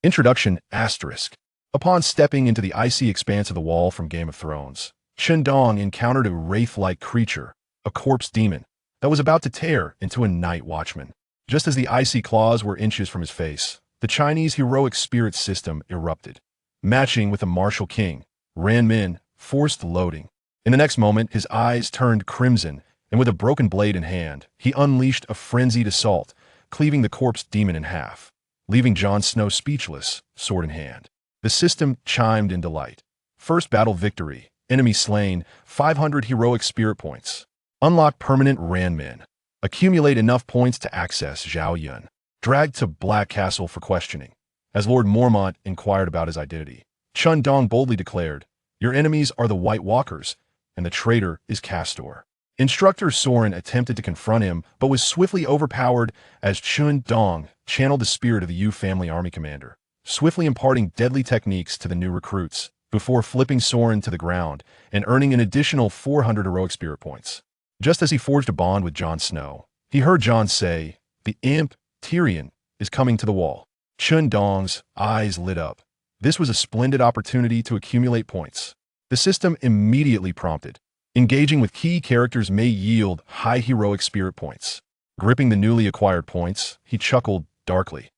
Introduction asterisk. Upon stepping into the icy expanse of the wall from Game of Thrones, Chen Dong encountered a wraith-like creature, a corpse demon, that was about to tear into a night watchman. Just as the icy claws were inches from his face, the Chinese heroic spirit system erupted, matching with the martial king, Ran Min, forced loading. In the next moment, his eyes turned crimson, and with a broken blade in hand, he unleashed a frenzied assault, cleaving the corpse demon in half, leaving Jon Snow speechless, sword in hand. The system chimed in delight. First battle victory, enemy slain, 500 heroic spirit points. Unlock permanent Ran Min. Accumulate enough points to access Zhao Yun. Dragged to Black Castle for questioning. As Lord Mormont inquired about his identity, Chen Dong boldly declared, "Your enemies are the White Walkers, and the traitor is Craster." Instructor Soren attempted to confront him, but was swiftly overpowered as Chen Dong channeled the spirit of the Yu family army commander, swiftly imparting deadly techniques to the new recruits, before flipping Soren to the ground and earning an additional 400 heroic spirit points. Just as he forged a bond with Jon Snow, he heard Jon say, "The imp, Tyrion, is coming to the wall." Chen Dong's eyes lit up. This was a splendid opportunity to accumulate points. The system immediately prompted, "Engaging with key characters may yield high heroic spirit points." Gripping the newly acquired points, he chuckled darkly.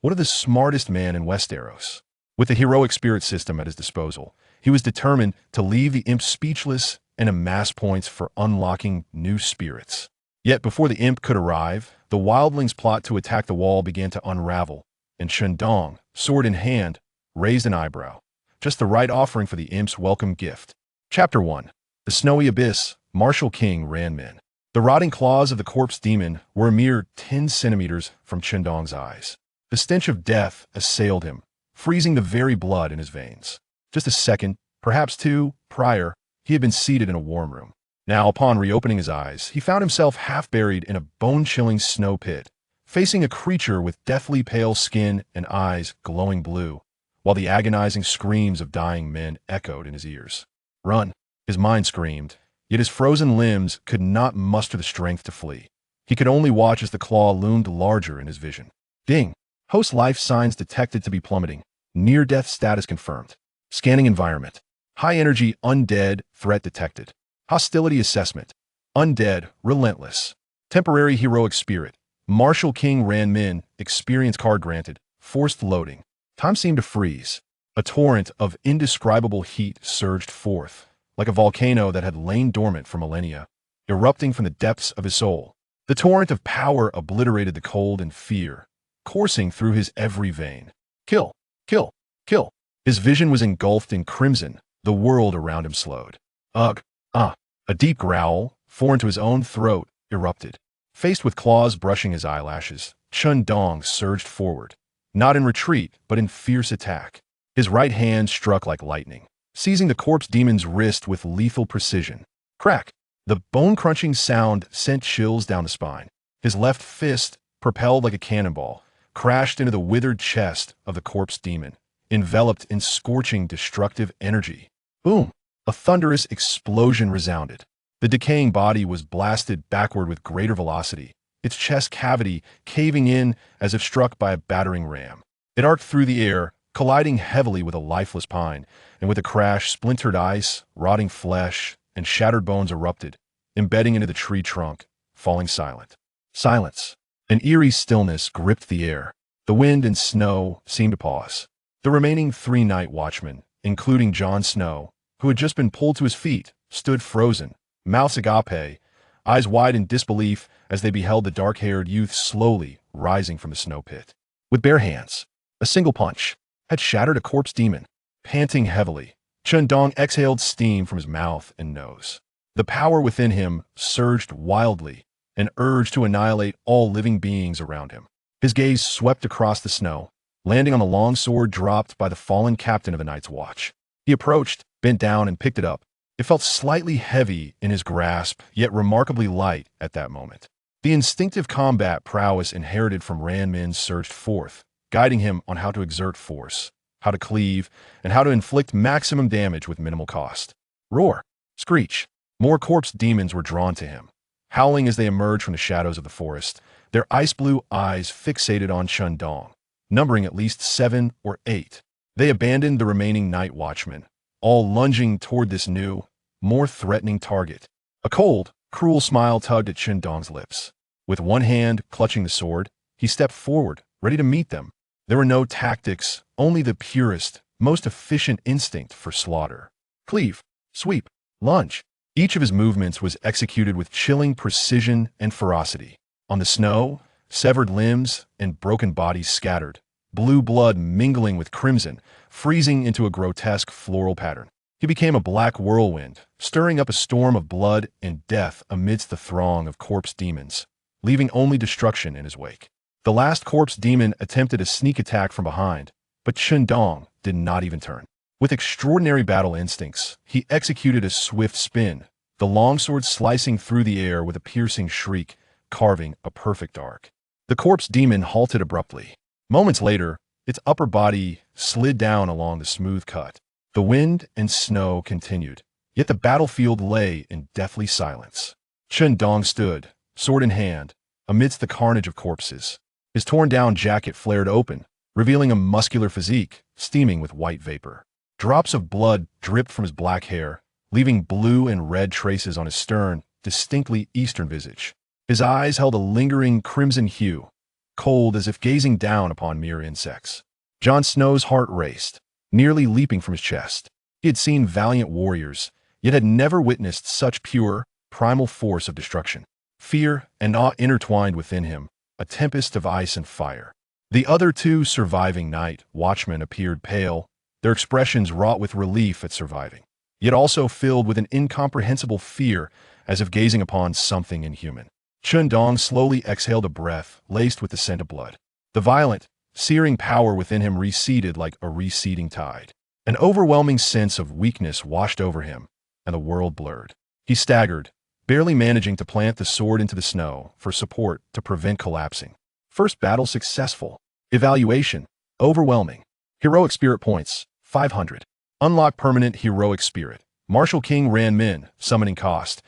What of the smartest man in Westeros? With the heroic spirit system at his disposal, he was determined to leave the imp speechless and amass points for unlocking new spirits. Yet before the imp could arrive, the wildling's plot to attack the wall began to unravel, and Chen Dong, sword in hand, raised an eyebrow. Just the right offering for the imp's welcome gift. Chapter 1. The Snowy Abyss, Martial King Ran Min. The rotting claws of the corpse demon were a mere 10 centimeters from Chen Dong's eyes. The stench of death assailed him, freezing the very blood in his veins. Just a second, perhaps two, prior, he had been seated in a warm room. Now, upon reopening his eyes, he found himself half buried in a bone-chilling snow pit, facing a creature with deathly pale skin and eyes glowing blue, while the agonizing screams of dying men echoed in his ears. "Run!" his mind screamed, yet his frozen limbs could not muster the strength to flee. He could only watch as the claw loomed larger in his vision. Ding! Host life signs detected to be plummeting. Near-death status confirmed. Scanning environment. High-energy undead threat detected. Hostility assessment. Undead, relentless. Temporary heroic spirit. Martial King Ran Min, experience card granted. Forced loading. Time seemed to freeze. A torrent of indescribable heat surged forth, like a volcano that had lain dormant for millennia, erupting from the depths of his soul. The torrent of power obliterated the cold and fear, coursing through his every vein. Kill, kill, kill. His vision was engulfed in crimson. The world around him slowed. Ugh, ah. A deep growl, foreign to his own throat, erupted. Faced with claws brushing his eyelashes, Chen Dong surged forward, not in retreat, but in fierce attack. His right hand struck like lightning, seizing the corpse demon's wrist with lethal precision. Crack! The bone-crunching sound sent chills down the spine. His left fist, propelled like a cannonball, crashed into the withered chest of the corpse demon, enveloped in scorching, destructive energy. Boom! A thunderous explosion resounded. The decaying body was blasted backward with greater velocity, its chest cavity caving in as if struck by a battering ram. It arced through the air, colliding heavily with a lifeless pine, and with a crash, splintered ice, rotting flesh, and shattered bones erupted, embedding into the tree trunk, falling silent. Silence. An eerie stillness gripped the air. The wind and snow seemed to pause. The remaining 3 night watchmen, including Jon Snow, who had just been pulled to his feet, stood frozen, mouths agape, eyes wide in disbelief as they beheld the dark-haired youth slowly rising from the snow pit. With bare hands, a single punch had shattered a corpse demon. Panting heavily, Chen Dong exhaled steam from his mouth and nose. The power within him surged wildly, an urge to annihilate all living beings around him. His gaze swept across the snow, landing on the long sword dropped by the fallen captain of the Night's Watch. He approached, bent down, and picked it up. It felt slightly heavy in his grasp, yet remarkably light at that moment. The instinctive combat prowess inherited from Ran Min surged forth, guiding him on how to exert force, how to cleave, and how to inflict maximum damage with minimal cost. Roar! Screech! More corpse demons were drawn to him, howling as they emerged from the shadows of the forest, their ice-blue eyes fixated on Chen Dong. numbering at least 7 or 8. They abandoned the remaining night watchmen, all lunging toward this new, more threatening target. A cold, cruel smile tugged at Chen Dong's lips. With one hand clutching the sword, he stepped forward, ready to meet them. There were no tactics, only the purest, most efficient instinct for slaughter. Cleave, sweep, lunge. Each of his movements was executed with chilling precision and ferocity. On the snow, severed limbs and broken bodies scattered, blue blood mingling with crimson, freezing into a grotesque floral pattern. He became a black whirlwind, stirring up a storm of blood and death amidst the throng of corpse demons, leaving only destruction in his wake. The last corpse demon attempted a sneak attack from behind, but Chen Dong did not even turn. With extraordinary battle instincts, he executed a swift spin, the longsword slicing through the air with a piercing shriek, carving a perfect arc. The corpse demon halted abruptly. Moments later, its upper body slid down along the smooth cut. The wind and snow continued, yet the battlefield lay in deathly silence. Chen Dong stood, sword in hand, amidst the carnage of corpses. His torn-down jacket flared open, revealing a muscular physique, steaming with white vapor. Drops of blood dripped from his black hair, leaving blue and red traces on his stern, distinctly eastern visage. His eyes held a lingering crimson hue, cold as if gazing down upon mere insects. Jon Snow's heart raced, nearly leaping from his chest. He had seen valiant warriors, yet had never witnessed such pure, primal force of destruction. Fear and awe intertwined within him, a tempest of ice and fire. The other two surviving night watchmen appeared pale, their expressions wrought with relief at surviving, yet also filled with an incomprehensible fear, as if gazing upon something inhuman. Chen Dong slowly exhaled a breath laced with the scent of blood. The violent, searing power within him receded like a receding tide. An overwhelming sense of weakness washed over him, and the world blurred. He staggered, barely managing to plant the sword into the snow for support to prevent collapsing. First battle successful. Evaluation, overwhelming. Heroic spirit points, 500. Unlock permanent heroic spirit. Martial King Ran Min, summoning cost,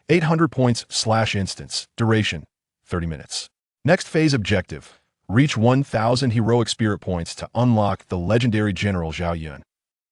800 points / instance, duration, 30 minutes. Next phase objective, reach 1,000 heroic spirit points to unlock the legendary general Zhao Yun.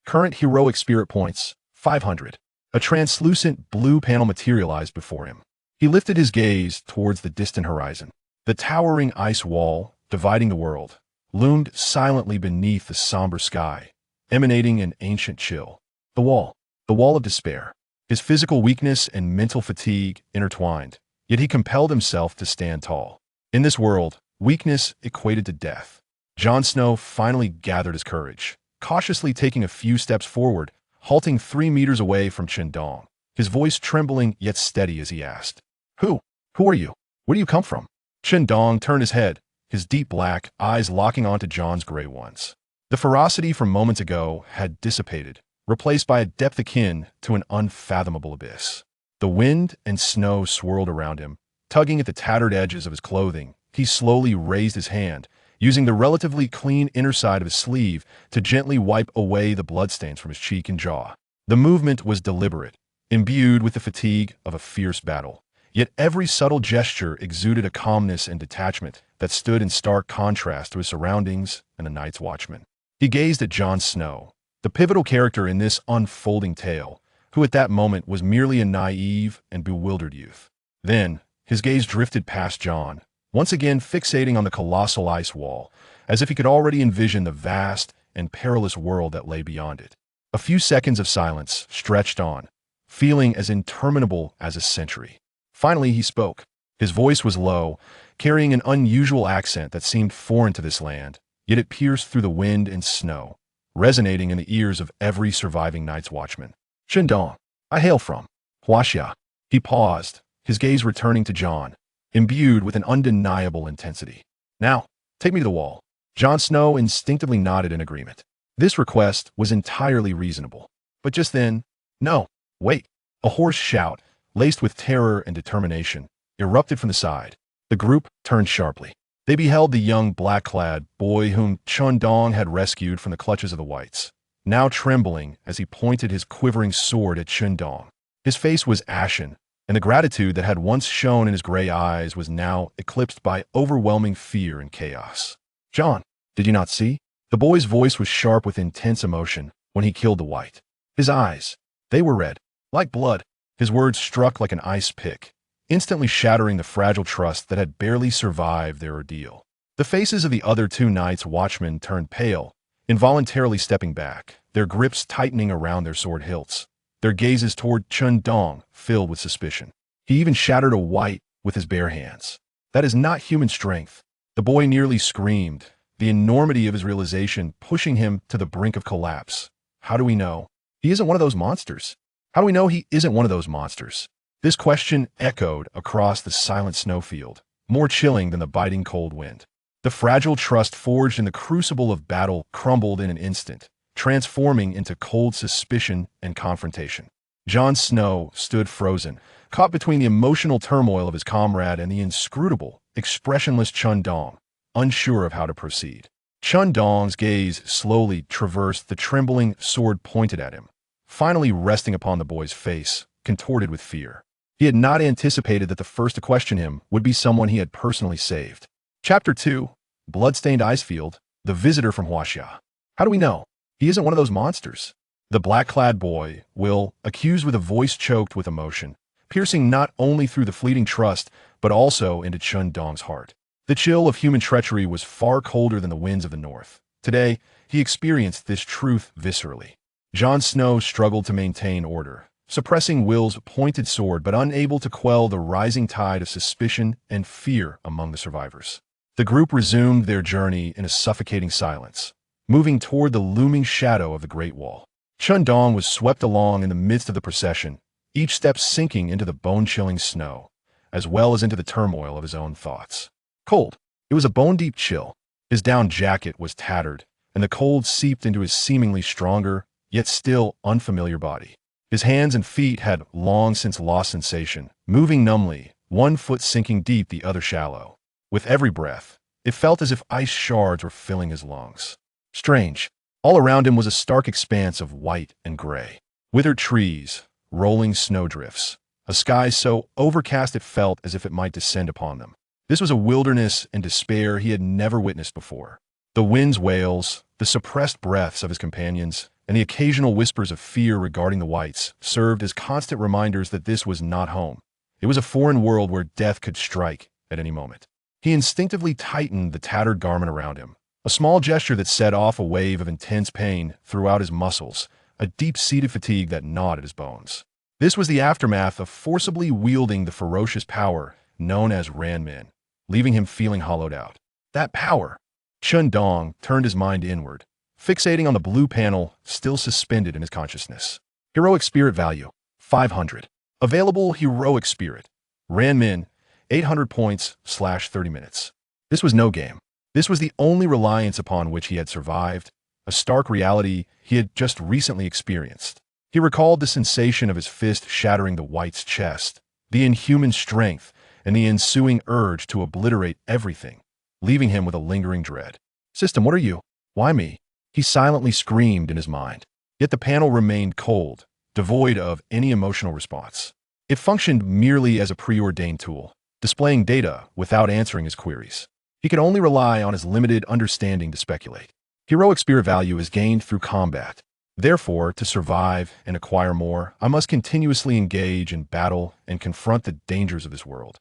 Current heroic spirit points, 500. A translucent blue panel materialized before him. He lifted his gaze towards the distant horizon. The towering ice wall, dividing the world, loomed silently beneath the somber sky, emanating an ancient chill. The wall of despair. His physical weakness and mental fatigue intertwined, yet he compelled himself to stand tall. In this world, weakness equated to death. Jon Snow finally gathered his courage, cautiously taking a few steps forward, halting 3 meters away from Chen Dong, his voice trembling yet steady as he asked, Who are you? Where do you come from? Chen Dong turned his head, his deep black eyes locking onto Jon's gray ones. The ferocity from moments ago had dissipated, replaced by a depth akin to an unfathomable abyss. The wind and snow swirled around him, tugging at the tattered edges of his clothing. He slowly raised his hand, using the relatively clean inner side of his sleeve to gently wipe away the bloodstains from his cheek and jaw. The movement was deliberate, imbued with the fatigue of a fierce battle. Yet every subtle gesture exuded a calmness and detachment that stood in stark contrast to his surroundings and the Night's Watchman. He gazed at Jon Snow, the pivotal character in this unfolding tale, who at that moment was merely a naive and bewildered youth. Then, his gaze drifted past Jon, once again fixating on the colossal ice wall, as if he could already envision the vast and perilous world that lay beyond it. A few seconds of silence stretched on, feeling as interminable as a century. Finally, he spoke. His voice was low, carrying an unusual accent that seemed foreign to this land, yet it pierced through the wind and snow, resonating in the ears of every surviving Night's Watchman. Chen Dong, I hail from Huaxia. He paused, his gaze returning to Jon, imbued with an undeniable intensity. Now, take me to the wall. Jon Snow instinctively nodded in agreement. This request was entirely reasonable. But just then, no, wait. A hoarse shout, laced with terror and determination, erupted from the side. The group turned sharply. They beheld the young black-clad boy whom Chen Dong had rescued from the clutches of the Wights, now trembling as he pointed his quivering sword at Chen Dong. His face was ashen, and the gratitude that had once shone in his gray eyes was now eclipsed by overwhelming fear and chaos. Jon, Did you not see? The boy's voice was sharp with intense emotion when he killed the Wight. His eyes, they were red, like blood. His words struck like an ice pick, instantly shattering the fragile trust that had barely survived their ordeal. The faces of the other two Night's Watchmen turned pale, involuntarily stepping back, their grips tightening around their sword hilts, their gazes toward Chen Dong filled with suspicion. He even shattered a Wight with his bare hands. That is not human strength. The boy nearly screamed, the enormity of his realization pushing him to the brink of collapse. How do we know he isn't one of those monsters? How do we know he isn't one of those monsters? This question echoed across the silent snowfield, more chilling than the biting cold wind. The fragile trust forged in the crucible of battle crumbled in an instant, transforming into cold suspicion and confrontation. Jon Snow stood frozen, caught between the emotional turmoil of his comrade and the inscrutable, expressionless Chen Dong, unsure of how to proceed. Chen Dong's gaze slowly traversed the trembling sword pointed at him, finally resting upon the boy's face, contorted with fear. He had not anticipated that the first to question him would be someone he had personally saved. Chapter 2, Bloodstained Icefield, the visitor from Huaxia. How do we know he isn't one of those monsters? The black-clad boy, Will, accused with a voice choked with emotion, piercing not only through the fleeting trust, but also into Chen Dong's heart. The chill of human treachery was far colder than the winds of the north. Today, he experienced this truth viscerally. Jon Snow struggled to maintain order, suppressing Will's pointed sword but unable to quell the rising tide of suspicion and fear among the survivors. The group resumed their journey in a suffocating silence, moving toward the looming shadow of the Great Wall. Chen Dong was swept along in the midst of the procession, each step sinking into the bone-chilling snow, as well as into the turmoil of his own thoughts. Cold. It was a bone-deep chill. His down jacket was tattered, and the cold seeped into his seemingly stronger, yet still unfamiliar body. His hands and feet had long since lost sensation, moving numbly, one foot sinking deep, the other shallow. With every breath, it felt as if ice shards were filling his lungs. Strange. All around him was a stark expanse of white and gray. Withered trees, rolling snowdrifts, a sky so overcast it felt as if it might descend upon them. This was a wilderness and despair he had never witnessed before. The wind's wails, the suppressed breaths of his companions, and the occasional whispers of fear regarding the Wights served as constant reminders that this was not home. It was a foreign world where death could strike at any moment. He instinctively tightened the tattered garment around him, a small gesture that set off a wave of intense pain throughout his muscles, a deep-seated fatigue that gnawed at his bones. This was the aftermath of forcibly wielding the ferocious power known as Ranmin, leaving him feeling hollowed out. That power. Chen Dong turned his mind inward, fixating on the blue panel still suspended in his consciousness. Heroic Spirit Value, 500. Available Heroic Spirit. Ranmin, 800 points/30 minutes. This was no game. This was the only reliance upon which he had survived, a stark reality he had just recently experienced. He recalled the sensation of his fist shattering the Wight's chest, the inhuman strength, and the ensuing urge to obliterate everything, leaving him with a lingering dread. System, what are you? Why me? He silently screamed in his mind. Yet the panel remained cold, devoid of any emotional response. It functioned merely as a preordained tool, displaying data without answering his queries. He could only rely on his limited understanding to speculate. Heroic spirit value is gained through combat. Therefore, to survive and acquire more, I must continuously engage in battle and confront the dangers of this world.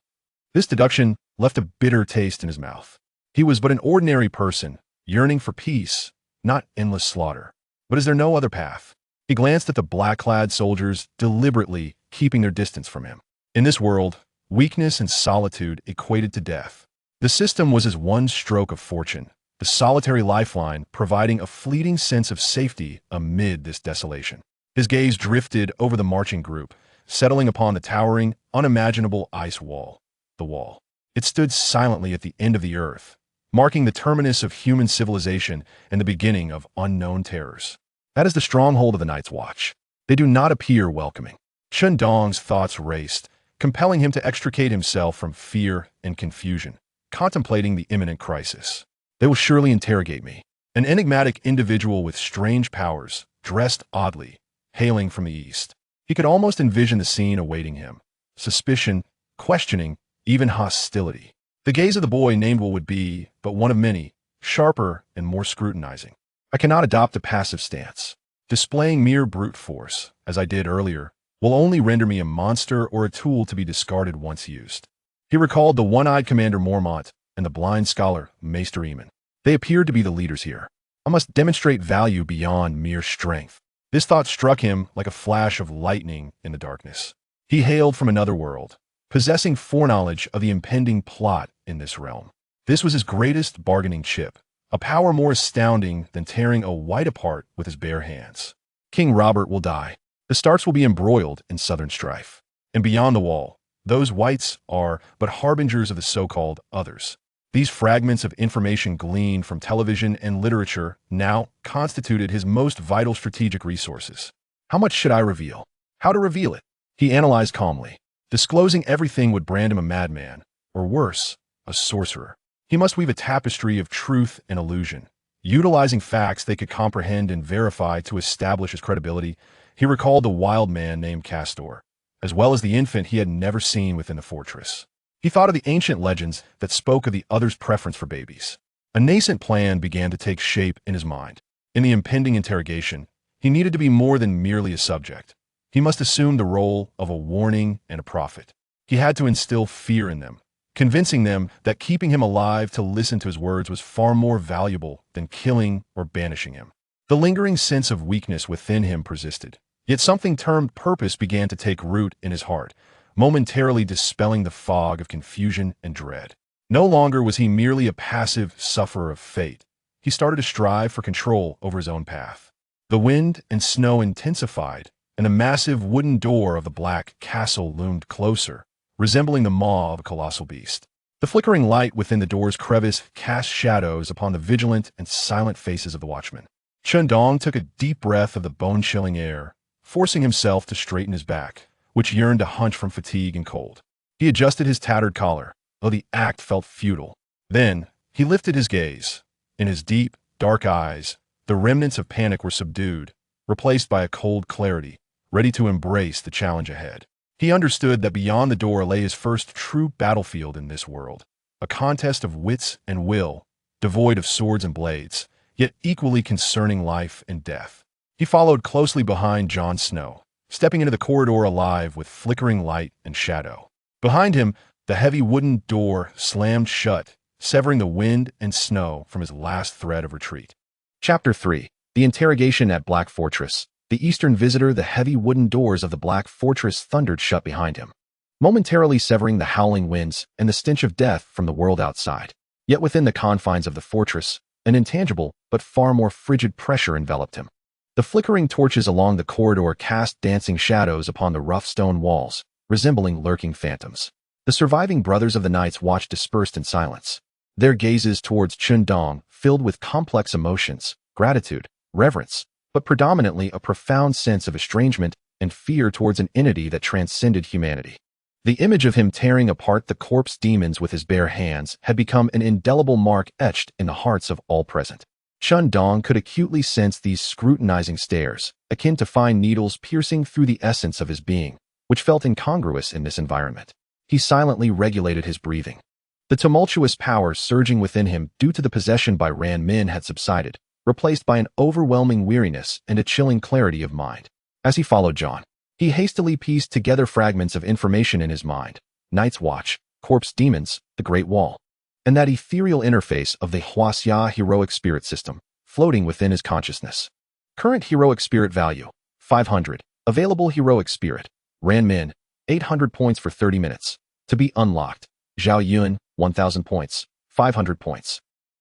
This deduction left a bitter taste in his mouth. He was but an ordinary person, yearning for peace, not endless slaughter. But is there no other path? He glanced at the black-clad soldiers, deliberately keeping their distance from him. In this world, weakness and solitude equated to death. The system was as one stroke of fortune, the solitary lifeline providing a fleeting sense of safety amid this desolation. His gaze drifted over the marching group, settling upon the towering, unimaginable ice wall. The wall. It stood silently at the end of the earth, marking the terminus of human civilization and the beginning of unknown terrors. That is the stronghold of the Night's Watch. They do not appear welcoming. Chen Dong's thoughts raced, compelling him to extricate himself from fear and confusion, contemplating the imminent crisis. They will surely interrogate me. An enigmatic individual with strange powers, dressed oddly, hailing from the east. He could almost envision the scene awaiting him. Suspicion, questioning, even hostility. The gaze of the boy named Will would be but one of many, sharper and more scrutinizing. I cannot adopt a passive stance. Displaying mere brute force, as I did earlier, will only render me a monster or a tool to be discarded once used. He recalled the one-eyed Commander Mormont and the blind scholar Maester Eamon. They appeared to be the leaders here. I must demonstrate value beyond mere strength. This thought struck him like a flash of lightning in the darkness. He hailed from another world, possessing foreknowledge of the impending plot in this realm. This was his greatest bargaining chip, a power more astounding than tearing a Wight apart with his bare hands. King Robert will die. The Starks will be embroiled in southern strife. And beyond the wall, those Wights are but harbingers of the so-called others. These fragments of information gleaned from television and literature now constituted his most vital strategic resources. How much should I reveal? How to reveal it? He analyzed calmly. Disclosing everything would brand him a madman, or worse, a sorcerer. He must weave a tapestry of truth and illusion. Utilizing facts they could comprehend and verify to establish his credibility, he recalled the wild man named Craster, as well as the infant he had never seen within the fortress. He thought of the ancient legends that spoke of the other's preference for babies. A nascent plan began to take shape in his mind. In the impending interrogation, he needed to be more than merely a subject. He must assume the role of a warning and a prophet. He had to instill fear in them, convincing them that keeping him alive to listen to his words was far more valuable than killing or banishing him. The lingering sense of weakness within him persisted, yet something termed purpose began to take root in his heart, momentarily dispelling the fog of confusion and dread. No longer was he merely a passive sufferer of fate. He started to strive for control over his own path. The wind and snow intensified, and the massive wooden door of the black castle loomed closer, resembling the maw of a colossal beast. The flickering light within the door's crevice cast shadows upon the vigilant and silent faces of the watchmen. Chen Dong took a deep breath of the bone-chilling air, forcing himself to straighten his back, which yearned to hunch from fatigue and cold. He adjusted his tattered collar, though the act felt futile. Then, he lifted his gaze. In his deep, dark eyes, the remnants of panic were subdued, replaced by a cold clarity, ready to embrace the challenge ahead. He understood that beyond the door lay his first true battlefield in this world, a contest of wits and will, devoid of swords and blades, yet equally concerning life and death. He followed closely behind Jon Snow, stepping into the corridor alive with flickering light and shadow. Behind him, the heavy wooden door slammed shut, severing the wind and snow from his last thread of retreat. Chapter 3. The Interrogation at Black Fortress. The Eastern visitor, the heavy wooden doors of the Black Fortress thundered shut behind him, momentarily severing the howling winds and the stench of death from the world outside. Yet within the confines of the fortress, an intangible but far more frigid pressure enveloped him. The flickering torches along the corridor cast dancing shadows upon the rough stone walls, resembling lurking phantoms. The surviving brothers of the knights watched dispersed in silence, their gazes towards Chen Dong filled with complex emotions, gratitude, reverence, but predominantly a profound sense of estrangement and fear towards an entity that transcended humanity. The image of him tearing apart the corpse demons with his bare hands had become an indelible mark etched in the hearts of all present. Chen Dong could acutely sense these scrutinizing stares, akin to fine needles piercing through the essence of his being, which felt incongruous in this environment. He silently regulated his breathing. The tumultuous power surging within him due to the possession by Ran Min had subsided, replaced by an overwhelming weariness and a chilling clarity of mind. As he followed Jon, he hastily pieced together fragments of information in his mind: Night's Watch, corpse demons, the Great Wall, and that ethereal interface of the Huaxia heroic spirit system, floating within his consciousness. Current heroic spirit value, 500. Available heroic spirit, Ran Min, 800 points for 30 minutes. To be unlocked, Zhao Yun, 1,000 points, 500 points.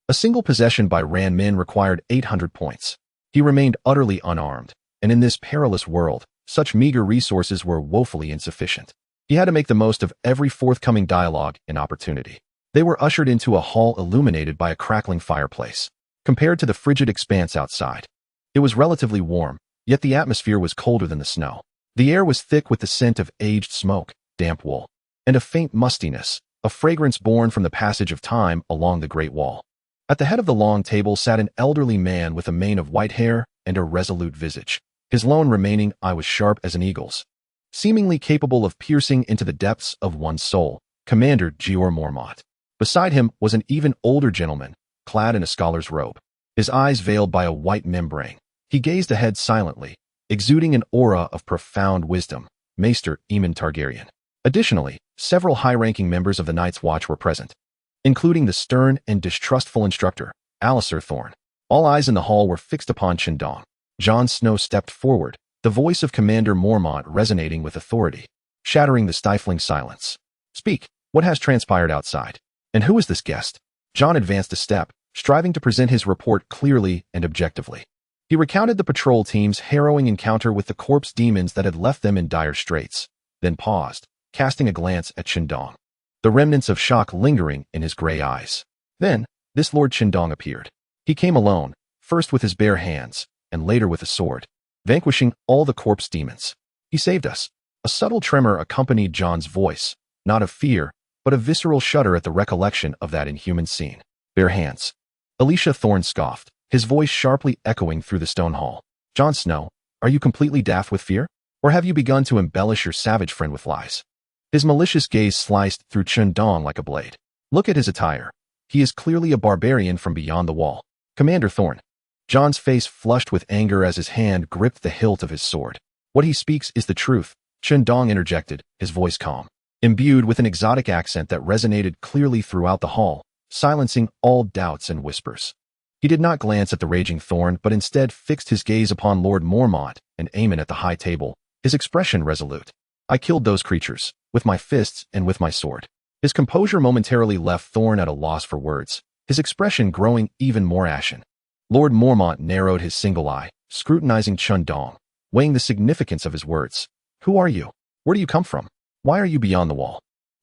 A single possession by Ran Min required 800 points. He remained utterly unarmed, and in this perilous world, such meager resources were woefully insufficient. He had to make the most of every forthcoming dialogue and opportunity. They were ushered into a hall illuminated by a crackling fireplace. Compared to the frigid expanse outside, it was relatively warm, yet the atmosphere was colder than the snow. The air was thick with the scent of aged smoke, damp wool, and a faint mustiness, a fragrance born from the passage of time along the Great Wall. At the head of the long table sat an elderly man with a mane of white hair and a resolute visage. His lone remaining eye was sharp as an eagle's, seemingly capable of piercing into the depths of one's soul. Commander Jeor Mormont. Beside him was an even older gentleman, clad in a scholar's robe, his eyes veiled by a white membrane. He gazed ahead silently, exuding an aura of profound wisdom. Maester Aemon Targaryen. Additionally, several high-ranking members of the Night's Watch were present, including the stern and distrustful instructor, Alliser Thorne. All eyes in the hall were fixed upon Chen Dong. Jon Snow stepped forward, the voice of Commander Mormont resonating with authority, shattering the stifling silence. "Speak, what has transpired outside? And who is this guest?" Jon advanced a step, striving to present his report clearly and objectively. He recounted the patrol team's harrowing encounter with the corpse demons that had left them in dire straits, then paused, casting a glance at Chen Dong, the remnants of shock lingering in his gray eyes. Then, this Lord Chen Dong appeared. He came alone, first with his bare hands, and later with a sword, vanquishing all the corpse demons. "He saved us." A subtle tremor accompanied Jon's voice, not of fear, but a visceral shudder at the recollection of that inhuman scene. "Bare hands." Alicia Thorne scoffed, his voice sharply echoing through the stone hall. "Jon Snow, are you completely daft with fear? Or have you begun to embellish your savage friend with lies?" His malicious gaze sliced through Chen Dong like a blade. "Look at his attire. He is clearly a barbarian from beyond the wall." "Commander Thorne." Jon's face flushed with anger as his hand gripped the hilt of his sword. "What he speaks is the truth," Chen Dong interjected, his voice calm, imbued with an exotic accent that resonated clearly throughout the hall, silencing all doubts and whispers. He did not glance at the raging Thorne, but instead fixed his gaze upon Lord Mormont and Aemon at the high table, his expression resolute. "I killed those creatures, with my fists and with my sword." His composure momentarily left Thorne at a loss for words, his expression growing even more ashen. Lord Mormont narrowed his single eye, scrutinizing Chen Dong, weighing the significance of his words. "Who are you? Where do you come from? Why are you beyond the wall?"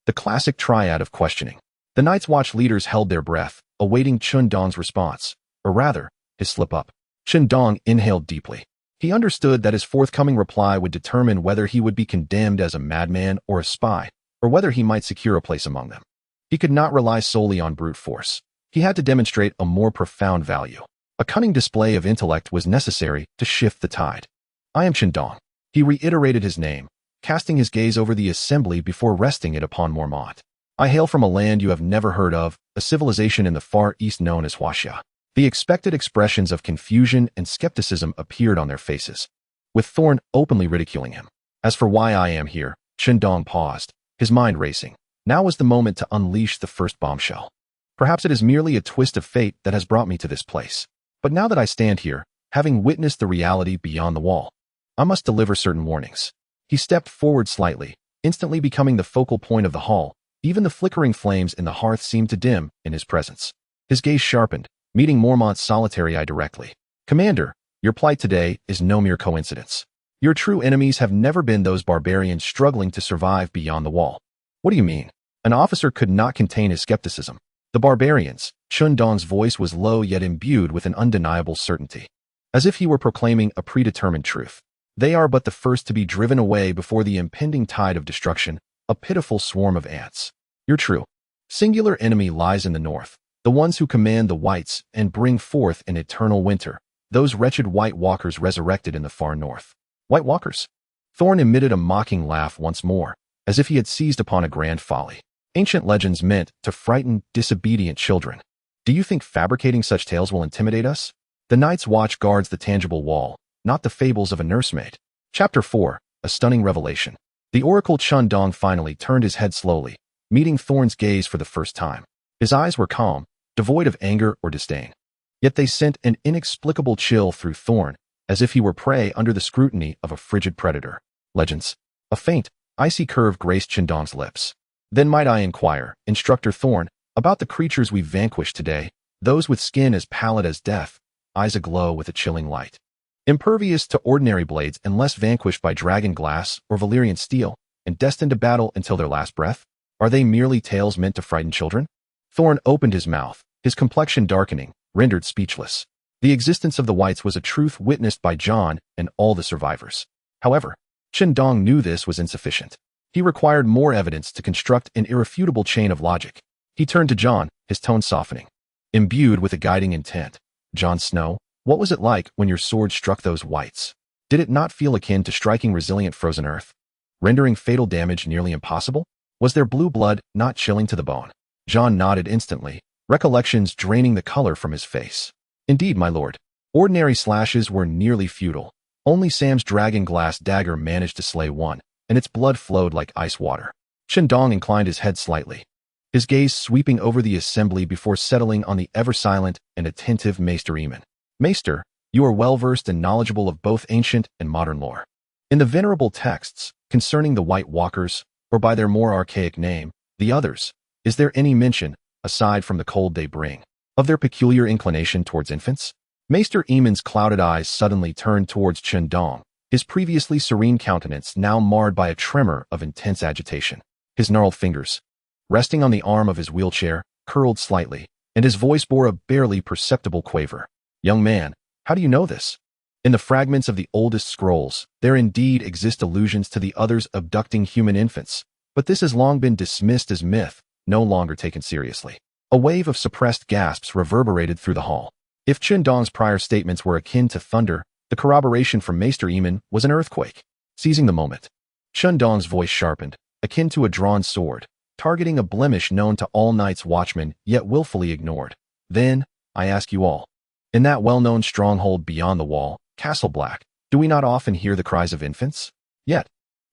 The classic triad of questioning. The Night's Watch leaders held their breath, awaiting Chen Dong's response, or rather, his slip-up. Chen Dong inhaled deeply. He understood that his forthcoming reply would determine whether he would be condemned as a madman or a spy, or whether he might secure a place among them. He could not rely solely on brute force. He had to demonstrate a more profound value. A cunning display of intellect was necessary to shift the tide. "I am Chen Dong." He reiterated his name, casting his gaze over the assembly before resting it upon Mormont. "I hail from a land you have never heard of, a civilization in the Far East known as Huaxia." The expected expressions of confusion and skepticism appeared on their faces, with Thorne openly ridiculing him. "As for why I am here," Chen Dong paused, his mind racing. Now was the moment to unleash the first bombshell. "Perhaps it is merely a twist of fate that has brought me to this place. But now that I stand here, having witnessed the reality beyond the wall, I must deliver certain warnings." He stepped forward slightly, instantly becoming the focal point of the hall. Even the flickering flames in the hearth seemed to dim in his presence. His gaze sharpened, meeting Mormont's solitary eye directly. "Commander, your plight today is no mere coincidence. Your true enemies have never been those barbarians struggling to survive beyond the wall." "What do you mean?" An officer could not contain his skepticism. "The barbarians." Chen Dong's voice was low yet imbued with an undeniable certainty, as if he were proclaiming a predetermined truth. "They are but the first to be driven away before the impending tide of destruction, a pitiful swarm of ants. Your true, singular enemy lies in the north, the ones who command the Wights and bring forth an eternal winter, those wretched White Walkers resurrected in the far north." "White Walkers?" Thorne emitted a mocking laugh once more, as if he had seized upon a grand folly. "Ancient legends meant to frighten disobedient children. Do you think fabricating such tales will intimidate us? The Night's Watch guards the tangible wall, not the fables of a nursemaid." Chapter 4, a stunning revelation. The Oracle Chen Dong finally turned his head slowly, meeting Thorne's gaze for the first time. His eyes were calm, devoid of anger or disdain. Yet they sent an inexplicable chill through Thorne, as if he were prey under the scrutiny of a frigid predator. "Legends." A faint, icy curve graced Chen Dong's lips. "Then might I inquire, Instructor Thorne, about the creatures we vanquished today, those with skin as pallid as death, eyes aglow with a chilling light, impervious to ordinary blades unless vanquished by dragon glass or Valyrian steel, and destined to battle until their last breath? Are they merely tales meant to frighten children?" Thorne opened his mouth, his complexion darkening, rendered speechless. The existence of the Wights was a truth witnessed by Jon and all the survivors. However, Chen Dong knew this was insufficient. He required more evidence to construct an irrefutable chain of logic. He turned to Jon, his tone softening, imbued with a guiding intent. "Jon Snow, what was it like when your sword struck those Wights? Did it not feel akin to striking resilient frozen earth, rendering fatal damage nearly impossible? Was their blue blood not chilling to the bone?" Jon nodded instantly, recollections draining the color from his face. Indeed, my lord. Ordinary slashes were nearly futile. Only Sam's dragon glass dagger managed to slay one, and its blood flowed like ice water. Chen Dong inclined his head slightly, his gaze sweeping over the assembly before settling on the ever-silent and attentive Maester Eamon. Maester, you are well-versed and knowledgeable of both ancient and modern lore. In the venerable texts concerning the White Walkers, or by their more archaic name, the Others, is there any mention, aside from the cold they bring, of their peculiar inclination towards infants? Maester Eamon's clouded eyes suddenly turned towards Chen Dong, his previously serene countenance now marred by a tremor of intense agitation. His gnarled fingers, resting on the arm of his wheelchair, curled slightly, and his voice bore a barely perceptible quaver. Young man, how do you know this? In the fragments of the oldest scrolls, there indeed exist allusions to the Others abducting human infants, but this has long been dismissed as myth, no longer taken seriously. A wave of suppressed gasps reverberated through the hall. If Chen Dong's prior statements were akin to thunder, the corroboration from Maester Eamon was an earthquake. Seizing the moment, Chen Dong's voice sharpened, akin to a drawn sword, targeting a blemish known to all Night's Watchmen, yet willfully ignored. Then, I ask you all, in that well-known stronghold beyond the wall, Castle Black, do we not often hear the cries of infants? Yet,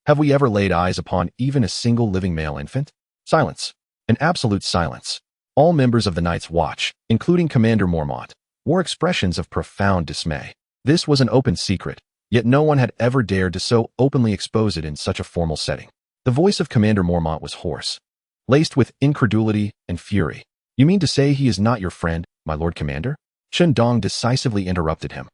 have we ever laid eyes upon even a single living male infant? Silence. An absolute silence. All members of the Night's Watch, including Commander Mormont, wore expressions of profound dismay. This was an open secret, yet no one had ever dared to so openly expose it in such a formal setting. The voice of Commander Mormont was hoarse, laced with incredulity and fury. You mean to say he is not your friend, my Lord Commander? Chen Dong decisively interrupted him,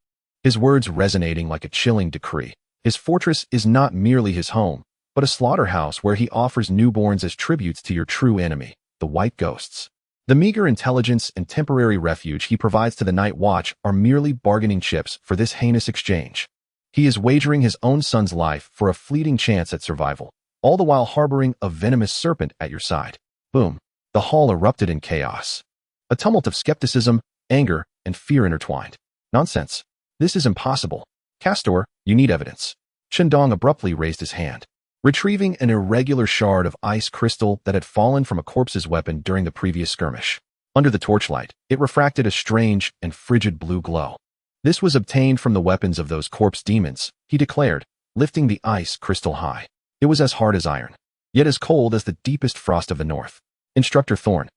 his words resonating like a chilling decree. His fortress is not merely his home, but a slaughterhouse where he offers newborns as tributes to your true enemy, the White Ghosts. The meager intelligence and temporary refuge he provides to the Night Watch are merely bargaining chips for this heinous exchange. He is wagering his own son's life for a fleeting chance at survival, all the while harboring a venomous serpent at your side. Boom. The hall erupted in chaos. A tumult of skepticism, anger, and fear intertwined. Nonsense. This is impossible. Castor, you need evidence. Chen Dong abruptly raised his hand, retrieving an irregular shard of ice crystal that had fallen from a corpse's weapon during the previous skirmish. Under the torchlight, it refracted a strange and frigid blue glow. This was obtained from the weapons of those corpse demons, he declared, lifting the ice crystal high. It was as hard as iron, yet as cold as the deepest frost of the north. Instructor Thorne,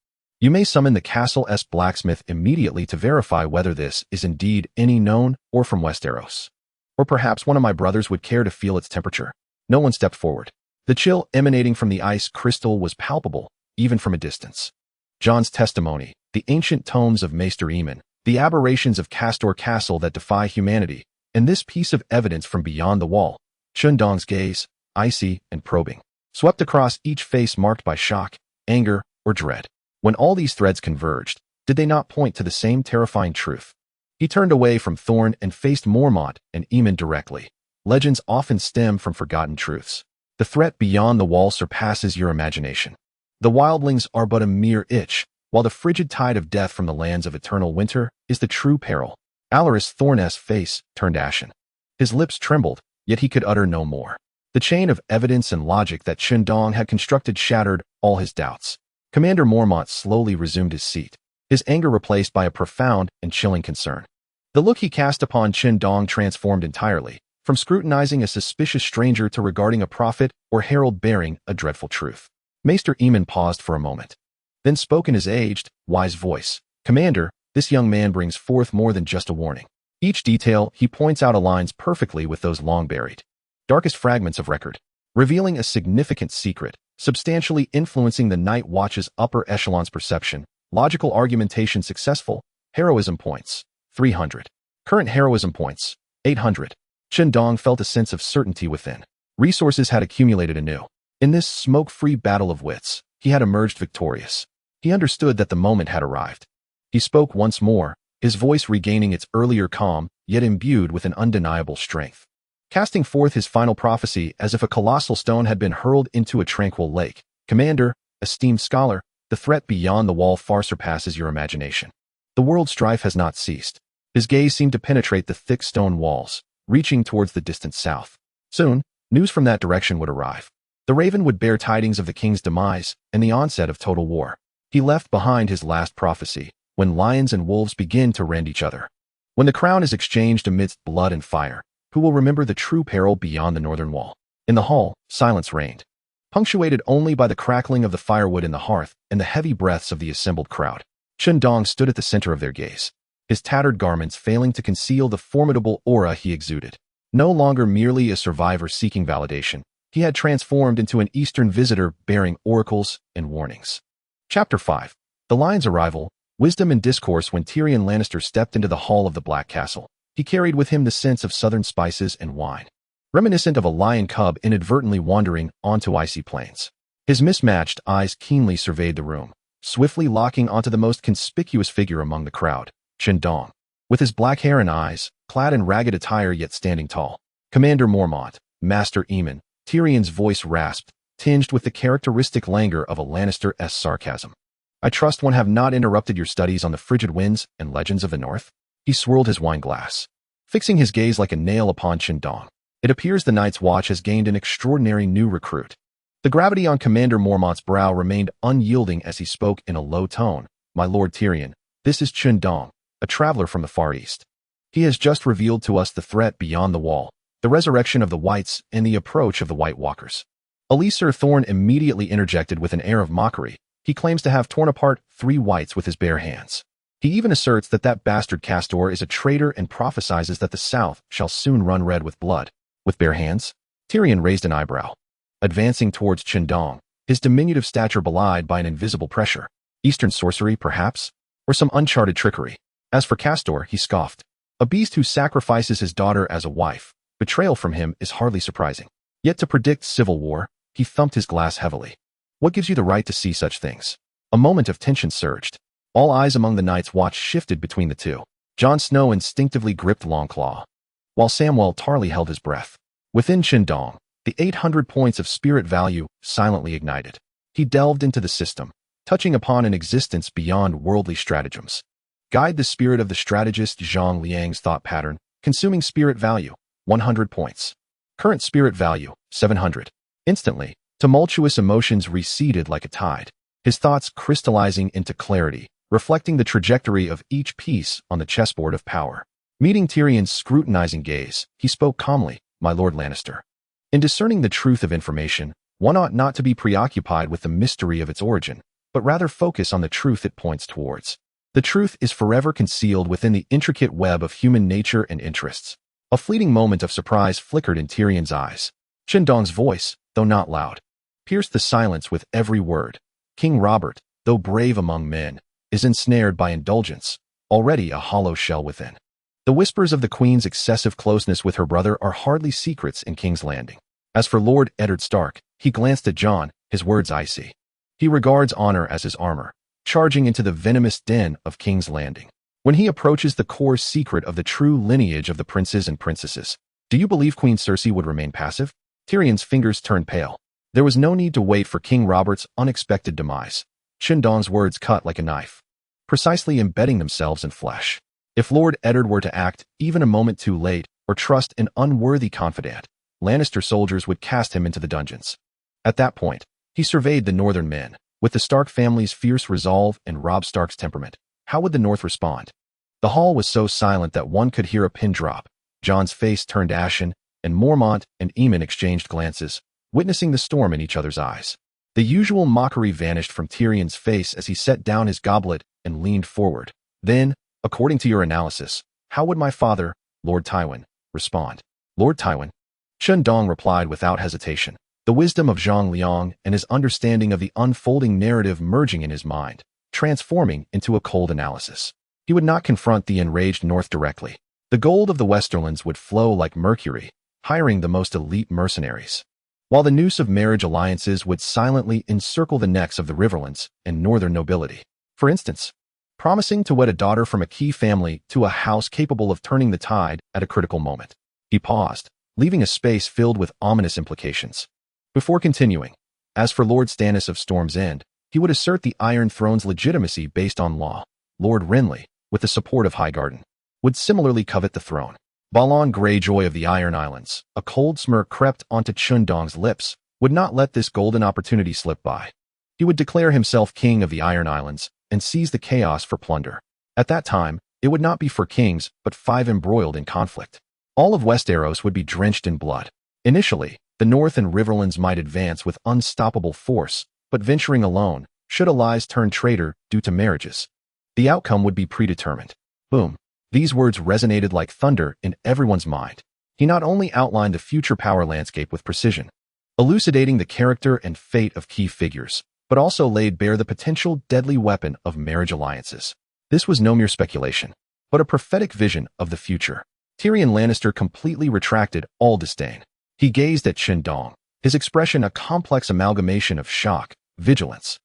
you may summon the castle's blacksmith immediately to verify whether this is indeed any known or from Westeros. Or perhaps one of my brothers would care to feel its temperature. No one stepped forward. The chill emanating from the ice crystal was palpable, even from a distance. Jon's testimony, the ancient tomes of Maester Eamon, the aberrations of Castor Castle that defy humanity, and this piece of evidence from beyond the wall. Chen Dong's gaze, icy and probing, swept across each face marked by shock, anger, or dread. When all these threads converged, did they not point to the same terrifying truth? He turned away from Thorne and faced Mormont and Eamon directly. Legends often stem from forgotten truths. The threat beyond the wall surpasses your imagination. The wildlings are but a mere itch, while the frigid tide of death from the lands of eternal winter is the true peril. Alaris Thorne's face turned ashen. His lips trembled, yet he could utter no more. The chain of evidence and logic that Chen Dong had constructed shattered all his doubts. Commander Mormont slowly resumed his seat, his anger replaced by a profound and chilling concern. The look he cast upon Chen Dong transformed entirely, from scrutinizing a suspicious stranger to regarding a prophet or herald bearing a dreadful truth. Maester Eamon paused for a moment, then spoke in his aged, wise voice. Commander, this young man brings forth more than just a warning. Each detail he points out aligns perfectly with those long buried, darkest fragments of record, revealing a significant secret, substantially influencing the Night Watch's upper echelon's perception. Logical argumentation successful. Heroism points, 300. Current heroism points, 800. Chen Dong felt a sense of certainty within. Resources had accumulated anew. In this smoke-free battle of wits, he had emerged victorious. He understood that the moment had arrived. He spoke once more, his voice regaining its earlier calm, yet imbued with an undeniable strength. Casting forth his final prophecy as if a colossal stone had been hurled into a tranquil lake. Commander, esteemed scholar, the threat beyond the wall far surpasses your imagination. The world strife has not ceased. His gaze seemed to penetrate the thick stone walls, reaching towards the distant south. Soon, news from that direction would arrive. The Raven would bear tidings of the king's demise and the onset of total war. He left behind his last prophecy, when lions and wolves begin to rend each other. When the crown is exchanged amidst blood and fire, who will remember the true peril beyond the northern wall? In the hall, silence reigned, punctuated only by the crackling of the firewood in the hearth and the heavy breaths of the assembled crowd. Chen Dong stood at the center of their gaze, his tattered garments failing to conceal the formidable aura he exuded. No longer merely a survivor seeking validation, he had transformed into an Eastern visitor bearing oracles and warnings. Chapter 5. The Lion's Arrival, Wisdom and Discourse. When Tyrion Lannister stepped into the hall of the Black Castle, he carried with him the scents of southern spices and wine, reminiscent of a lion cub inadvertently wandering onto icy plains. His mismatched eyes keenly surveyed the room, swiftly locking onto the most conspicuous figure among the crowd, Chen Dong. With his black hair and eyes, clad in ragged attire yet standing tall, Commander Mormont, Master Aemon, Tyrion's voice rasped, tinged with the characteristic languor of a Lannister-esque sarcasm. I trust one have not interrupted your studies on the frigid winds and legends of the north? He swirled his wine glass, fixing his gaze like a nail upon Chen Dong. It appears the Night's Watch has gained an extraordinary new recruit. The gravity on Commander Mormont's brow remained unyielding as he spoke in a low tone. My Lord Tyrion, this is Chen Dong, a traveler from the Far East. He has just revealed to us the threat beyond the wall, the resurrection of the Wights and the approach of the White Walkers. Aleisir Thorne immediately interjected with an air of mockery. He claims to have torn apart 3 Wights with his bare hands. He even asserts that bastard Craster is a traitor and prophesies that the South shall soon run red with blood. With bare hands? Tyrion raised an eyebrow, advancing towards Chen Dong, his diminutive stature belied by an invisible pressure. Eastern sorcery, perhaps? Or some uncharted trickery? As for Craster, he scoffed. A beast who sacrifices his daughter as a wife. Betrayal from him is hardly surprising. Yet to predict civil war, he thumped his glass heavily. What gives you the right to see such things? A moment of tension surged. All eyes among the Night's Watch shifted between the two. Jon Snow instinctively gripped Longclaw, while Samwell Tarly held his breath. Within Chen Dong, the 800 points of spirit value silently ignited. He delved into the system, touching upon an existence beyond worldly stratagems. Guide the spirit of the strategist Zhang Liang's thought pattern, consuming spirit value, 100 points. Current spirit value, 700. Instantly, tumultuous emotions receded like a tide, his thoughts crystallizing into clarity, reflecting the trajectory of each piece on the chessboard of power. Meeting Tyrion's scrutinizing gaze, he spoke calmly, My Lord Lannister. In discerning the truth of information, one ought not to be preoccupied with the mystery of its origin, but rather focus on the truth it points towards. The truth is forever concealed within the intricate web of human nature and interests. A fleeting moment of surprise flickered in Tyrion's eyes. Chen Dong's voice, though not loud, pierced the silence with every word. King Robert, though brave among men, is ensnared by indulgence, already a hollow shell within. The whispers of the Queen's excessive closeness with her brother are hardly secrets in King's Landing. As for Lord Eddard Stark, he glanced at Jon, his words icy. He regards honor as his armor, charging into the venomous den of King's Landing. When he approaches the core secret of the true lineage of the princes and princesses, do you believe Queen Cersei would remain passive? Tyrion's fingers turned pale. There was no need to wait for King Robert's unexpected demise. Chen Dong's words cut like a knife, precisely embedding themselves in flesh. If Lord Eddard were to act even a moment too late or trust an unworthy confidant, Lannister soldiers would cast him into the dungeons. At that point, he surveyed the northern men. With the Stark family's fierce resolve and Robb Stark's temperament, how would the North respond? The hall was so silent that one could hear a pin drop. Jon's face turned ashen, and Mormont and Aemon exchanged glances, witnessing the storm in each other's eyes. The usual mockery vanished from Tyrion's face as he set down his goblet and leaned forward. Then, according to your analysis, how would my father, Lord Tywin, respond? Lord Tywin? Chen Dong replied without hesitation, the wisdom of Zhang Liang and his understanding of the unfolding narrative merging in his mind, transforming into a cold analysis. He would not confront the enraged North directly. The gold of the Westerlands would flow like mercury, hiring the most elite mercenaries, while the noose of marriage alliances would silently encircle the necks of the Riverlands and northern nobility. For instance, promising to wed a daughter from a key family to a house capable of turning the tide at a critical moment. He paused, leaving a space filled with ominous implications. Before continuing, as for Lord Stannis of Storm's End, he would assert the Iron Throne's legitimacy based on law. Lord Renly, with the support of Highgarden, would similarly covet the throne. Balon Greyjoy of the Iron Islands, a cold smirk crept onto Chen Dong's lips, would not let this golden opportunity slip by. He would declare himself king of the Iron Islands and seize the chaos for plunder. At that time, it would not be for kings, but 5 embroiled in conflict. All of Westeros would be drenched in blood. Initially, the North and Riverlands might advance with unstoppable force, but venturing alone, should allies turn traitor due to marriages. The outcome would be predetermined. Boom. These words resonated like thunder in everyone's mind. He not only outlined the future power landscape with precision, elucidating the character and fate of key figures, but also laid bare the potential deadly weapon of marriage alliances. This was no mere speculation, but a prophetic vision of the future. Tyrion Lannister completely retracted all disdain. He gazed at Chen Dong, his expression a complex amalgamation of shock, vigilance,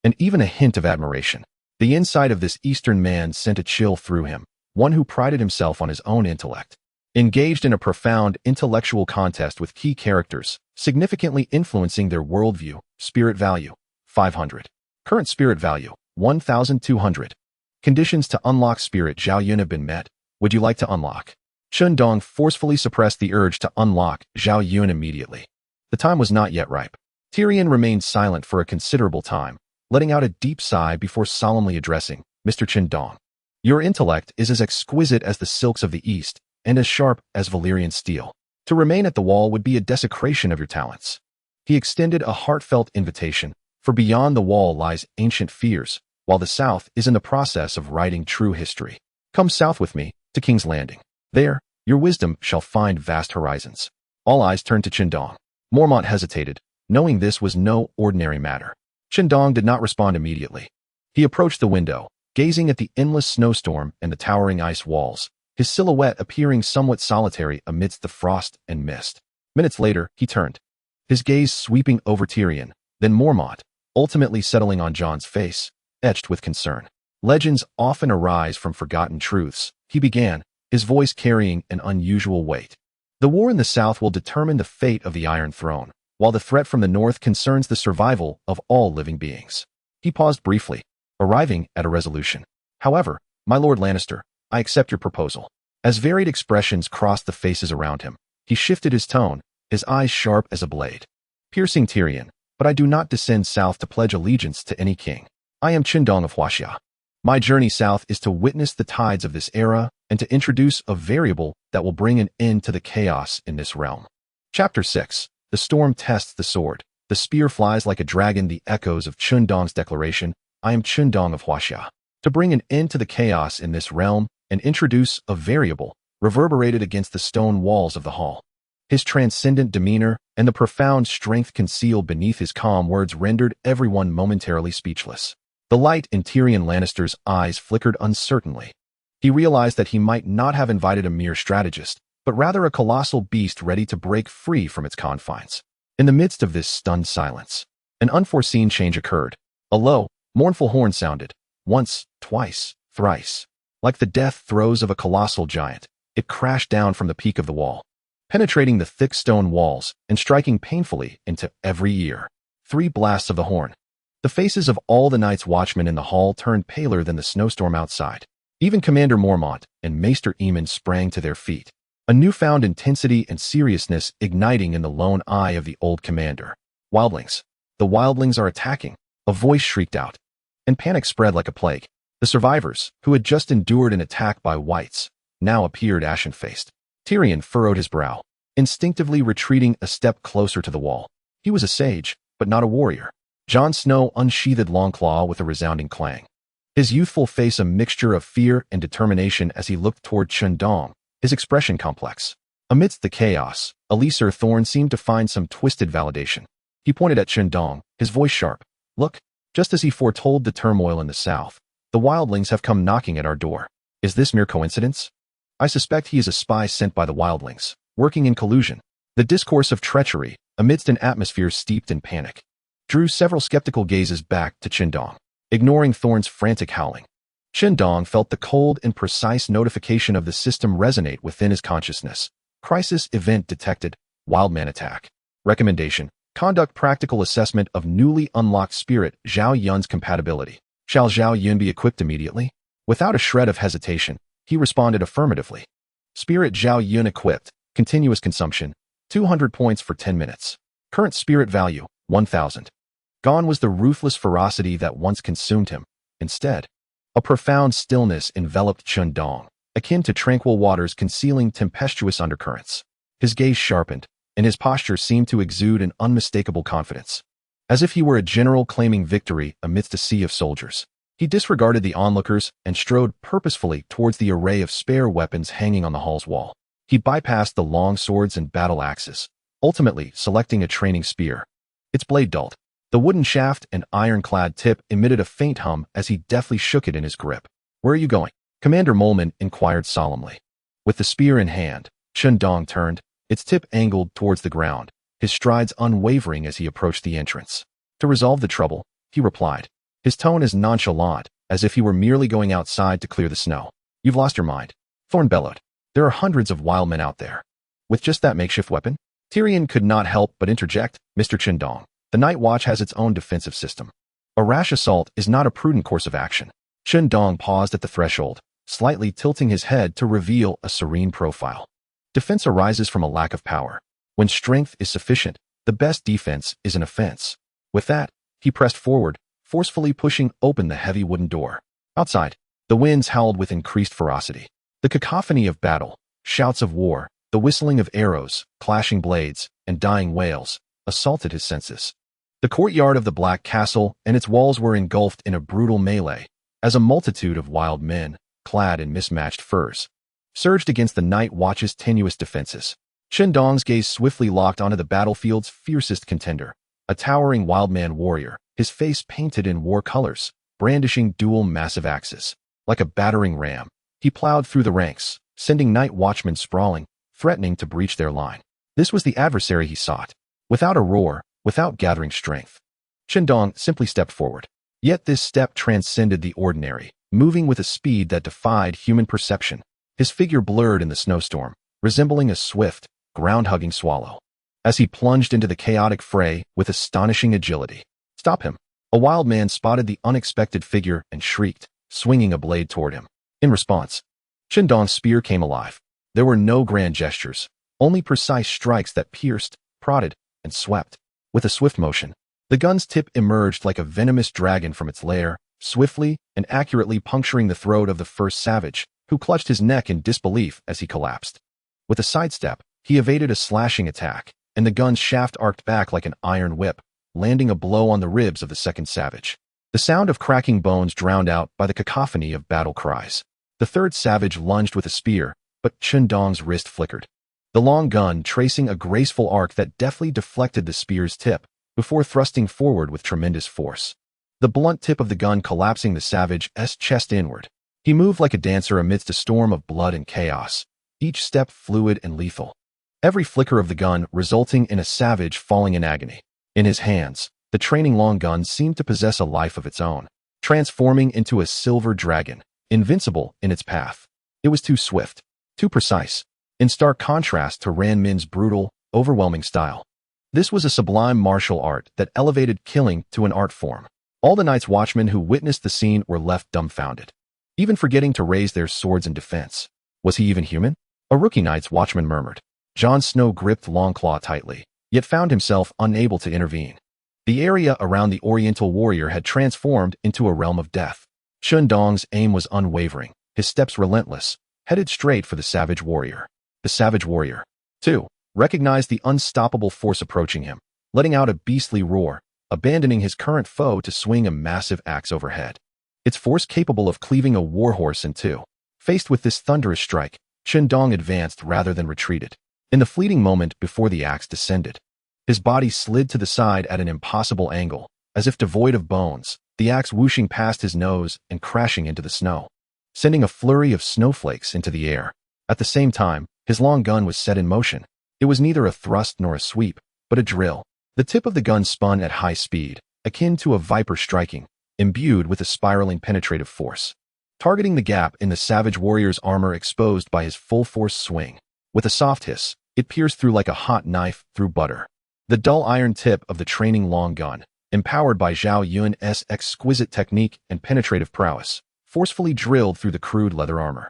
and even a hint of admiration. The insight of this Eastern man sent a chill through him, one who prided himself on his own intellect. Engaged in a profound intellectual contest with key characters, significantly influencing their worldview. Spirit value, 500. Current spirit value, 1,200. Conditions to unlock spirit Zhao Yun have been met. Would you like to unlock? Chen Dong forcefully suppressed the urge to unlock Zhao Yun immediately. The time was not yet ripe. Tyrion remained silent for a considerable time, letting out a deep sigh before solemnly addressing Mr. Chen Dong. Your intellect is as exquisite as the silks of the East and as sharp as Valyrian steel. To remain at the wall would be a desecration of your talents. He extended a heartfelt invitation, for beyond the wall lies ancient fears, while the South is in the process of writing true history. Come south with me, to King's Landing. There, your wisdom shall find vast horizons. All eyes turned to Chen Dong. Mormont hesitated, knowing this was no ordinary matter. Chen Dong did not respond immediately. He approached the window, gazing at the endless snowstorm and the towering ice walls, his silhouette appearing somewhat solitary amidst the frost and mist. Minutes later, he turned, his gaze sweeping over Tyrion, then Mormont, ultimately settling on Jon's face, etched with concern. Legends often arise from forgotten truths, he began, his voice carrying an unusual weight. The war in the South will determine the fate of the Iron Throne, while the threat from the North concerns the survival of all living beings. He paused briefly, arriving at a resolution. However, my Lord Lannister, I accept your proposal. As varied expressions crossed the faces around him, he shifted his tone, his eyes sharp as a blade. Piercing Tyrion, but I do not descend south to pledge allegiance to any king. I am Chen Dong of Huaxia. My journey south is to witness the tides of this era and to introduce a variable that will bring an end to the chaos in this realm. Chapter 6. The storm tests the sword. The spear flies like a dragon. The echoes of Chen Dong's declaration, I am Chen Dong of Huaxia. To bring an end to the chaos in this realm and introduce a variable, reverberated against the stone walls of the hall. His transcendent demeanor and the profound strength concealed beneath his calm words rendered everyone momentarily speechless. The light in Tyrion Lannister's eyes flickered uncertainly. He realized that he might not have invited a mere strategist, but rather a colossal beast ready to break free from its confines. In the midst of this stunned silence, an unforeseen change occurred. A low, mournful horn sounded, once, twice, thrice. Like the death throes of a colossal giant, it crashed down from the peak of the wall, penetrating the thick stone walls and striking painfully into every ear. 3 blasts of the horn. The faces of all the night's watchmen in the hall turned paler than the snowstorm outside. Even Commander Mormont and Maester Aemon sprang to their feet, a newfound intensity and seriousness igniting in the lone eye of the old commander. Wildlings. The wildlings are attacking, a voice shrieked out, and panic spread like a plague. The survivors, who had just endured an attack by Wights, now appeared ashen-faced. Tyrion furrowed his brow, instinctively retreating a step closer to the wall. He was a sage, but not a warrior. Jon Snow unsheathed Longclaw with a resounding clang, his youthful face a mixture of fear and determination as he looked toward Chen Dong, his expression complex. Amidst the chaos, Alysir Thorne seemed to find some twisted validation. He pointed at Chen Dong, his voice sharp. Look, just as he foretold the turmoil in the south, the wildlings have come knocking at our door. Is this mere coincidence? I suspect he is a spy sent by the wildlings, working in collusion. The discourse of treachery, amidst an atmosphere steeped in panic, drew several skeptical gazes back to Chen Dong, ignoring Thorne's frantic howling. Chen Dong felt the cold and precise notification of the system resonate within his consciousness. Crisis event detected. Wildman attack. Recommendation. Conduct practical assessment of newly unlocked spirit Zhao Yun's compatibility. Shall Zhao Yun be equipped immediately? Without a shred of hesitation, he responded affirmatively. Spirit Zhao Yun equipped. Continuous consumption. 200 points for 10 minutes. Current spirit value, 1,000. Gone was the ruthless ferocity that once consumed him. Instead, a profound stillness enveloped Chen Dong, akin to tranquil waters concealing tempestuous undercurrents. His gaze sharpened, and his posture seemed to exude an unmistakable confidence, as if he were a general claiming victory amidst a sea of soldiers. He disregarded the onlookers and strode purposefully towards the array of spare weapons hanging on the hall's wall. He bypassed the long swords and battle axes, ultimately selecting a training spear. Its blade dulled. The wooden shaft and ironclad tip emitted a faint hum as he deftly shook it in his grip. "Where are you going?" Commander Molman inquired solemnly. With the spear in hand, Chen Dong turned, its tip angled towards the ground, his strides unwavering as he approached the entrance. "To resolve the trouble," he replied, his tone as nonchalant as if he were merely going outside to clear the snow. "You've lost your mind," Thorne bellowed. "There are hundreds of wild men out there. With just that makeshift weapon?" Tyrion could not help but interject. "Mr. Chen Dong, the Night Watch has its own defensive system. A rash assault is not a prudent course of action." Chen Dong paused at the threshold, slightly tilting his head to reveal a serene profile. Defense arises from a lack of power. When strength is sufficient, the best defense is an offense. With that, he pressed forward, forcefully pushing open the heavy wooden door. Outside, the winds howled with increased ferocity. The cacophony of battle, shouts of war, the whistling of arrows, clashing blades, and dying wails, assaulted his senses. The courtyard of the Black Castle and its walls were engulfed in a brutal melee, as a multitude of wild men, clad in mismatched furs, surged against the Night Watch's tenuous defenses. Chen Dong's gaze swiftly locked onto the battlefield's fiercest contender, a towering wildman warrior, his face painted in war colors, brandishing dual massive axes. Like a battering ram, he plowed through the ranks, sending night watchmen sprawling, threatening to breach their line. This was the adversary he sought. Without a roar, without gathering strength, Chen Dong simply stepped forward. Yet this step transcended the ordinary, moving with a speed that defied human perception. His figure blurred in the snowstorm, resembling a swift, ground-hugging swallow, as he plunged into the chaotic fray with astonishing agility. "Stop him!" A wild man spotted the unexpected figure and shrieked, swinging a blade toward him. In response, Chen Dong's spear came alive. There were no grand gestures, only precise strikes that pierced, prodded, and swept. With a swift motion, the gun's tip emerged like a venomous dragon from its lair, swiftly and accurately puncturing the throat of the first savage, who clutched his neck in disbelief as he collapsed. With a sidestep, he evaded a slashing attack, and the gun's shaft arced back like an iron whip, landing a blow on the ribs of the second savage. The sound of cracking bones drowned out by the cacophony of battle cries. The third savage lunged with a spear, but Chen Dong's wrist flickered, the long gun tracing a graceful arc that deftly deflected the spear's tip before thrusting forward with tremendous force. The blunt tip of the gun collapsing the savage's chest inward. He moved like a dancer amidst a storm of blood and chaos, each step fluid and lethal. Every flicker of the gun resulting in a savage falling in agony. In his hands, the training long gun seemed to possess a life of its own, transforming into a silver dragon, invincible in its path. It was too swift, too precise, in stark contrast to Ran Min's brutal, overwhelming style. This was a sublime martial art that elevated killing to an art form. All the Night's Watchmen who witnessed the scene were left dumbfounded, even forgetting to raise their swords in defense. Was he even human? A rookie Night's Watchman murmured. Jon Snow gripped Longclaw tightly, yet found himself unable to intervene. The area around the Oriental warrior had transformed into a realm of death. Chen Dong's aim was unwavering, his steps relentless, headed straight for the savage warrior. The savage warrior, too, recognized the unstoppable force approaching him, letting out a beastly roar, abandoning his current foe to swing a massive axe overhead. Its force capable of cleaving a warhorse in two. Faced with this thunderous strike, Chen Dong advanced rather than retreated. In the fleeting moment before the axe descended, his body slid to the side at an impossible angle, as if devoid of bones, the axe whooshing past his nose and crashing into the snow, sending a flurry of snowflakes into the air. At the same time, his long gun was set in motion. It was neither a thrust nor a sweep, but a drill. The tip of the gun spun at high speed, akin to a viper striking, imbued with a spiraling penetrative force, targeting the gap in the savage warrior's armor exposed by his full-force swing. With a soft hiss, it pierced through like a hot knife through butter. The dull iron tip of the training long gun, empowered by Zhao Yun's exquisite technique and penetrative prowess, forcefully drilled through the crude leather armor,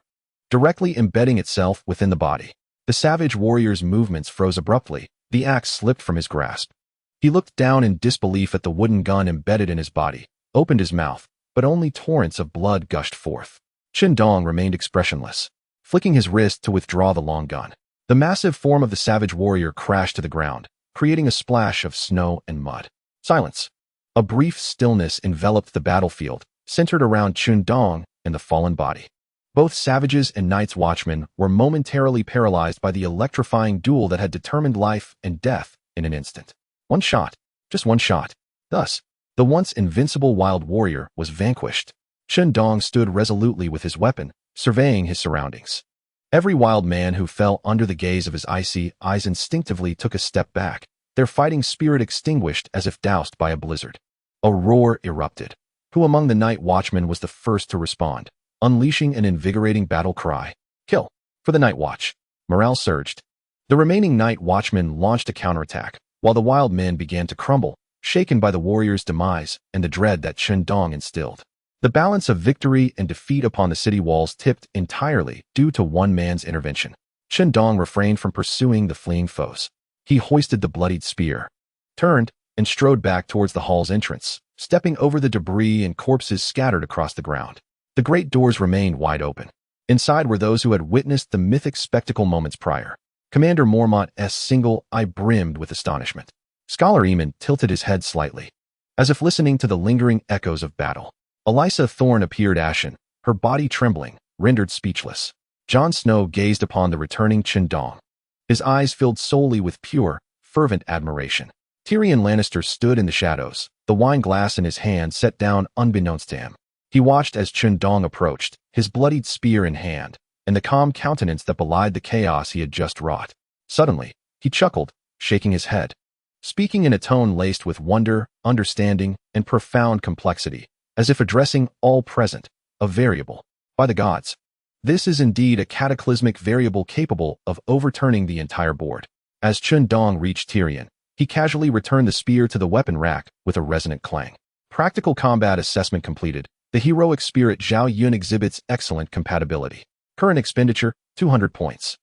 directly embedding itself within the body. The savage warrior's movements froze abruptly, the axe slipped from his grasp. He looked down in disbelief at the wooden gun embedded in his body, opened his mouth, but only torrents of blood gushed forth. Chen Dong remained expressionless, flicking his wrist to withdraw the long gun. The massive form of the savage warrior crashed to the ground, creating a splash of snow and mud. Silence. A brief stillness enveloped the battlefield, centered around Chen Dong and the fallen body. Both savages and Night's Watchmen were momentarily paralyzed by the electrifying duel that had determined life and death in an instant. One shot. Just one shot. Thus, the once invincible wild warrior was vanquished. Chen Dong stood resolutely with his weapon, surveying his surroundings. Every wild man who fell under the gaze of his icy eyes instinctively took a step back, their fighting spirit extinguished as if doused by a blizzard. A roar erupted. Who among the Night Watchmen was the first to respond, unleashing an invigorating battle cry? Kill! For the Night Watch. Morale surged. The remaining Night Watchmen launched a counterattack, while the wild men began to crumble, shaken by the warrior's demise and the dread that Chen Dong instilled. The balance of victory and defeat upon the city walls tipped entirely due to one man's intervention. Chen Dong refrained from pursuing the fleeing foes. He hoisted the bloodied spear, turned, and strode back towards the hall's entrance, stepping over the debris and corpses scattered across the ground. The great doors remained wide open. Inside were those who had witnessed the mythic spectacle moments prior. Commander Mormont's single eye brimmed with astonishment. Scholar Eamon tilted his head slightly, as if listening to the lingering echoes of battle. Alyssa Thorne appeared ashen, her body trembling, rendered speechless. Jon Snow gazed upon the returning Chen Dong, his eyes filled solely with pure, fervent admiration. Tyrion Lannister stood in the shadows, the wine glass in his hand set down unbeknownst to him. He watched as Chen Dong approached, his bloodied spear in hand, and the calm countenance that belied the chaos he had just wrought. Suddenly, he chuckled, shaking his head, speaking in a tone laced with wonder, understanding, and profound complexity, as if addressing all present, a variable. By the gods, this is indeed a cataclysmic variable capable of overturning the entire board. As Chen Dong reached Tyrion, he casually returned the spear to the weapon rack with a resonant clang. Practical combat assessment completed. The heroic spirit Zhao Yun exhibits excellent compatibility. Current expenditure, 200 points.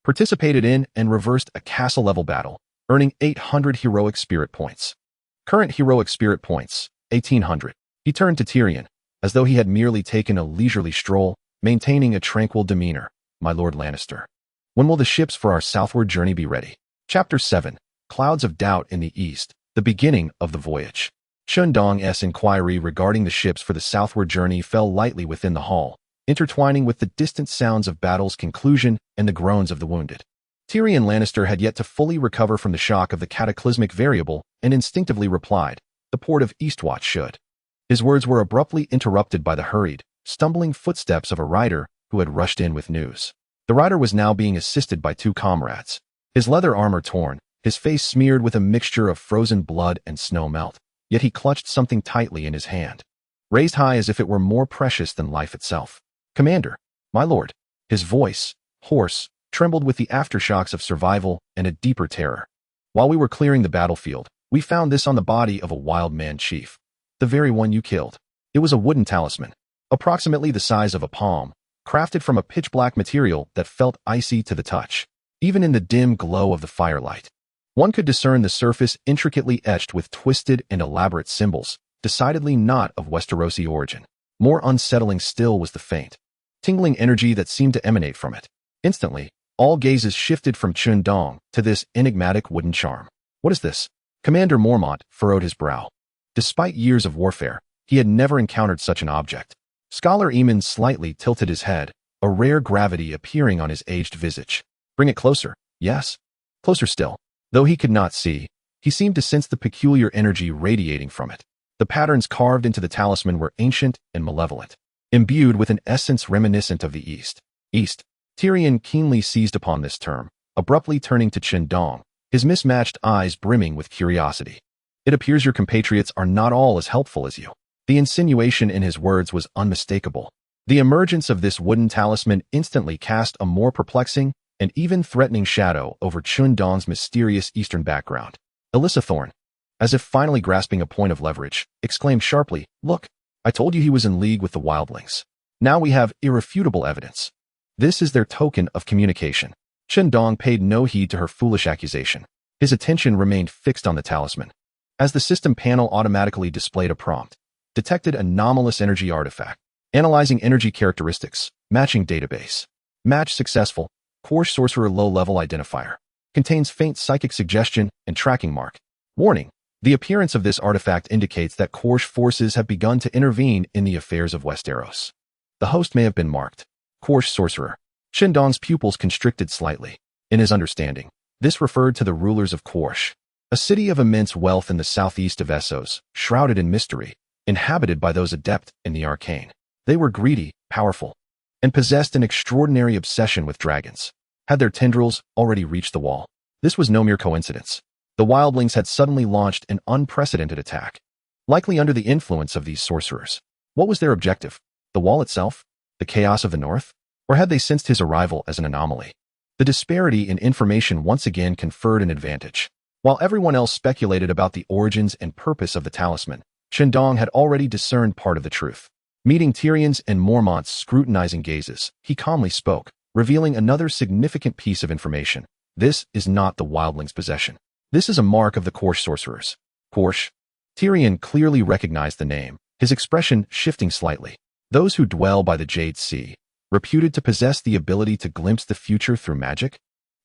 Participated in and reversed a castle-level battle, earning 800 heroic spirit points. Current heroic spirit points, 1,800. He turned to Tyrion, as though he had merely taken a leisurely stroll, maintaining a tranquil demeanor. My Lord Lannister, when will the ships for our southward journey be ready? Chapter 7. Clouds of Doubt in the East, the beginning of the voyage. Chen Dong's inquiry regarding the ships for the southward journey fell lightly within the hall, intertwining with the distant sounds of battle's conclusion and the groans of the wounded. Tyrion Lannister had yet to fully recover from the shock of the cataclysmic variable and instinctively replied, the port of Eastwatch should. His words were abruptly interrupted by the hurried, stumbling footsteps of a rider who had rushed in with news. The rider was now being assisted by two comrades, his leather armor torn, his face smeared with a mixture of frozen blood and snow melt, yet he clutched something tightly in his hand, raised high as if it were more precious than life itself. Commander, my lord. His voice, hoarse, trembled with the aftershocks of survival and a deeper terror. While we were clearing the battlefield, we found this on the body of a wild man chief. The very one you killed. It was a wooden talisman, approximately the size of a palm, crafted from a pitch-black material that felt icy to the touch. Even in the dim glow of the firelight, one could discern the surface intricately etched with twisted and elaborate symbols, decidedly not of Westerosi origin. More unsettling still was the faint, tingling energy that seemed to emanate from it. Instantly, all gazes shifted from Chen Dong to this enigmatic wooden charm. What is this? Commander Mormont furrowed his brow. Despite years of warfare, he had never encountered such an object. Scholar Eamon slightly tilted his head, a rare gravity appearing on his aged visage. Bring it closer. Yes. Closer still. Though he could not see, he seemed to sense the peculiar energy radiating from it. The patterns carved into the talisman were ancient and malevolent, imbued with an essence reminiscent of the East. East. Tyrion keenly seized upon this term, abruptly turning to Chen Dong, his mismatched eyes brimming with curiosity. It appears your compatriots are not all as helpful as you. The insinuation in his words was unmistakable. The emergence of this wooden talisman instantly cast a more perplexing and even threatening shadow over Chen Dong's mysterious Eastern background. Alyssa Thorne, as if finally grasping a point of leverage, exclaimed sharply, Look, I told you he was in league with the wildlings. Now we have irrefutable evidence. This is their token of communication. Chen Dong paid no heed to her foolish accusation. His attention remained fixed on the talisman, As the system panel automatically displayed a prompt, detected anomalous energy artifact, analyzing energy characteristics, matching database. Match successful, coarse sorcerer low-level identifier. Contains faint psychic suggestion and tracking mark. Warning. The appearance of this artifact indicates that coarse forces have begun to intervene in the affairs of Westeros. The host may have been marked. Coarse sorcerer. Chen Dong's pupils constricted slightly. In his understanding, this referred to the rulers of Korsh, a city of immense wealth in the southeast of Essos, shrouded in mystery, inhabited by those adept in the arcane. They were greedy, powerful, and possessed an extraordinary obsession with dragons. Had their tendrils already reached the wall? This was no mere coincidence. The wildlings had suddenly launched an unprecedented attack, likely under the influence of these sorcerers. What was their objective? The wall itself? The chaos of the north? Or had they sensed his arrival as an anomaly? The disparity in information once again conferred an advantage. While everyone else speculated about the origins and purpose of the talisman, Chen Dong had already discerned part of the truth. Meeting Tyrion's and Mormont's scrutinizing gazes, he calmly spoke, revealing another significant piece of information. This is not the wildling's possession. This is a mark of the Korsh sorcerers. Korsh? Tyrion clearly recognized the name, his expression shifting slightly. Those who dwell by the Jade Sea, reputed to possess the ability to glimpse the future through magic?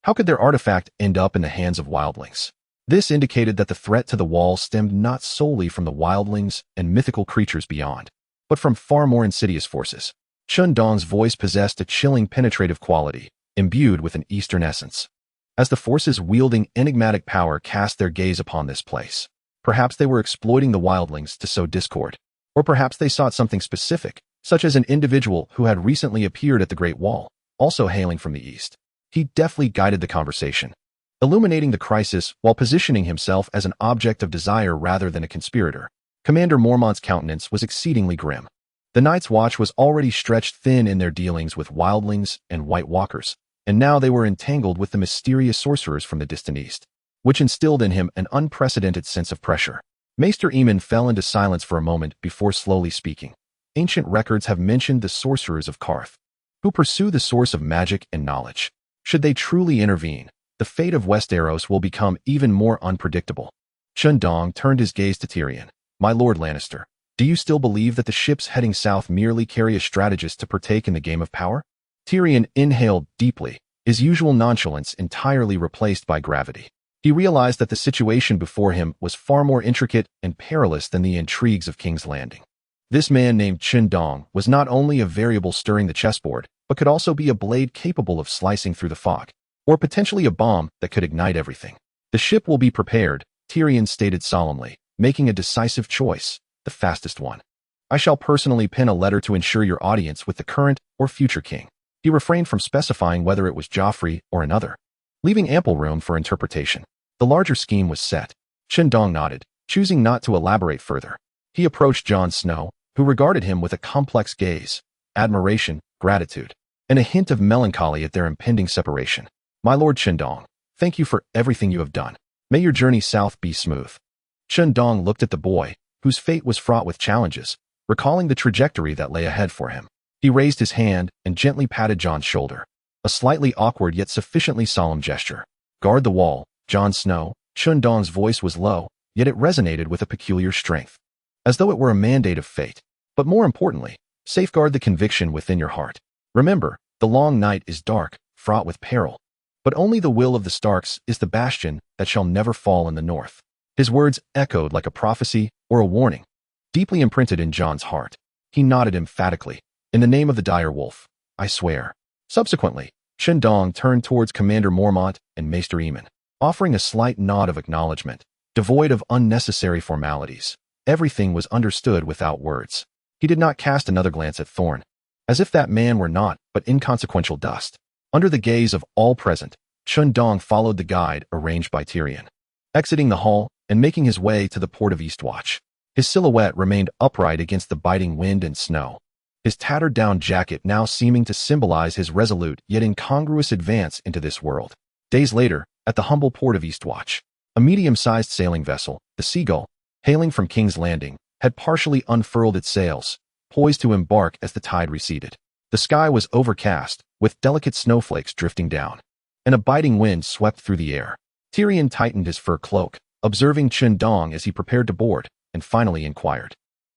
How could their artifact end up in the hands of wildlings? This indicated that the threat to the wall stemmed not solely from the wildlings and mythical creatures beyond, but from far more insidious forces. Chen Dong's voice possessed a chilling penetrative quality, imbued with an Eastern essence. As the forces wielding enigmatic power cast their gaze upon this place, perhaps they were exploiting the wildlings to sow discord, or perhaps they sought something specific, such as an individual who had recently appeared at the Great Wall, also hailing from the east. He deftly guided the conversation, illuminating the crisis while positioning himself as an object of desire rather than a conspirator. Commander Mormont's countenance was exceedingly grim. The Night's Watch was already stretched thin in their dealings with wildlings and White Walkers, and now they were entangled with the mysterious sorcerers from the distant east, which instilled in him an unprecedented sense of pressure. Maester Aemon fell into silence for a moment before slowly speaking. Ancient records have mentioned the sorcerers of Karth, who pursue the source of magic and knowledge. Should they truly intervene, the fate of Westeros will become even more unpredictable. Chen Dong turned his gaze to Tyrion. My Lord Lannister, do you still believe that the ships heading south merely carry a strategist to partake in the game of power? Tyrion inhaled deeply, his usual nonchalance entirely replaced by gravity. He realized that the situation before him was far more intricate and perilous than the intrigues of King's Landing. This man named Chen Dong was not only a variable stirring the chessboard, but could also be a blade capable of slicing through the fog, or potentially a bomb that could ignite everything. The ship will be prepared, Tyrion stated solemnly, making a decisive choice, the fastest one. I shall personally pen a letter to ensure your audience with the current or future king. He refrained from specifying whether it was Joffrey or another, leaving ample room for interpretation. The larger scheme was set. Chen Dong nodded, choosing not to elaborate further. He approached Jon Snow, who regarded him with a complex gaze, admiration, gratitude, and a hint of melancholy at their impending separation. My Lord Chen Dong, thank you for everything you have done. May your journey south be smooth. Chen Dong looked at the boy, whose fate was fraught with challenges, recalling the trajectory that lay ahead for him. He raised his hand and gently patted Jon's shoulder, a slightly awkward yet sufficiently solemn gesture. Guard the wall, Jon Snow. Chen Dong's voice was low, yet it resonated with a peculiar strength, as though it were a mandate of fate. But more importantly, safeguard the conviction within your heart. Remember, the long night is dark, fraught with peril, but only the will of the Starks is the bastion that shall never fall in the north. His words echoed like a prophecy or a warning, deeply imprinted in Jon's heart. He nodded emphatically. In the name of the dire wolf, I swear. Subsequently, Chen Dong turned towards Commander Mormont and Maester Aemon, offering a slight nod of acknowledgement, devoid of unnecessary formalities. Everything was understood without words. He did not cast another glance at Thorne, as if that man were naught but inconsequential dust. Under the gaze of all present, Chen Dong followed the guide arranged by Tyrion, exiting the hall and making his way to the port of Eastwatch. His silhouette remained upright against the biting wind and snow, his tattered-down jacket now seeming to symbolize his resolute yet incongruous advance into this world. Days later, at the humble port of Eastwatch, a medium-sized sailing vessel, the Seagull, hailing from King's Landing, had partially unfurled its sails, poised to embark as the tide receded. The sky was overcast, with delicate snowflakes drifting down, and a biting wind swept through the air. Tyrion tightened his fur cloak, observing Chen Dong as he prepared to board, and finally inquired,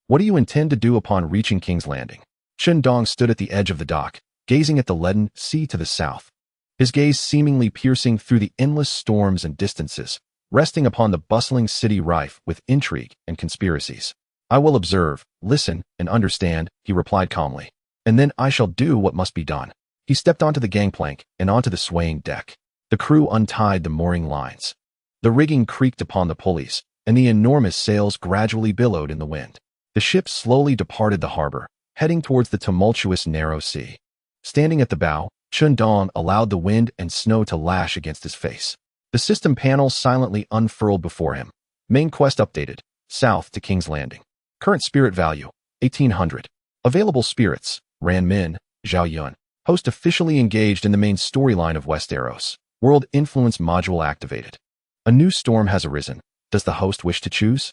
"What do you intend to do upon reaching King's Landing?" Chen Dong stood at the edge of the dock, gazing at the leaden sea to the south, his gaze seemingly piercing through the endless storms and distances, resting upon the bustling city rife with intrigue and conspiracies. "I will observe, listen, and understand," he replied calmly. "And then I shall do what must be done." He stepped onto the gangplank and onto the swaying deck. The crew untied the mooring lines. The rigging creaked upon the pulleys, and the enormous sails gradually billowed in the wind. The ship slowly departed the harbor, heading towards the tumultuous narrow sea. Standing at the bow, Chen Dong allowed the wind and snow to lash against his face. The system panel silently unfurled before him. Main quest updated. South to King's Landing. Current spirit value, 1800. Available spirits, Ran Min, Zhao Yun. Host officially engaged in the main storyline of Westeros. World Influence Module activated. A new storm has arisen. Does the host wish to choose?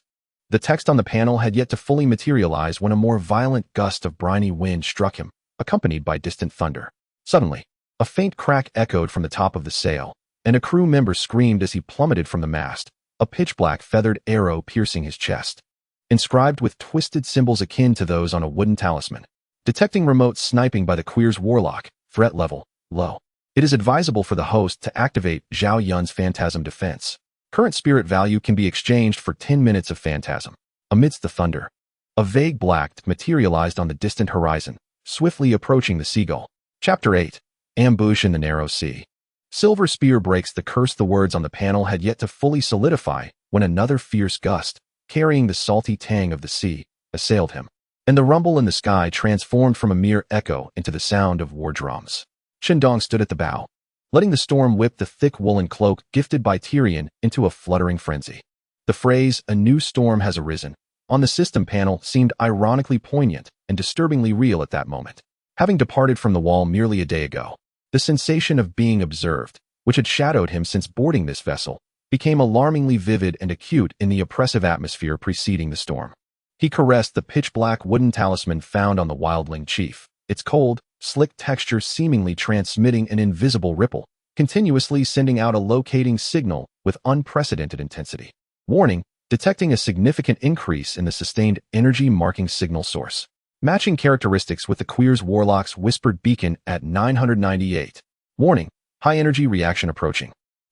The text on the panel had yet to fully materialize when a more violent gust of briny wind struck him, accompanied by distant thunder. Suddenly, a faint crack echoed from the top of the sail, and a crew member screamed as he plummeted from the mast, a pitch-black feathered arrow piercing his chest. Inscribed with twisted symbols akin to those on a wooden talisman. Detecting remote sniping by the Queer's warlock, threat level, low. It is advisable for the host to activate Zhao Yun's Phantasm Defense. Current spirit value can be exchanged for 10 minutes of Phantasm. Amidst the thunder, a vague black materialized on the distant horizon, swiftly approaching the seagull. Chapter 8. Ambush in the Narrow Sea. Silver Spear breaks the curse. The words on the panel had yet to fully solidify when another fierce gust, carrying the salty tang of the sea, assailed him, and the rumble in the sky transformed from a mere echo into the sound of war drums. Chen Dong stood at the bow, letting the storm whip the thick woolen cloak gifted by Tyrion into a fluttering frenzy. The phrase, "a new storm has arisen," on the system panel seemed ironically poignant and disturbingly real at that moment. Having departed from the wall merely a day ago, the sensation of being observed, which had shadowed him since boarding this vessel, became alarmingly vivid and acute in the oppressive atmosphere preceding the storm. He caressed the pitch-black wooden talisman found on the wildling chief, its cold, slick texture seemingly transmitting an invisible ripple, continuously sending out a locating signal with unprecedented intensity. Warning, detecting a significant increase in the sustained energy marking signal source. Matching characteristics with the Queer's warlock's whispered beacon at 998. Warning, high energy reaction approaching.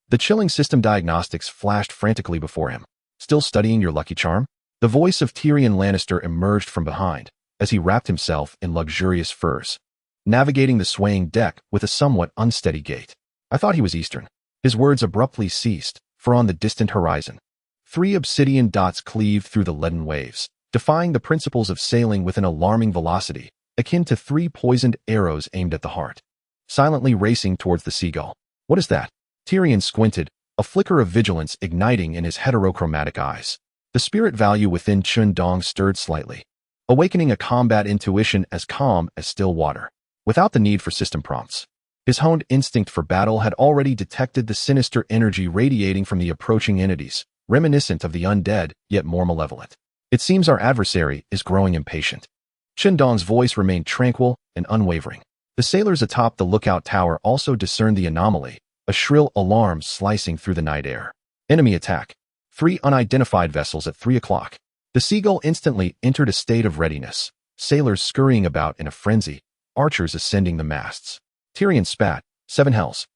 The chilling system diagnostics flashed frantically before him. Still studying your lucky charm? The voice of Tyrion Lannister emerged from behind as he wrapped himself in luxurious furs, navigating the swaying deck with a somewhat unsteady gait. I thought he was Eastern. His words abruptly ceased, for on the distant horizon, 3 obsidian dots cleaved through the leaden waves, defying the principles of sailing with an alarming velocity, akin to 3 poisoned arrows aimed at the heart, silently racing towards the seagull. What is that? Tyrion squinted, a flicker of vigilance igniting in his heterochromatic eyes. The spirit value within Chen Dong stirred slightly, awakening a combat intuition as calm as still water, without the need for system prompts. His honed instinct for battle had already detected the sinister energy radiating from the approaching entities, reminiscent of the undead, yet more malevolent. It seems our adversary is growing impatient. Chen Dong's voice remained tranquil and unwavering. The sailors atop the lookout tower also discerned the anomaly, a shrill alarm slicing through the night air. Enemy attack. 3 unidentified vessels at 3 o'clock. The Seagull instantly entered a state of readiness, sailors scurrying about in a frenzy, archers ascending the masts. Tyrion spat, 7 hells.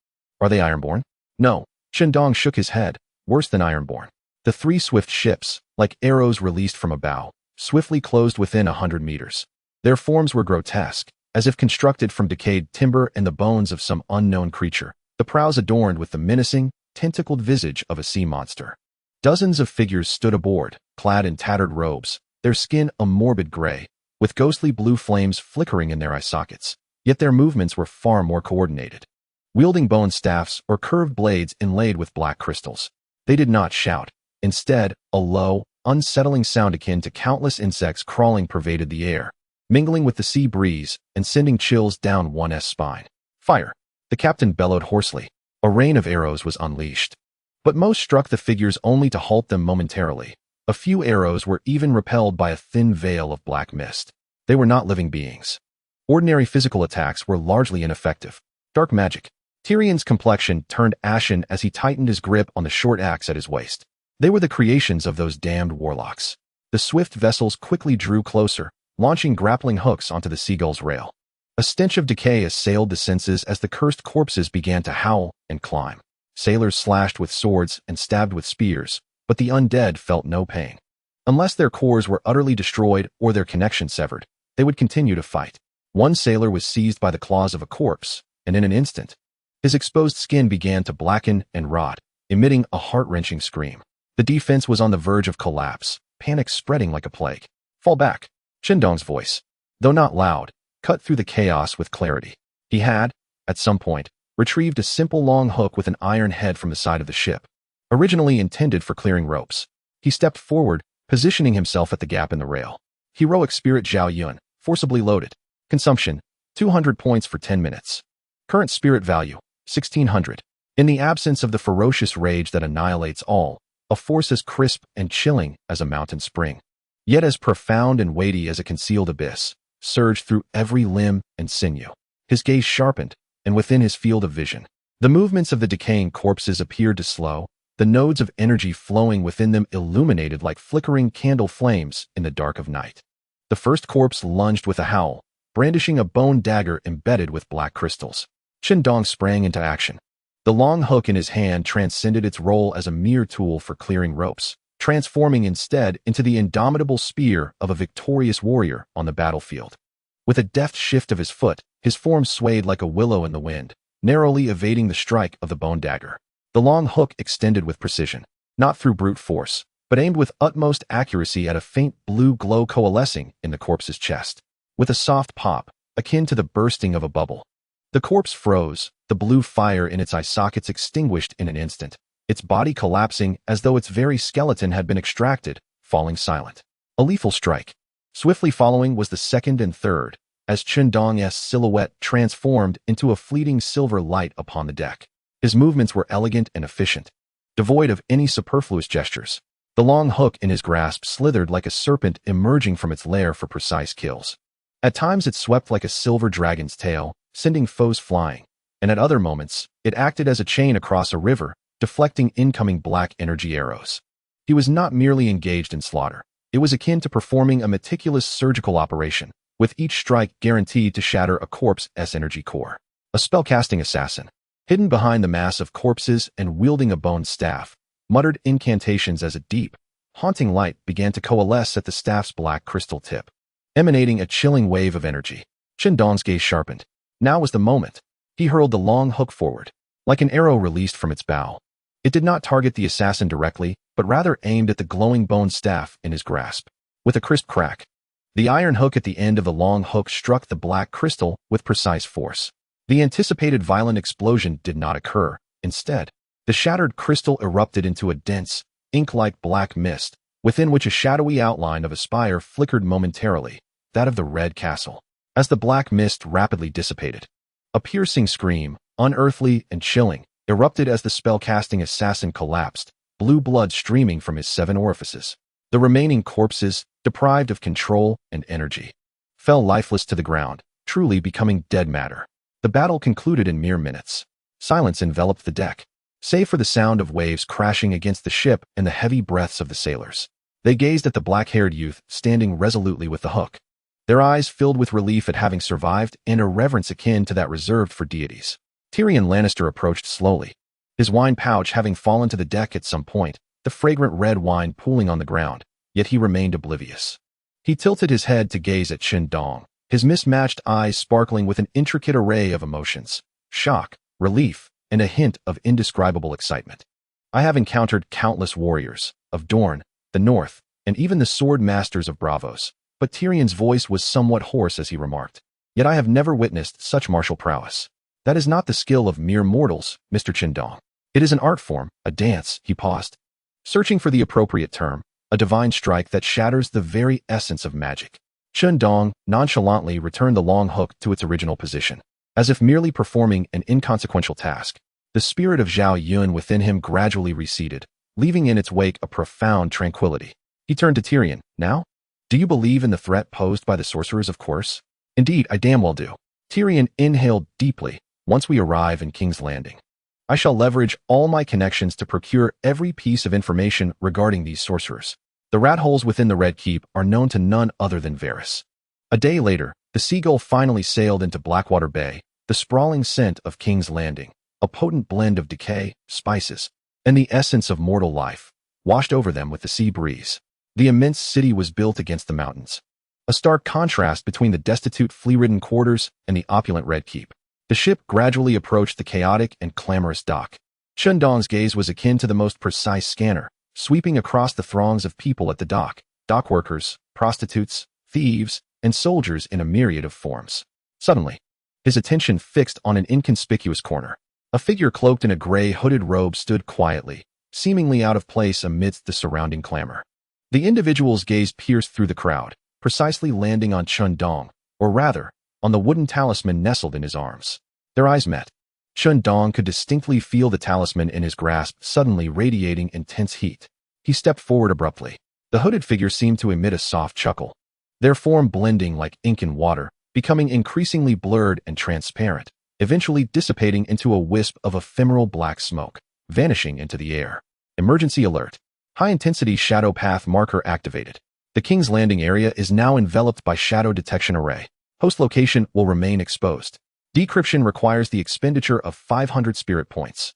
Are they Ironborn? No. Chen Dong shook his head, worse than Ironborn. The 3 swift ships, like arrows released from a bow, swiftly closed within 100 meters. Their forms were grotesque, as if constructed from decayed timber and the bones of some unknown creature, the prows adorned with the menacing, tentacled visage of a sea monster. Dozens of figures stood aboard, clad in tattered robes, their skin a morbid gray, with ghostly blue flames flickering in their eye sockets, yet their movements were far more coordinated. Wielding bone staffs or curved blades inlaid with black crystals. They did not shout. Instead, a low, unsettling sound akin to countless insects crawling pervaded the air, mingling with the sea breeze and sending chills down one's spine. Fire! The captain bellowed hoarsely. A rain of arrows was unleashed. But most struck the figures only to halt them momentarily. A few arrows were even repelled by a thin veil of black mist. They were not living beings. Ordinary physical attacks were largely ineffective. Dark magic. Tyrion's complexion turned ashen as he tightened his grip on the short axe at his waist. They were the creations of those damned warlocks. The swift vessels quickly drew closer, launching grappling hooks onto the seagull's rail. A stench of decay assailed the senses as the cursed corpses began to howl and climb. Sailors slashed with swords and stabbed with spears, but the undead felt no pain. Unless their cores were utterly destroyed or their connection severed, they would continue to fight. One sailor was seized by the claws of a corpse, and in an instant, his exposed skin began to blacken and rot, emitting a heart-wrenching scream. The defense was on the verge of collapse, panic spreading like a plague. "Fall back," Chen Dong's voice, though not loud, cut through the chaos with clarity. He had, at some point, retrieved a simple long hook with an iron head from the side of the ship, originally intended for clearing ropes. He stepped forward, positioning himself at the gap in the rail. Heroic spirit Zhao Yun, forcibly loaded. Consumption, 200 points for 10 minutes. Current spirit value, 1600. In the absence of the ferocious rage that annihilates all, a force as crisp and chilling as a mountain spring, yet as profound and weighty as a concealed abyss, surged through every limb and sinew. His gaze sharpened, and within his field of vision, the movements of the decaying corpses appeared to slow, the nodes of energy flowing within them illuminated like flickering candle flames in the dark of night. The first corpse lunged with a howl, brandishing a bone dagger embedded with black crystals. Chen Dong sprang into action. The long hook in his hand transcended its role as a mere tool for clearing ropes, transforming instead into the indomitable spear of a victorious warrior on the battlefield. With a deft shift of his foot, his form swayed like a willow in the wind, narrowly evading the strike of the bone dagger. The long hook extended with precision, not through brute force, but aimed with utmost accuracy at a faint blue glow coalescing in the corpse's chest. With a soft pop, akin to the bursting of a bubble, the corpse froze, the blue fire in its eye sockets extinguished in an instant, its body collapsing as though its very skeleton had been extracted, falling silent. A lethal strike. Swiftly following was the second and third, as Chen Dong's silhouette transformed into a fleeting silver light upon the deck. His movements were elegant and efficient, devoid of any superfluous gestures. The long hook in his grasp slithered like a serpent emerging from its lair for precise kills. At times it swept like a silver dragon's tail, sending foes flying, and at other moments, it acted as a chain across a river, deflecting incoming black energy arrows. He was not merely engaged in slaughter. It was akin to performing a meticulous surgical operation, with each strike guaranteed to shatter a corpse's energy core. A spellcasting assassin, hidden behind the mass of corpses and wielding a bone staff, muttered incantations as a deep, haunting light began to coalesce at the staff's black crystal tip, emanating a chilling wave of energy. Chen Dong's gaze sharpened. Now was the moment. He hurled the long hook forward, like an arrow released from its bow. It did not target the assassin directly, but rather aimed at the glowing bone staff in his grasp. With a crisp crack, the iron hook at the end of the long hook struck the black crystal with precise force. The anticipated violent explosion did not occur. Instead, the shattered crystal erupted into a dense, ink-like black mist, within which a shadowy outline of a spire flickered momentarily, that of the Red Castle. As the black mist rapidly dissipated, a piercing scream, unearthly and chilling, erupted as the spell-casting assassin collapsed, blue blood streaming from his 7 orifices. The remaining corpses, deprived of control and energy, fell lifeless to the ground, truly becoming dead matter. The battle concluded in mere minutes. Silence enveloped the deck, save for the sound of waves crashing against the ship and the heavy breaths of the sailors. They gazed at the black-haired youth standing resolutely with the hook, their eyes filled with relief at having survived and a reverence akin to that reserved for deities. Tyrion Lannister approached slowly, his wine pouch having fallen to the deck at some point, the fragrant red wine pooling on the ground, yet he remained oblivious. He tilted his head to gaze at Chen Dong, his mismatched eyes sparkling with an intricate array of emotions, shock, relief, and a hint of indescribable excitement. I have encountered countless warriors, of Dorne, the North, and even the sword masters of Bravos, but Tyrion's voice was somewhat hoarse as he remarked, "Yet I have never witnessed such martial prowess. That is not the skill of mere mortals, Mr. Chen Dong. It is an art form, a dance." He paused, searching for the appropriate term, a divine strike that shatters the very essence of magic. Chen Dong nonchalantly returned the long hook to its original position, as if merely performing an inconsequential task. The spirit of Zhao Yun within him gradually receded, leaving in its wake a profound tranquility. He turned to Tyrion. "Now? Do you believe in the threat posed by the sorcerers, of course?" "Indeed, I damn well do." Tyrion inhaled deeply. "Once we arrive in King's Landing, I shall leverage all my connections to procure every piece of information regarding these sorcerers. The rat holes within the Red Keep are known to none other than Varys. A day later, the Seagull finally sailed into Blackwater Bay, the sprawling scent of King's Landing, a potent blend of decay, spices, and the essence of mortal life, washed over them with the sea breeze. The immense city was built against the mountains, a stark contrast between the destitute, flea-ridden quarters and the opulent Red Keep. The ship gradually approached the chaotic and clamorous dock. Chen Dong's gaze was akin to the most precise scanner, sweeping across the throngs of people at the dock workers, prostitutes, thieves, and soldiers in a myriad of forms. Suddenly, his attention fixed on an inconspicuous corner. A figure cloaked in a gray hooded robe stood quietly, seemingly out of place amidst the surrounding clamor. The individual's gaze pierced through the crowd, precisely landing on Chen Dong, or rather, on the wooden talisman nestled in his arms. Their eyes met. Chen Dong could distinctly feel the talisman in his grasp suddenly radiating intense heat. He stepped forward abruptly. The hooded figure seemed to emit a soft chuckle, their form blending like ink and water, becoming increasingly blurred and transparent, eventually dissipating into a wisp of ephemeral black smoke, vanishing into the air. Emergency alert. High-intensity shadow path marker activated. The King's Landing area is now enveloped by shadow detection array. Host location will remain exposed. Decryption requires the expenditure of 500 spirit points.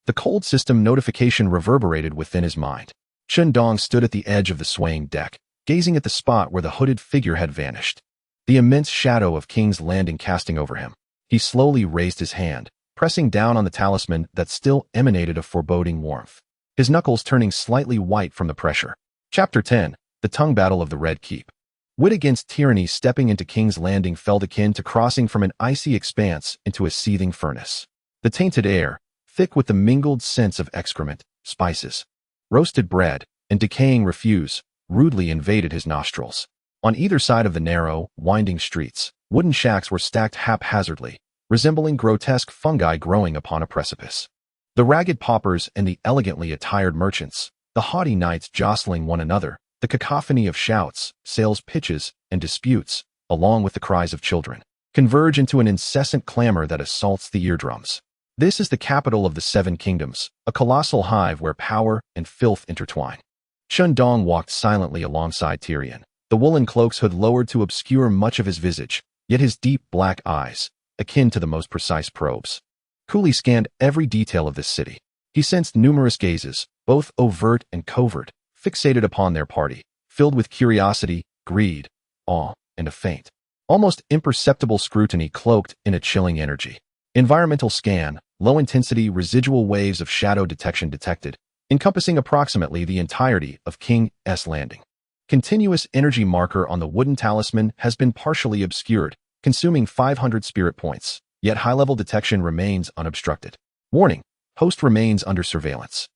The cold system notification reverberated within his mind. Chen Dong stood at the edge of the swaying deck, gazing at the spot where the hooded figure had vanished. The immense shadow of King's Landing casting over him. He slowly raised his hand, pressing down on the talisman that still emanated a foreboding warmth, his knuckles turning slightly white from the pressure. Chapter 10. The Tongue Battle of the Red Keep. Wit against tyranny. Stepping into King's Landing felt akin to crossing from an icy expanse into a seething furnace. The tainted air, thick with the mingled scents of excrement, spices, roasted bread, and decaying refuse, rudely invaded his nostrils. On either side of the narrow, winding streets, wooden shacks were stacked haphazardly, resembling grotesque fungi growing upon a precipice. The ragged paupers and the elegantly attired merchants, the haughty knights jostling one another, the cacophony of shouts, sales pitches, and disputes, along with the cries of children, converge into an incessant clamor that assaults the eardrums. This is the capital of the Seven Kingdoms, a colossal hive where power and filth intertwine. Chen Dong walked silently alongside Tyrion, the woolen cloak's hood lowered to obscure much of his visage, yet his deep black eyes, akin to the most precise probes, coolly scanned every detail of this city. He sensed numerous gazes, both overt and covert, fixated upon their party, filled with curiosity, greed, awe, and a faint, almost imperceptible scrutiny cloaked in a chilling energy. Environmental scan, low-intensity residual waves of shadow detection detected, encompassing approximately the entirety of King's Landing. Continuous energy marker on the wooden talisman has been partially obscured, consuming 500 spirit points, yet high-level detection remains unobstructed. Warning: host remains under surveillance.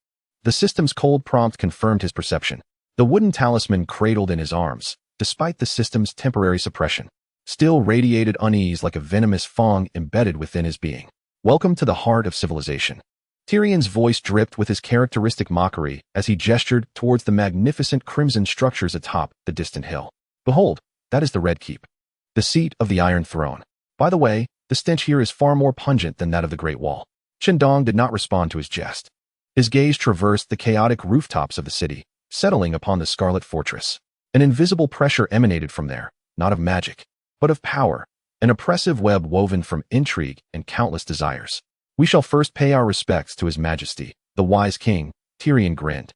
The system's cold prompt confirmed his perception. The wooden talisman cradled in his arms, despite the system's temporary suppression, still radiated unease like a venomous fong embedded within his being. Welcome to the heart of civilization. Tyrion's voice dripped with his characteristic mockery as he gestured towards the magnificent crimson structures atop the distant hill. Behold, that is the Red Keep, the seat of the Iron Throne. By the way, the stench here is far more pungent than that of the Great Wall. Chen Dong did not respond to his jest. His gaze traversed the chaotic rooftops of the city, settling upon the Scarlet Fortress. An invisible pressure emanated from there, not of magic, but of power, an oppressive web woven from intrigue and countless desires. We shall first pay our respects to His Majesty, the wise king. Tyrion grinned.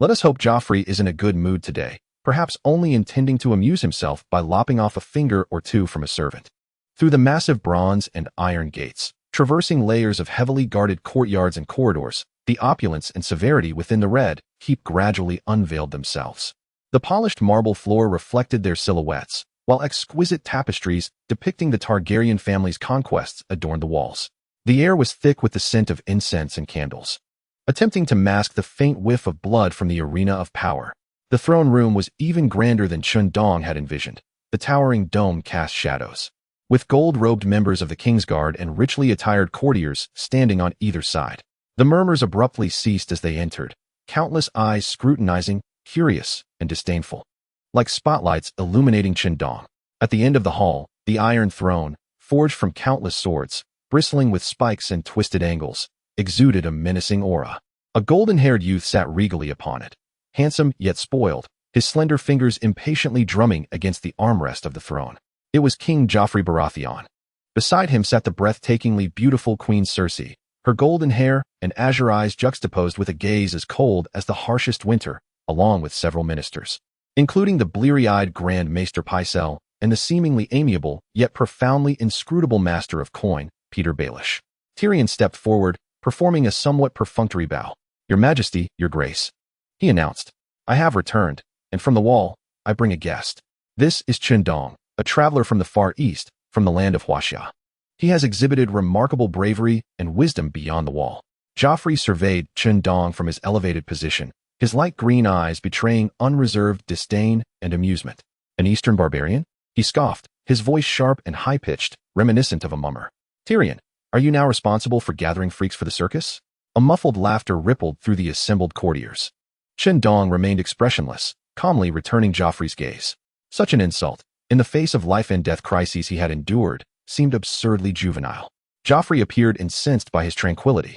Let us hope Joffrey is in a good mood today, perhaps only intending to amuse himself by lopping off a finger or two from a servant. Through the massive bronze and iron gates, traversing layers of heavily guarded courtyards and corridors, the opulence and severity within the Red Keep gradually unveiled themselves. The polished marble floor reflected their silhouettes, while exquisite tapestries depicting the Targaryen family's conquests adorned the walls. The air was thick with the scent of incense and candles, attempting to mask the faint whiff of blood from the arena of power. The throne room was even grander than Chen Dong had envisioned. The towering dome cast shadows, with gold-robed members of the Kingsguard and richly attired courtiers standing on either side. The murmurs abruptly ceased as they entered, countless eyes scrutinizing, curious, and disdainful, like spotlights illuminating Chen Dong. At the end of the hall, the Iron Throne, forged from countless swords, bristling with spikes and twisted angles, exuded a menacing aura. A golden-haired youth sat regally upon it, handsome yet spoiled, his slender fingers impatiently drumming against the armrest of the throne. It was King Joffrey Baratheon. Beside him sat the breathtakingly beautiful Queen Cersei, her golden hair and azure eyes juxtaposed with a gaze as cold as the harshest winter, along with several ministers, including the bleary-eyed Grand Maester Pycelle and the seemingly amiable yet profoundly inscrutable Master of Coin, Peter Baelish. Tyrion stepped forward, performing a somewhat perfunctory bow. "Your Majesty, Your Grace," he announced. "I have returned, and from the wall, I bring a guest. This is Chen Dong, a traveler from the Far East, from the land of Huaxia. He has exhibited remarkable bravery and wisdom beyond the wall." Joffrey surveyed Chen Dong from his elevated position, his light green eyes betraying unreserved disdain and amusement. "An Eastern barbarian?" he scoffed, his voice sharp and high-pitched, reminiscent of a mummer. "Tyrion, are you now responsible for gathering freaks for the circus?" A muffled laughter rippled through the assembled courtiers. Chen Dong remained expressionless, calmly returning Joffrey's gaze. Such an insult, in the face of life-and-death crises he had endured, seemed absurdly juvenile. Joffrey appeared incensed by his tranquility.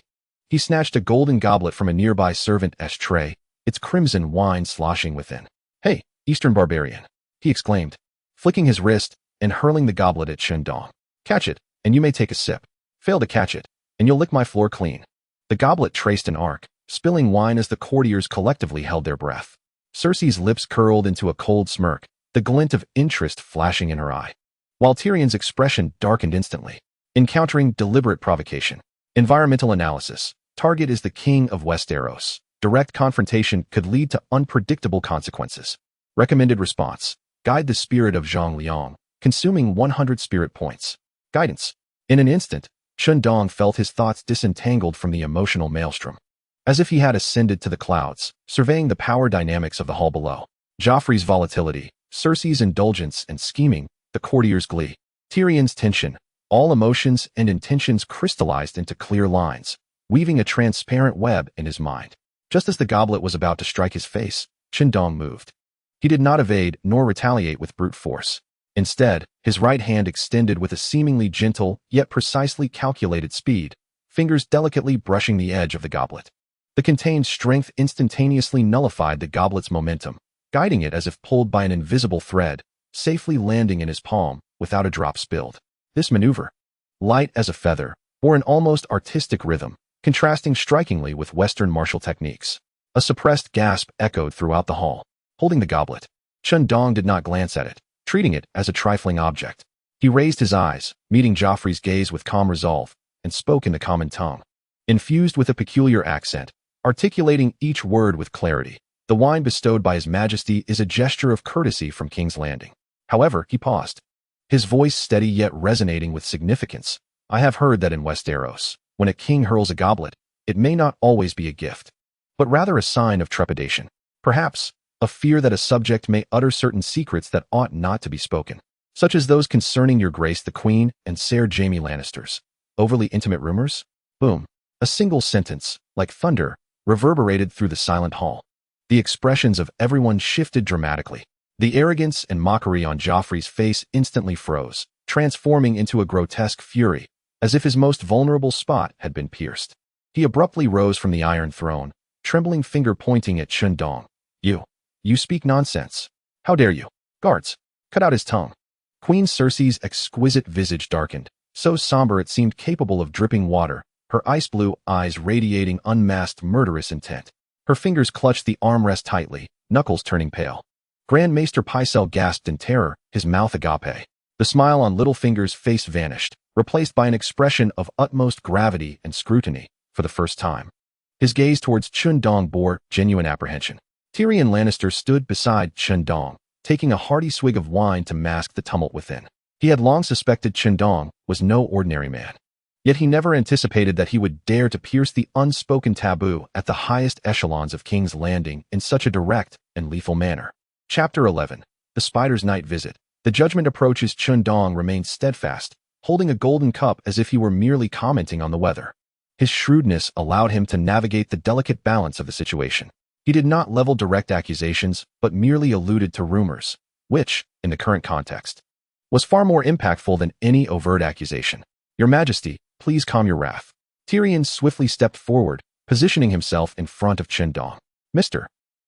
He snatched a golden goblet from a nearby servant's tray, its crimson wine sloshing within. "Hey, Eastern barbarian," he exclaimed, flicking his wrist and hurling the goblet at Chen Dong. "Catch it, and you may take a sip. Fail to catch it, and you'll lick my floor clean." The goblet traced an arc, spilling wine as the courtiers collectively held their breath. Cersei's lips curled into a cold smirk, the glint of interest flashing in her eye, while Tyrion's expression darkened instantly, encountering deliberate provocation. Environmental analysis. Target is the king of Westeros. Direct confrontation could lead to unpredictable consequences. Recommended response. Guide the spirit of Zhang Liang, consuming 100 spirit points. Guidance. In an instant, Chen Dong felt his thoughts disentangled from the emotional maelstrom, as if he had ascended to the clouds, surveying the power dynamics of the hall below. Joffrey's volatility, Cersei's indulgence and scheming, the courtiers' glee, Tyrion's tension, all emotions and intentions crystallized into clear lines, weaving a transparent web in his mind. Just as the goblet was about to strike his face, Chen Dong moved. He did not evade nor retaliate with brute force. Instead, his right hand extended with a seemingly gentle yet precisely calculated speed, fingers delicately brushing the edge of the goblet. The contained strength instantaneously nullified the goblet's momentum, guiding it as if pulled by an invisible thread, safely landing in his palm without a drop spilled. This maneuver, light as a feather, bore an almost artistic rhythm, contrasting strikingly with Western martial techniques. A suppressed gasp echoed throughout the hall. Holding the goblet, Chen Dong did not glance at it, treating it as a trifling object. He raised his eyes, meeting Joffrey's gaze with calm resolve, and spoke in the common tongue. Infused with a peculiar accent, articulating each word with clarity, "The wine bestowed by His Majesty is a gesture of courtesy from King's Landing." However, he paused, his voice steady yet resonating with significance. "I have heard that in Westeros, when a king hurls a goblet, it may not always be a gift, but rather a sign of trepidation. Perhaps a fear that a subject may utter certain secrets that ought not to be spoken, such as those concerning Your Grace the Queen and Sir Jaime Lannisters. Overly intimate rumors?" Boom. A single sentence, like thunder, reverberated through the silent hall. The expressions of everyone shifted dramatically. The arrogance and mockery on Joffrey's face instantly froze, transforming into a grotesque fury, as if his most vulnerable spot had been pierced. He abruptly rose from the Iron Throne, trembling finger pointing at Chen Dong. You speak nonsense. How dare you? Guards, cut out his tongue." Queen Cersei's exquisite visage darkened, so somber it seemed capable of dripping water, her ice-blue eyes radiating unmasked murderous intent. Her fingers clutched the armrest tightly, knuckles turning pale. Grand Maester Pycelle gasped in terror, his mouth agape. The smile on Littlefinger's face vanished, replaced by an expression of utmost gravity and scrutiny, for the first time. His gaze towards Chen Dong bore genuine apprehension. Tyrion Lannister stood beside Chen Dong, taking a hearty swig of wine to mask the tumult within. He had long suspected Chen Dong was no ordinary man. Yet he never anticipated that he would dare to pierce the unspoken taboo at the highest echelons of King's Landing in such a direct and lethal manner. Chapter 11. The Spider's Night Visit. The judgment approaches. Chen Dong remained steadfast, holding a golden cup as if he were merely commenting on the weather. His shrewdness allowed him to navigate the delicate balance of the situation. He did not level direct accusations, but merely alluded to rumors, which, in the current context, was far more impactful than any overt accusation. "Your Majesty, please calm your wrath. Tyrion swiftly stepped forward, positioning himself in front of Chen Dong. Mr.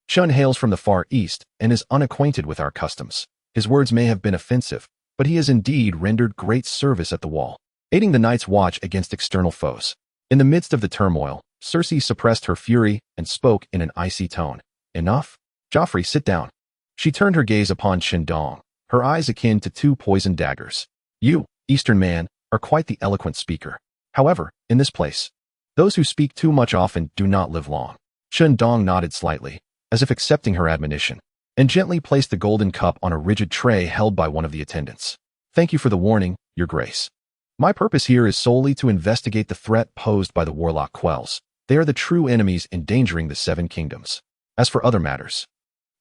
Chen hails from the Far East and is unacquainted with our customs. His words may have been offensive, but he has indeed rendered great service at the wall, aiding the Night's Watch against external foes. In the midst of the turmoil, Cersei suppressed her fury and spoke in an icy tone. Enough? Joffrey, sit down. She turned her gaze upon Chen Dong, her eyes akin to two poisoned daggers. You, Eastern man, are quite the eloquent speaker. However, in this place, those who speak too much often do not live long. Chen Dong nodded slightly, as if accepting her admonition, and gently placed the golden cup on a rigid tray held by one of the attendants. Thank you for the warning, Your Grace. My purpose here is solely to investigate the threat posed by the warlock quells. They are the true enemies endangering the Seven Kingdoms. As for other matters,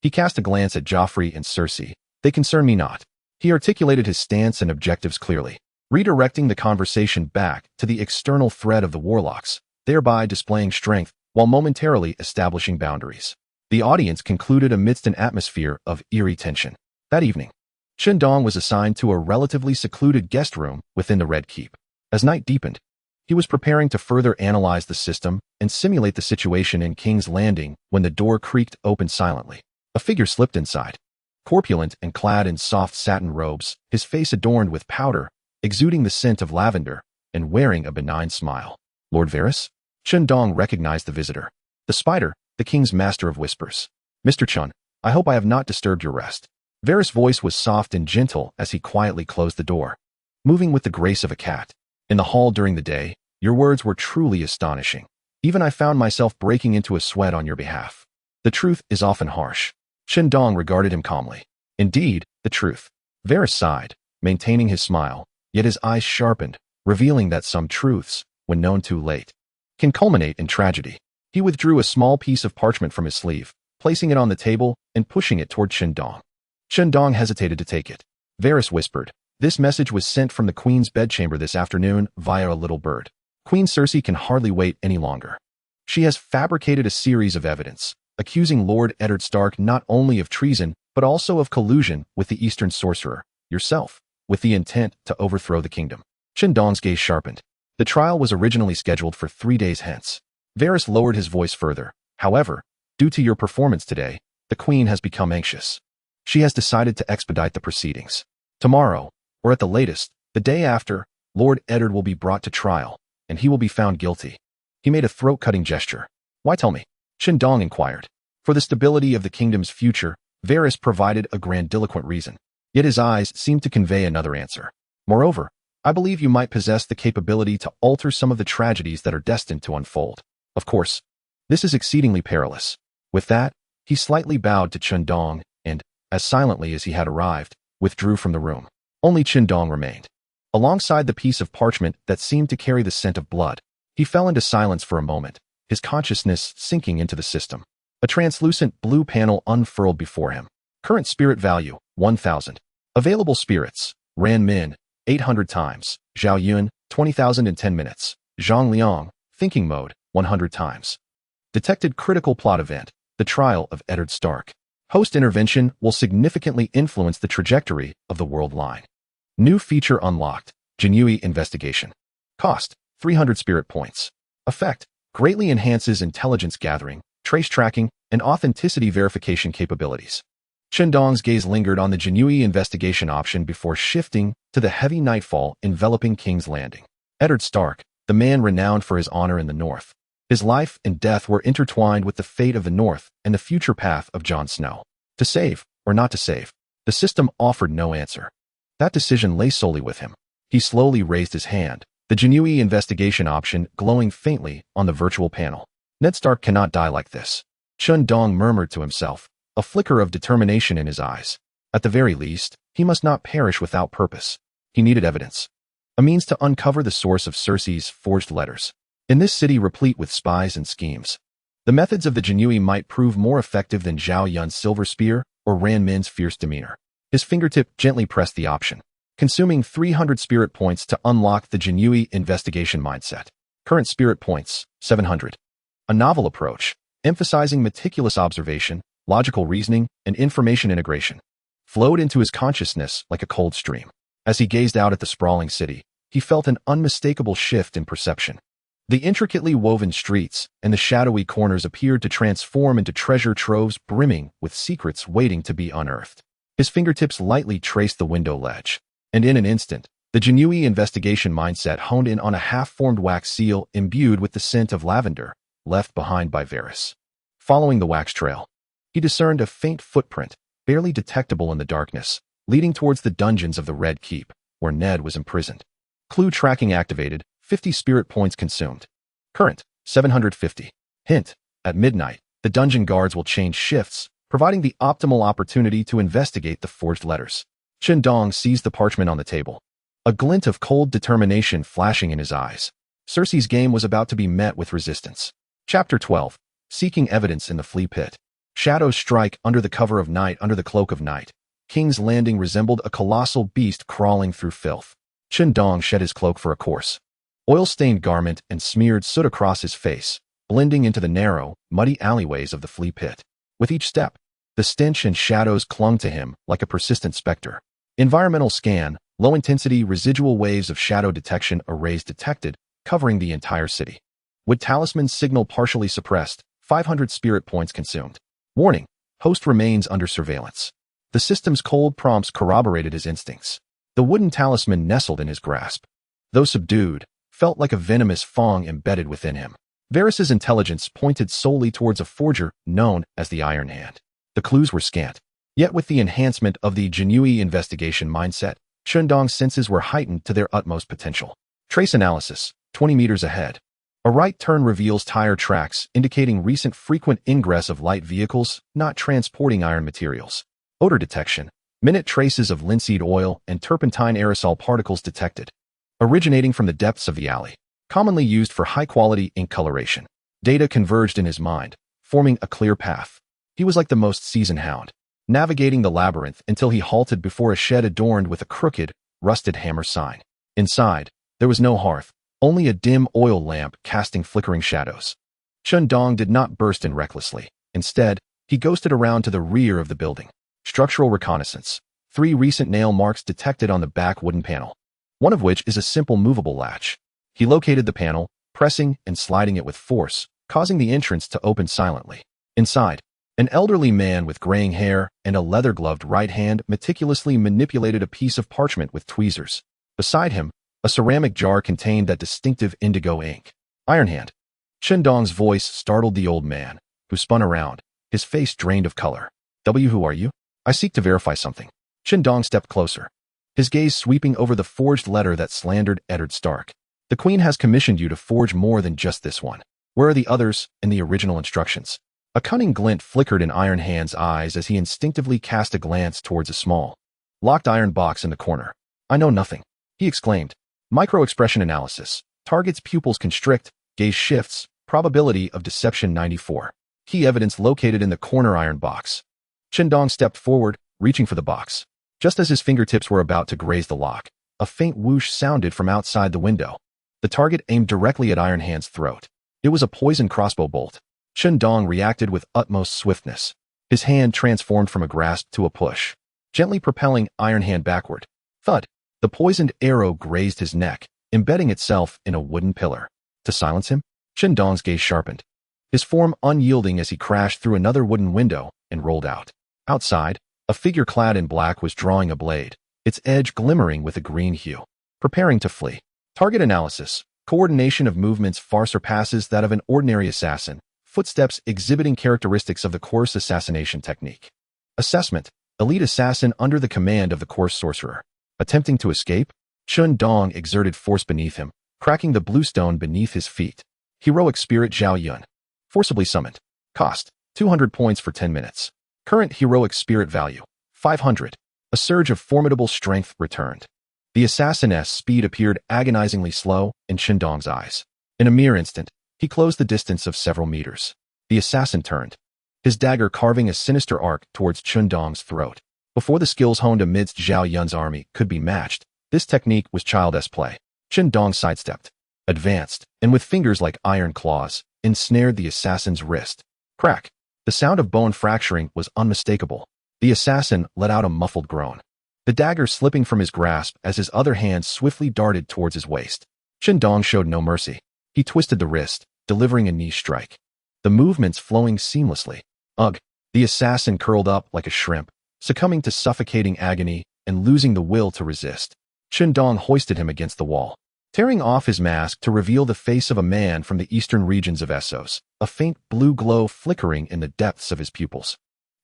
he cast a glance at Joffrey and Cersei. They concern me not. He articulated his stance and objectives clearly, redirecting the conversation back to the external threat of the warlocks, thereby displaying strength while momentarily establishing boundaries. The audience concluded amidst an atmosphere of eerie tension. That evening, Chen Dong was assigned to a relatively secluded guest room within the Red Keep. As night deepened, he was preparing to further analyze the system and simulate the situation in King's Landing when the door creaked open silently. A figure slipped inside. Corpulent and clad in soft satin robes, his face adorned with powder, exuding the scent of lavender, and wearing a benign smile. Lord Varys? Chen Dong recognized the visitor. The spider, the king's master of whispers. Mr. Chen, I hope I have not disturbed your rest. Varys' voice was soft and gentle as he quietly closed the door, moving with the grace of a cat. In the hall during the day, your words were truly astonishing. Even I found myself breaking into a sweat on your behalf. The truth is often harsh. Chen Dong regarded him calmly. Indeed, the truth. Varys sighed, maintaining his smile, yet his eyes sharpened, revealing that some truths, when known too late, can culminate in tragedy. He withdrew a small piece of parchment from his sleeve, placing it on the table and pushing it toward Chen Dong. Chen Dong hesitated to take it. Varys whispered, "This message was sent from the Queen's bedchamber this afternoon via a little bird. Queen Cersei can hardly wait any longer. She has fabricated a series of evidence, accusing Lord Eddard Stark not only of treason, but also of collusion with the Eastern sorcerer, yourself, with the intent to overthrow the kingdom." Chen Dong's gaze sharpened. The trial was originally scheduled for 3 days hence. Varys lowered his voice further. However, due to your performance today, the Queen has become anxious. She has decided to expedite the proceedings. Tomorrow, or at the latest, the day after, Lord Eddard will be brought to trial, and he will be found guilty. He made a throat-cutting gesture. Why tell me? Chen Dong inquired. For the stability of the kingdom's future, Varys provided a grandiloquent reason. Yet his eyes seemed to convey another answer. Moreover, I believe you might possess the capability to alter some of the tragedies that are destined to unfold. Of course, this is exceedingly perilous. With that, he slightly bowed to Chen Dong and, as silently as he had arrived, withdrew from the room. Only Chen Dong remained. Alongside the piece of parchment that seemed to carry the scent of blood, he fell into silence for a moment, his consciousness sinking into the system. A translucent blue panel unfurled before him. Current spirit value, 1,000. Available spirits, Ran Min, 800 times. Zhao Yun, 20,010 minutes. Zhang Liang, thinking mode, 100 times. Detected critical plot event, the trial of Eddard Stark. Host intervention will significantly influence the trajectory of the world line. New feature unlocked, Jinui investigation. Cost, 300 spirit points. Effect, greatly enhances intelligence gathering, trace tracking, and authenticity verification capabilities. Chen Dong's gaze lingered on the Jinui investigation option before shifting to the heavy nightfall enveloping King's Landing. Eddard Stark, the man renowned for his honor in the North. His life and death were intertwined with the fate of the North and the future path of Jon Snow. To save, or not to save, the system offered no answer. That decision lay solely with him. He slowly raised his hand, the Jinui investigation option glowing faintly on the virtual panel. Ned Stark cannot die like this. Chen Dong murmured to himself, a flicker of determination in his eyes. At the very least, he must not perish without purpose. He needed evidence. A means to uncover the source of Cersei's forged letters. In this city replete with spies and schemes, the methods of the Jinui might prove more effective than Zhao Yun's silver spear or Ran Min's fierce demeanor. His fingertip gently pressed the option, consuming 300 spirit points to unlock the Jinui investigation mindset. Current spirit points, 700. A novel approach, emphasizing meticulous observation, logical reasoning, and information integration, flowed into his consciousness like a cold stream. As he gazed out at the sprawling city, he felt an unmistakable shift in perception. The intricately woven streets and the shadowy corners appeared to transform into treasure troves brimming with secrets waiting to be unearthed. His fingertips lightly traced the window ledge, and in an instant, the Jinui investigation mindset honed in on a half-formed wax seal imbued with the scent of lavender, left behind by Varys. Following the wax trail, he discerned a faint footprint, barely detectable in the darkness, leading towards the dungeons of the Red Keep, where Ned was imprisoned. Clue tracking activated, 50 spirit points consumed. Current, 750. Hint, at midnight, the dungeon guards will change shifts, providing the optimal opportunity to investigate the forged letters. Chen Dong seized the parchment on the table, a glint of cold determination flashing in his eyes. Cersei's game was about to be met with resistance. Chapter 12. Seeking evidence in the flea pit. Shadows strike under the cover of night under the cloak of night. King's Landing resembled a colossal beast crawling through filth. Chen Dong shed his cloak for a coarse, oil-stained garment and smeared soot across his face, blending into the narrow, muddy alleyways of the flea pit. With each step, the stench and shadows clung to him like a persistent specter. Environmental scan, low-intensity residual waves of shadow detection arrays detected, covering the entire city. With talisman signal partially suppressed, 500 spirit points consumed. Warning, host remains under surveillance. The system's cold prompts corroborated his instincts. The wooden talisman nestled in his grasp, though subdued, felt like a venomous fang embedded within him. Varys's intelligence pointed solely towards a forger known as the Iron Hand. The clues were scant. Yet with the enhancement of the Jinui investigation mindset, Chen Dong's senses were heightened to their utmost potential. Trace analysis, 20 meters ahead. A right turn reveals tire tracks indicating recent frequent ingress of light vehicles not transporting iron materials. Odor detection, minute traces of linseed oil and turpentine aerosol particles detected, originating from the depths of the alley, commonly used for high-quality ink coloration. Data converged in his mind, forming a clear path. He was like the most seasoned hound, navigating the labyrinth until he halted before a shed adorned with a crooked, rusted hammer sign. Inside, there was no hearth, only a dim oil lamp casting flickering shadows. Chen Dong did not burst in recklessly. Instead, he ghosted around to the rear of the building. Structural reconnaissance. 3 recent nail marks detected on the back wooden panel, one of which is a simple movable latch. He located the panel, pressing and sliding it with force, causing the entrance to open silently. Inside, an elderly man with graying hair and a leather-gloved right hand meticulously manipulated a piece of parchment with tweezers. Beside him, a ceramic jar contained that distinctive indigo ink. Iron Hand. Chen Dong's voice startled the old man, who spun around, his face drained of color. Who are you? I seek to verify something. Chen Dong stepped closer, his gaze sweeping over the forged letter that slandered Eddard Stark. The Queen has commissioned you to forge more than just this one. Where are the others and the original instructions? A cunning glint flickered in Iron Hand's eyes as he instinctively cast a glance towards a small, locked iron box in the corner. I know nothing, he exclaimed. Micro-expression analysis. Target's pupils constrict, gaze shifts, probability of deception 94. Key evidence located in the corner iron box. Chen Dong stepped forward, reaching for the box. Just as his fingertips were about to graze the lock, a faint whoosh sounded from outside the window. The target aimed directly at Iron Hand's throat. It was a poisoned crossbow bolt. Chen Dong reacted with utmost swiftness. His hand transformed from a grasp to a push, gently propelling Iron Hand backward. Thud! The poisoned arrow grazed his neck, embedding itself in a wooden pillar. To silence him, Chen Dong's gaze sharpened, his form unyielding as he crashed through another wooden window and rolled out. Outside, a figure clad in black was drawing a blade, its edge glimmering with a green hue, preparing to flee. Target analysis. Coordination of movements far surpasses that of an ordinary assassin, footsteps exhibiting characteristics of the coarse assassination technique. Assessment. Elite assassin under the command of the coarse sorcerer. Attempting to escape, Chen Dong exerted force beneath him, cracking the bluestone beneath his feet. Heroic spirit Zhao Yun. Forcibly summoned. Cost, 200 points for 10 minutes. Current heroic spirit value, 500. A surge of formidable strength returned. The assassin's speed appeared agonizingly slow in Chen Dong's eyes. In a mere instant, he closed the distance of several meters. The assassin turned, his dagger carving a sinister arc towards Chen Dong's throat. Before the skills honed amidst Zhao Yun's army could be matched, this technique was child's play. Chen Dong sidestepped, advanced, and with fingers like iron claws, ensnared the assassin's wrist. Crack! The sound of bone fracturing was unmistakable. The assassin let out a muffled groan, the dagger slipping from his grasp as his other hand swiftly darted towards his waist. Chen Dong showed no mercy. He twisted the wrist, delivering a knee strike. The movements flowing seamlessly. Ugh! The assassin curled up like a shrimp, succumbing to suffocating agony and losing the will to resist. Chen Dong hoisted him against the wall, tearing off his mask to reveal the face of a man from the eastern regions of Essos, a faint blue glow flickering in the depths of his pupils.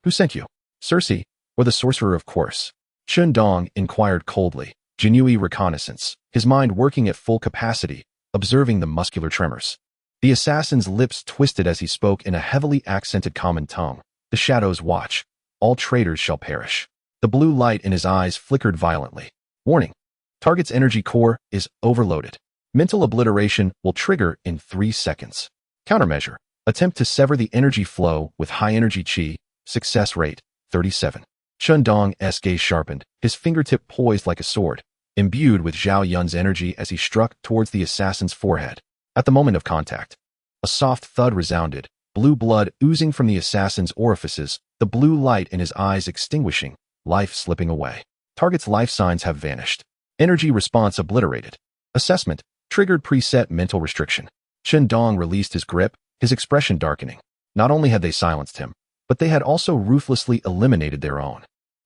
Who sent you? Cersei, or the sorcerer, of course? Chen Dong inquired coldly, Jinui reconnaissance, his mind working at full capacity, observing the muscular tremors. The assassin's lips twisted as he spoke in a heavily accented common tongue. The shadows watch. All traitors shall perish. The blue light in his eyes flickered violently. Warning. Target's energy core is overloaded. Mental obliteration will trigger in 3 seconds. Countermeasure. Attempt to sever the energy flow with high energy chi. Success rate, 37. Chen Dong's gaze sharpened, his fingertip poised like a sword, imbued with Zhao Yun's energy as he struck towards the assassin's forehead. At the moment of contact, a soft thud resounded, blue blood oozing from the assassin's orifices, the blue light in his eyes extinguishing, life slipping away. Target's life signs have vanished. Energy response obliterated. Assessment. Triggered preset mental restriction. Chen Dong released his grip, his expression darkening. Not only had they silenced him, but they had also ruthlessly eliminated their own.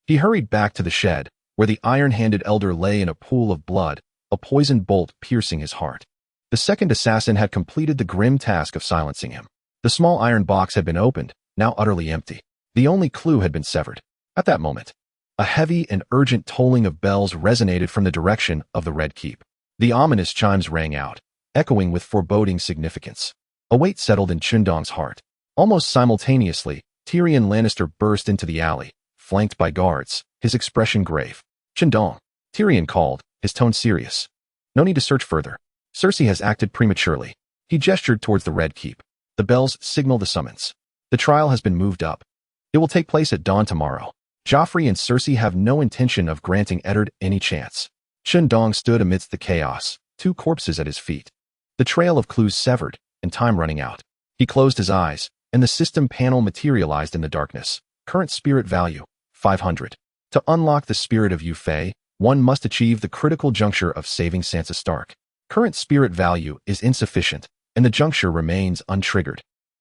He hurried back to the shed, where the iron-handed elder lay in a pool of blood, a poisoned bolt piercing his heart. The second assassin had completed the grim task of silencing him. The small iron box had been opened, now utterly empty. The only clue had been severed. At that moment, a heavy and urgent tolling of bells resonated from the direction of the Red Keep. The ominous chimes rang out, echoing with foreboding significance. A weight settled in Chen Dong's heart. Almost simultaneously, Tyrion Lannister burst into the alley, flanked by guards, his expression grave. Chen Dong, Tyrion called, his tone serious. No need to search further. Cersei has acted prematurely. He gestured towards the Red Keep. The bells signal the summons. The trial has been moved up. It will take place at dawn tomorrow. Joffrey and Cersei have no intention of granting Eddard any chance. Chen Dong stood amidst the chaos, 2 corpses at his feet. The trail of clues severed, and time running out. He closed his eyes, and the system panel materialized in the darkness. Current spirit value, 500. To unlock the spirit of Yu Fei, one must achieve the critical juncture of saving Sansa Stark. Current spirit value is insufficient, and the juncture remains untriggered.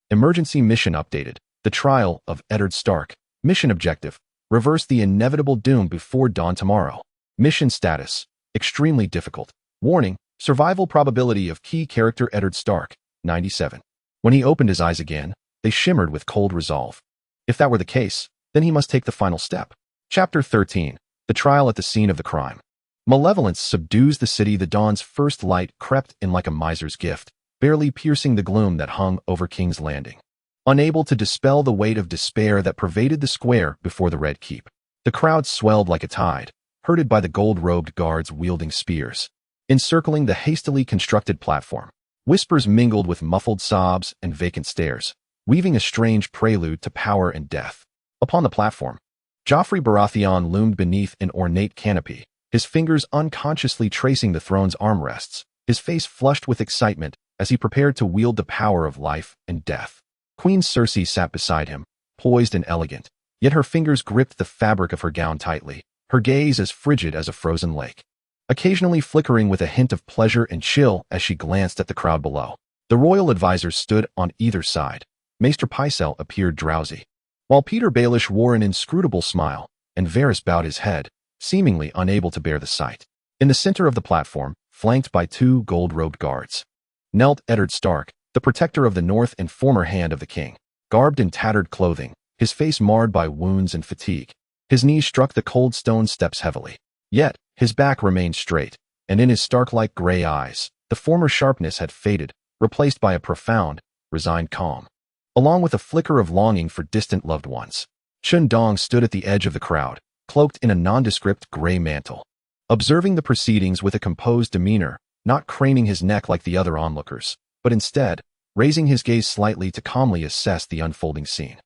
Emergency mission updated. The trial of Eddard Stark. Mission objective. Reverse the inevitable doom before dawn tomorrow. Mission status. Extremely difficult. Warning. Survival probability of key character Eddard Stark, 97. When he opened his eyes again, they shimmered with cold resolve. If that were the case, then he must take the final step. Chapter 13. The trial at the scene of the crime. Malevolence subdues the city. The dawn's first light crept in like a miser's gift, barely piercing the gloom that hung over King's Landing. Unable to dispel the weight of despair that pervaded the square before the Red Keep, the crowd swelled like a tide, herded by the gold-robed guards wielding spears. Encircling the hastily constructed platform, whispers mingled with muffled sobs and vacant stares, weaving a strange prelude to power and death. Upon the platform, Joffrey Baratheon loomed beneath an ornate canopy, his fingers unconsciously tracing the throne's armrests, his face flushed with excitement as he prepared to wield the power of life and death. Queen Cersei sat beside him, poised and elegant, yet her fingers gripped the fabric of her gown tightly, her gaze as frigid as a frozen lake, occasionally flickering with a hint of pleasure and chill as she glanced at the crowd below. The royal advisors stood on either side. Maester Pycelle appeared drowsy, while Peter Baelish wore an inscrutable smile, and Varys bowed his head, seemingly unable to bear the sight. In the center of the platform, flanked by 2 gold-robed guards, knelt Eddard Stark, the protector of the North and former hand of the king, garbed in tattered clothing, his face marred by wounds and fatigue. His knees struck the cold stone steps heavily. Yet, his back remained straight, and in his Stark-like gray eyes, the former sharpness had faded, replaced by a profound, resigned calm, along with a flicker of longing for distant loved ones. Chen Dong stood at the edge of the crowd, cloaked in a nondescript gray mantle, observing the proceedings with a composed demeanor, not craning his neck like the other onlookers, but instead, raising his gaze slightly to calmly assess the unfolding scene.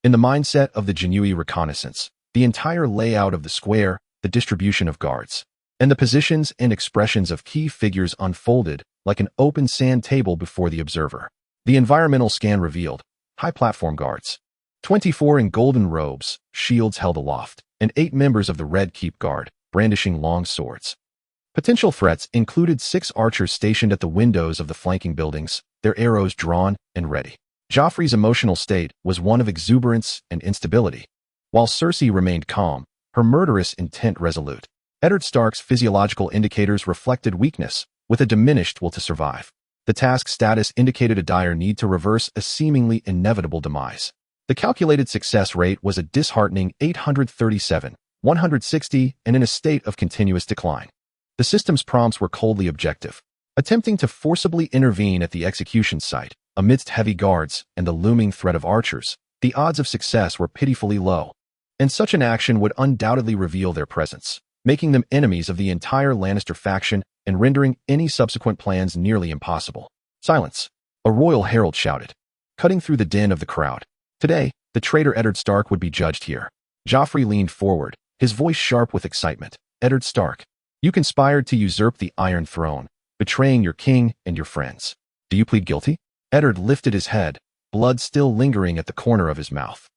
In the mindset of the Jinui reconnaissance, the entire layout of the square, the distribution of guards, and the positions and expressions of key figures unfolded like an open sand table before the observer. The environmental scan revealed high platform guards, 24 in golden robes, shields held aloft, and 8 members of the Red Keep Guard, brandishing long swords. Potential threats included 6 archers stationed at the windows of the flanking buildings, their arrows drawn and ready. Joffrey's emotional state was one of exuberance and instability, while Cersei remained calm, her murderous intent resolute. Eddard Stark's physiological indicators reflected weakness, with a diminished will to survive. The task status indicated a dire need to reverse a seemingly inevitable demise. The calculated success rate was a disheartening 837, 160, and in a state of continuous decline. The system's prompts were coldly objective, attempting to forcibly intervene at the execution site. Amidst heavy guards and the looming threat of archers, the odds of success were pitifully low, and such an action would undoubtedly reveal their presence, making them enemies of the entire Lannister faction and rendering any subsequent plans nearly impossible. Silence! A royal herald shouted, cutting through the din of the crowd. Today, the traitor Eddard Stark would be judged here. Joffrey leaned forward, his voice sharp with excitement. Eddard Stark, you conspired to usurp the Iron Throne, betraying your king and your friends. Do you plead guilty? Eddard lifted his head, blood still lingering at the corner of his mouth.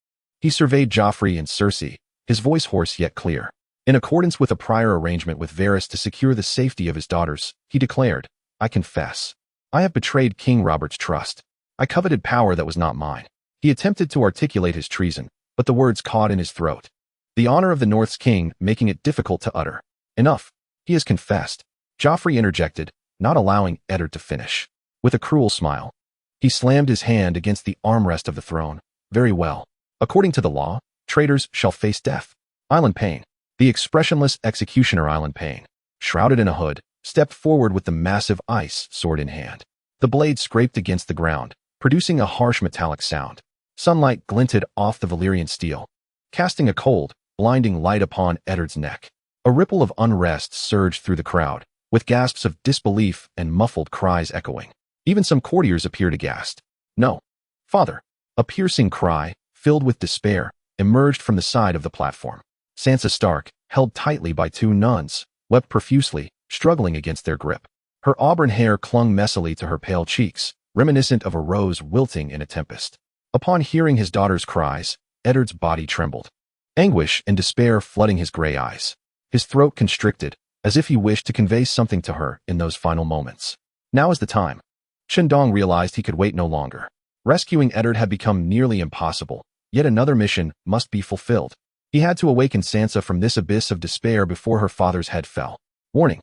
He surveyed Joffrey and Cersei, his voice hoarse yet clear. In accordance with a prior arrangement with Varys to secure the safety of his daughters, he declared, I confess. I have betrayed King Robert's trust. I coveted power that was not mine. He attempted to articulate his treason, but the words caught in his throat. The honor of the North's king making it difficult to utter. Enough. He has confessed. Joffrey interjected, not allowing Eddard to finish. With a cruel smile, he slammed his hand against the armrest of the throne. Very well. According to the law, traitors shall face death. Island Payne, the expressionless executioner Island Payne, shrouded in a hood, stepped forward with the massive ice sword in hand. The blade scraped against the ground, producing a harsh metallic sound. Sunlight glinted off the Valyrian steel, casting a cold, blinding light upon Eddard's neck. A ripple of unrest surged through the crowd, with gasps of disbelief and muffled cries echoing. Even some courtiers appeared aghast. No. Father. A piercing cry, filled with despair, emerged from the side of the platform. Sansa Stark, held tightly by 2 nuns, wept profusely, struggling against their grip. Her auburn hair clung messily to her pale cheeks, reminiscent of a rose wilting in a tempest. Upon hearing his daughter's cries, Eddard's body trembled, anguish and despair flooding his gray eyes. His throat constricted, as if he wished to convey something to her in those final moments. Now is the time. Chen Dong realized he could wait no longer. Rescuing Eddard had become nearly impossible, yet another mission must be fulfilled. He had to awaken Sansa from this abyss of despair before her father's head fell. Warning.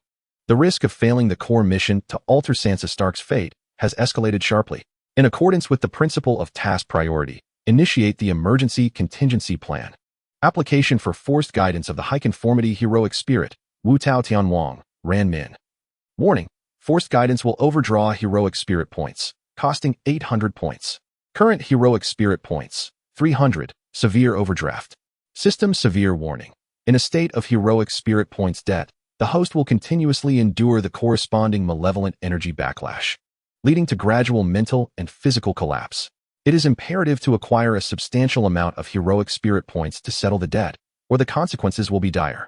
The risk of failing the core mission to alter Sansa Stark's fate has escalated sharply. In accordance with the principle of task priority, initiate the emergency contingency plan. Application for forced guidance of the high conformity heroic spirit, Wu Tao Tian Wang, Ran Min. Warning. Forced guidance will overdraw heroic spirit points, costing 800 points. Current heroic spirit points, 300, severe overdraft. System severe warning. In a state of heroic spirit points debt, the host will continuously endure the corresponding malevolent energy backlash, leading to gradual mental and physical collapse. It is imperative to acquire a substantial amount of heroic spirit points to settle the debt, or the consequences will be dire.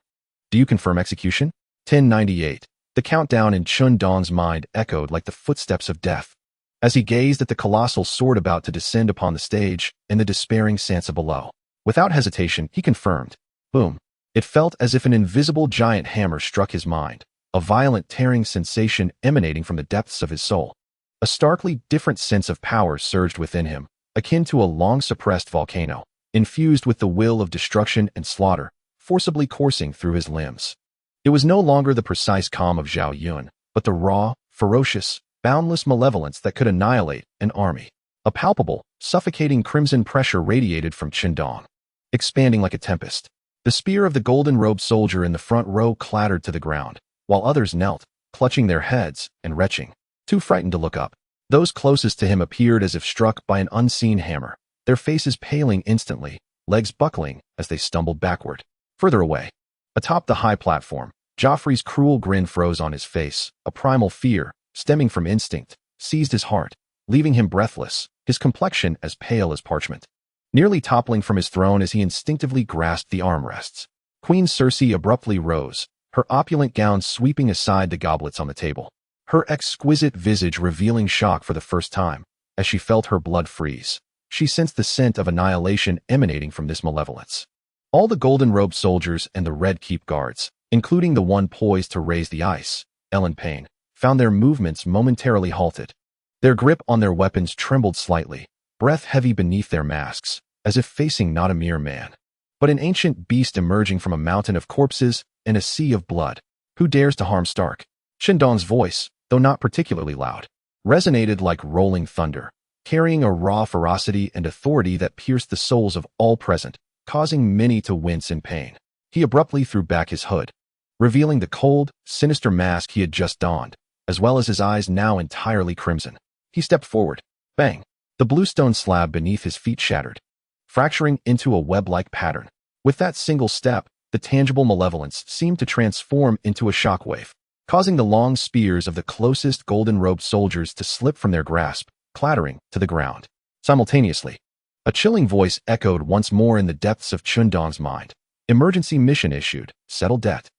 Do you confirm execution? 1098. The countdown in Chen Dong's mind echoed like the footsteps of death, as he gazed at the colossal sword about to descend upon the stage and the despairing Sansa below. Without hesitation, he confirmed. Boom. It felt as if an invisible giant hammer struck his mind, a violent tearing sensation emanating from the depths of his soul. A starkly different sense of power surged within him, akin to a long-suppressed volcano, infused with the will of destruction and slaughter, forcibly coursing through his limbs. It was no longer the precise calm of Zhao Yun, but the raw, ferocious, boundless malevolence that could annihilate an army. A palpable, suffocating crimson pressure radiated from Chen Dong, expanding like a tempest. The spear of the golden-robed soldier in the front row clattered to the ground, while others knelt, clutching their heads and retching, too frightened to look up. Those closest to him appeared as if struck by an unseen hammer, their faces paling instantly, legs buckling as they stumbled backward. Further away, atop the high platform, Joffrey's cruel grin froze on his face. A primal fear, stemming from instinct, seized his heart, leaving him breathless, his complexion as pale as parchment. Nearly toppling from his throne as he instinctively grasped the armrests, Queen Cersei abruptly rose, her opulent gown sweeping aside the goblets on the table, her exquisite visage revealing shock for the first time. As she felt her blood freeze, she sensed the scent of annihilation emanating from this malevolence. All the golden-robed soldiers and the Red Keep guards, including the one poised to raise the ice, Ellen Payne, found their movements momentarily halted. Their grip on their weapons trembled slightly, breath heavy beneath their masks, as if facing not a mere man, but an ancient beast emerging from a mountain of corpses and a sea of blood. Who dares to harm Stark? Chen Dong's voice, though not particularly loud, resonated like rolling thunder, carrying a raw ferocity and authority that pierced the souls of all present, causing many to wince in pain. He abruptly threw back his hood, revealing the cold, sinister mask he had just donned, as well as his eyes now entirely crimson. He stepped forward. Bang! The bluestone slab beneath his feet shattered, fracturing into a web-like pattern. With that single step, the tangible malevolence seemed to transform into a shockwave, causing the long spears of the closest golden-robed soldiers to slip from their grasp, clattering to the ground. Simultaneously, a chilling voice echoed once more in the depths of Chen Dong's mind. Emergency mission issued. Settle debt.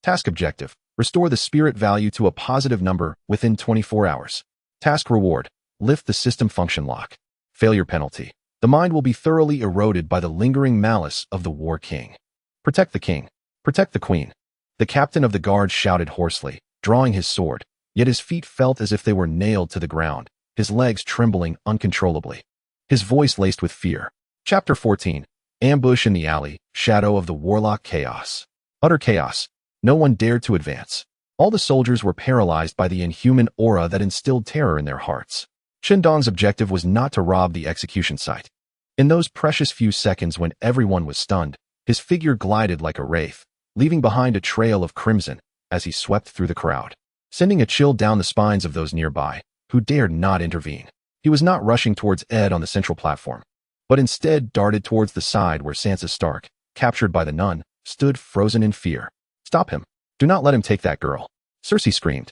Task objective: restore the spirit value to a positive number within 24 hours. Task reward: lift the system function lock. Failure penalty: the mind will be thoroughly eroded by the lingering malice of the War King. Protect the king. Protect the queen. The captain of the guard shouted hoarsely, drawing his sword, yet his feet felt as if they were nailed to the ground, his legs trembling uncontrollably. His voice laced with fear. Chapter 14. Ambush in the alley, shadow of the warlock chaos. Utter chaos. No one dared to advance. All the soldiers were paralyzed by the inhuman aura that instilled terror in their hearts. Chen Dong's objective was not to rob the execution site. In those precious few seconds when everyone was stunned, his figure glided like a wraith, leaving behind a trail of crimson as he swept through the crowd, sending a chill down the spines of those nearby, who dared not intervene. He was not rushing towards Ed on the central platform, but instead darted towards the side where Sansa Stark, captured by the nun, stood frozen in fear. Stop him. Do not let him take that girl. Cersei screamed,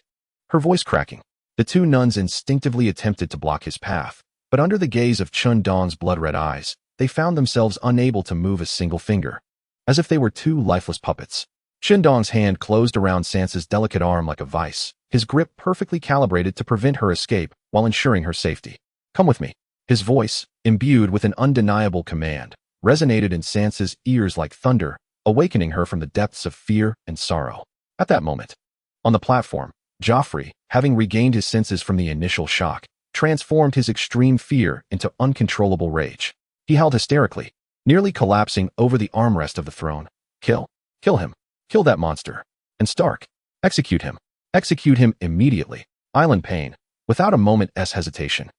her voice cracking. The two nuns instinctively attempted to block his path, but under the gaze of Chen Dong's blood-red eyes, they found themselves unable to move a single finger, as if they were two lifeless puppets. Chen Dong's hand closed around Sansa's delicate arm like a vice, his grip perfectly calibrated to prevent her escape while ensuring her safety. Come with me. His voice, imbued with an undeniable command, resonated in Sansa's ears like thunder, awakening her from the depths of fear and sorrow. At that moment, on the platform, Joffrey, having regained his senses from the initial shock, transformed his extreme fear into uncontrollable rage. He howled hysterically, nearly collapsing over the armrest of the throne. Kill him, kill that monster. And Stark, execute him immediately. Ellen Payne, without a moment's hesitation,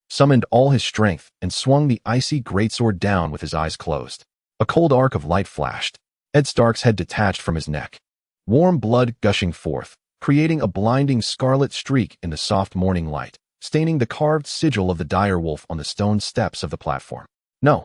summoned all his strength and swung the icy greatsword down with his eyes closed. A cold arc of light flashed. Ed Stark's head detached from his neck, warm blood gushing forth, creating a blinding scarlet streak in the soft morning light, staining the carved sigil of the dire wolf on the stone steps of the platform. No.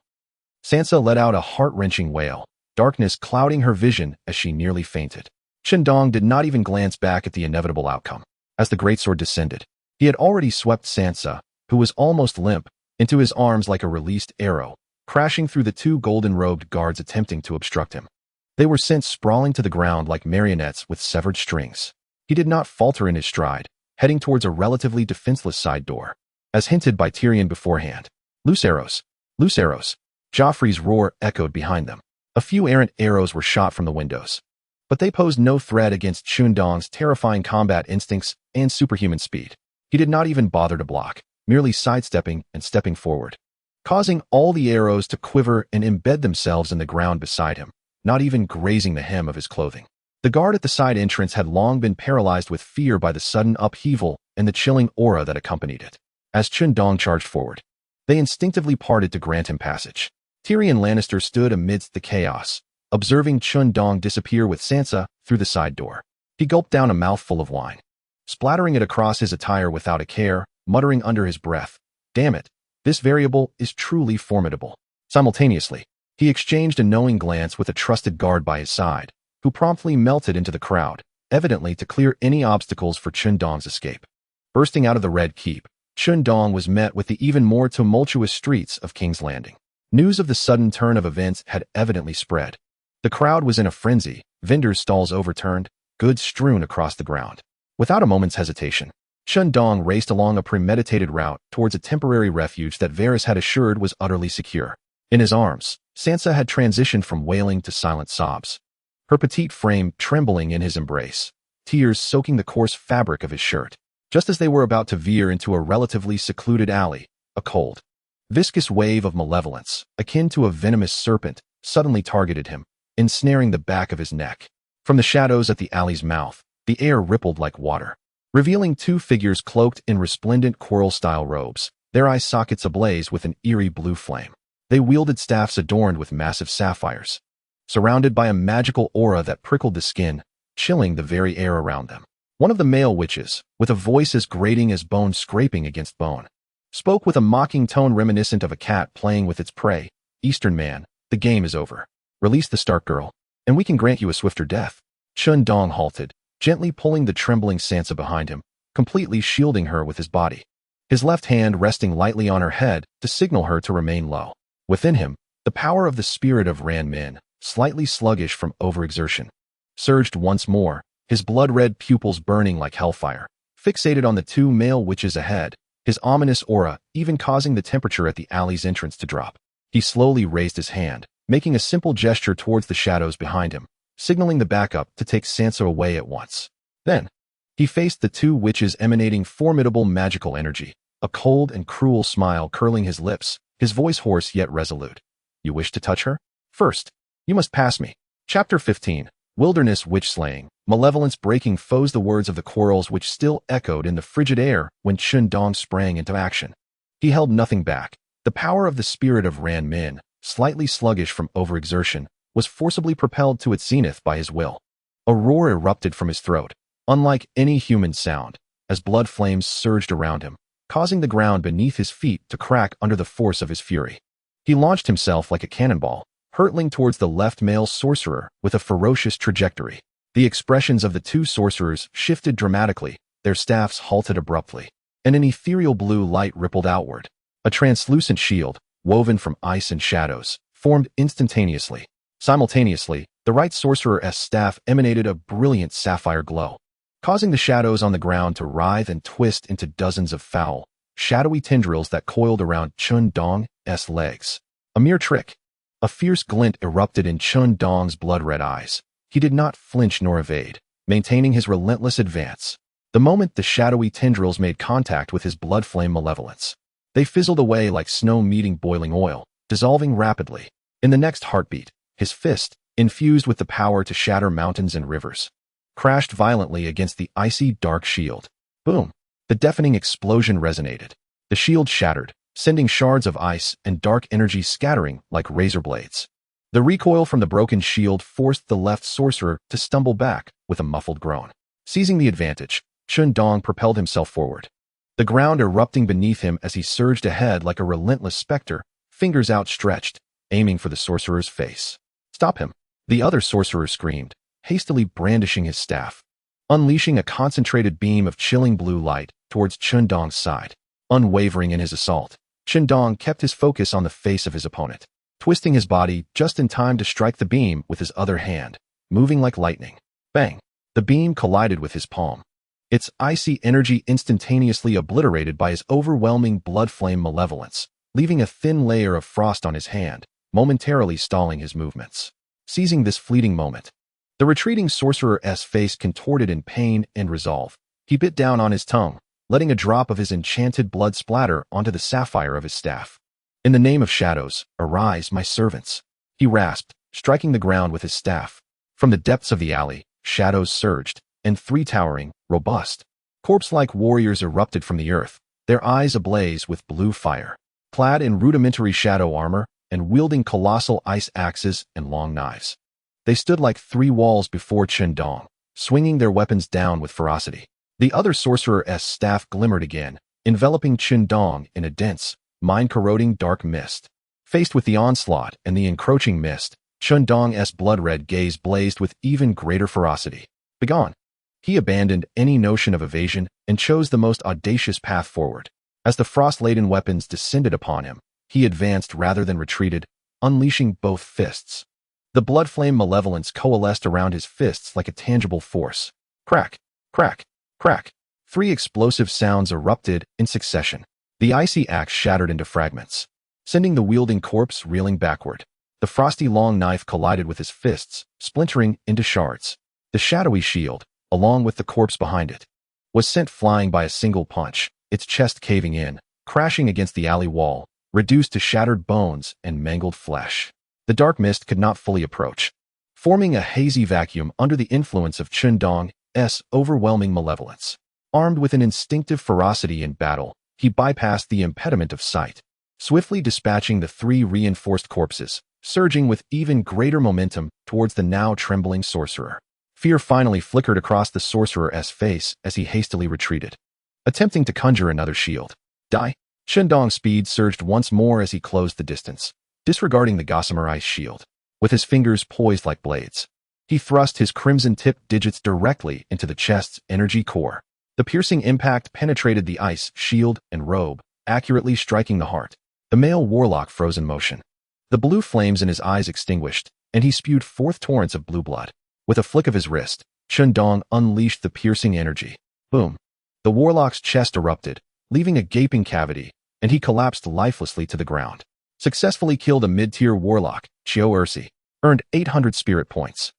Sansa let out a heart-wrenching wail, darkness clouding her vision as she nearly fainted. Chen Dong did not even glance back at the inevitable outcome. As the greatsword descended, he had already swept Sansa, who was almost limp, into his arms like a released arrow, crashing through the two golden-robed guards attempting to obstruct him. They were sent sprawling to the ground like marionettes with severed strings. He did not falter in his stride, heading towards a relatively defenseless side door. As hinted by Tyrion beforehand, loose arrows. Loose arrows. Joffrey's roar echoed behind them. A few errant arrows were shot from the windows, but they posed no threat against Chen Dong's terrifying combat instincts and superhuman speed. He did not even bother to block, merely sidestepping and stepping forward, causing all the arrows to quiver and embed themselves in the ground beside him, not even grazing the hem of his clothing. The guard at the side entrance had long been paralyzed with fear by the sudden upheaval and the chilling aura that accompanied it. As Chen Dong charged forward, they instinctively parted to grant him passage. Tyrion Lannister stood amidst the chaos, observing Chen Dong disappear with Sansa through the side door. He gulped down a mouthful of wine, splattering it across his attire without a care, muttering under his breath, "Damn it, this variable is truly formidable." Simultaneously, he exchanged a knowing glance with a trusted guard by his side, who promptly melted into the crowd, evidently to clear any obstacles for Chen Dong's escape. Bursting out of the Red Keep, Chen Dong was met with the even more tumultuous streets of King's Landing. News of the sudden turn of events had evidently spread. The crowd was in a frenzy, vendors' stalls overturned, goods strewn across the ground. Without a moment's hesitation, Chen Dong raced along a premeditated route towards a temporary refuge that Varys had assured was utterly secure. In his arms, Sansa had transitioned from wailing to silent sobs. her petite frame trembling in his embrace, tears soaking the coarse fabric of his shirt. Just as they were about to veer into a relatively secluded alley, a cold, viscous wave of malevolence, akin to a venomous serpent, suddenly targeted him, ensnaring the back of his neck. From the shadows at the alley's mouth, the air rippled like water, revealing two figures cloaked in resplendent coral-style robes, their eye sockets ablaze with an eerie blue flame. They wielded staffs adorned with massive sapphires, surrounded by a magical aura that prickled the skin, chilling the very air around them. One of the male witches, with a voice as grating as bone scraping against bone, spoke with a mocking tone reminiscent of a cat playing with its prey. "Eastern man, the game is over. Release the Stark girl, and we can grant you a swifter death." Chen Dong halted, gently pulling the trembling Sansa behind him, completely shielding her with his body, his left hand resting lightly on her head to signal her to remain low. Within him, the power of the spirit of Ran Min, slightly sluggish from overexertion, surged once more, his blood-red pupils burning like hellfire, fixated on the two male witches ahead, his ominous aura even causing the temperature at the alley's entrance to drop. He slowly raised his hand, making a simple gesture towards the shadows behind him, signaling the backup to take Sansa away at once. Then, he faced the two witches emanating formidable magical energy, a cold and cruel smile curling his lips, his voice hoarse yet resolute. "You wish to touch her? First, you must pass me." Chapter 15. Wilderness Witch Slaying. Malevolence breaking foes. The words of the quarrels which still echoed in the frigid air when Chen Dong sprang into action. He held nothing back. The power of the spirit of Ran Min, slightly sluggish from overexertion, was forcibly propelled to its zenith by his will. A roar erupted from his throat, unlike any human sound, as blood flames surged around him, causing the ground beneath his feet to crack under the force of his fury. He launched himself like a cannonball, hurtling towards the left male sorcerer with a ferocious trajectory. The expressions of the two sorcerers shifted dramatically, their staffs halted abruptly, and an ethereal blue light rippled outward. A translucent shield, woven from ice and shadows, formed instantaneously. Simultaneously, the right sorcerer's staff emanated a brilliant sapphire glow, causing the shadows on the ground to writhe and twist into dozens of foul, shadowy tendrils that coiled around Chen Dong's legs. A mere trick. A fierce glint erupted in Chen Dong's blood-red eyes. He did not flinch nor evade, maintaining his relentless advance. The moment the shadowy tendrils made contact with his blood flame malevolence, they fizzled away like snow meeting boiling oil, dissolving rapidly. In the next heartbeat, his fist, infused with the power to shatter mountains and rivers, crashed violently against the icy dark shield. Boom! The deafening explosion resonated. The shield shattered, sending shards of ice and dark energy scattering like razor blades. The recoil from the broken shield forced the left sorcerer to stumble back with a muffled groan. Seizing the advantage, Chen Dong propelled himself forward, the ground erupting beneath him as he surged ahead like a relentless specter, fingers outstretched, aiming for the sorcerer's face. "Stop him!" the other sorcerer screamed, hastily brandishing his staff, unleashing a concentrated beam of chilling blue light towards Chen Dong's side. Unwavering in his assault, Chen Dong kept his focus on the face of his opponent, twisting his body just in time to strike the beam with his other hand, moving like lightning. Bang! The beam collided with his palm, its icy energy instantaneously obliterated by his overwhelming blood flame malevolence, leaving a thin layer of frost on his hand, momentarily stalling his movements. Seizing this fleeting moment, the retreating sorcerer's face contorted in pain and resolve. He bit down on his tongue, letting a drop of his enchanted blood splatter onto the sapphire of his staff. "In the name of shadows, arise, my servants," he rasped, striking the ground with his staff. From the depths of the alley, shadows surged, and three towering, robust, corpse-like warriors erupted from the earth, their eyes ablaze with blue fire, clad in rudimentary shadow armor and wielding colossal ice axes and long knives. They stood like three walls before Chen Dong, swinging their weapons down with ferocity. The other sorcerer's staff glimmered again, enveloping Chen Dong in a dense, mind-corroding dark mist. Faced with the onslaught and the encroaching mist, Chen Dong's blood-red gaze blazed with even greater ferocity. Begone! He abandoned any notion of evasion and chose the most audacious path forward. As the frost-laden weapons descended upon him, he advanced rather than retreated, unleashing both fists. The blood flame malevolence coalesced around his fists like a tangible force. Crack! Crack! Crack! Three explosive sounds erupted in succession. The icy axe shattered into fragments, sending the wielding corpse reeling backward. The frosty long knife collided with his fists, splintering into shards. The shadowy shield, along with the corpse behind it, was sent flying by a single punch, its chest caving in, crashing against the alley wall, reduced to shattered bones and mangled flesh. The dark mist could not fully approach, forming a hazy vacuum under the influence of Chen Dong's overwhelming malevolence. Armed with an instinctive ferocity in battle, he bypassed the impediment of sight, swiftly dispatching the 3 reinforced corpses, surging with even greater momentum towards the now trembling sorcerer. Fear finally flickered across the sorcerer's face as he hastily retreated, attempting to conjure another shield. Die! Chen Dong's speed surged once more as he closed the distance, disregarding the gossamer ice shield. With his fingers poised like blades, he thrust his crimson-tipped digits directly into the chest's energy core. The piercing impact penetrated the ice shield and robe, accurately striking the heart. The male warlock froze in motion. The blue flames in his eyes extinguished, and he spewed forth torrents of blue blood. With a flick of his wrist, Chen Dong unleashed the piercing energy. Boom! The warlock's chest erupted, leaving a gaping cavity, and he collapsed lifelessly to the ground. Successfully killed a mid-tier warlock, Qiu Ersi, earned 800 spirit points.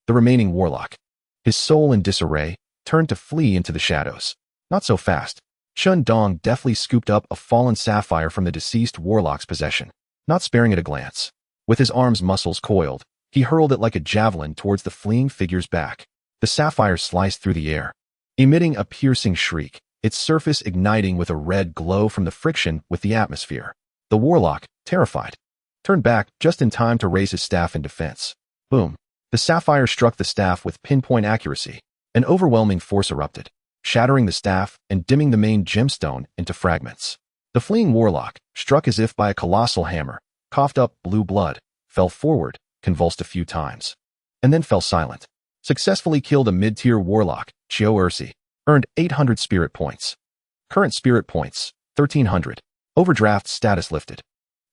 The remaining warlock, his soul in disarray, turned to flee into the shadows. Not so fast. Chen Dong deftly scooped up a fallen sapphire from the deceased warlock's possession, not sparing it a glance. With his arms' muscles coiled, he hurled it like a javelin towards the fleeing figure's back. The sapphire sliced through the air, emitting a piercing shriek, its surface igniting with a red glow from the friction with the atmosphere. The warlock, terrified, turned back just in time to raise his staff in defense. Boom! The sapphire struck the staff with pinpoint accuracy. An overwhelming force erupted, shattering the staff and dimming the main gemstone into fragments. The fleeing warlock, struck as if by a colossal hammer, coughed up blue blood, fell forward, convulsed a few times, and then fell silent. Successfully killed a mid-tier warlock, Qiu Ersi, earned 800 spirit points. Current spirit points, 1,300. Overdraft status lifted.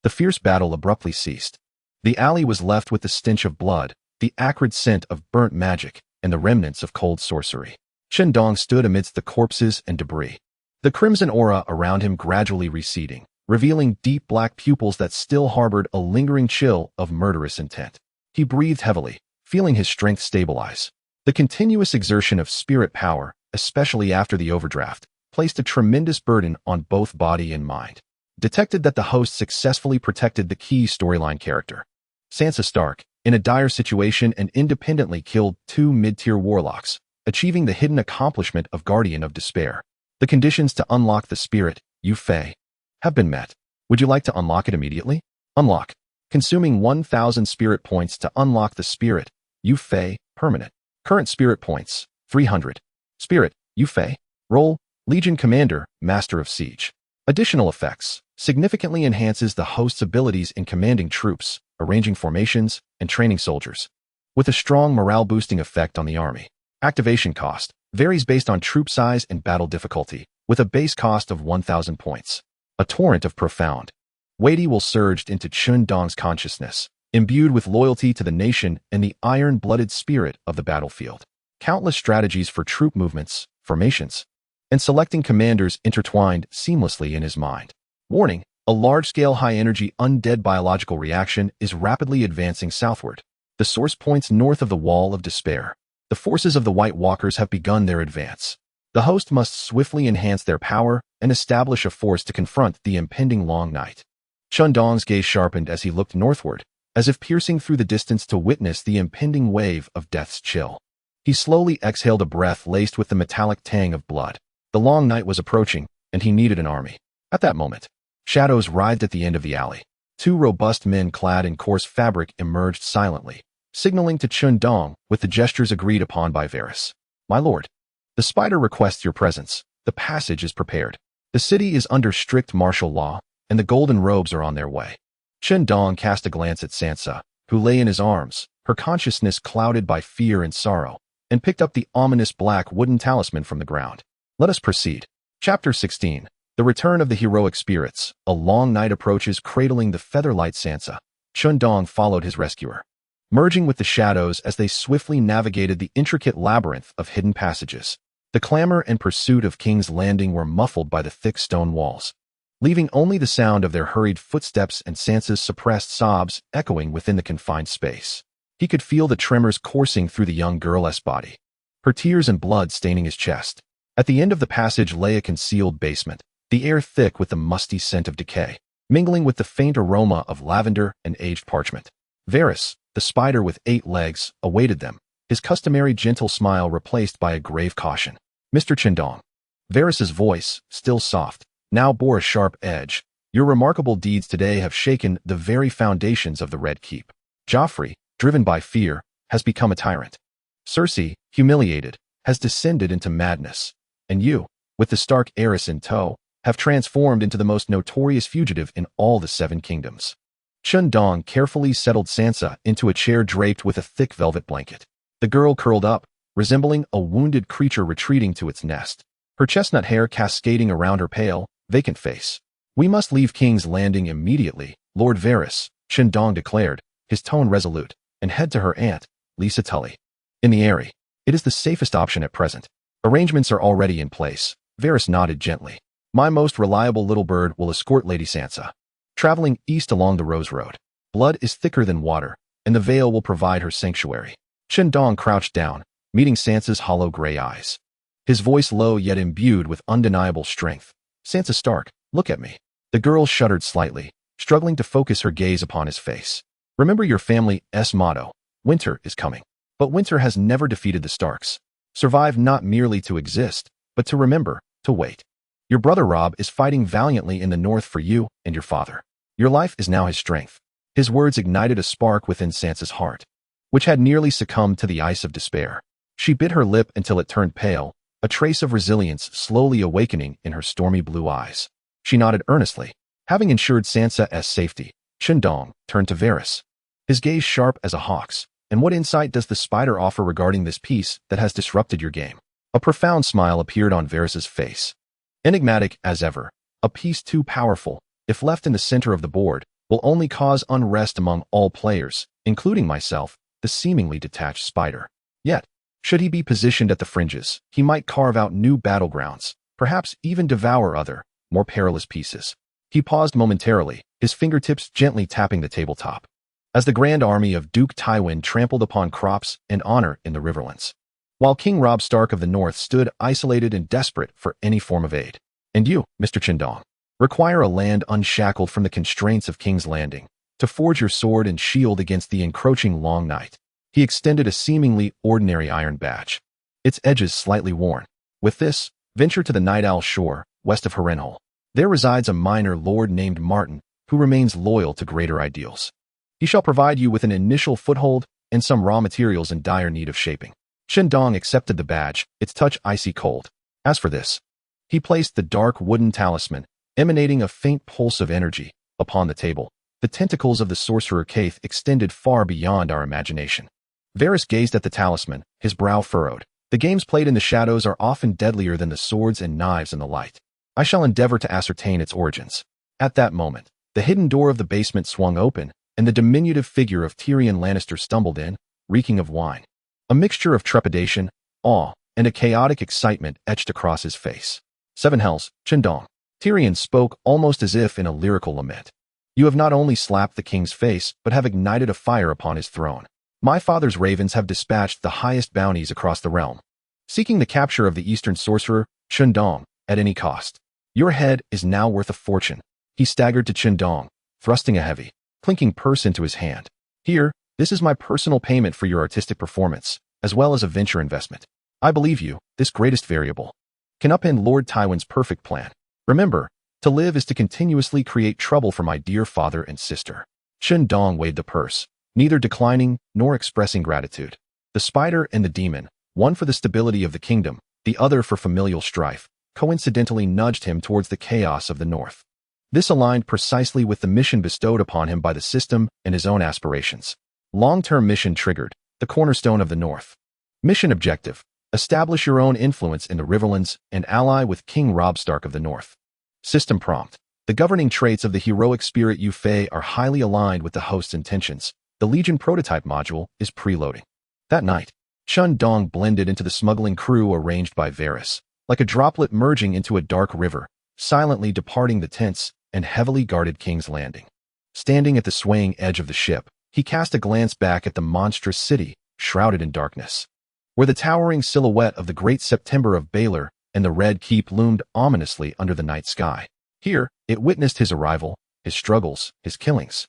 The fierce battle abruptly ceased. The alley was left with the stench of blood, the acrid scent of burnt magic, and the remnants of cold sorcery. Chen Dong stood amidst the corpses and debris, the crimson aura around him gradually receding, revealing deep black pupils that still harbored a lingering chill of murderous intent. He breathed heavily, feeling his strength stabilize. The continuous exertion of spirit power, especially after the overdraft, placed a tremendous burden on both body and mind. Detected that the host successfully protected the key storyline character, Sansa Stark, in a dire situation and independently killed 2 mid-tier warlocks, achieving the hidden accomplishment of Guardian of Despair. The conditions to unlock the spirit, Yu Fei, have been met. Would you like to unlock it immediately? Unlock. Consuming 1,000 spirit points to unlock the spirit, Yu Fei, permanent. Current spirit points, 300. Spirit, Yu Fei. Role, Legion Commander, Master of Siege. Additional effects, significantly enhances the host's abilities in commanding troops, arranging formations, and training soldiers, with a strong morale-boosting effect on the army. Activation cost varies based on troop size and battle difficulty, with a base cost of 1,000 points. A torrent of profound, weighty will surged into Chen Dong's consciousness, imbued with loyalty to the nation and the iron-blooded spirit of the battlefield. Countless strategies for troop movements, formations, and selecting commanders intertwined seamlessly in his mind. Warning: a large-scale high-energy undead biological reaction is rapidly advancing southward. The source points north of the Wall of Despair. The forces of the White Walkers have begun their advance. The host must swiftly enhance their power and establish a force to confront the impending long night. Chen Dong's gaze sharpened as he looked northward, as if piercing through the distance to witness the impending wave of death's chill. He slowly exhaled a breath laced with the metallic tang of blood. The long night was approaching, and he needed an army. At that moment, shadows writhed at the end of the alley. 2 robust men clad in coarse fabric emerged silently, signaling to Chen Dong with the gestures agreed upon by Varys. My lord, the spider requests your presence. The passage is prepared. The city is under strict martial law, and the golden robes are on their way. Chen Dong cast a glance at Sansa, who lay in his arms, her consciousness clouded by fear and sorrow, and picked up the ominous black wooden talisman from the ground. Let us proceed. Chapter 16. The Return of the Heroic Spirits. A long night approaches, cradling the featherlight Sansa. Chen Dong followed his rescuer, merging with the shadows as they swiftly navigated the intricate labyrinth of hidden passages. The clamor and pursuit of King's Landing were muffled by the thick stone walls, leaving only the sound of their hurried footsteps and Sansa's suppressed sobs echoing within the confined space. He could feel the tremors coursing through the young girl's body, her tears and blood staining his chest. At the end of the passage lay a concealed basement, the air thick with the musty scent of decay, mingling with the faint aroma of lavender and aged parchment. Varys, the spider with 8 legs, awaited them, his customary gentle smile replaced by a grave caution. "Mr. Chen Dong." Varys's voice, still soft, now bore a sharp edge. "Your remarkable deeds today have shaken the very foundations of the Red Keep. Joffrey, driven by fear, has become a tyrant. Cersei, humiliated, has descended into madness. And you, with the Stark heiress in tow, have transformed into the most notorious fugitive in all the 7 kingdoms." Chen Dong carefully settled Sansa into a chair draped with a thick velvet blanket. The girl curled up, resembling a wounded creature retreating to its nest, her chestnut hair cascading around her pale, vacant face. "We must leave King's Landing immediately, Lord Varys," Chen Dong declared, his tone resolute, "and head to her aunt, Lisa Tully. In the Eyrie. It is the safest option at present. Arrangements are already in place." Varys nodded gently. "My most reliable little bird will escort Lady Sansa. Traveling east along the Rose Road. Blood is thicker than water, and the Vale will provide her sanctuary." Chen Dong crouched down, meeting Sansa's hollow gray eyes. His voice low yet imbued with undeniable strength. "Sansa Stark, look at me." The girl shuddered slightly, struggling to focus her gaze upon his face. "Remember your family's motto, winter is coming. But winter has never defeated the Starks. Survive not merely to exist, but to remember, to wait. Your brother Robb is fighting valiantly in the north for you and your father. Your life is now his strength." His words ignited a spark within Sansa's heart, which had nearly succumbed to the ice of despair. She bit her lip until it turned pale, a trace of resilience slowly awakening in her stormy blue eyes. She nodded earnestly. Having ensured Sansa's safety, Chen Dong turned to Varys, his gaze sharp as a hawk's. "And what insight does the spider offer regarding this piece that has disrupted your game?" A profound smile appeared on Varys's face. "Enigmatic as ever, a piece too powerful, if left in the center of the board, will only cause unrest among all players, including myself, the seemingly detached spider. Yet, should he be positioned at the fringes, he might carve out new battlegrounds, perhaps even devour other, more perilous pieces." He paused momentarily, his fingertips gently tapping the tabletop, as the grand army of Duke Tywin trampled upon crops and honor in the Riverlands, while King Robb Stark of the North stood isolated and desperate for any form of aid. "And you, Mr. Chen Dong, require a land unshackled from the constraints of King's Landing, to forge your sword and shield against the encroaching long night." He extended a seemingly ordinary iron badge, its edges slightly worn. "With this, venture to the Night Owl shore, west of Harrenhal. There resides a minor lord named Martin, who remains loyal to greater ideals. He shall provide you with an initial foothold and some raw materials in dire need of shaping." Chen Dong accepted the badge, its touch icy cold. "As for this," he placed the dark wooden talisman, emanating a faint pulse of energy, upon the table. The tentacles of the sorcerer Kaith extended far beyond our imagination. Varys gazed at the talisman, his brow furrowed. The games played in the shadows are often deadlier than the swords and knives in the light. I shall endeavor to ascertain its origins. At that moment, the hidden door of the basement swung open, and the diminutive figure of Tyrion Lannister stumbled in, reeking of wine. A mixture of trepidation, awe, and a chaotic excitement etched across his face. "Seven hells, Chen Dong." Tyrion spoke almost as if in a lyrical lament. "You have not only slapped the king's face, but have ignited a fire upon his throne. My father's ravens have dispatched the highest bounties across the realm, seeking the capture of the Eastern sorcerer, Chen Dong, at any cost. Your head is now worth a fortune." He staggered to Chen Dong, thrusting a heavy, clinking purse into his hand. "Here, this is my personal payment for your artistic performance, as well as a venture investment. I believe you, this greatest variable, can upend Lord Tywin's perfect plan. Remember, to live is to continuously create trouble for my dear father and sister." Chen Dong weighed the purse, neither declining nor expressing gratitude. The spider and the demon, one for the stability of the kingdom, the other for familial strife, coincidentally nudged him towards the chaos of the north. This aligned precisely with the mission bestowed upon him by the system and his own aspirations. Long-term mission triggered, the cornerstone of the north. Mission objective: establish your own influence in the Riverlands and ally with King Robb Stark of the North. System prompt: the governing traits of the heroic spirit you fey are highly aligned with the host's intentions. The Legion prototype module is preloading. That night, Chen Dong blended into the smuggling crew arranged by Varys, like a droplet merging into a dark river, silently departing the tense and heavily guarded King's Landing. Standing at the swaying edge of the ship, he cast a glance back at the monstrous city, shrouded in darkness, where the towering silhouette of the Great September of Baelor and the Red Keep loomed ominously under the night sky. Here, it witnessed his arrival, his struggles, his killings,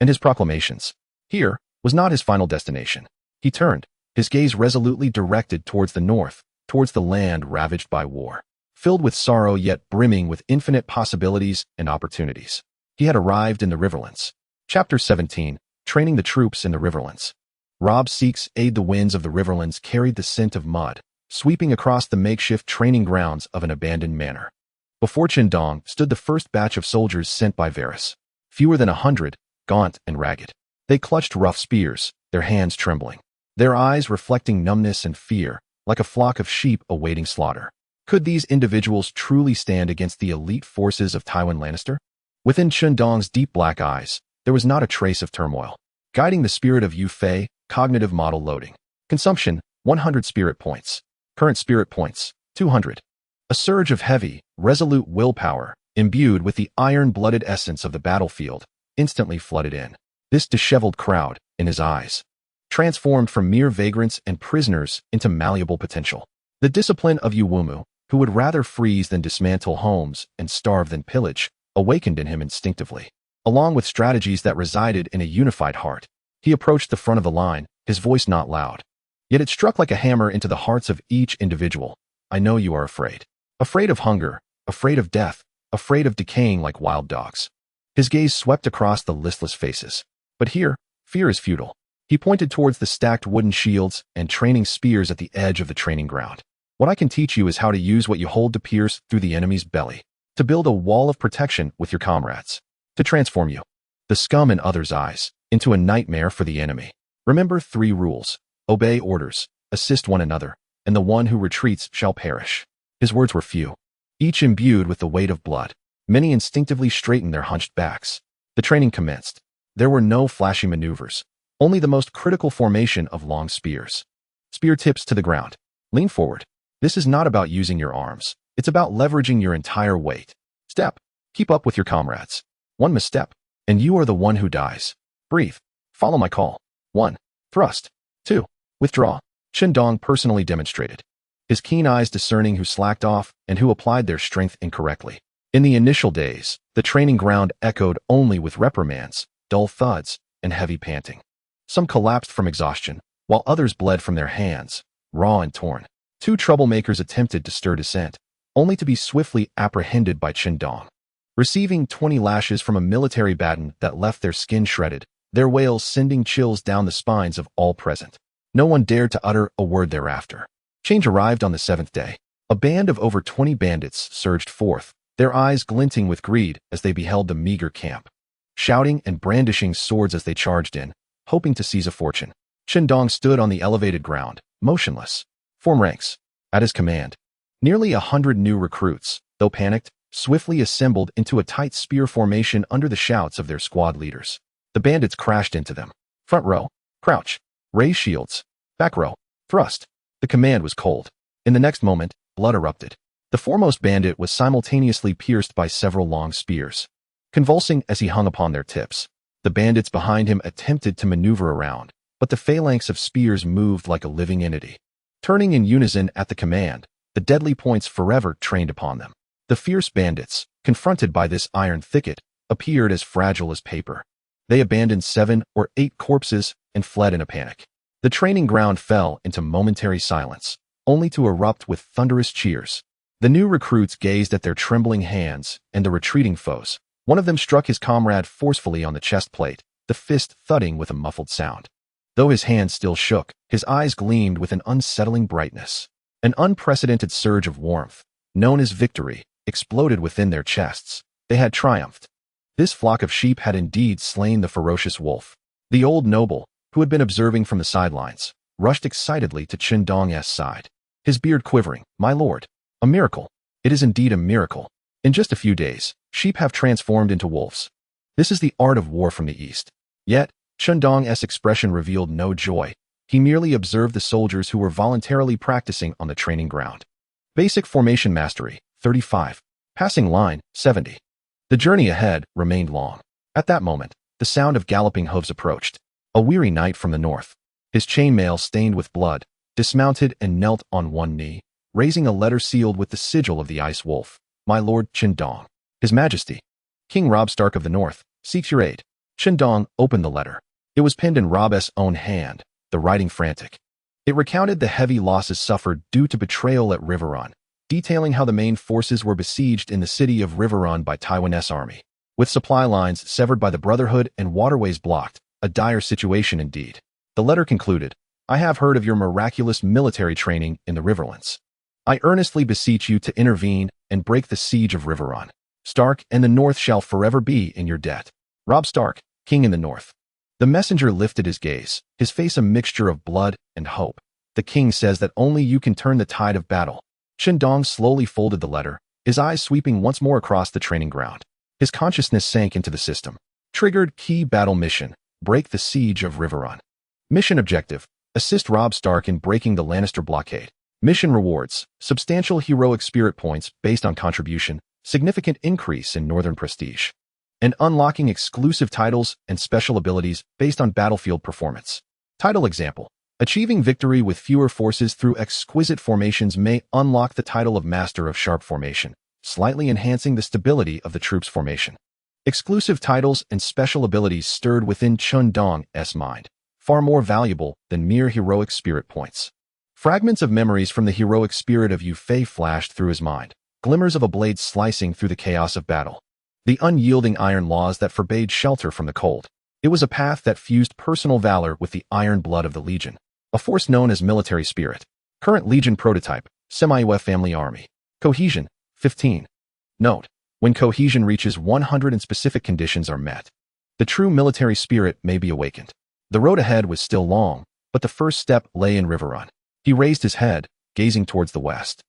and his proclamations. Here was not his final destination. He turned, his gaze resolutely directed towards the north, towards the land ravaged by war, filled with sorrow yet brimming with infinite possibilities and opportunities. He had arrived in the Riverlands. Chapter 17, Training the Troops in the Riverlands. Robb seeks aid. The winds of the Riverlands carried the scent of mud, sweeping across the makeshift training grounds of an abandoned manor. Before Chen Dong stood the first batch of soldiers sent by Varys. Fewer than 100, gaunt and ragged. They clutched rough spears, their hands trembling, their eyes reflecting numbness and fear, like a flock of sheep awaiting slaughter. Could these individuals truly stand against the elite forces of Tyrion Lannister? Within Chen Dong's deep black eyes, there was not a trace of turmoil. Guiding the spirit of Yu Fei, cognitive model loading. Consumption, 100 spirit points. Current spirit points, 200. A surge of heavy, resolute willpower, imbued with the iron-blooded essence of the battlefield, instantly flooded in. This disheveled crowd, in his eyes, transformed from mere vagrants and prisoners into malleable potential. The discipline of Uwumu, who would rather freeze than dismantle homes and starve than pillage, awakened in him instinctively. Along with strategies that resided in a unified heart, he approached the front of the line, his voice not loud. Yet it struck like a hammer into the hearts of each individual. I know you are afraid. Afraid of hunger, afraid of death, afraid of decaying like wild dogs. His gaze swept across the listless faces. But here, fear is futile. He pointed towards the stacked wooden shields and training spears at the edge of the training ground. What I can teach you is how to use what you hold to pierce through the enemy's belly, to build a wall of protection with your comrades, to transform you, the scum in others' eyes, into a nightmare for the enemy. Remember 3 rules: obey orders, assist one another, and the one who retreats shall perish. His words were few, each imbued with the weight of blood. Many instinctively straightened their hunched backs. The training commenced. There were no flashy maneuvers, only the most critical formation of long spears. Spear tips to the ground. Lean forward. This is not about using your arms. It's about leveraging your entire weight. Step. Keep up with your comrades. One misstep, and you are the one who dies. Breathe. Follow my call. 1. Thrust. 2. Withdraw. Chen Dong personally demonstrated, his keen eyes discerning who slacked off and who applied their strength incorrectly. In the initial days, the training ground echoed only with reprimands, dull thuds, and heavy panting. Some collapsed from exhaustion, while others bled from their hands, raw and torn. 2 troublemakers attempted to stir dissent, only to be swiftly apprehended by Chen Dong. Receiving 20 lashes from a military baton that left their skin shredded, their wails sending chills down the spines of all present. No one dared to utter a word thereafter. Change arrived on the 7th day. A band of over 20 bandits surged forth, their eyes glinting with greed as they beheld the meager camp. Shouting and brandishing swords as they charged in, hoping to seize a fortune. Chen Dong stood on the elevated ground, motionless. Form ranks. At his command, nearly 100 new recruits, though panicked, swiftly assembled into a tight spear formation under the shouts of their squad leaders. The bandits crashed into them. Front row, crouch, raise shields. Back row, thrust. The command was cold. In the next moment, blood erupted. The foremost bandit was simultaneously pierced by several long spears. Convulsing as he hung upon their tips, the bandits behind him attempted to maneuver around, but the phalanx of spears moved like a living entity. Turning in unison at the command, the deadly points forever trained upon them. The fierce bandits, confronted by this iron thicket, appeared as fragile as paper. They abandoned 7 or 8 corpses and fled in a panic. The training ground fell into momentary silence, only to erupt with thunderous cheers. The new recruits gazed at their trembling hands and the retreating foes. One of them struck his comrade forcefully on the chest plate, the fist thudding with a muffled sound. Though his hand still shook, his eyes gleamed with an unsettling brightness. An unprecedented surge of warmth, known as victory, exploded within their chests. They had triumphed. This flock of sheep had indeed slain the ferocious wolf. The old noble, who had been observing from the sidelines, rushed excitedly to Chen Dong's side, his beard quivering. My lord, a miracle. It is indeed a miracle. In just a few days, sheep have transformed into wolves. This is the art of war from the east. Yet, Chen Dong's expression revealed no joy. He merely observed the soldiers who were voluntarily practicing on the training ground. Basic formation mastery, 35. Passing line 70. The journey ahead remained long. At that moment, the sound of galloping hooves approached. A weary knight from the north, his chainmail stained with blood, dismounted and knelt on one knee, raising a letter sealed with the sigil of the Ice Wolf. My Lord Chen Dong. His Majesty, King Robb Stark of the North, seeks your aid. Chen Dong opened the letter. It was penned in Robb's own hand, the writing frantic. It recounted the heavy losses suffered due to betrayal at Riverrun, detailing how the main forces were besieged in the city of Riverrun by Tywin's army. With supply lines severed by the Brotherhood and waterways blocked, a dire situation indeed. The letter concluded, I have heard of your miraculous military training in the Riverlands. I earnestly beseech you to intervene and break the siege of Riverrun. Stark and the North shall forever be in your debt. Robb Stark, King in the North. The messenger lifted his gaze, his face a mixture of blood and hope. The king says that only you can turn the tide of battle. Chen Dong slowly folded the letter, his eyes sweeping once more across the training ground. His consciousness sank into the system. Triggered key battle mission, break the siege of Riverrun. Mission objective, assist Robb Stark in breaking the Lannister blockade. Mission rewards, substantial heroic spirit points based on contribution, significant increase in northern prestige, and unlocking exclusive titles and special abilities based on battlefield performance. Title example, achieving victory with fewer forces through exquisite formations may unlock the title of Master of Sharp Formation, slightly enhancing the stability of the troops' formation. Exclusive titles and special abilities stirred within Chen Dong's mind, far more valuable than mere heroic spirit points. Fragments of memories from the heroic spirit of Yu Fei flashed through his mind, glimmers of a blade slicing through the chaos of battle. The unyielding iron laws that forbade shelter from the cold. It was a path that fused personal valor with the iron blood of the Legion, a force known as military spirit. Current Legion prototype, Semi-UF family army. Cohesion, 15. Note, when cohesion reaches 100 and specific conditions are met, the true military spirit may be awakened. The road ahead was still long, but the first step lay in Riverrun. He raised his head, gazing towards the west.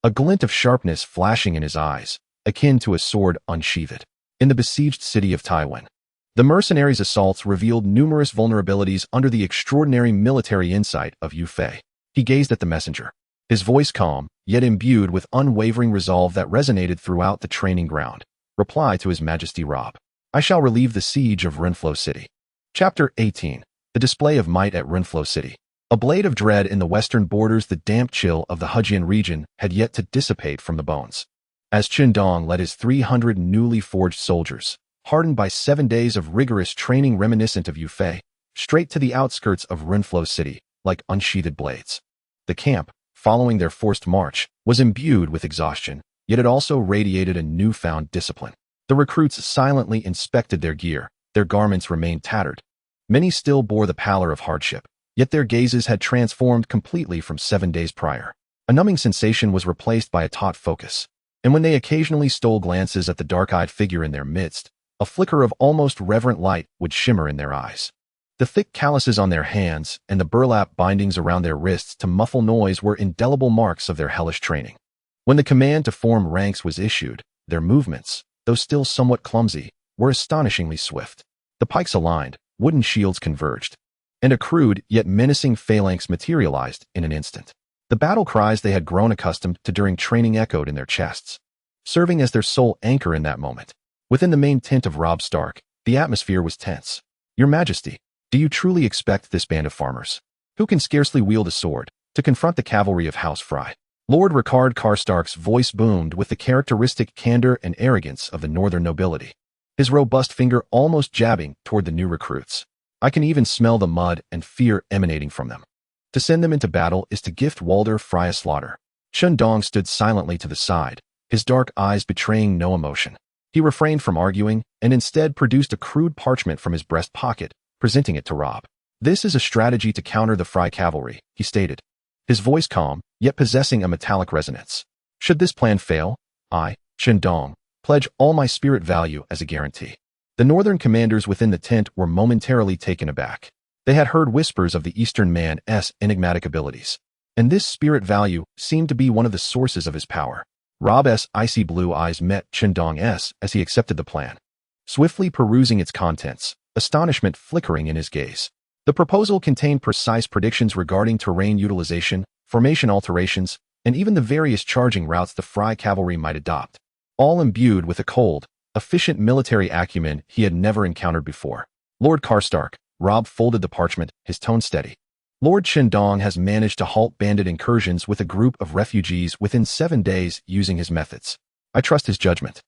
A glint of sharpness flashing in his eyes, akin to a sword unsheathed. In the besieged city of Tywin, the mercenaries' assaults revealed numerous vulnerabilities under the extraordinary military insight of Yu Fei. He gazed at the messenger, his voice calm, yet imbued with unwavering resolve that resonated throughout the training ground. Reply to His Majesty Robb. I shall relieve the siege of Renflow City. Chapter 18. The display of might at Renflow City. A blade of dread in the western borders, the damp chill of the Hujian region had yet to dissipate from the bones. As Chen Dong led his 300 newly forged soldiers, hardened by 7 days of rigorous training reminiscent of Yu Fei, straight to the outskirts of Renflow City, like unsheathed blades. The camp, following their forced march, was imbued with exhaustion, yet it also radiated a newfound discipline. The recruits silently inspected their gear, their garments remained tattered. Many still bore the pallor of hardship, yet their gazes had transformed completely from 7 days prior. A numbing sensation was replaced by a taut focus, and when they occasionally stole glances at the dark-eyed figure in their midst, a flicker of almost reverent light would shimmer in their eyes. The thick calluses on their hands and the burlap bindings around their wrists to muffle noise were indelible marks of their hellish training. When the command to form ranks was issued, their movements, though still somewhat clumsy, were astonishingly swift. The pikes aligned, wooden shields converged, and a crude yet menacing phalanx materialized in an instant. The battle cries they had grown accustomed to during training echoed in their chests, serving as their sole anchor in that moment. Within the main tent of Robb Stark, the atmosphere was tense. Your Majesty, do you truly expect this band of farmers, who can scarcely wield a sword, to confront the cavalry of House Fry? Lord Ricard Karstark's voice boomed with the characteristic candor and arrogance of the northern nobility, his robust finger almost jabbing toward the new recruits. I can even smell the mud and fear emanating from them. To send them into battle is to gift Walder Fry a slaughter. Chen Dong stood silently to the side, his dark eyes betraying no emotion. He refrained from arguing and instead produced a crude parchment from his breast pocket, presenting it to Robb. This is a strategy to counter the Fry cavalry, he stated, his voice calm, yet possessing a metallic resonance. Should this plan fail, I, Chen Dong, pledge all my spirit value as a guarantee. The northern commanders within the tent were momentarily taken aback. They had heard whispers of the Eastern man's enigmatic abilities, and this spirit value seemed to be one of the sources of his power. Robb's icy blue eyes met Chen Dong's as he accepted the plan, swiftly perusing its contents, astonishment flickering in his gaze. The proposal contained precise predictions regarding terrain utilization, formation alterations, and even the various charging routes the Fry cavalry might adopt. all imbued with a cold, efficient military acumen he had never encountered before. Lord Karstark, Robb folded the parchment, his tone steady. Lord Chen Dong has managed to halt bandit incursions with a group of refugees within 7 days using his methods. I trust his judgment.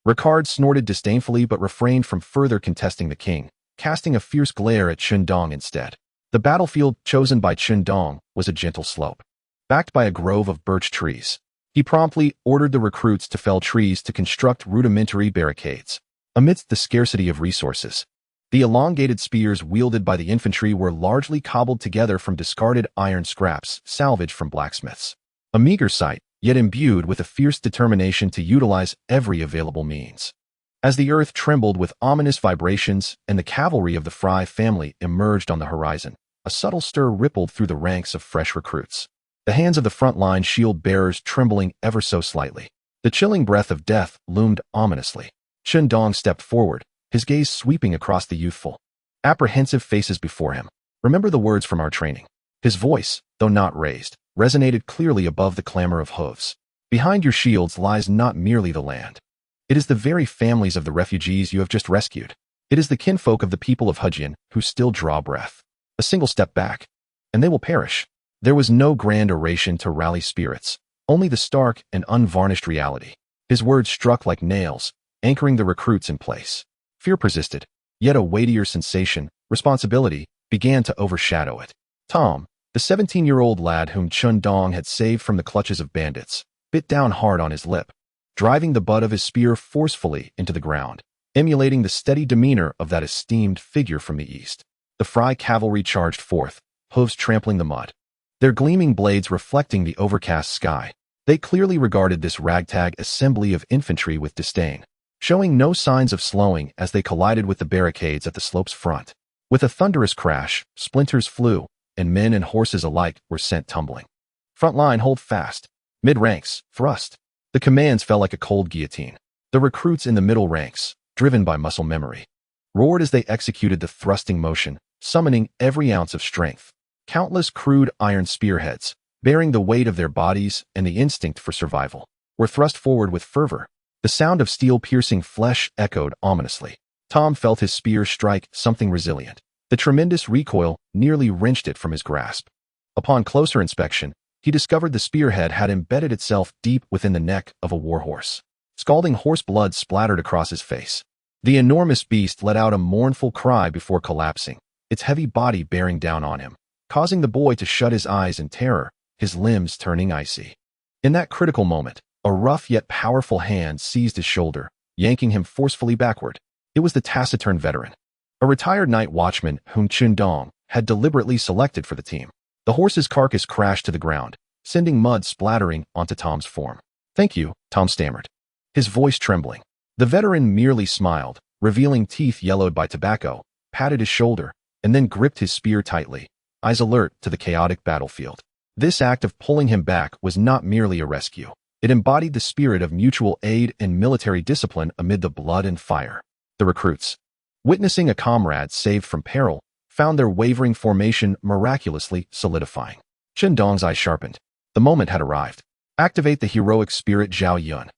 Ricard snorted disdainfully but refrained from further contesting the king, casting a fierce glare at Chen Dong instead. The battlefield chosen by Chen Dong was a gentle slope, backed by a grove of birch trees. He promptly ordered the recruits to fell trees to construct rudimentary barricades. Amidst the scarcity of resources, the elongated spears wielded by the infantry were largely cobbled together from discarded iron scraps salvaged from blacksmiths. A meager sight, yet imbued with a fierce determination to utilize every available means. As the earth trembled with ominous vibrations and the cavalry of the Fry family emerged on the horizon, a subtle stir rippled through the ranks of fresh recruits. The hands of the front-line shield-bearers trembling ever so slightly. The chilling breath of death loomed ominously. Chen Dong stepped forward, his gaze sweeping across the youthful, apprehensive faces before him. Remember the words from our training. His voice, though not raised, resonated clearly above the clamor of hooves. Behind your shields lies not merely the land. It is the very families of the refugees you have just rescued. It is the kinfolk of the people of Hujian who still draw breath. A single step back, and they will perish. There was no grand oration to rally spirits, only the stark and unvarnished reality. His words struck like nails, anchoring the recruits in place. Fear persisted, yet a weightier sensation, responsibility, began to overshadow it. Tom, the 17-year-old lad whom Chen Dong had saved from the clutches of bandits, bit down hard on his lip, driving the butt of his spear forcefully into the ground, emulating the steady demeanor of that esteemed figure from the east. The Fry cavalry charged forth, hooves trampling the mud, their gleaming blades reflecting the overcast sky. They clearly regarded this ragtag assembly of infantry with disdain, showing no signs of slowing as they collided with the barricades at the slope's front. With a thunderous crash, splinters flew, and men and horses alike were sent tumbling. Front line, hold fast. Mid-ranks, thrust. The commands fell like a cold guillotine. The recruits in the middle ranks, driven by muscle memory, roared as they executed the thrusting motion, summoning every ounce of strength. Countless crude iron spearheads, bearing the weight of their bodies and the instinct for survival, were thrust forward with fervor. The sound of steel piercing flesh echoed ominously. Tom felt his spear strike something resilient. The tremendous recoil nearly wrenched it from his grasp. Upon closer inspection, he discovered the spearhead had embedded itself deep within the neck of a warhorse. Scalding horse blood splattered across his face. The enormous beast let out a mournful cry before collapsing, its heavy body bearing down on him, causing the boy to shut his eyes in terror, his limbs turning icy. In that critical moment, a rough yet powerful hand seized his shoulder, yanking him forcefully backward. It was the taciturn veteran, a retired night watchman whom Chen Dong had deliberately selected for the team. The horse's carcass crashed to the ground, sending mud splattering onto Tom's form. "Thank you," Tom stammered, his voice trembling. The veteran merely smiled, revealing teeth yellowed by tobacco, patted his shoulder, and then gripped his spear tightly, eyes alert to the chaotic battlefield. This act of pulling him back was not merely a rescue. It embodied the spirit of mutual aid and military discipline amid the blood and fire. The recruits, witnessing a comrade saved from peril, found their wavering formation miraculously solidifying. Chen Dong's eyes sharpened. The moment had arrived. Activate the heroic spirit Zhao Yun,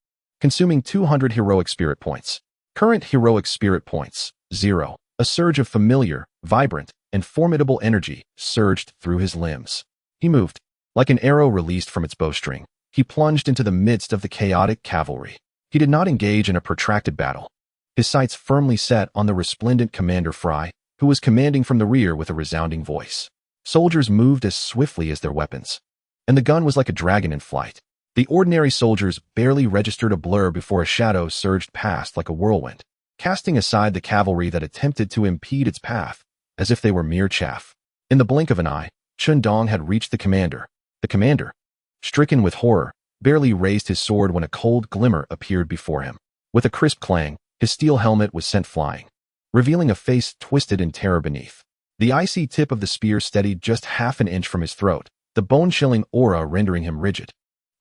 consuming 200 heroic spirit points. Current heroic spirit points, 0. A surge of familiar, vibrant, and formidable energy surged through his limbs. He moved. Like an arrow released from its bowstring, he plunged into the midst of the chaotic cavalry. He did not engage in a protracted battle, his sights firmly set on the resplendent Commander Fry, who was commanding from the rear with a resounding voice. Soldiers moved as swiftly as their weapons, and the gun was like a dragon in flight. The ordinary soldiers barely registered a blur before a shadow surged past like a whirlwind, casting aside the cavalry that attempted to impede its path, as if they were mere chaff. In the blink of an eye, Chen Dong had reached the commander. The commander, stricken with horror, barely raised his sword when a cold glimmer appeared before him. With a crisp clang, his steel helmet was sent flying, revealing a face twisted in terror beneath. The icy tip of the spear steadied just half an inch from his throat, the bone-chilling aura rendering him rigid,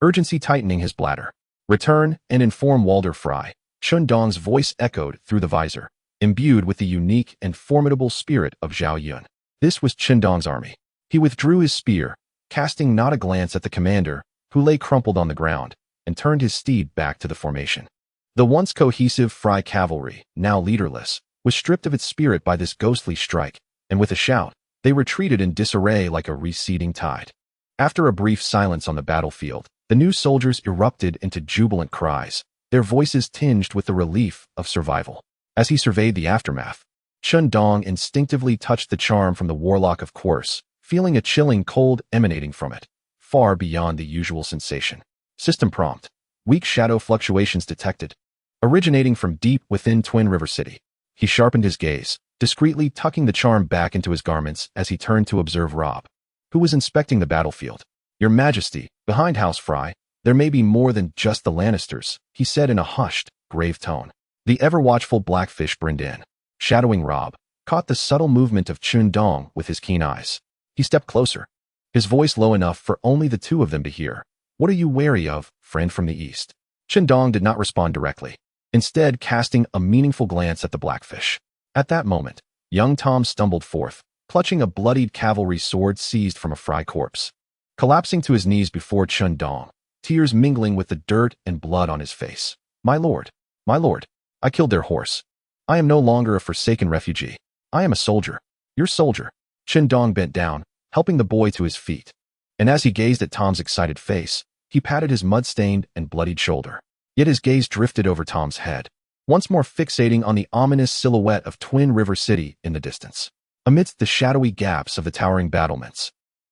urgency tightening his bladder. "Return and inform Walder Fry." Chen Dong's voice echoed through the visor, imbued with the unique and formidable spirit of Zhao Yun. This was Chen Dong's army. He withdrew his spear, casting not a glance at the commander, who lay crumpled on the ground, and turned his steed back to the formation. The once cohesive Fry cavalry, now leaderless, was stripped of its spirit by this ghostly strike, and with a shout, they retreated in disarray like a receding tide. After a brief silence on the battlefield, the new soldiers erupted into jubilant cries, their voices tinged with the relief of survival. As he surveyed the aftermath, Chen Dong instinctively touched the charm from the Warlock of Course, feeling a chilling cold emanating from it, far beyond the usual sensation. System prompt. Weak shadow fluctuations detected, originating from deep within Twin River City. He sharpened his gaze, discreetly tucking the charm back into his garments as he turned to observe Robb, who was inspecting the battlefield. Your Majesty, behind House Fry, there may be more than just the Lannisters, he said in a hushed, grave tone. The ever-watchful Blackfish grinned in. Shadowing Robb, caught the subtle movement of Chen Dong with his keen eyes. He stepped closer, his voice low enough for only the two of them to hear. What are you wary of, friend from the east? Chen Dong did not respond directly, instead casting a meaningful glance at the Blackfish. At that moment, young Tom stumbled forth, clutching a bloodied cavalry sword seized from a Fry corpse. Collapsing to his knees before Chen Dong, tears mingling with the dirt and blood on his face. My lord, I killed their horse. I am no longer a forsaken refugee. I am a soldier. Your soldier. Chen Dong bent down, helping the boy to his feet. And as he gazed at Tom's excited face, he patted his mud-stained and bloodied shoulder. Yet his gaze drifted over Tom's head, once more fixating on the ominous silhouette of Twin River City in the distance. Amidst the shadowy gaps of the towering battlements,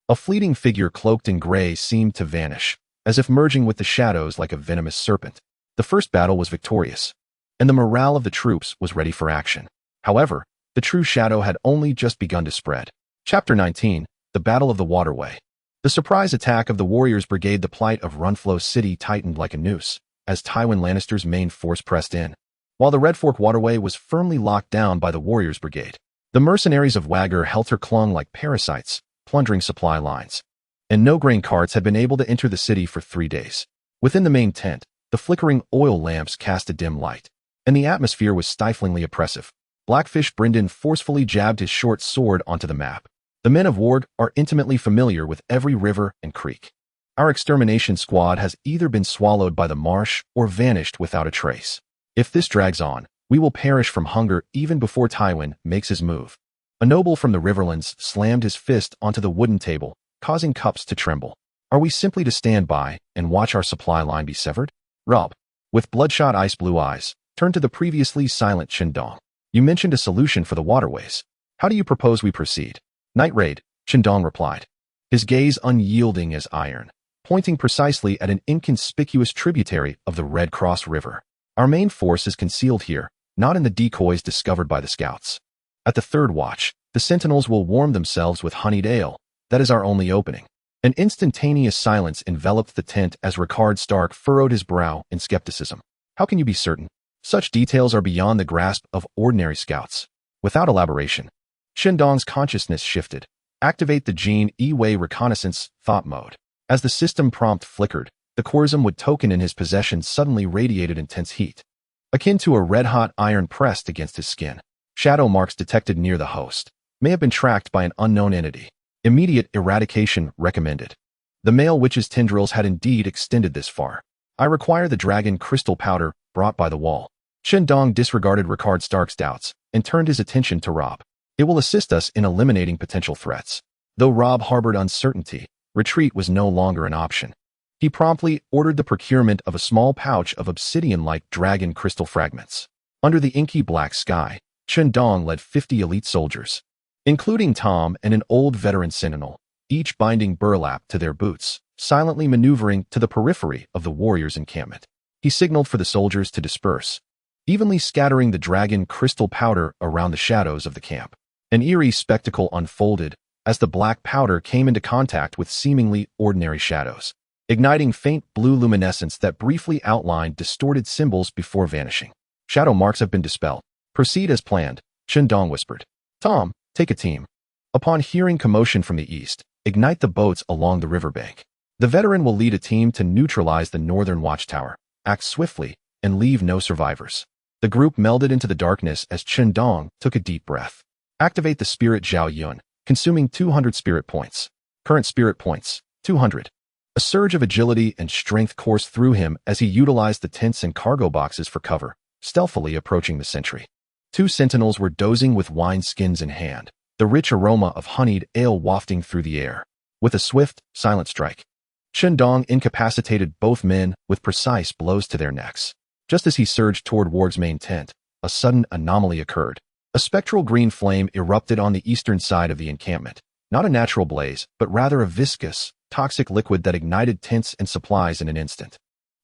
a fleeting figure cloaked in gray seemed to vanish, as if merging with the shadows like a venomous serpent. The first battle was victorious, and the morale of the troops was ready for action. However, the true shadow had only just begun to spread. Chapter 19, The Battle of the Waterway. The surprise attack of the Warriors Brigade. The plight of Runflow City tightened like a noose, as Tywin Lannister's main force pressed in. While the Red Fork Waterway was firmly locked down by the Warriors Brigade, the mercenaries of Wagger Helter clung like parasites, plundering supply lines. And no grain carts had been able to enter the city for 3 days. Within the main tent, the flickering oil lamps cast a dim light, and the atmosphere was stiflingly oppressive. Blackfish Brynden forcefully jabbed his short sword onto the map. The men of Warg are intimately familiar with every river and creek. Our extermination squad has either been swallowed by the marsh or vanished without a trace. If this drags on, we will perish from hunger even before Tywin makes his move. A noble from the Riverlands slammed his fist onto the wooden table, causing cups to tremble. Are we simply to stand by and watch our supply line be severed? Robb, with bloodshot ice-blue eyes, turned to the previously silent Chen Dong. You mentioned a solution for the waterways. How do you propose we proceed? Night raid, Chen Dong replied, his gaze unyielding as iron, pointing precisely at an inconspicuous tributary of the Red Cross River. Our main force is concealed here, not in the decoys discovered by the scouts. At the third watch, the sentinels will warm themselves with honeyed ale. That is our only opening. An instantaneous silence enveloped the tent as Rickard Stark furrowed his brow in skepticism. How can you be certain? Such details are beyond the grasp of ordinary scouts. Without elaboration, Chen Dong's consciousness shifted. Activate the Jean E-Way reconnaissance thought mode. As the system prompt flickered, the Khorzim token in his possession suddenly radiated intense heat, akin to a red-hot iron pressed against his skin. Shadow marks detected near the host may have been tracked by an unknown entity. Immediate eradication recommended. The male witch's tendrils had indeed extended this far. I require the dragon crystal powder brought by the wall. Chen Dong disregarded Rickard Stark's doubts and turned his attention to Robb. It will assist us in eliminating potential threats. Though Robb harbored uncertainty, retreat was no longer an option. He promptly ordered the procurement of a small pouch of obsidian-like dragon crystal fragments. Under the inky black sky, Chen Dong led 50 elite soldiers, including Tom and an old veteran sentinel, each binding burlap to their boots, silently maneuvering to the periphery of the warriors' encampment. He signaled for the soldiers to disperse, evenly scattering the dragon crystal powder around the shadows of the camp. An eerie spectacle unfolded as the black powder came into contact with seemingly ordinary shadows, igniting faint blue luminescence that briefly outlined distorted symbols before vanishing. Shadow marks have been dispelled. Proceed as planned, Chen Dong whispered. Tom, take a team. Upon hearing commotion from the east, ignite the boats along the riverbank. The veteran will lead a team to neutralize the northern watchtower. Act swiftly and leave no survivors. The group melded into the darkness as Chen Dong took a deep breath. Activate the spirit Zhao Yun, consuming 200 spirit points. Current spirit points, 200. A surge of agility and strength coursed through him as he utilized the tents and cargo boxes for cover, stealthily approaching the sentry. Two sentinels were dozing with wine skins in hand, the rich aroma of honeyed ale wafting through the air. With a swift, silent strike, Chen Dong incapacitated both men with precise blows to their necks. Just as he surged toward Warg's main tent, a sudden anomaly occurred. A spectral green flame erupted on the eastern side of the encampment. Not a natural blaze, but rather a viscous, toxic liquid that ignited tents and supplies in an instant.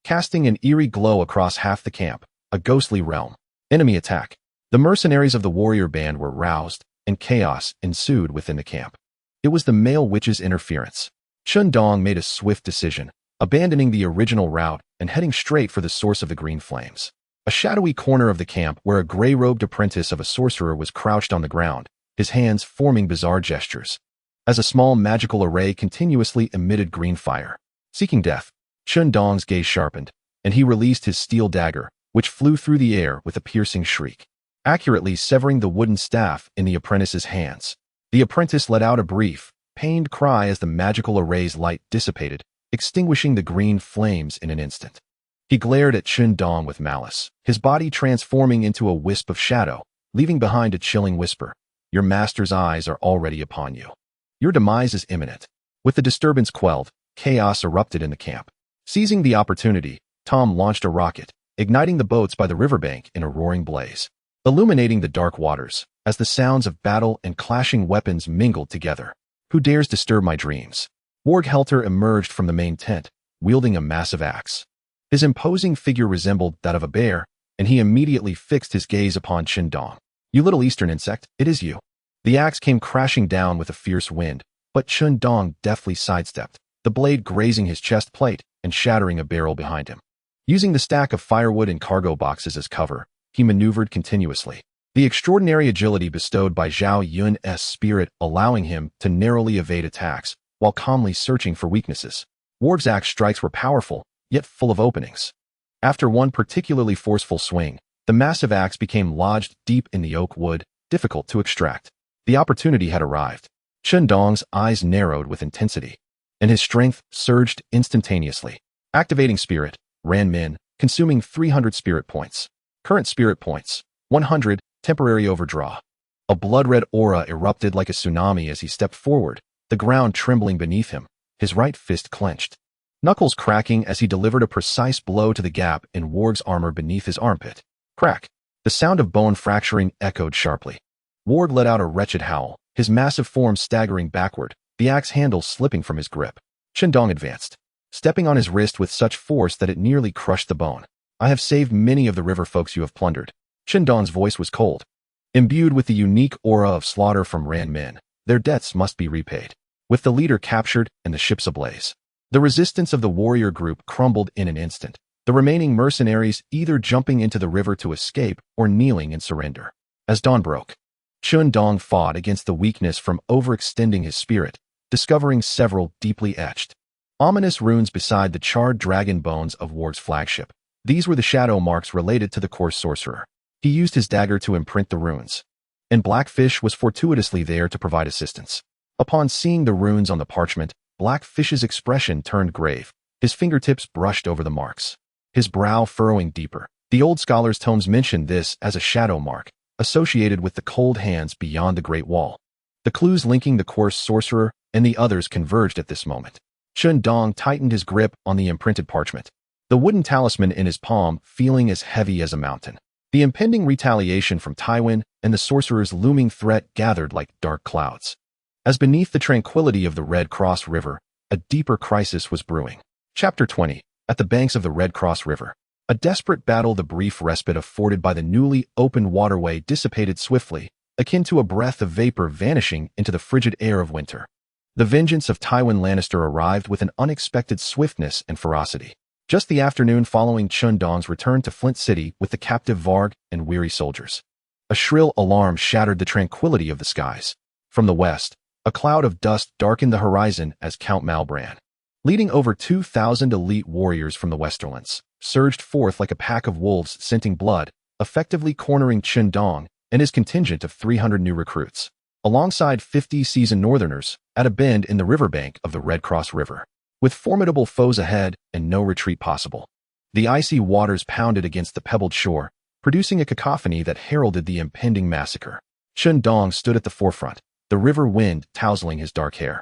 Casting an eerie glow across half the camp, a ghostly realm. Enemy attack. The mercenaries of the warrior band were roused, and chaos ensued within the camp. It was the male witch's interference. Chen Dong made a swift decision, abandoning the original route and heading straight for the source of the green flames. A shadowy corner of the camp where a gray-robed apprentice of a sorcerer was crouched on the ground, his hands forming bizarre gestures, as a small magical array continuously emitted green fire. Seeking death, Chen Dong's gaze sharpened, and he released his steel dagger, which flew through the air with a piercing shriek, accurately severing the wooden staff in the apprentice's hands. The apprentice let out a brief, pained cry as the magical array's light dissipated, extinguishing the green flames in an instant. He glared at Chen Dong with malice, his body transforming into a wisp of shadow, leaving behind a chilling whisper. Your master's eyes are already upon you. Your demise is imminent. With the disturbance quelled, chaos erupted in the camp. Seizing the opportunity, Tom launched a rocket, igniting the boats by the riverbank in a roaring blaze, illuminating the dark waters, as the sounds of battle and clashing weapons mingled together. Who dares disturb my dreams? Warg Helter emerged from the main tent, wielding a massive axe. His imposing figure resembled that of a bear, and he immediately fixed his gaze upon Chen Dong. You little eastern insect, it is you. The axe came crashing down with a fierce wind, but Chen Dong deftly sidestepped, the blade grazing his chest plate and shattering a barrel behind him. Using the stack of firewood and cargo boxes as cover, he maneuvered continuously, the extraordinary agility bestowed by Zhao Yun's spirit allowing him to narrowly evade attacks while calmly searching for weaknesses. Warg's axe strikes were powerful, yet full of openings. After one particularly forceful swing, the massive axe became lodged deep in the oak wood, difficult to extract. The opportunity had arrived. Chen Dong's eyes narrowed with intensity, and his strength surged instantaneously. Activating spirit, ran Min, consuming 300 spirit points. Current spirit points, 100, temporary overdraw. A blood-red aura erupted like a tsunami as he stepped forward, the ground trembling beneath him, his right fist clenched, knuckles cracking as he delivered a precise blow to the gap in Warg's armor beneath his armpit. Crack! The sound of bone fracturing echoed sharply. Warg let out a wretched howl, his massive form staggering backward, the axe handle slipping from his grip. Chen Dong advanced, stepping on his wrist with such force that it nearly crushed the bone. I have saved many of the river folks you have plundered. Chen Dong's voice was cold. Imbued with the unique aura of slaughter from Ran Min, their debts must be repaid. With the leader captured and the ships ablaze, the resistance of the warrior group crumbled in an instant, the remaining mercenaries either jumping into the river to escape or kneeling in surrender. As dawn broke, Chen Dong fought against the weakness from overextending his spirit, discovering several deeply etched, ominous runes beside the charred dragon bones of Warg's flagship. These were the shadow marks related to the coarse sorcerer. He used his dagger to imprint the runes, and Blackfish was fortuitously there to provide assistance. Upon seeing the runes on the parchment, Blackfish's expression turned grave. His fingertips brushed over the marks, his brow furrowing deeper. The old scholars' tomes mentioned this as a shadow mark, associated with the cold hands beyond the Great Wall. The clues linking the coarse sorcerer and the others converged at this moment. Chen Dong tightened his grip on the imprinted parchment, the wooden talisman in his palm feeling as heavy as a mountain. The impending retaliation from Tywin and the sorcerer's looming threat gathered like dark clouds. As beneath the tranquility of the Red Cross River, a deeper crisis was brewing. Chapter 20. At the banks of the Red Cross River, a desperate battle. The brief respite afforded by the newly opened waterway dissipated swiftly, akin to a breath of vapor vanishing into the frigid air of winter. The vengeance of Tywin Lannister arrived with an unexpected swiftness and ferocity. Just the afternoon following Chen Dong's return to Flint City with the captive Varg and weary soldiers, a shrill alarm shattered the tranquility of the skies. From the west, a cloud of dust darkened the horizon as Count Malbran, leading over 2,000 elite warriors from the Westerlands, surged forth like a pack of wolves scenting blood, effectively cornering Chen Dong and his contingent of 300 new recruits, alongside 50 seasoned northerners, at a bend in the riverbank of the Red Cross River. with formidable foes ahead and no retreat possible. The icy waters pounded against the pebbled shore, producing a cacophony that heralded the impending massacre. Chen Dong stood at the forefront, the river wind tousling his dark hair,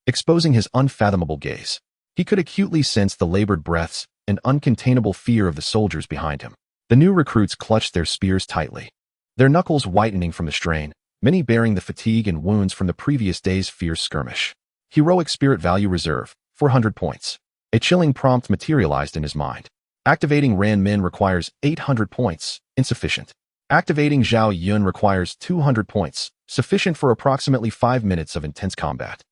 exposing his unfathomable gaze. He could acutely sense the labored breaths and uncontainable fear of the soldiers behind him. The new recruits clutched their spears tightly, their knuckles whitening from the strain, many bearing the fatigue and wounds from the previous day's fierce skirmish. Heroic spirit value reserve, 400 points. A chilling prompt materialized in his mind. Activating Ran Min requires 800 points, insufficient. Activating Zhao Yun requires 200 points, sufficient for approximately 5 minutes of intense combat.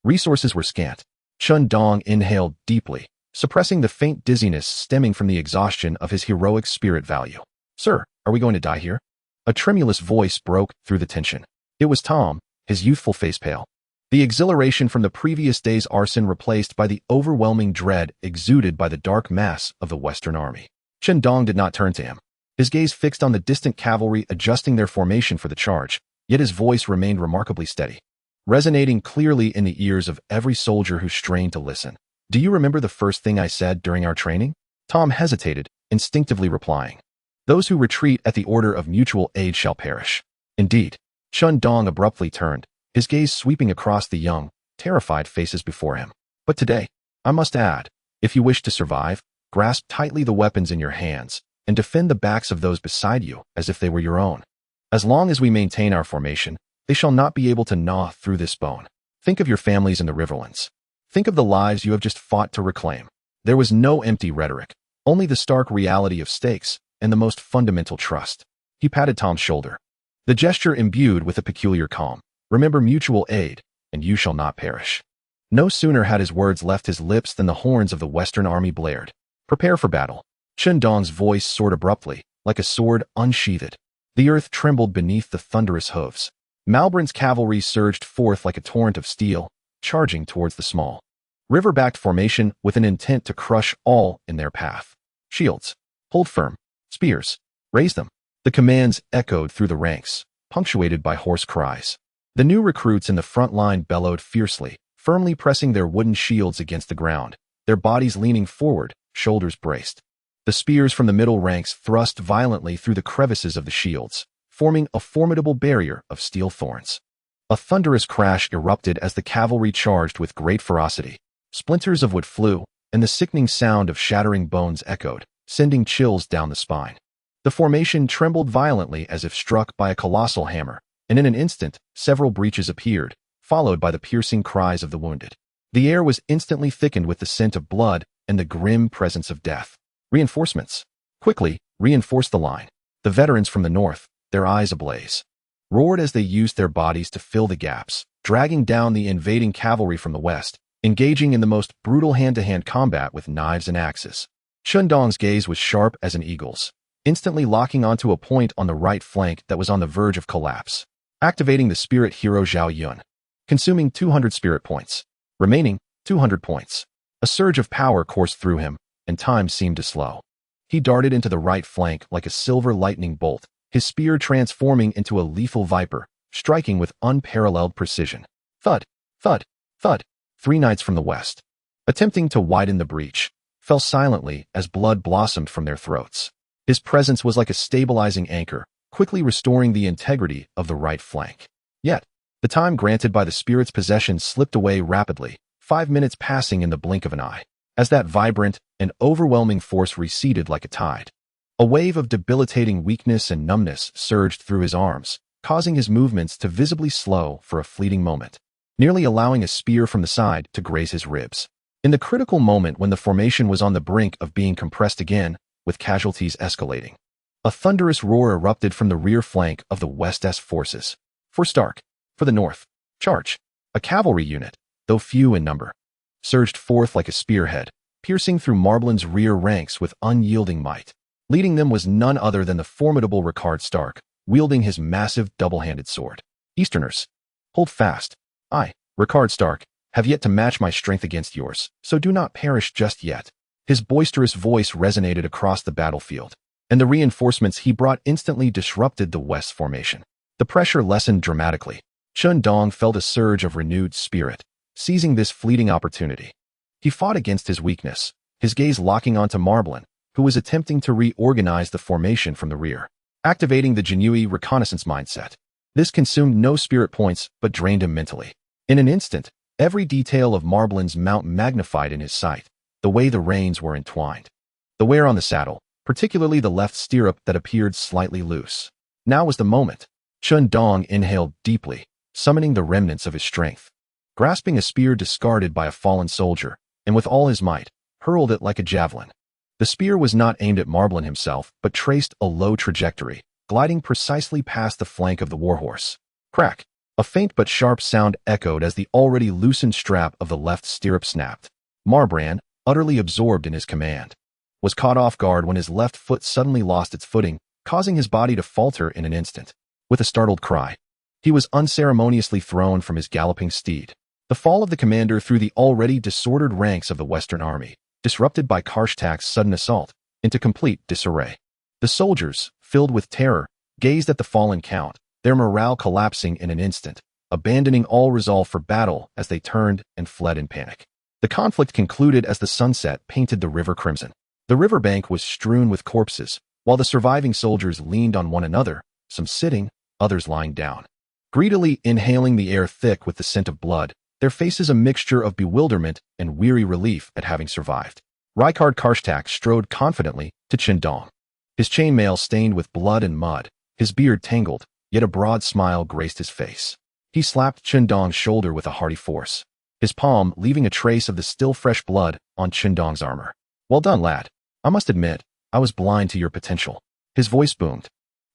Resources were scant. Chen Dong inhaled deeply, suppressing the faint dizziness stemming from the exhaustion of his heroic spirit value. "Sir, are we going to die here?" A tremulous voice broke through the tension. It was Tom, his youthful face pale. The exhilaration from the previous day's arson replaced by the overwhelming dread exuded by the dark mass of the Western Army. Chen Dong did not turn to him, his gaze fixed on the distant cavalry adjusting their formation for the charge, yet his voice remained remarkably steady, resonating clearly in the ears of every soldier who strained to listen. "Do you remember the first thing I said during our training?" Tom hesitated, instinctively replying, "Those who retreat at the order of mutual aid shall perish." Indeed. Chen Dong abruptly turned, his gaze sweeping across the young, terrified faces before him. "But today, I must add, if you wish to survive, grasp tightly the weapons in your hands and defend the backs of those beside you as if they were your own. As long as we maintain our formation, they shall not be able to gnaw through this bone. Think of your families in the Riverlands. Think of the lives you have just fought to reclaim." There was no empty rhetoric, only the stark reality of stakes and the most fundamental trust. He patted Tom's shoulder, the gesture imbued with a peculiar calm. "Remember mutual aid, and you shall not perish." No sooner had his words left his lips than the horns of the Western Army blared. "Prepare for battle." Chen Dong's voice soared abruptly, like a sword unsheathed. The earth trembled beneath the thunderous hooves. Malbran's cavalry surged forth like a torrent of steel, charging towards the small, river-backed formation with an intent to crush all in their path. "Shields, hold firm. Spears, raise them." The commands echoed through the ranks, punctuated by hoarse cries. The new recruits in the front line bellowed fiercely, firmly pressing their wooden shields against the ground, their bodies leaning forward, shoulders braced. The spears from the middle ranks thrust violently through the crevices of the shields, forming a formidable barrier of steel thorns. A thunderous crash erupted as the cavalry charged with great ferocity. Splinters of wood flew, and the sickening sound of shattering bones echoed, sending chills down the spine. The formation trembled violently as if struck by a colossal hammer, and in an instant, several breaches appeared, followed by the piercing cries of the wounded. The air was instantly thickened with the scent of blood and the grim presence of death. "Reinforcements! Quickly, reinforce the line." The veterans from the north, their eyes ablaze, roared as they used their bodies to fill the gaps, dragging down the invading cavalry from the west, engaging in the most brutal hand-to-hand combat with knives and axes. Chen Dong's gaze was sharp as an eagle's, instantly locking onto a point on the right flank that was on the verge of collapse. Activating the spirit hero Zhao Yun, consuming 200 spirit points, remaining 200 points. A surge of power coursed through him, and time seemed to slow. He darted into the right flank like a silver lightning bolt, his spear transforming into a lethal viper, striking with unparalleled precision. Thud, thud, thud. 3 knights from the west, attempting to widen the breach, fell silently as blood blossomed from their throats. His presence was like a stabilizing anchor, quickly restoring the integrity of the right flank. Yet, the time granted by the spirit's possession slipped away rapidly, 5 minutes passing in the blink of an eye, as that vibrant and overwhelming force receded like a tide. A wave of debilitating weakness and numbness surged through his arms, causing his movements to visibly slow for a fleeting moment, nearly allowing a spear from the side to graze his ribs. In the critical moment when the formation was on the brink of being compressed again, with casualties escalating, a thunderous roar erupted from the rear flank of the West's forces. For Stark, for the north, charge! A cavalry unit, though few in number, surged forth like a spearhead, piercing through Marblin's rear ranks with unyielding might. Leading them was none other than the formidable Rickard Stark, wielding his massive double-handed sword. "Easterners, hold fast. I, Rickard Stark, have yet to match my strength against yours, so do not perish just yet." His boisterous voice resonated across the battlefield, and the reinforcements he brought instantly disrupted the West's formation. The pressure lessened dramatically. Chen Dong felt a surge of renewed spirit, seizing this fleeting opportunity. He fought against his weakness, his gaze locking onto Marblin, who was attempting to reorganize the formation from the rear, activating the Jinui reconnaissance mindset. This consumed no spirit points but drained him mentally. In an instant, every detail of Marblin's mount magnified in his sight, the way the reins were entwined, the wear on the saddle, particularly the left stirrup that appeared slightly loose. Now was the moment. Chen Dong inhaled deeply, summoning the remnants of his strength. Grasping a spear discarded by a fallen soldier, and with all his might, hurled it like a javelin. The spear was not aimed at Marblin himself, but traced a low trajectory, gliding precisely past the flank of the warhorse. Crack! A faint but sharp sound echoed as the already loosened strap of the left stirrup snapped. Marbrand, utterly absorbed in his command, was caught off guard when his left foot suddenly lost its footing, causing his body to falter in an instant. With a startled cry, he was unceremoniously thrown from his galloping steed. The fall of the commander threw the already disordered ranks of the Western Army, disrupted by Karshtak's sudden assault, into complete disarray. The soldiers, filled with terror, gazed at the fallen count, their morale collapsing in an instant, abandoning all resolve for battle as they turned and fled in panic. The conflict concluded as the sunset painted the river crimson. The riverbank was strewn with corpses, while the surviving soldiers leaned on one another, some sitting, others lying down, greedily inhaling the air thick with the scent of blood, their faces a mixture of bewilderment and weary relief at having survived. Rykard Karshtak strode confidently to Chen Dong. His chainmail stained with blood and mud, his beard tangled, yet a broad smile graced his face. He slapped Chen Dong's shoulder with a hearty force, his palm leaving a trace of the still fresh blood on Chen Dong's armor. Well done, lad. I must admit, I was blind to your potential. His voice boomed,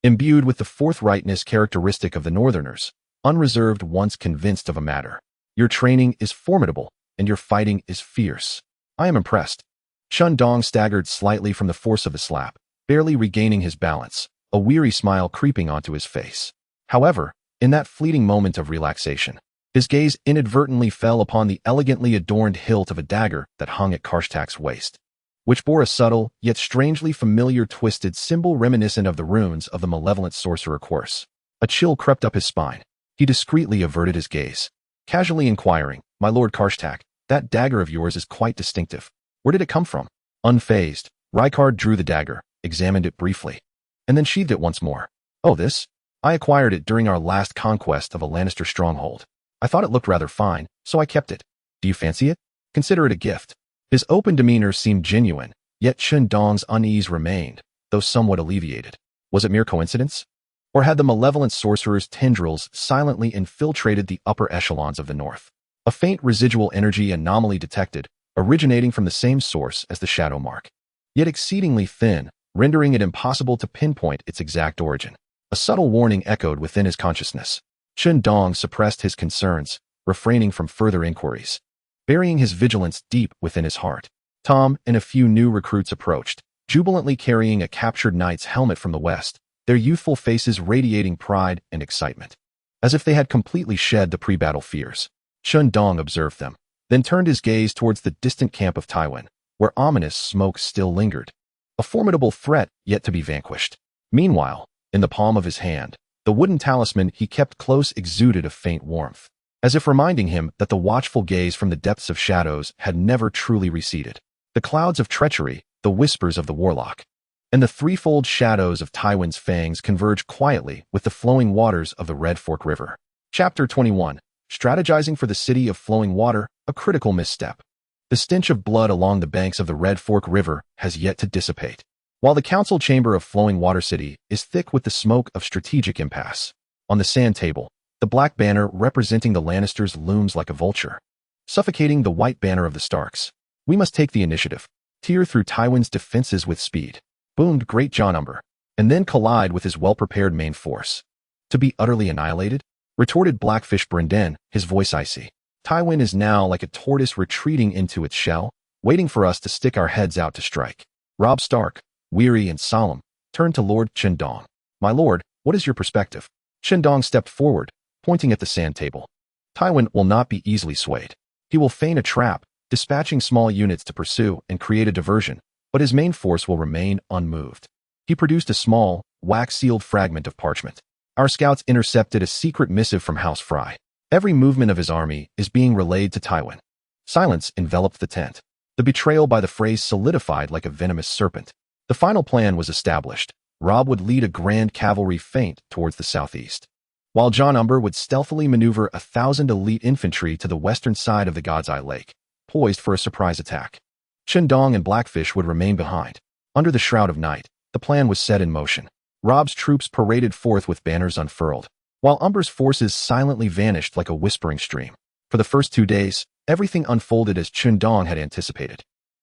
imbued with the forthrightness characteristic of the Northerners, unreserved once convinced of a matter. Your training is formidable, and your fighting is fierce. I am impressed. Chen Dong staggered slightly from the force of the slap, barely regaining his balance, a weary smile creeping onto his face. However, in that fleeting moment of relaxation, his gaze inadvertently fell upon the elegantly adorned hilt of a dagger that hung at Karshtak's waist, which bore a subtle, yet strangely familiar twisted symbol reminiscent of the runes of the malevolent sorcerer course. A chill crept up his spine. He discreetly averted his gaze, casually inquiring, "My lord Karshtak, that dagger of yours is quite distinctive. Where did it come from?" Unfazed, Rykard drew the dagger, examined it briefly, and then sheathed it once more. "Oh, this? I acquired it during our last conquest of a Lannister stronghold. I thought it looked rather fine, so I kept it. Do you fancy it? Consider it a gift." His open demeanor seemed genuine, yet Chen Dong's unease remained, though somewhat alleviated. Was it mere coincidence? Or had the malevolent sorcerer's tendrils silently infiltrated the upper echelons of the north? A faint residual energy anomaly detected, originating from the same source as the shadow mark, yet exceedingly thin, rendering it impossible to pinpoint its exact origin. A subtle warning echoed within his consciousness. Chen Dong suppressed his concerns, refraining from further inquiries, burying his vigilance deep within his heart. Tom and a few new recruits approached, jubilantly carrying a captured knight's helmet from the west, their youthful faces radiating pride and excitement, as if they had completely shed the pre-battle fears. Chen Dong observed them, then turned his gaze towards the distant camp of Tywin, where ominous smoke still lingered, a formidable threat yet to be vanquished. Meanwhile, in the palm of his hand, the wooden talisman he kept close exuded a faint warmth, as if reminding him that the watchful gaze from the depths of shadows had never truly receded. The clouds of treachery, the whispers of the warlock, and the threefold shadows of Tywin's fangs converged quietly with the flowing waters of the Red Fork River. Chapter 21. Strategizing for the City of Flowing Water, a critical misstep. The stench of blood along the banks of the Red Fork River has yet to dissipate, while the council chamber of Flowing Water City is thick with the smoke of strategic impasse. On the sand table, the black banner representing the Lannisters looms like a vulture, suffocating the white banner of the Starks. "We must take the initiative, tear through Tywin's defenses with speed," boomed Great Jon Umber, "and then collide with his well-prepared main force." "To be utterly annihilated?" retorted Blackfish Brendan, his voice icy. "Tywin is now like a tortoise retreating into its shell, waiting for us to stick our heads out to strike." Robb Stark, weary and solemn, turned to Lord Chen Dong. "My lord, what is your perspective?" Chen Dong stepped forward, pointing at the sand table. "Tywin will not be easily swayed. He will feign a trap, dispatching small units to pursue and create a diversion, but his main force will remain unmoved." He produced a small, wax-sealed fragment of parchment. "Our scouts intercepted a secret missive from House Fry. Every movement of his army is being relayed to Tywin. Silence enveloped the tent. The betrayal by the phrase solidified like a venomous serpent. The final plan was established. Robb would lead a grand cavalry feint towards the southeast, while Jon Umber would stealthily maneuver 1,000 elite infantry to the western side of the God's Eye Lake, poised for a surprise attack. Chen Dong and Blackfish would remain behind. Under the shroud of night, the plan was set in motion. Robb's troops paraded forth with banners unfurled, while Umber's forces silently vanished like a whispering stream. For the first 2 days, everything unfolded as Chen Dong had anticipated.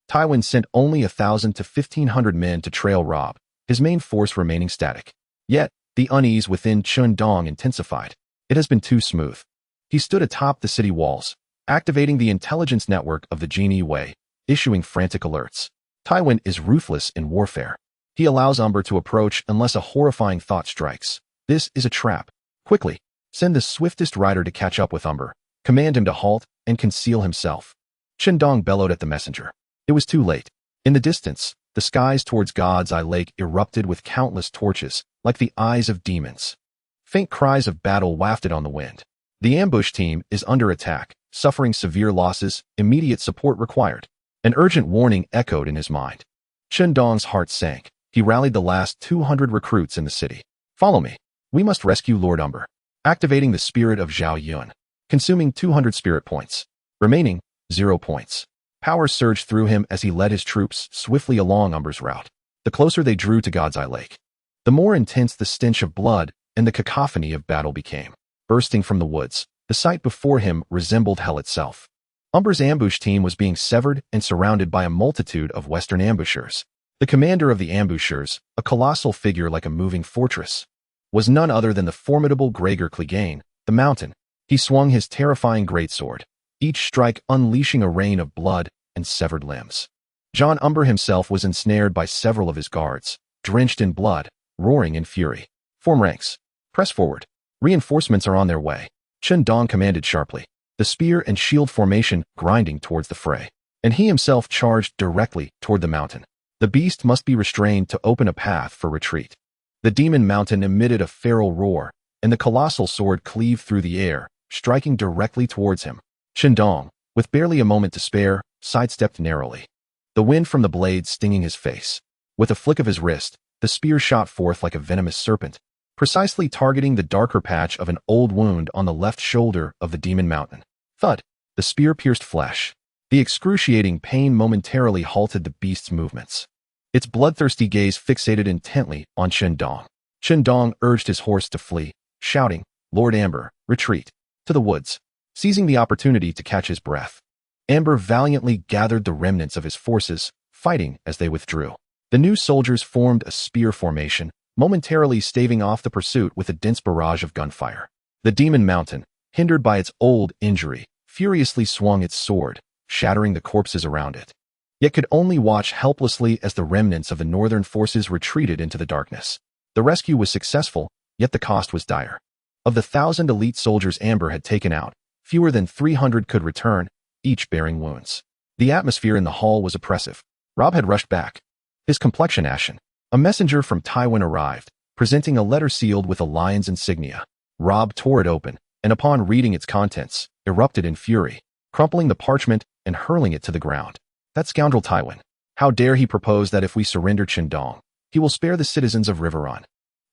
Tywin sent only 1,000 to 1,500 men to trail Robb, his main force remaining static. Yet, the unease within Chen Dong intensified. It has been too smooth. He stood atop the city walls, activating the intelligence network of the Genie Way, issuing frantic alerts. Tywin is ruthless in warfare. He allows Umber to approach unless a horrifying thought strikes. This is a trap. Quickly, send the swiftest rider to catch up with Umber. Command him to halt and conceal himself. Chen Dong bellowed at the messenger. It was too late. In the distance, the skies towards God's Eye Lake erupted with countless torches, like the eyes of demons. Faint cries of battle wafted on the wind. The ambush team is under attack, suffering severe losses, immediate support required. An urgent warning echoed in his mind. Chen Dong's heart sank. He rallied the last 200 recruits in the city. Follow me. We must rescue Lord Umber. Activating the spirit of Zhao Yun. Consuming 200 spirit points. Remaining, 0 points. Power surged through him as he led his troops swiftly along Umber's route. The closer they drew to God's Eye Lake, the more intense the stench of blood and the cacophony of battle became. Bursting from the woods, the sight before him resembled hell itself. Umber's ambush team was being severed and surrounded by a multitude of western ambushers. The commander of the ambushers, a colossal figure like a moving fortress, was none other than the formidable Gregor Clegane, the Mountain. He swung his terrifying greatsword, each strike unleashing a rain of blood and severed limbs. Jon Umber himself was ensnared by several of his guards, drenched in blood, roaring in fury. Form ranks. Press forward. Reinforcements are on their way. Chen Dong commanded sharply, the spear and shield formation grinding towards the fray, and he himself charged directly toward the mountain. The beast must be restrained to open a path for retreat. The demon mountain emitted a feral roar, and the colossal sword cleaved through the air, striking directly towards him. Chen Dong, with barely a moment to spare, sidestepped narrowly, the wind from the blade stinging his face. With a flick of his wrist, the spear shot forth like a venomous serpent, precisely targeting the darker patch of an old wound on the left shoulder of the demon mountain. Thud! The spear pierced flesh. The excruciating pain momentarily halted the beast's movements. Its bloodthirsty gaze fixated intently on Chen Dong. Chen Dong urged his horse to flee, shouting, "Lord Amber, retreat!" to the woods, seizing the opportunity to catch his breath. Amber valiantly gathered the remnants of his forces, fighting as they withdrew. The new soldiers formed a spear formation, momentarily staving off the pursuit with a dense barrage of gunfire. The demon mountain, hindered by its old injury, furiously swung its sword, shattering the corpses around it, yet could only watch helplessly as the remnants of the northern forces retreated into the darkness. The rescue was successful, yet the cost was dire. Of the 1,000 elite soldiers Amber had taken out, fewer than 300 could return, each bearing wounds. The atmosphere in the hall was oppressive. Robb had rushed back, his complexion ashen. A messenger from Tywin arrived, presenting a letter sealed with a lion's insignia. Robb tore it open, and upon reading its contents, erupted in fury, crumpling the parchment and hurling it to the ground. That scoundrel Tywin. How dare he propose that if we surrender Chen Dong, he will spare the citizens of Riverrun.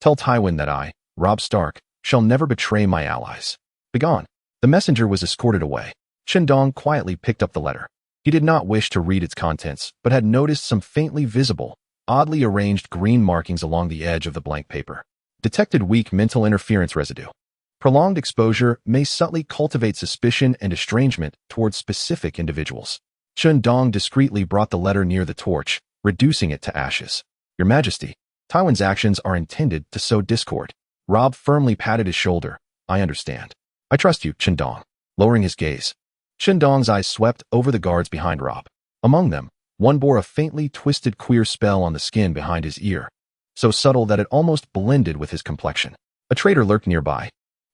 Tell Tywin that I, Robb Stark, shall never betray my allies. Begone. The messenger was escorted away. Chen Dong quietly picked up the letter. He did not wish to read its contents, but had noticed some faintly visible, oddly arranged green markings along the edge of the blank paper. Detected weak mental interference residue. Prolonged exposure may subtly cultivate suspicion and estrangement towards specific individuals. Chen Dong discreetly brought the letter near the torch, reducing it to ashes. Your Majesty, Tywin's actions are intended to sow discord. Robb firmly patted his shoulder. I understand. I trust you, Chen Dong. Lowering his gaze, Chen Dong's eyes swept over the guards behind Robb. Among them, one bore a faintly twisted queer spell on the skin behind his ear, so subtle that it almost blended with his complexion. A traitor lurked nearby.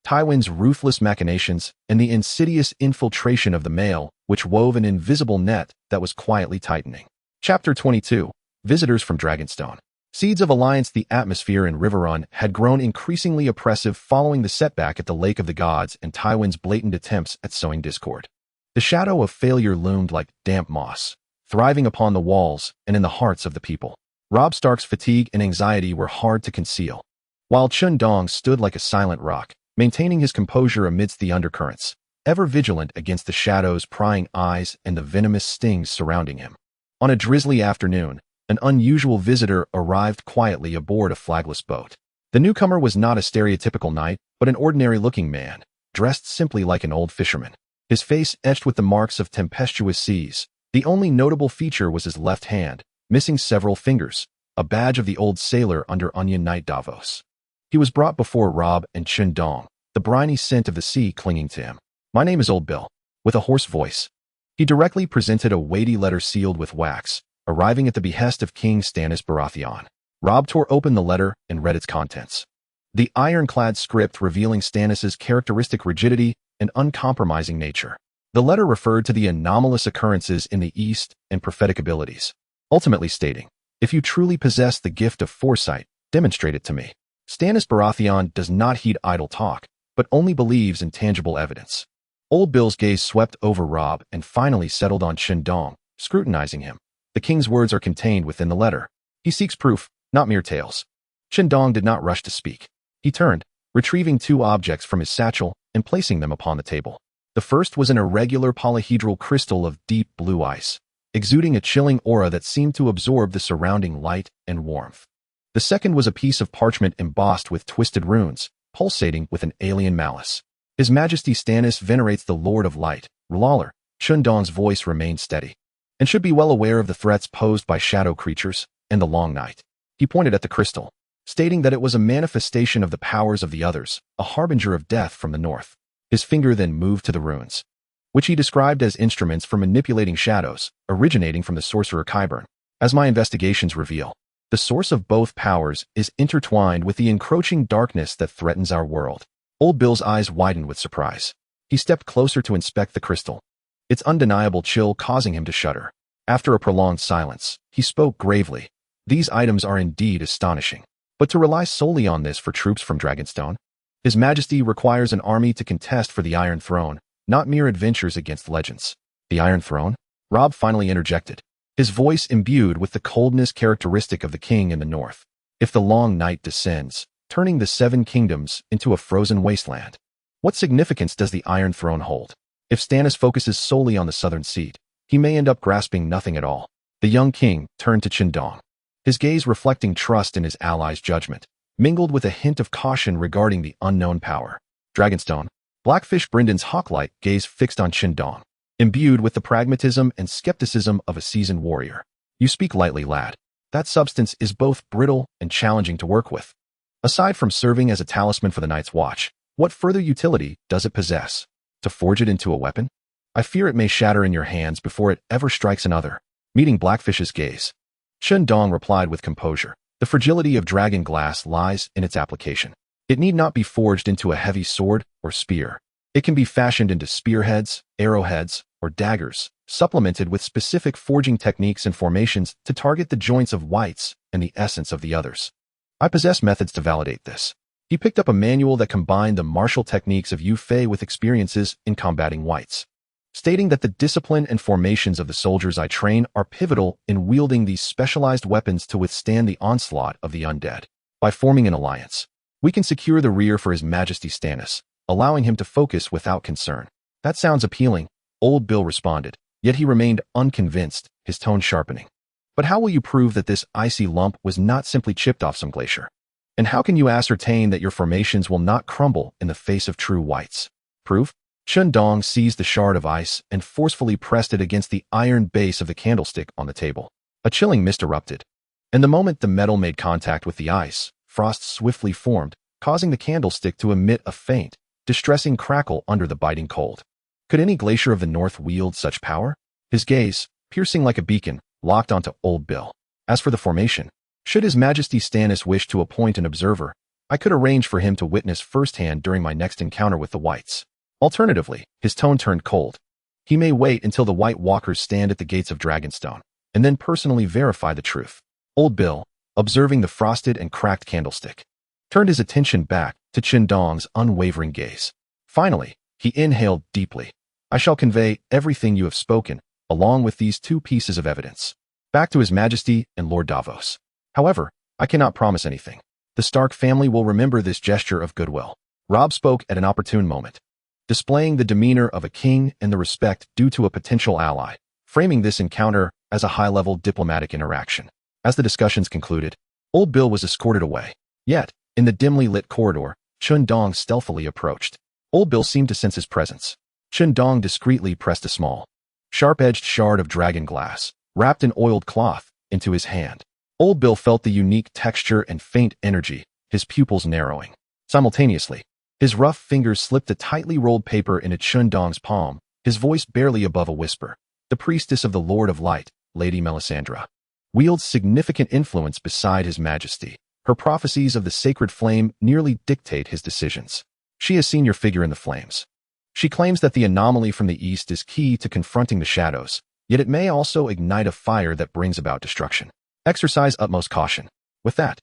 Tywin's ruthless machinations and the insidious infiltration of the Mail, which wove an invisible net that was quietly tightening. Chapter 22. Visitors from Dragonstone. Seeds of alliance. The atmosphere in Riverrun had grown increasingly oppressive following the setback at the Lake of the Gods and Tywin's blatant attempts at sowing discord. The shadow of failure loomed like damp moss, thriving upon the walls and in the hearts of the people. Robb Stark's fatigue and anxiety were hard to conceal, while Chen Dong stood like a silent rock, maintaining his composure amidst the undercurrents, ever vigilant against the shadow's prying eyes and the venomous stings surrounding him. On a drizzly afternoon, an unusual visitor arrived quietly aboard a flagless boat. The newcomer was not a stereotypical knight, but an ordinary-looking man, dressed simply like an old fisherman. His face etched with the marks of tempestuous seas. The only notable feature was his left hand, missing several fingers, a badge of the old sailor under Onion Knight Davos. He was brought before Robb and Chen Dong, the briny scent of the sea clinging to him. "My name is Old Bill," with a hoarse voice. He directly presented a weighty letter sealed with wax, arriving at the behest of King Stannis Baratheon. Robb tore open the letter and read its contents. The ironclad script revealing Stannis's characteristic rigidity and uncompromising nature. The letter referred to the anomalous occurrences in the East and prophetic abilities, ultimately stating, "If you truly possess the gift of foresight, demonstrate it to me." Stannis Baratheon does not heed idle talk, but only believes in tangible evidence. Old Bill's gaze swept over Robb and finally settled on Chen Dong, scrutinizing him. The king's words are contained within the letter. He seeks proof, not mere tales. Chen Dong did not rush to speak. He turned, retrieving two objects from his satchel and placing them upon the table. The first was an irregular polyhedral crystal of deep blue ice, exuding a chilling aura that seemed to absorb the surrounding light and warmth. The second was a piece of parchment embossed with twisted runes, pulsating with an alien malice. His Majesty Stannis venerates the Lord of Light, Lawler. Chen Dong's voice remained steady, and should be well aware of the threats posed by shadow creatures and the Long Night. He pointed at the crystal, stating that it was a manifestation of the powers of the others, a harbinger of death from the north. His finger then moved to the runes, which he described as instruments for manipulating shadows, originating from the sorcerer Qyburn. As my investigations reveal, the source of both powers is intertwined with the encroaching darkness that threatens our world. Old Bill's eyes widened with surprise. He stepped closer to inspect the crystal, its undeniable chill causing him to shudder. After a prolonged silence, he spoke gravely. "These items are indeed astonishing. But to rely solely on this for troops from Dragonstone? His Majesty requires an army to contest for the Iron Throne, not mere adventures against legends." "The Iron Throne?" Robb finally interjected, his voice imbued with the coldness characteristic of the king in the north. "If the Long Night descends, turning the Seven Kingdoms into a frozen wasteland, what significance does the Iron Throne hold? If Stannis focuses solely on the southern seat, he may end up grasping nothing at all." The young king turned to Chen Dong, his gaze reflecting trust in his ally's judgment, mingled with a hint of caution regarding the unknown power. Dragonstone. Blackfish Brendan's hawk-like gaze fixed on Chen Dong, imbued with the pragmatism and skepticism of a seasoned warrior. "You speak lightly, lad. That substance is both brittle and challenging to work with. Aside from serving as a talisman for the Night's Watch, what further utility does it possess? To forge it into a weapon? I fear it may shatter in your hands before it ever strikes another." Meeting Blackfish's gaze, Chen Dong replied with composure, "The fragility of dragon glass lies in its application. It need not be forged into a heavy sword or spear. It can be fashioned into spearheads, arrowheads, or daggers, supplemented with specific forging techniques and formations to target the joints of Wights and the essence of the others. I possess methods to validate this." He picked up a manual that combined the martial techniques of Yu Fei with experiences in combating Wights, stating that the discipline and formations of the soldiers I train are pivotal in wielding these specialized weapons to withstand the onslaught of the undead. By forming an alliance, we can secure the rear for His Majesty Stannis, allowing him to focus without concern. "That sounds appealing," Old Bill responded, yet he remained unconvinced, his tone sharpening. "But how will you prove that this icy lump was not simply chipped off some glacier? And how can you ascertain that your formations will not crumble in the face of true Wights? Proof?" Chen Dong seized the shard of ice and forcefully pressed it against the iron base of the candlestick on the table. A chilling mist erupted, and the moment the metal made contact with the ice, frost swiftly formed, causing the candlestick to emit a faint, distressing crackle under the biting cold. Could any glacier of the north wield such power? His gaze, piercing like a beacon, locked onto Old Bill. "As for the formation, should His Majesty Stannis wish to appoint an observer, I could arrange for him to witness firsthand during my next encounter with the Wights. Alternatively," his tone turned cold, "he may wait until the White Walkers stand at the gates of Dragonstone, and then personally verify the truth." Old Bill, observing the frosted and cracked candlestick, turned his attention back to Chen Dong's unwavering gaze. Finally, he inhaled deeply, I shall convey everything you have spoken, along with these 2 pieces of evidence, back to His Majesty and Lord Davos. However, I cannot promise anything. The Stark family will remember this gesture of goodwill. Robb spoke at an opportune moment, displaying the demeanor of a king and the respect due to a potential ally, framing this encounter as a high-level diplomatic interaction. As the discussions concluded, Old Bill was escorted away. Yet, in the dimly lit corridor, Chen Dong stealthily approached. Old Bill seemed to sense his presence. Chen Dong discreetly pressed a small, sharp-edged shard of dragon glass, wrapped in oiled cloth, into his hand. Old Bill felt the unique texture and faint energy, his pupils narrowing. Simultaneously, his rough fingers slipped the tightly rolled paper into Chen Dong's palm, his voice barely above a whisper. The priestess of the Lord of Light, Lady Melisandre, wields significant influence beside His Majesty. Her prophecies of the sacred flame nearly dictate his decisions. She has seen your figure in the flames. She claims that the anomaly from the east is key to confronting the shadows, yet it may also ignite a fire that brings about destruction. Exercise utmost caution. With that,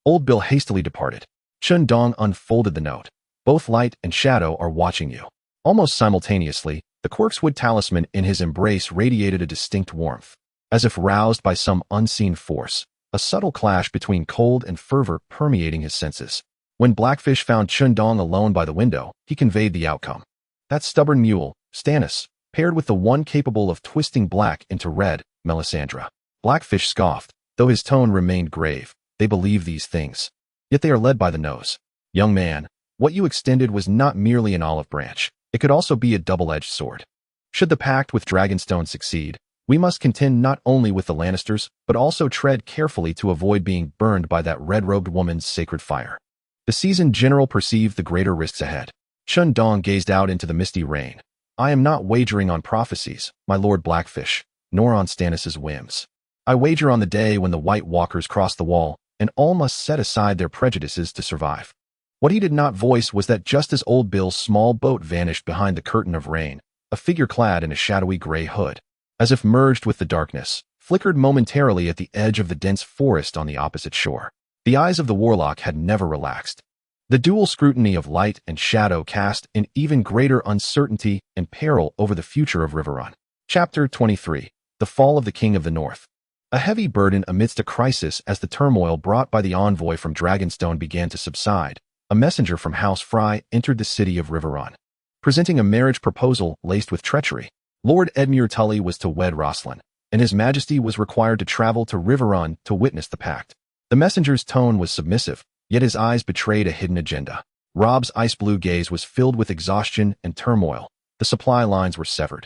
Old Bill hastily departed. Chen Dong unfolded the note. Both light and shadow are watching you. Almost simultaneously, the Quirkswood talisman in his embrace radiated a distinct warmth. As if roused by some unseen force, a subtle clash between cold and fervor permeating his senses. When Blackfish found Chen Dong alone by the window, he conveyed the outcome. That stubborn mule, Stannis, paired with the one capable of twisting black into red, Melisandre. Blackfish scoffed, though his tone remained grave. They believe these things. Yet they are led by the nose. Young man, what you extended was not merely an olive branch. It could also be a double-edged sword. Should the pact with Dragonstone succeed, we must contend not only with the Lannisters, but also tread carefully to avoid being burned by that red-robed woman's sacred fire. The seasoned general perceived the greater risks ahead. Chen Dong gazed out into the misty rain. I am not wagering on prophecies, my Lord Blackfish, nor on Stannis' whims. I wager on the day when the White Walkers cross the wall, and all must set aside their prejudices to survive. What he did not voice was that just as Old Bill's small boat vanished behind the curtain of rain, a figure clad in a shadowy gray hood, as if merged with the darkness, flickered momentarily at the edge of the dense forest on the opposite shore. The eyes of the warlock had never relaxed. The dual scrutiny of light and shadow cast an even greater uncertainty and peril over the future of Riverrun. Chapter 23. The Fall of the King of the North. A heavy burden amidst a crisis as the turmoil brought by the envoy from Dragonstone began to subside. A messenger from House Frye entered the city of Riverrun, presenting a marriage proposal laced with treachery. Lord Edmure Tully was to wed Rosalind, and His Majesty was required to travel to Riverrun to witness the pact. The messenger's tone was submissive, yet his eyes betrayed a hidden agenda. Robb's ice-blue gaze was filled with exhaustion and turmoil. The supply lines were severed,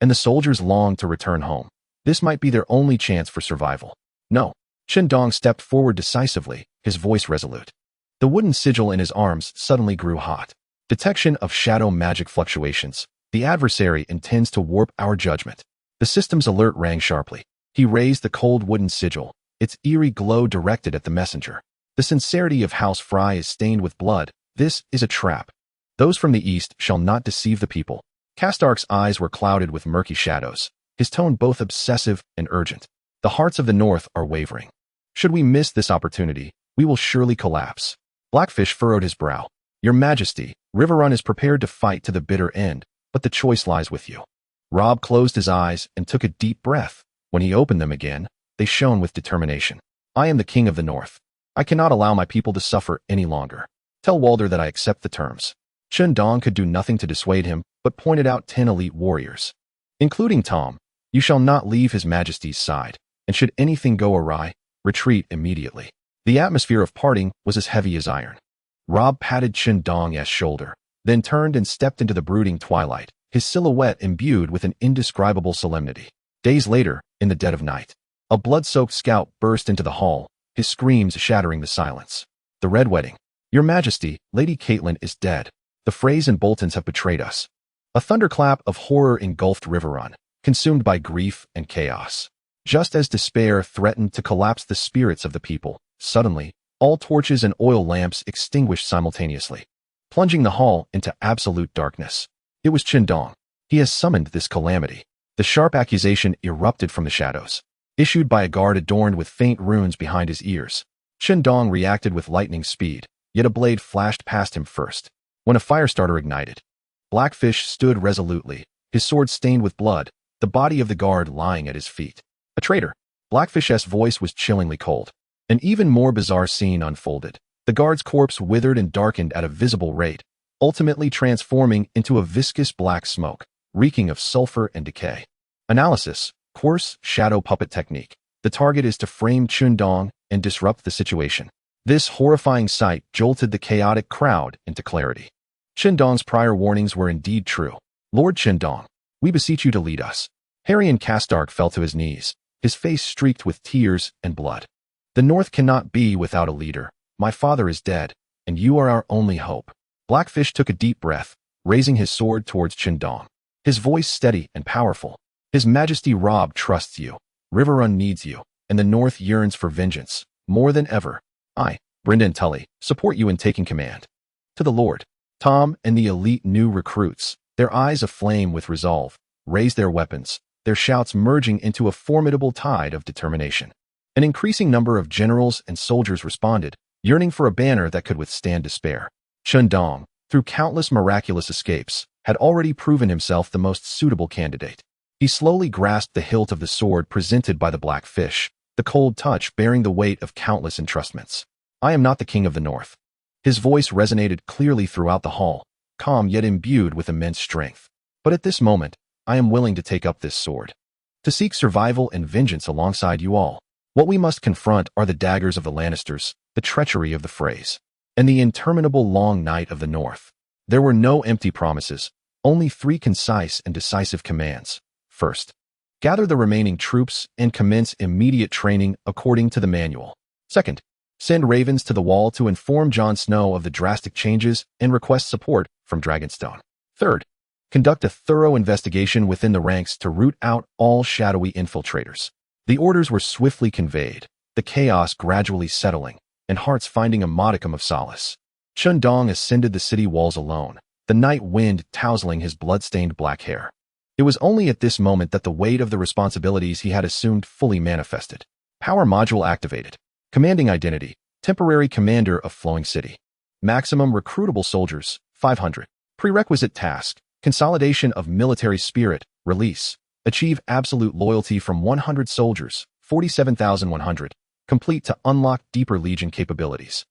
and the soldiers longed to return home. This might be their only chance for survival. No. Chen Dong stepped forward decisively, his voice resolute. The wooden sigil in his arms suddenly grew hot. Detection of shadow magic fluctuations. The adversary intends to warp our judgment. The system's alert rang sharply. He raised the cold wooden sigil, its eerie glow directed at the messenger. The sincerity of House Frye is stained with blood. This is a trap. Those from the east shall not deceive the people. Castark's eyes were clouded with murky shadows, his tone both obsessive and urgent. The hearts of the north are wavering. Should we miss this opportunity, we will surely collapse. Blackfish furrowed his brow. Your Majesty, Riverrun is prepared to fight to the bitter end, but the choice lies with you. Robb closed his eyes and took a deep breath. When he opened them again, they shone with determination. I am the King of the North. I cannot allow my people to suffer any longer. Tell Walder that I accept the terms. Chen Dong could do nothing to dissuade him, but pointed out 10 elite warriors, including Tom. You shall not leave His Majesty's side, and should anything go awry, retreat immediately. The atmosphere of parting was as heavy as iron. Robb patted Chen Dong's shoulder, then turned and stepped into the brooding twilight, his silhouette imbued with an indescribable solemnity. Days later, in the dead of night, a blood-soaked scout burst into the hall, his screams shattering the silence. The Red Wedding. Your Majesty, Lady Catelyn is dead. The Freys and Boltons have betrayed us. A thunderclap of horror engulfed Riverrun, consumed by grief and chaos. Just as despair threatened to collapse the spirits of the people, suddenly, all torches and oil lamps extinguished simultaneously, plunging the hall into absolute darkness. It was Chen Dong. He has summoned this calamity. The sharp accusation erupted from the shadows, issued by a guard adorned with faint runes behind his ears. Chen Dong reacted with lightning speed, yet a blade flashed past him first. When a firestarter ignited, Blackfish stood resolutely, his sword stained with blood, the body of the guard lying at his feet. A traitor. Blackfish's voice was chillingly cold. An even more bizarre scene unfolded. The guard's corpse withered and darkened at a visible rate, ultimately transforming into a viscous black smoke, reeking of sulfur and decay. Analysis. Coarse shadow puppet technique. The target is to frame Chen Dong and disrupt the situation. This horrifying sight jolted the chaotic crowd into clarity. Chen Dong's prior warnings were indeed true. Lord Chen Dong, we beseech you to lead us. Harry Castark fell to his knees, his face streaked with tears and blood. The North cannot be without a leader. My father is dead, and you are our only hope. Blackfish took a deep breath, raising his sword towards Chen Dong. His voice steady and powerful. His Majesty Robb trusts you. Riverrun needs you, and the North yearns for vengeance, more than ever. I, Brendan Tully, support you in taking command. To the Lord, Tom and the elite new recruits, their eyes aflame with resolve, raised their weapons, their shouts merging into a formidable tide of determination. An increasing number of generals and soldiers responded, yearning for a banner that could withstand despair. Chen Dong, through countless miraculous escapes, had already proven himself the most suitable candidate. He slowly grasped the hilt of the sword presented by the Blackfish, the cold touch bearing the weight of countless entrustments. I am not the king of the North. His voice resonated clearly throughout the hall, calm yet imbued with immense strength. But at this moment, I am willing to take up this sword. To seek survival and vengeance alongside you all. What we must confront are the daggers of the Lannisters, the treachery of the Freys, and the interminable long night of the North. There were no empty promises, only 3 concise and decisive commands. First, gather the remaining troops and commence immediate training according to the manual. Second, send ravens to the wall to inform Jon Snow of the drastic changes and request support from Dragonstone. Third, conduct a thorough investigation within the ranks to root out all shadowy infiltrators. The orders were swiftly conveyed, the chaos gradually settling, and hearts finding a modicum of solace. Chen Dong ascended the city walls alone, the night wind tousling his blood-stained black hair. It was only at this moment that the weight of the responsibilities he had assumed fully manifested. Power module activated. Commanding identity. Temporary commander of Flowing City. Maximum recruitable soldiers, 500. Prerequisite task. Consolidation of military spirit. Release. Achieve absolute loyalty from 100 soldiers, 47,100. Complete to unlock deeper Legion capabilities.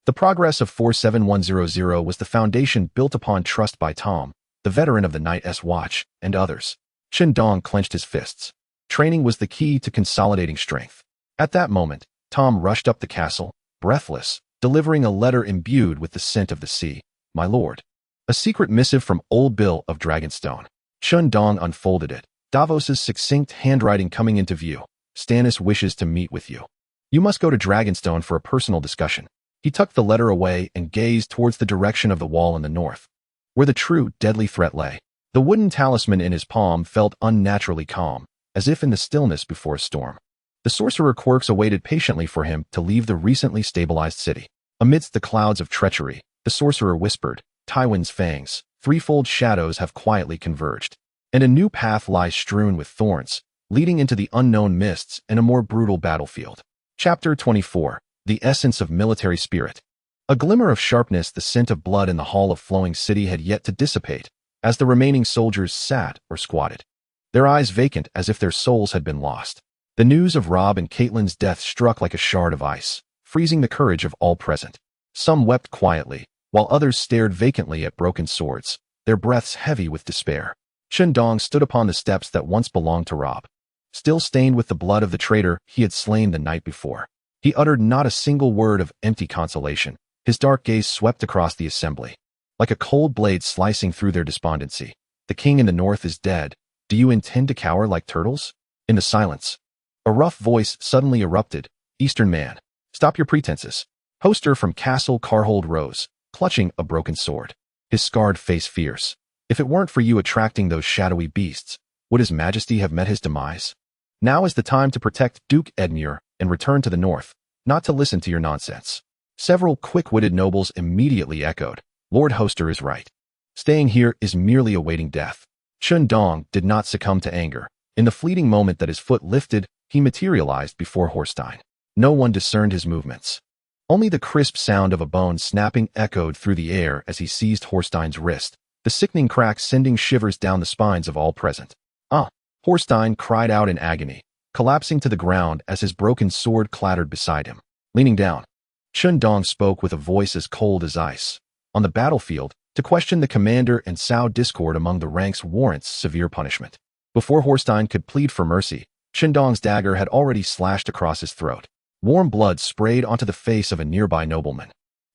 The progress of 47100 was the foundation built upon trust by Tom, the veteran of the Night's Watch, and others. Chen Dong clenched his fists. Training was the key to consolidating strength. At that moment, Tom rushed up the castle, breathless, delivering a letter imbued with the scent of the sea. My lord. A secret missive from Old Bill of Dragonstone. Chen Dong unfolded it, Davos's succinct handwriting coming into view. Stannis wishes to meet with you. You must go to Dragonstone for a personal discussion. He tucked the letter away and gazed towards the direction of the wall in the north, where the true, deadly threat lay. The wooden talisman in his palm felt unnaturally calm, as if in the stillness before a storm. The sorcerer Quirks awaited patiently for him to leave the recently stabilized city. Amidst the clouds of treachery, the sorcerer whispered, Tywin's fangs, threefold shadows have quietly converged, and a new path lies strewn with thorns, leading into the unknown mists and a more brutal battlefield. Chapter 24. The Essence of Military Spirit. A glimmer of sharpness, the scent of blood in the hall of Flowing City had yet to dissipate, as the remaining soldiers sat or squatted, their eyes vacant as if their souls had been lost. The news of Robb and Catelyn's death struck like a shard of ice, freezing the courage of all present. Some wept quietly, while others stared vacantly at broken swords, their breaths heavy with despair. Chen Dong stood upon the steps that once belonged to Robb, still stained with the blood of the traitor he had slain the night before. He uttered not a single word of empty consolation. His dark gaze swept across the assembly, like a cold blade slicing through their despondency. The king in the north is dead. Do you intend to cower like turtles? In the silence, a rough voice suddenly erupted. Eastern man, stop your pretenses. Hoster from Castle Carhold rose, clutching a broken sword, his scarred face fierce. If it weren't for you attracting those shadowy beasts, would his majesty have met his demise? Now is the time to protect Duke Edmure and return to the north, not to listen to your nonsense. Several quick-witted nobles immediately echoed, Lord Hoster is right. Staying here is merely awaiting death. Chen Dong did not succumb to anger. In the fleeting moment that his foot lifted, he materialized before Horstein. No one discerned his movements. Only the crisp sound of a bone snapping echoed through the air as he seized Horstein's wrist, the sickening crack sending shivers down the spines of all present. "Ah!" Horstein cried out in agony, collapsing to the ground as his broken sword clattered beside him. Leaning down, Chen Dong spoke with a voice as cold as ice. On the battlefield, to question the commander and sow discord among the ranks warrants severe punishment. Before Horstein could plead for mercy, Chen Dong's dagger had already slashed across his throat. Warm blood sprayed onto the face of a nearby nobleman,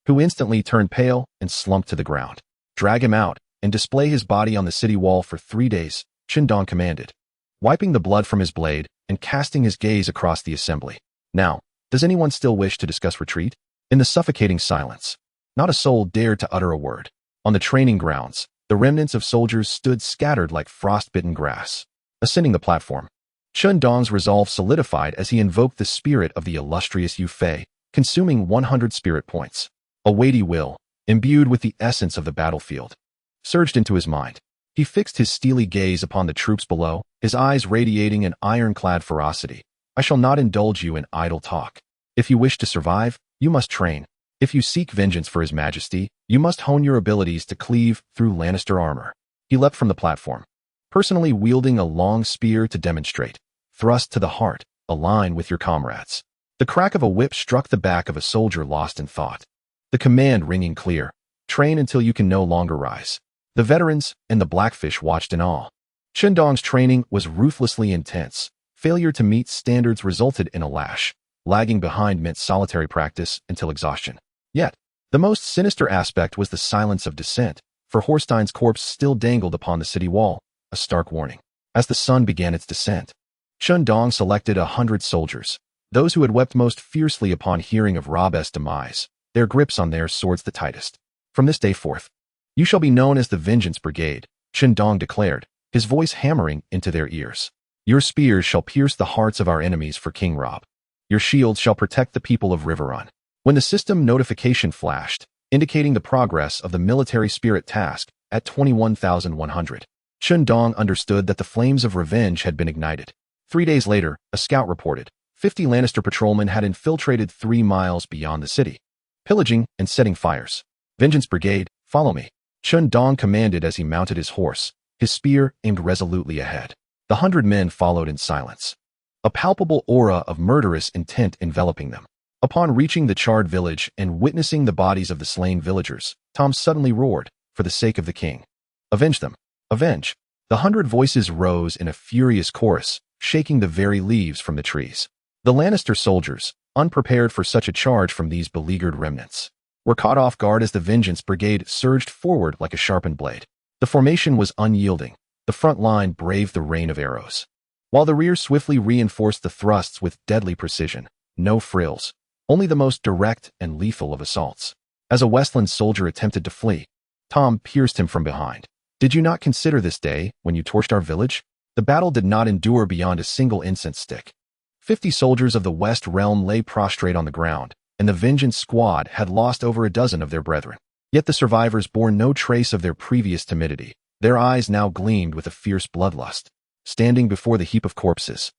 who instantly turned pale and slumped to the ground. "Drag him out and display his body on the city wall for 3 days, Chen Dong commanded, wiping the blood from his blade and casting his gaze across the assembly. "Now, does anyone still wish to discuss retreat?" In the suffocating silence, not a soul dared to utter a word. On the training grounds, the remnants of soldiers stood scattered like frostbitten grass. Ascending the platform, Chen Dong's resolve solidified as he invoked the spirit of the illustrious Yu Fei, consuming 100 spirit points. A weighty will, imbued with the essence of the battlefield, surged into his mind. He fixed his steely gaze upon the troops below, his eyes radiating an ironclad ferocity. "I shall not indulge you in idle talk. If you wish to survive, you must train. If you seek vengeance for His Majesty, you must hone your abilities to cleave through Lannister armor." He leapt from the platform, personally wielding a long spear to demonstrate. "Thrust to the heart, align with your comrades." The crack of a whip struck the back of a soldier lost in thought. The command ringing clear: "Train until you can no longer rise." The veterans and the Blackfish watched in awe. Chen Dong's training was ruthlessly intense. Failure to meet standards resulted in a lash. Lagging behind meant solitary practice until exhaustion. Yet, the most sinister aspect was the silence of dissent, for Horstein's corpse still dangled upon the city wall, a stark warning. As the sun began its descent, Chen Dong selected 100 soldiers, those who had wept most fiercely upon hearing of Rob's demise, their grips on their swords the tightest. "From this day forth, you shall be known as the Vengeance Brigade," Chen Dong declared, his voice hammering into their ears. "Your spears shall pierce the hearts of our enemies for King Rob. Your shields shall protect the people of Riverrun." When the system notification flashed, indicating the progress of the military spirit task at 21,100, Chen Dong understood that the flames of revenge had been ignited. 3 days later, a scout reported 50 Lannister patrolmen had infiltrated 3 miles beyond the city, pillaging and setting fires. "Vengeance Brigade, follow me," Chen Dong commanded as he mounted his horse, his spear aimed resolutely ahead. The 100 men followed in silence, a palpable aura of murderous intent enveloping them. Upon reaching the charred village and witnessing the bodies of the slain villagers, Tom suddenly roared, "For the sake of the king, avenge them! Avenge!" The 100 voices rose in a furious chorus, shaking the very leaves from the trees. The Lannister soldiers, unprepared for such a charge from these beleaguered remnants, were caught off guard as the Vengeance Brigade surged forward like a sharpened blade. The formation was unyielding. The front line braved the rain of arrows, while the rear swiftly reinforced the thrusts with deadly precision. No frills, only the most direct and lethal of assaults. As a Westland soldier attempted to flee, Tom pierced him from behind. "Did you not consider this day when you torched our village?" The battle did not endure beyond a single incense stick. 50 soldiers of the West Realm lay prostrate on the ground, and the Vengeance Squad had lost over a dozen of their brethren. Yet the survivors bore no trace of their previous timidity. Their eyes now gleamed with a fierce bloodlust. Standing before the heap of corpses,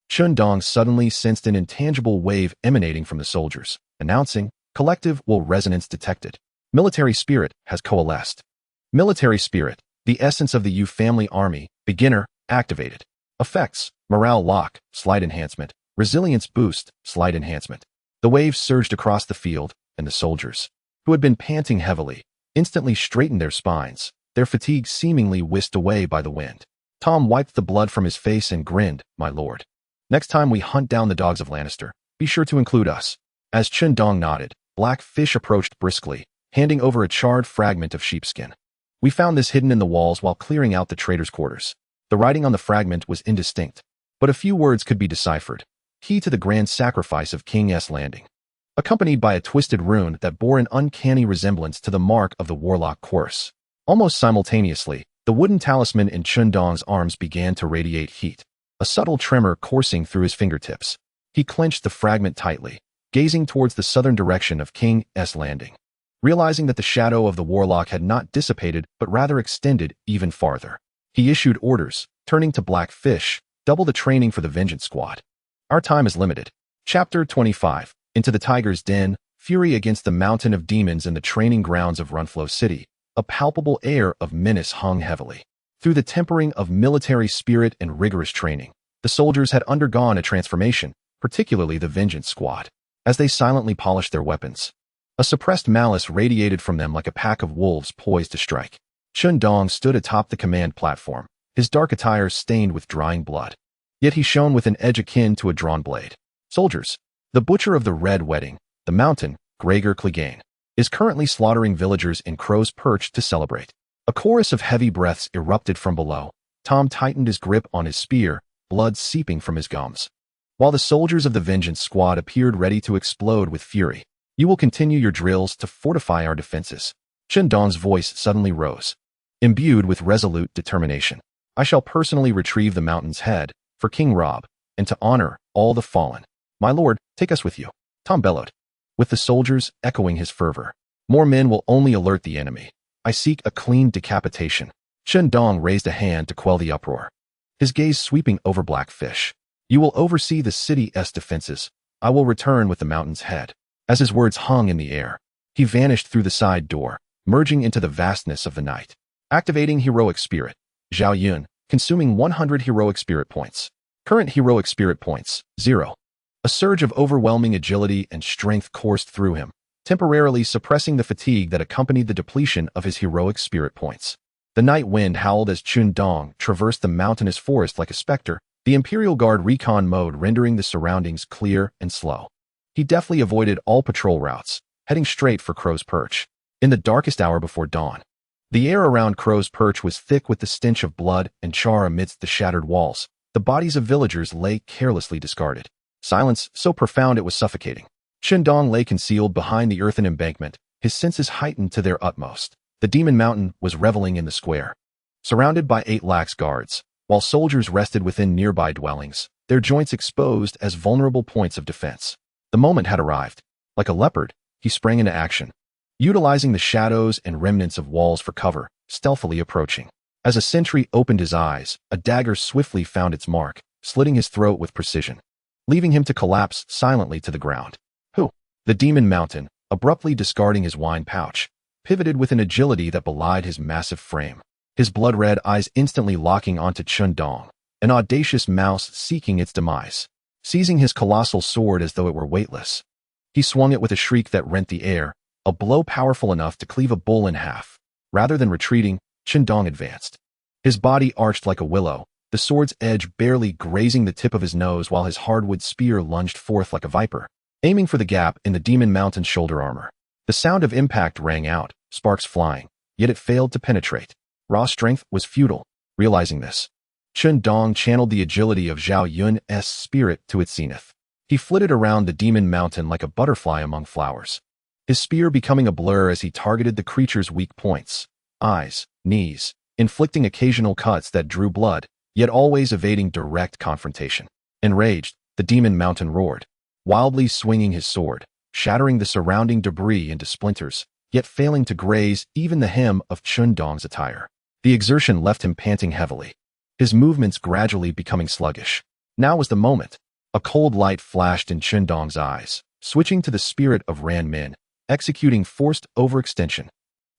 Chen Dong suddenly sensed an intangible wave emanating from the soldiers, announcing, "Collective will resonance detected. Military spirit has coalesced." Military spirit, the essence of the Yu family army, beginner, activated. Effects: morale lock, slight enhancement, resilience boost, slight enhancement. The waves surged across the field, and the soldiers, who had been panting heavily, instantly straightened their spines, their fatigue seemingly whisked away by the wind. Tom wiped the blood from his face and grinned, "My lord. Next time we hunt down the dogs of Lannister, be sure to include us." As Chen Dong nodded, Blackfish approached briskly, handing over a charred fragment of sheepskin. "We found this hidden in the walls while clearing out the traitors' quarters." The writing on the fragment was indistinct, but a few words could be deciphered. "Key to the grand sacrifice of King S Landing," accompanied by a twisted rune that bore an uncanny resemblance to the mark of the warlock course. Almost simultaneously, the wooden talisman in Chen Dong's arms began to radiate heat, a subtle tremor coursing through his fingertips. He clenched the fragment tightly, gazing towards the southern direction of King S Landing, realizing that the shadow of the warlock had not dissipated but rather extended even farther. He issued orders, turning to Blackfish, "Double the training for the Vengeance Squad. Our time is limited." Chapter 25. Into the Tiger's Den, fury against the mountain of demons in the training grounds of Runflow City. A palpable air of menace hung heavily. Through the tempering of military spirit and rigorous training, the soldiers had undergone a transformation, particularly the Vengeance Squad. As they silently polished their weapons, a suppressed malice radiated from them like a pack of wolves poised to strike. Chen Dong stood atop the command platform, his dark attire stained with drying blood. Yet he shone with an edge akin to a drawn blade. Soldiers, the butcher of the Red Wedding, the Mountain, Gregor Clegane, is currently slaughtering villagers in Crow's Perch to celebrate. A chorus of heavy breaths erupted from below. Tom tightened his grip on his spear, blood seeping from his gums. While the soldiers of the Vengeance Squad appeared ready to explode with fury, "You will continue your drills to fortify our defenses." Chen Dong's voice suddenly rose, imbued with resolute determination. "I shall personally retrieve the mountain's head for King Rob, and to honor all the fallen. My lord, take us with you," Tom bellowed, with the soldiers echoing his fervor. "More men will only alert the enemy. I seek a clean decapitation." Chen Dong raised a hand to quell the uproar, his gaze sweeping over Blackfish. "You will oversee the city's defenses. I will return with the mountain's head." As his words hung in the air, he vanished through the side door, merging into the vastness of the night. Activating Heroic Spirit. Zhao Yun, consuming 100 Heroic Spirit points. Current Heroic Spirit points, 0. A surge of overwhelming agility and strength coursed through him, temporarily suppressing the fatigue that accompanied the depletion of his Heroic Spirit points. The night wind howled as Chen Dong traversed the mountainous forest like a specter, the Imperial Guard recon mode rendering the surroundings clear and slow. He deftly avoided all patrol routes, heading straight for Crow's Perch. In the darkest hour before dawn, the air around Crow's Perch was thick with the stench of blood and char amidst the shattered walls. The bodies of villagers lay carelessly discarded. Silence so profound it was suffocating. Chen Dong lay concealed behind the earthen embankment, his senses heightened to their utmost. The Demon Mountain was reveling in the square, surrounded by 8 lax guards, while soldiers rested within nearby dwellings, their joints exposed as vulnerable points of defense. The moment had arrived. Like a leopard, he sprang into action, utilizing the shadows and remnants of walls for cover, stealthily approaching. As a sentry opened his eyes, a dagger swiftly found its mark, slitting his throat with precision, leaving him to collapse silently to the ground. Who? The Demon Mountain, abruptly discarding his wine pouch, pivoted with an agility that belied his massive frame, his blood-red eyes instantly locking onto Chen Dong, an audacious mouse seeking its demise. Seizing his colossal sword as though it were weightless, he swung it with a shriek that rent the air, a blow powerful enough to cleave a bull in half. Rather than retreating, Chen Dong advanced. His body arched like a willow, the sword's edge barely grazing the tip of his nose while his hardwood spear lunged forth like a viper, aiming for the gap in the Demon Mountain's shoulder armor. The sound of impact rang out, sparks flying, yet it failed to penetrate. Raw strength was futile. Realizing this, Chen Dong channeled the agility of Zhao Yun's spirit to its zenith. He flitted around the Demon Mountain like a butterfly among flowers, his spear becoming a blur as he targeted the creature's weak points, eyes, knees, inflicting occasional cuts that drew blood, yet always evading direct confrontation. Enraged, the Demon Mountain roared, wildly swinging his sword, shattering the surrounding debris into splinters, yet failing to graze even the hem of Chen Dong's attire. The exertion left him panting heavily, his movements gradually becoming sluggish. Now was the moment. A cold light flashed in Chen Dong's eyes, switching to the spirit of Ran Min, executing forced overextension.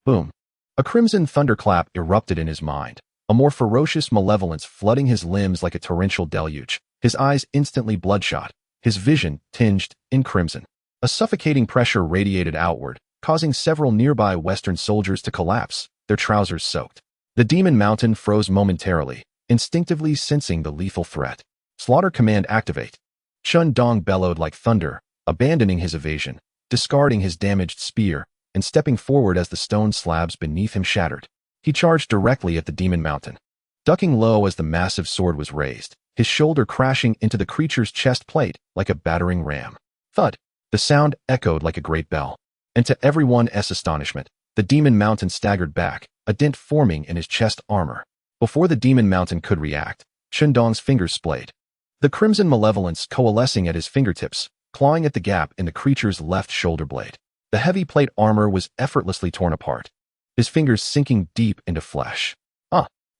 Boom. A crimson thunderclap erupted in his mind, a more ferocious malevolence flooding his limbs like a torrential deluge, his eyes instantly bloodshot, his vision tinged in crimson. A suffocating pressure radiated outward, causing several nearby Western soldiers to collapse, their trousers soaked. The Demon Mountain froze momentarily, instinctively sensing the lethal threat. Slaughter command activate. Chen Dong bellowed like thunder, abandoning his evasion, discarding his damaged spear, and stepping forward as the stone slabs beneath him shattered. He charged directly at the Demon Mountain, ducking low as the massive sword was raised, his shoulder crashing into the creature's chest plate like a battering ram. Thud! The sound echoed like a great bell, and to everyone's astonishment, the Demon Mountain staggered back, a dent forming in his chest armor. Before the Demon Mountain could react, Chen Dong's fingers splayed, the crimson malevolence coalescing at his fingertips, clawing at the gap in the creature's left shoulder blade. The heavy plate armor was effortlessly torn apart, his fingers sinking deep into flesh.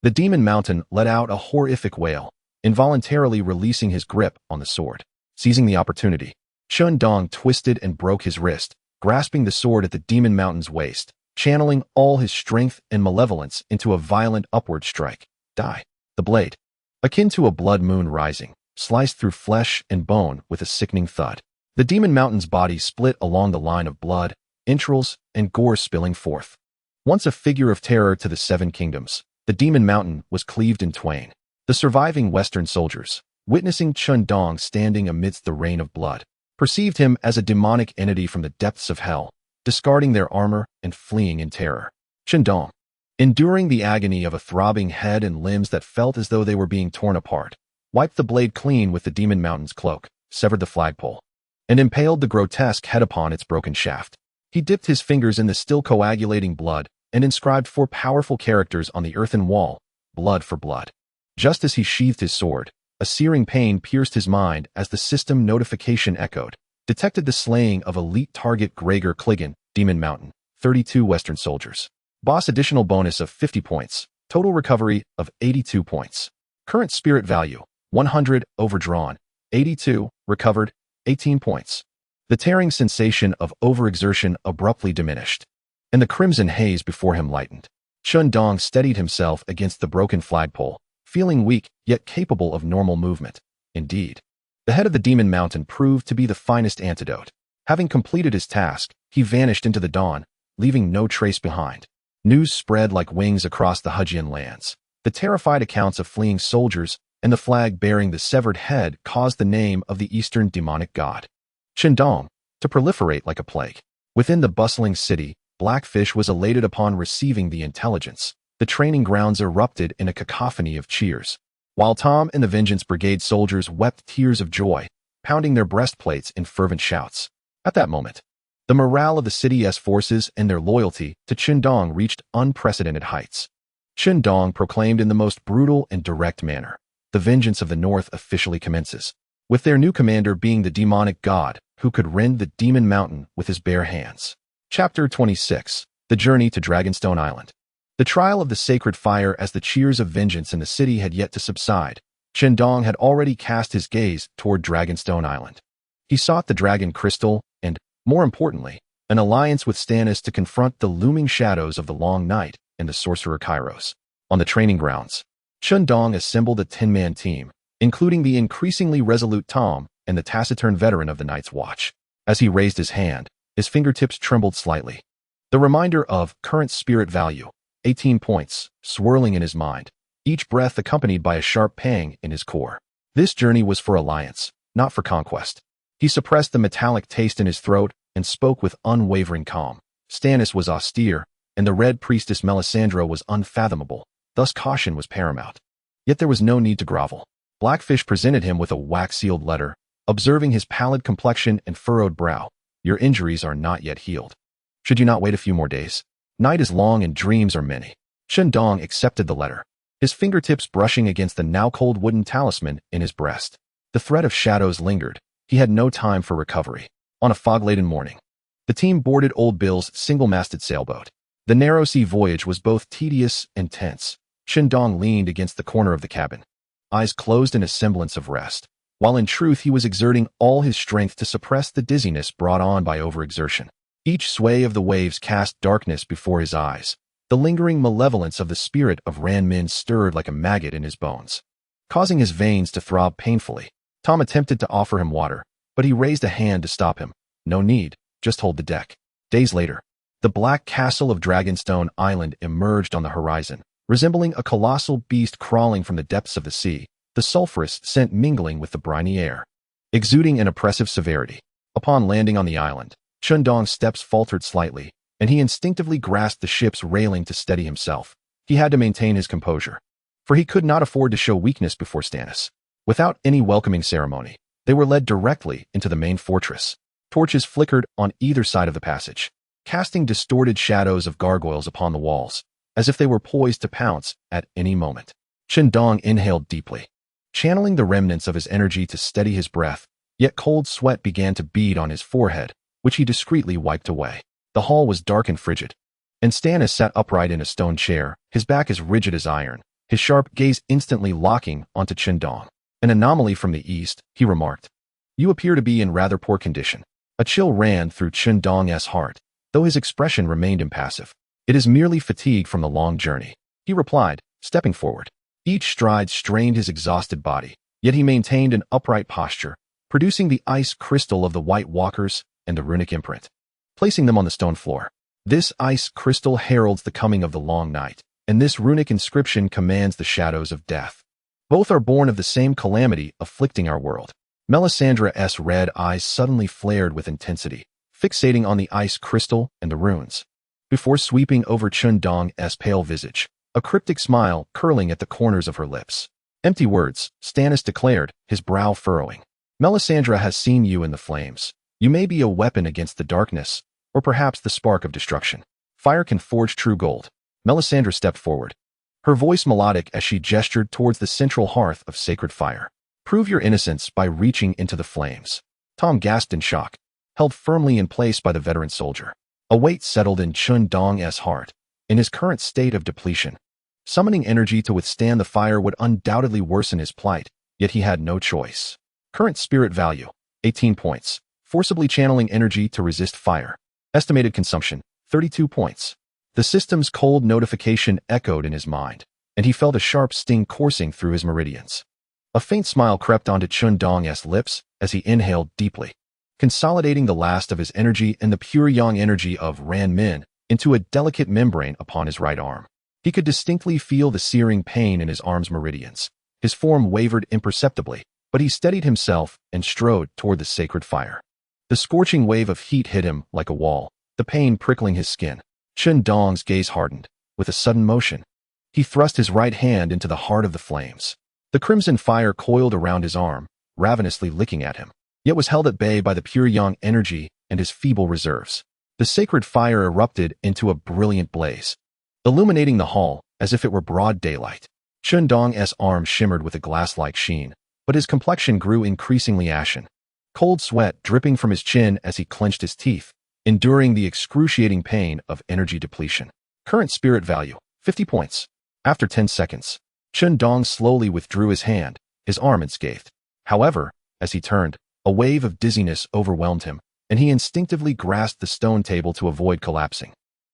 The Demon Mountain let out a horrific wail, involuntarily releasing his grip on the sword. Seizing the opportunity, Chen Dong twisted and broke his wrist, grasping the sword at the Demon Mountain's waist, channeling all his strength and malevolence into a violent upward strike. Die. The blade, akin to a blood moon rising, sliced through flesh and bone with a sickening thud. The demon mountain's body split along the line of blood, entrails, and gore spilling forth. Once a figure of terror to the Seven Kingdoms, the demon mountain was cleaved in twain. The surviving Western soldiers, witnessing Chen Dong standing amidst the rain of blood, perceived him as a demonic entity from the depths of hell, discarding their armor and fleeing in terror. Chen Dong, enduring the agony of a throbbing head and limbs that felt as though they were being torn apart, wiped the blade clean with the demon mountain's cloak, severed the flagpole, and impaled the grotesque head upon its broken shaft. He dipped his fingers in the still coagulating blood and inscribed 4 powerful characters on the earthen wall, blood for blood. Just as he sheathed his sword, a searing pain pierced his mind as the system notification echoed, detected the slaying of elite target Gregor Clegane, Demon Mountain, 32 Western soldiers. Boss additional bonus of 50 points, total recovery of 82 points. Current spirit value, 100, overdrawn, 82, recovered, 18 points. The tearing sensation of overexertion abruptly diminished, and the crimson haze before him lightened. Chen Dong steadied himself against the broken flagpole, feeling weak yet capable of normal movement. Indeed, the head of the Demon Mountain proved to be the finest antidote. Having completed his task, he vanished into the dawn, leaving no trace behind. News spread like wings across the Hujian lands. The terrified accounts of fleeing soldiers and the flag bearing the severed head caused the name of the Eastern demonic god, Chen Dong, to proliferate like a plague. Within the bustling city, Blackfish was elated upon receiving the intelligence. The training grounds erupted in a cacophony of cheers, while Tom and the Vengeance Brigade soldiers wept tears of joy, pounding their breastplates in fervent shouts. At that moment, the morale of the city's forces and their loyalty to Chen Dong reached unprecedented heights. Chen Dong proclaimed in the most brutal and direct manner, "The vengeance of the North officially commences," with their new commander being the demonic god who could rend the Demon Mountain with his bare hands. Chapter 26. The Journey to Dragonstone Island. The trial of the sacred fire. As the cheers of vengeance in the city had yet to subside, Chen Dong had already cast his gaze toward Dragonstone Island. He sought the dragon crystal and, more importantly, an alliance with Stannis to confront the looming shadows of the Long Night and the sorcerer Kairos. On the training grounds, Chen Dong assembled a 10-man team, including the increasingly resolute Tom and the taciturn veteran of the Night's Watch. As he raised his hand, his fingertips trembled slightly. The reminder of current spirit value, 18 points, swirling in his mind, each breath accompanied by a sharp pang in his core. This journey was for alliance, not for conquest. He suppressed the metallic taste in his throat and spoke with unwavering calm. Stannis was austere, and the Red Priestess Melisandre was unfathomable, thus caution was paramount. Yet there was no need to grovel. Blackfish presented him with a wax-sealed letter, observing his pallid complexion and furrowed brow. "Your injuries are not yet healed. Should you not wait a few more days? Night is long and dreams are many." Chen Dong accepted the letter, his fingertips brushing against the now-cold wooden talisman in his breast. The threat of shadows lingered. He had no time for recovery. On a fog-laden morning, the team boarded Old Bill's single-masted sailboat. The narrow sea voyage was both tedious and tense. Chen Dong leaned against the corner of the cabin, eyes closed in a semblance of rest, while in truth he was exerting all his strength to suppress the dizziness brought on by overexertion. Each sway of the waves cast darkness before his eyes. The lingering malevolence of the spirit of Ran Min stirred like a maggot in his bones, causing his veins to throb painfully. Tom attempted to offer him water, but he raised a hand to stop him. "No need, just hold the deck." Days later, the black castle of Dragonstone Island emerged on the horizon, resembling a colossal beast crawling from the depths of the sea, the sulphurous scent mingling with the briny air, exuding an oppressive severity. Upon landing on the island, Chen Dong's steps faltered slightly, and he instinctively grasped the ship's railing to steady himself. He had to maintain his composure, for he could not afford to show weakness before Stannis. Without any welcoming ceremony, they were led directly into the main fortress. Torches flickered on either side of the passage, casting distorted shadows of gargoyles upon the walls, as if they were poised to pounce at any moment. Chen Dong inhaled deeply, channeling the remnants of his energy to steady his breath, yet cold sweat began to bead on his forehead, which he discreetly wiped away. The hall was dark and frigid, and Stannis sat upright in a stone chair, his back as rigid as iron, his sharp gaze instantly locking onto Chen Dong. "An anomaly from the east," he remarked. "You appear to be in rather poor condition." A chill ran through Chen Dong's heart, though his expression remained impassive. It is merely fatigue from the long journey, he replied, stepping forward. Each stride strained his exhausted body, yet he maintained an upright posture, producing the ice crystal of the White Walkers and the runic imprint, placing them on the stone floor. This ice crystal heralds the coming of the long night, and this runic inscription commands the shadows of death. Both are born of the same calamity afflicting our world. Melisandre's red eyes suddenly flared with intensity, fixating on the ice crystal and the runes. Before sweeping over Chen Dong's pale visage, a cryptic smile curling at the corners of her lips. Empty words, Stannis declared, his brow furrowing. Melisandre has seen you in the flames. You may be a weapon against the darkness, or perhaps the spark of destruction. Fire can forge true gold. Melisandre stepped forward, her voice melodic as she gestured towards the central hearth of sacred fire. Prove your innocence by reaching into the flames. Tom gasped in shock, held firmly in place by the veteran soldier. A weight settled in Chen Dong's heart. In his current state of depletion, summoning energy to withstand the fire would undoubtedly worsen his plight, yet he had no choice. Current spirit value, 18 points. Forcibly channeling energy to resist fire. Estimated consumption, 32 points. The system's cold notification echoed in his mind, and he felt a sharp sting coursing through his meridians. A faint smile crept onto Chen Dong's lips as he inhaled deeply, consolidating the last of his energy and the pure yang energy of Ran Min into a delicate membrane upon his right arm. He could distinctly feel the searing pain in his arm's meridians. His form wavered imperceptibly, but he steadied himself and strode toward the sacred fire. The scorching wave of heat hit him like a wall, the pain prickling his skin. Chen Dong's gaze hardened. With a sudden motion, he thrust his right hand into the heart of the flames. The crimson fire coiled around his arm, ravenously licking at him, yet was held at bay by the pure yang energy and his feeble reserves. The sacred fire erupted into a brilliant blaze, illuminating the hall as if it were broad daylight. Chen Dong's arm shimmered with a glass-like sheen, but his complexion grew increasingly ashen. Cold sweat dripping from his chin as he clenched his teeth, enduring the excruciating pain of energy depletion. Current spirit value, 50 points. After 10 seconds, Chen Dong slowly withdrew his hand, his arm unscathed. However, as he turned, a wave of dizziness overwhelmed him, and he instinctively grasped the stone table to avoid collapsing.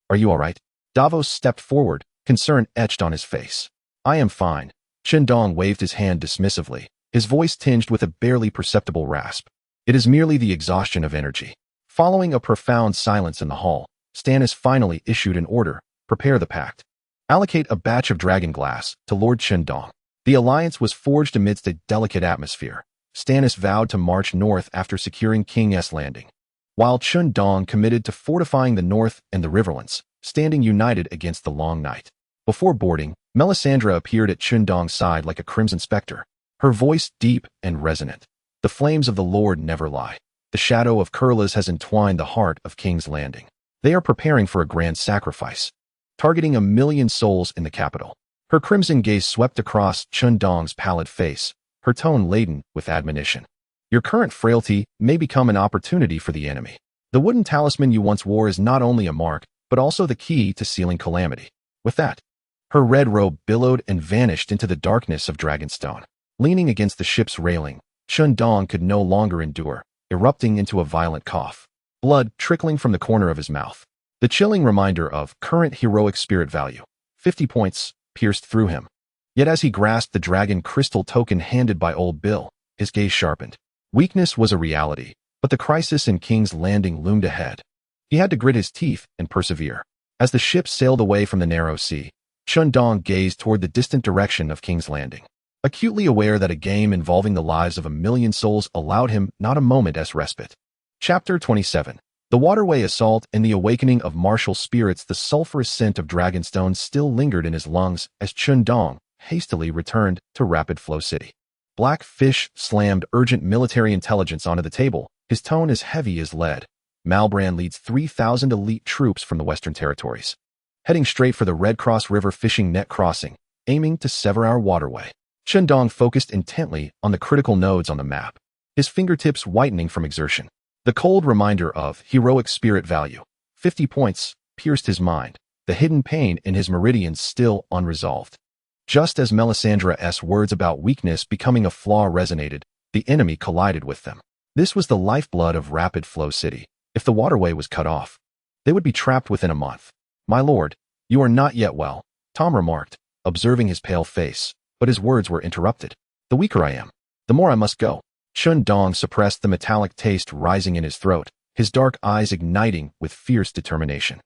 Are you all right? Davos stepped forward, concern etched on his face. I am fine. Chen Dong waved his hand dismissively, his voice tinged with a barely perceptible rasp. It is merely the exhaustion of energy. Following a profound silence in the hall, Stannis finally issued an order: prepare the pact. Allocate a batch of dragon glass to Lord Chen Dong. The alliance was forged amidst a delicate atmosphere. Stannis vowed to march north after securing King's Landing, while Chen Dong committed to fortifying the north and the riverlands, standing united against the long night. Before boarding, Melisandre appeared at Chen Dong's side like a crimson specter, her voice deep and resonant. The flames of the Lord never lie. The shadow of Kurlas has entwined the heart of King's Landing. They are preparing for a grand sacrifice, targeting 1 million souls in the capital. Her crimson gaze swept across Chen Dong's pallid face, her tone laden with admonition. Your current frailty may become an opportunity for the enemy. The wooden talisman you once wore is not only a mark, but also the key to sealing calamity. With that, her red robe billowed and vanished into the darkness of Dragonstone. Leaning against the ship's railing, Chen Dong could no longer endure, erupting into a violent cough, blood trickling from the corner of his mouth. The chilling reminder of current heroic spirit value, 50 points, pierced through him. Yet as he grasped the dragon crystal token handed by Old Bill, his gaze sharpened. Weakness was a reality, but the crisis in King's Landing loomed ahead. He had to grit his teeth and persevere. As the ship sailed away from the narrow sea, Chen Dong gazed toward the distant direction of King's Landing, acutely aware that a game involving the lives of 1 million souls allowed him not a moment's respite. Chapter 27. The waterway assault and the awakening of martial spirits. The sulphurous scent of Dragonstone still lingered in his lungs as Chen Dong hastily returned to Rapid Flow City. Blackfish slammed urgent military intelligence onto the table, his tone as heavy as lead. Malbran leads 3,000 elite troops from the Western Territories, heading straight for the Red Cross River fishing net crossing, aiming to sever our waterway. Chen Dong focused intently on the critical nodes on the map, his fingertips whitening from exertion. The cold reminder of heroic spirit value, 50 points, pierced his mind, the hidden pain in his meridians still unresolved. Just as Melisandre's words about weakness becoming a flaw resonated, the enemy collided with them. This was the lifeblood of Rapid Flow City. If the waterway was cut off, they would be trapped within a month. My lord, "You are not yet well," Tom remarked, observing his pale face, but his words were interrupted. "The weaker I am, the more I must go." Chen Dong suppressed the metallic taste rising in his throat, his dark eyes igniting with fierce determination.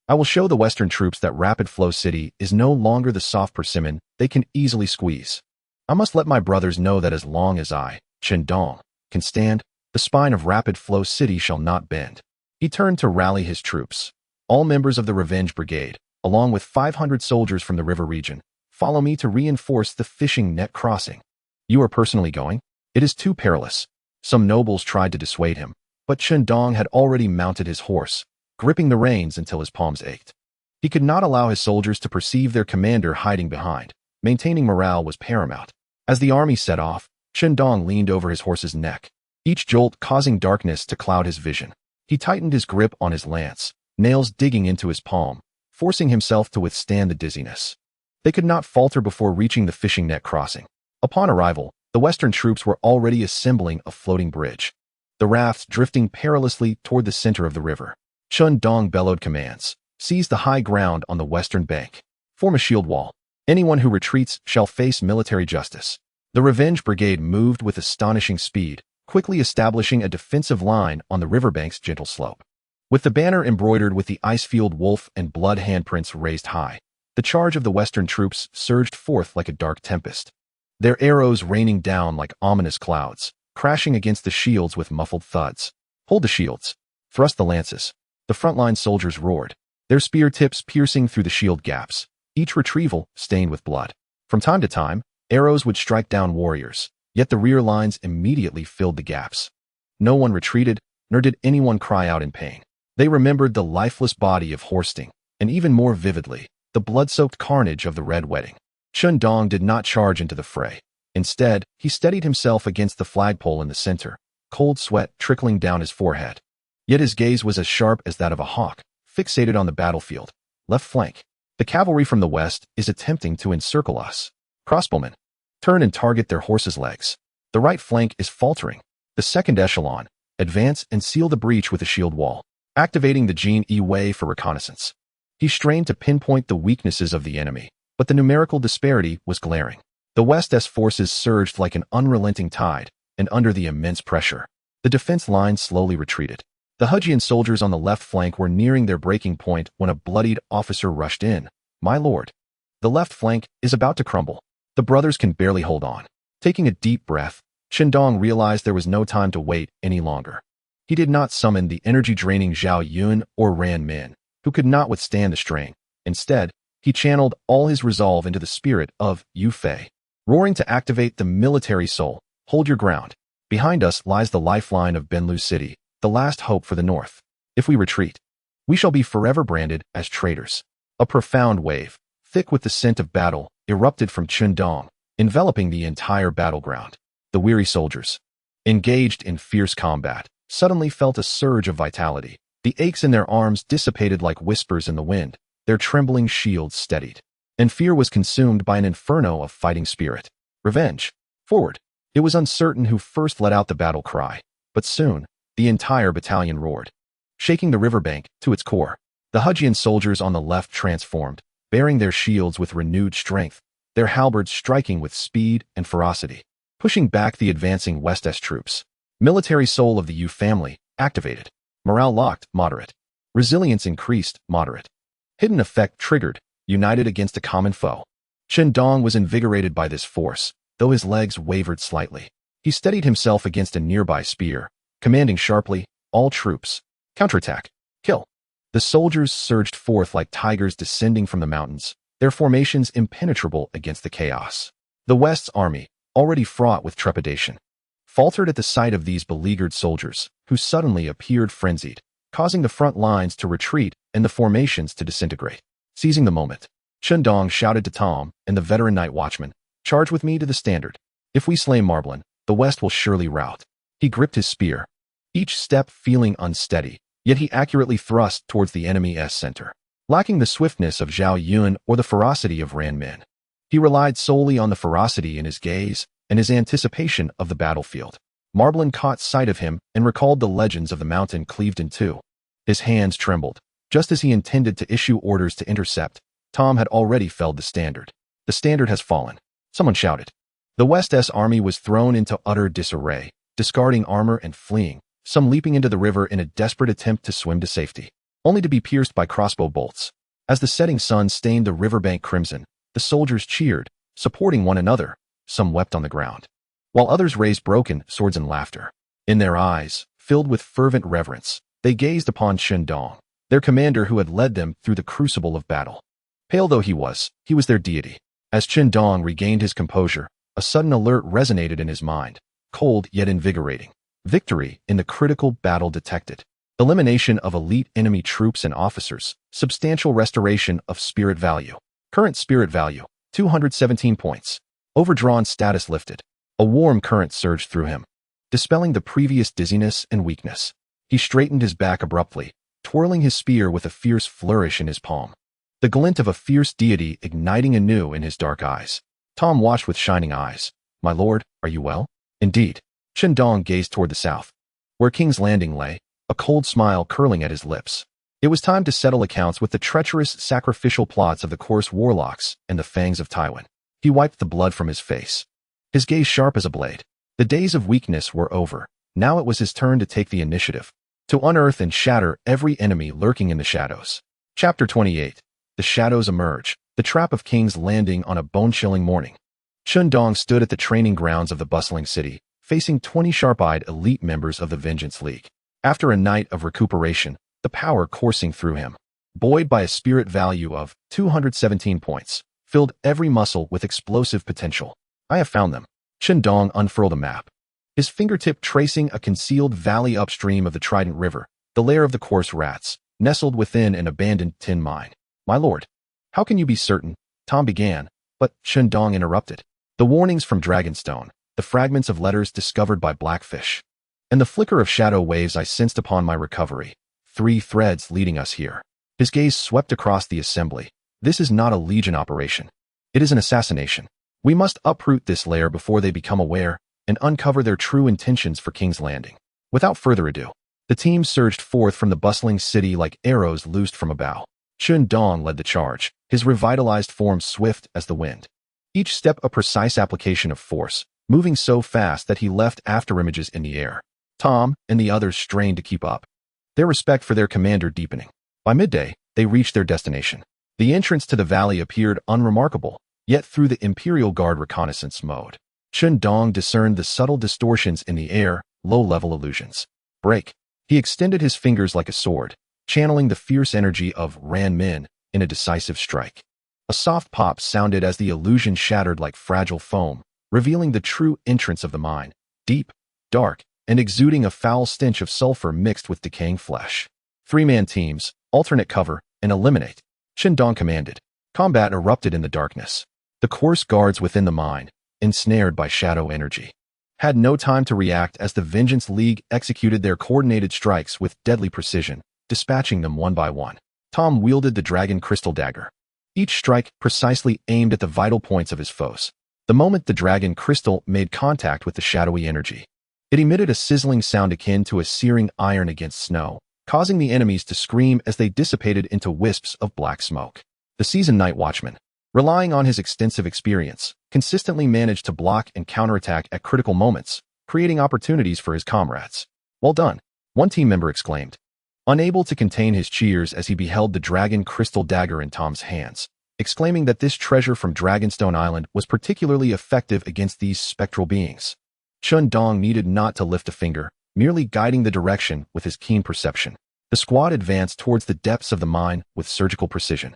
"I will show the Western troops that Rapid Flow City is no longer the soft persimmon they can easily squeeze. I must let my brothers know that as long as I, Chen Dong, can stand, the spine of Rapid Flow City shall not bend." He turned to rally his troops. "All members of the Revenge Brigade, along with 500 soldiers from the river region, follow me to reinforce the fishing net crossing." "You are personally going? It is too perilous." Some nobles tried to dissuade him, but Chen Dong had already mounted his horse, gripping the reins until his palms ached. He could not allow his soldiers to perceive their commander hiding behind. Maintaining morale was paramount. As the army set off, Chen Dong leaned over his horse's neck, each jolt causing darkness to cloud his vision. He tightened his grip on his lance, nails digging into his palm, forcing himself to withstand the dizziness. They could not falter before reaching the fishing net crossing. Upon arrival, the Western troops were already assembling a floating bridge, the rafts drifting perilously toward the center of the river. Chen Dong bellowed commands. "Seize the high ground on the western bank. Form a shield wall. Anyone who retreats shall face military justice." The Revenge Brigade moved with astonishing speed, quickly establishing a defensive line on the riverbank's gentle slope. With the banner embroidered with the ice-field wolf and blood handprints raised high, the charge of the Western troops surged forth like a dark tempest, their arrows raining down like ominous clouds, crashing against the shields with muffled thuds. "Hold the shields. Thrust the lances." The frontline soldiers roared, their spear tips piercing through the shield gaps, each retrieval stained with blood. From time to time, arrows would strike down warriors, yet the rear lines immediately filled the gaps. No one retreated, nor did anyone cry out in pain. They remembered the lifeless body of Horsting, and even more vividly, the blood-soaked carnage of the Red Wedding. Chen Dong did not charge into the fray. Instead, he steadied himself against the flagpole in the center, cold sweat trickling down his forehead. Yet his gaze was as sharp as that of a hawk, fixated on the battlefield. "Left flank. The cavalry from the west is attempting to encircle us. Crossbowmen, turn and target their horses' legs. The right flank is faltering. The second echelon, advance and seal the breach with a shield wall." Activating the Jin Yi Wei for reconnaissance. He strained to pinpoint the weaknesses of the enemy, but the numerical disparity was glaring. The West's forces surged like an unrelenting tide, and under the immense pressure, the defense line slowly retreated. The Hujian soldiers on the left flank were nearing their breaking point when a bloodied officer rushed in. "My lord, the left flank is about to crumble. The brothers can barely hold on." Taking a deep breath, Chen Dong realized there was no time to wait any longer. He did not summon the energy-draining Zhao Yun or Ran Min, who could not withstand the strain. Instead, he channeled all his resolve into the spirit of Yu Fei. Roaring to activate the military soul, "Hold your ground. Behind us lies the lifeline of Benlu City, the last hope for the north. If we retreat, we shall be forever branded as traitors." A profound wave, thick with the scent of battle, erupted from Chen Dong, enveloping the entire battleground. The weary soldiers, engaged in fierce combat, suddenly felt a surge of vitality. The aches in their arms dissipated like whispers in the wind, their trembling shields steadied, and fear was consumed by an inferno of fighting spirit. Revenge. Forward. It was uncertain who first let out the battle cry, but soon, the entire battalion roared, shaking the riverbank to its core. The Hujian soldiers on the left transformed, bearing their shields with renewed strength, their halberds striking with speed and ferocity, pushing back the advancing West's troops. Military soul of the Yu family, activated. Morale locked, moderate. Resilience increased, moderate. Hidden effect triggered, united against a common foe. Chen Dong was invigorated by this force, though his legs wavered slightly. He steadied himself against a nearby spear, commanding sharply, "All troops, counterattack, kill." The soldiers surged forth like tigers descending from the mountains, their formations impenetrable against the chaos. The West's army, already fraught with trepidation, faltered at the sight of these beleaguered soldiers, who suddenly appeared frenzied, causing the front lines to retreat and the formations to disintegrate. Seizing the moment, Chen Dong shouted to Tom and the veteran night watchman, "Charge with me to the standard. If we slay Marblin, the West will surely rout." He gripped his spear, each step feeling unsteady, yet he accurately thrust towards the enemy's center. Lacking the swiftness of Zhao Yun or the ferocity of Ran Min, he relied solely on the ferocity in his gaze and his anticipation of the battlefield. Marblin caught sight of him and recalled the legends of the mountain cleaved in two. His hands trembled, just as he intended to issue orders to intercept, Tom had already felled the standard. The standard has fallen. Someone shouted. The West's army was thrown into utter disarray, discarding armor and fleeing, some leaping into the river in a desperate attempt to swim to safety, only to be pierced by crossbow bolts. As the setting sun stained the riverbank crimson, the soldiers cheered, supporting one another. Some wept on the ground, while others raised broken swords in laughter. In their eyes, filled with fervent reverence, they gazed upon Chen Dong, their commander who had led them through the crucible of battle. Pale though he was their deity. As Chen Dong regained his composure, a sudden alert resonated in his mind, cold yet invigorating. Victory in the critical battle detected. Elimination of elite enemy troops and officers. Substantial restoration of spirit value. Current spirit value, 217 points. Overdrawn status lifted. A warm current surged through him, dispelling the previous dizziness and weakness. He straightened his back abruptly, twirling his spear with a fierce flourish in his palm. The glint of a fierce deity igniting anew in his dark eyes. Tom watched with shining eyes. My lord, are you well? Indeed. Chen Dong gazed toward the south, where King's Landing lay, a cold smile curling at his lips. It was time to settle accounts with the treacherous sacrificial plots of the coarse warlocks and the fangs of Tywin. He wiped the blood from his face, his gaze sharp as a blade. The days of weakness were over. Now it was his turn to take the initiative, to unearth and shatter every enemy lurking in the shadows. Chapter 28. The shadows emerge, the trap of King's Landing on a bone-chilling morning. Chen Dong stood at the training grounds of the bustling city, facing 20 sharp-eyed elite members of the Vengeance League. After a night of recuperation, the power coursing through him, buoyed by a spirit value of 217 points, filled every muscle with explosive potential. I have found them. Chen Dong unfurled a map, his fingertip tracing a concealed valley upstream of the Trident River, the lair of the coarse rats, nestled within an abandoned tin mine. My lord, how can you be certain? Tom began, but Chen Dong interrupted. The warnings from Dragonstone, the fragments of letters discovered by Blackfish, and the flicker of shadow waves I sensed upon my recovery. 3 threads leading us here. His gaze swept across the assembly. This is not a Legion operation. It is an assassination. We must uproot this lair before they become aware and uncover their true intentions for King's Landing. Without further ado, the team surged forth from the bustling city like arrows loosed from a bow. Chen Dong led the charge, his revitalized form swift as the wind. Each step a precise application of force, moving so fast that he left afterimages in the air. Tom and the others strained to keep up, their respect for their commander deepening. By midday, they reached their destination. The entrance to the valley appeared unremarkable, yet through the Imperial Guard reconnaissance mode, Chen Dong discerned the subtle distortions in the air, low-level illusions. Break. He extended his fingers like a sword, channeling the fierce energy of Ran Min in a decisive strike. A soft pop sounded as the illusion shattered like fragile foam, revealing the true entrance of the mine, deep, dark, and exuding a foul stench of sulfur mixed with decaying flesh. 3-man teams, alternate cover, and eliminate. Chen Dong commanded. Combat erupted in the darkness. The coarse guards within the mine, ensnared by shadow energy, had no time to react as the Vengeance League executed their coordinated strikes with deadly precision, dispatching them one by one. Tom wielded the dragon crystal dagger, each strike precisely aimed at the vital points of his foes. The moment the dragon crystal made contact with the shadowy energy, it emitted a sizzling sound akin to a searing iron against snow, causing the enemies to scream as they dissipated into wisps of black smoke. The seasoned night watchman, relying on his extensive experience, consistently managed to block and counterattack at critical moments, creating opportunities for his comrades. Well done, one team member exclaimed, unable to contain his cheers as he beheld the dragon crystal dagger in Tom's hands, exclaiming that this treasure from Dragonstone Island was particularly effective against these spectral beings. Chen Dong needed not to lift a finger, merely guiding the direction with his keen perception. The squad advanced towards the depths of the mine with surgical precision,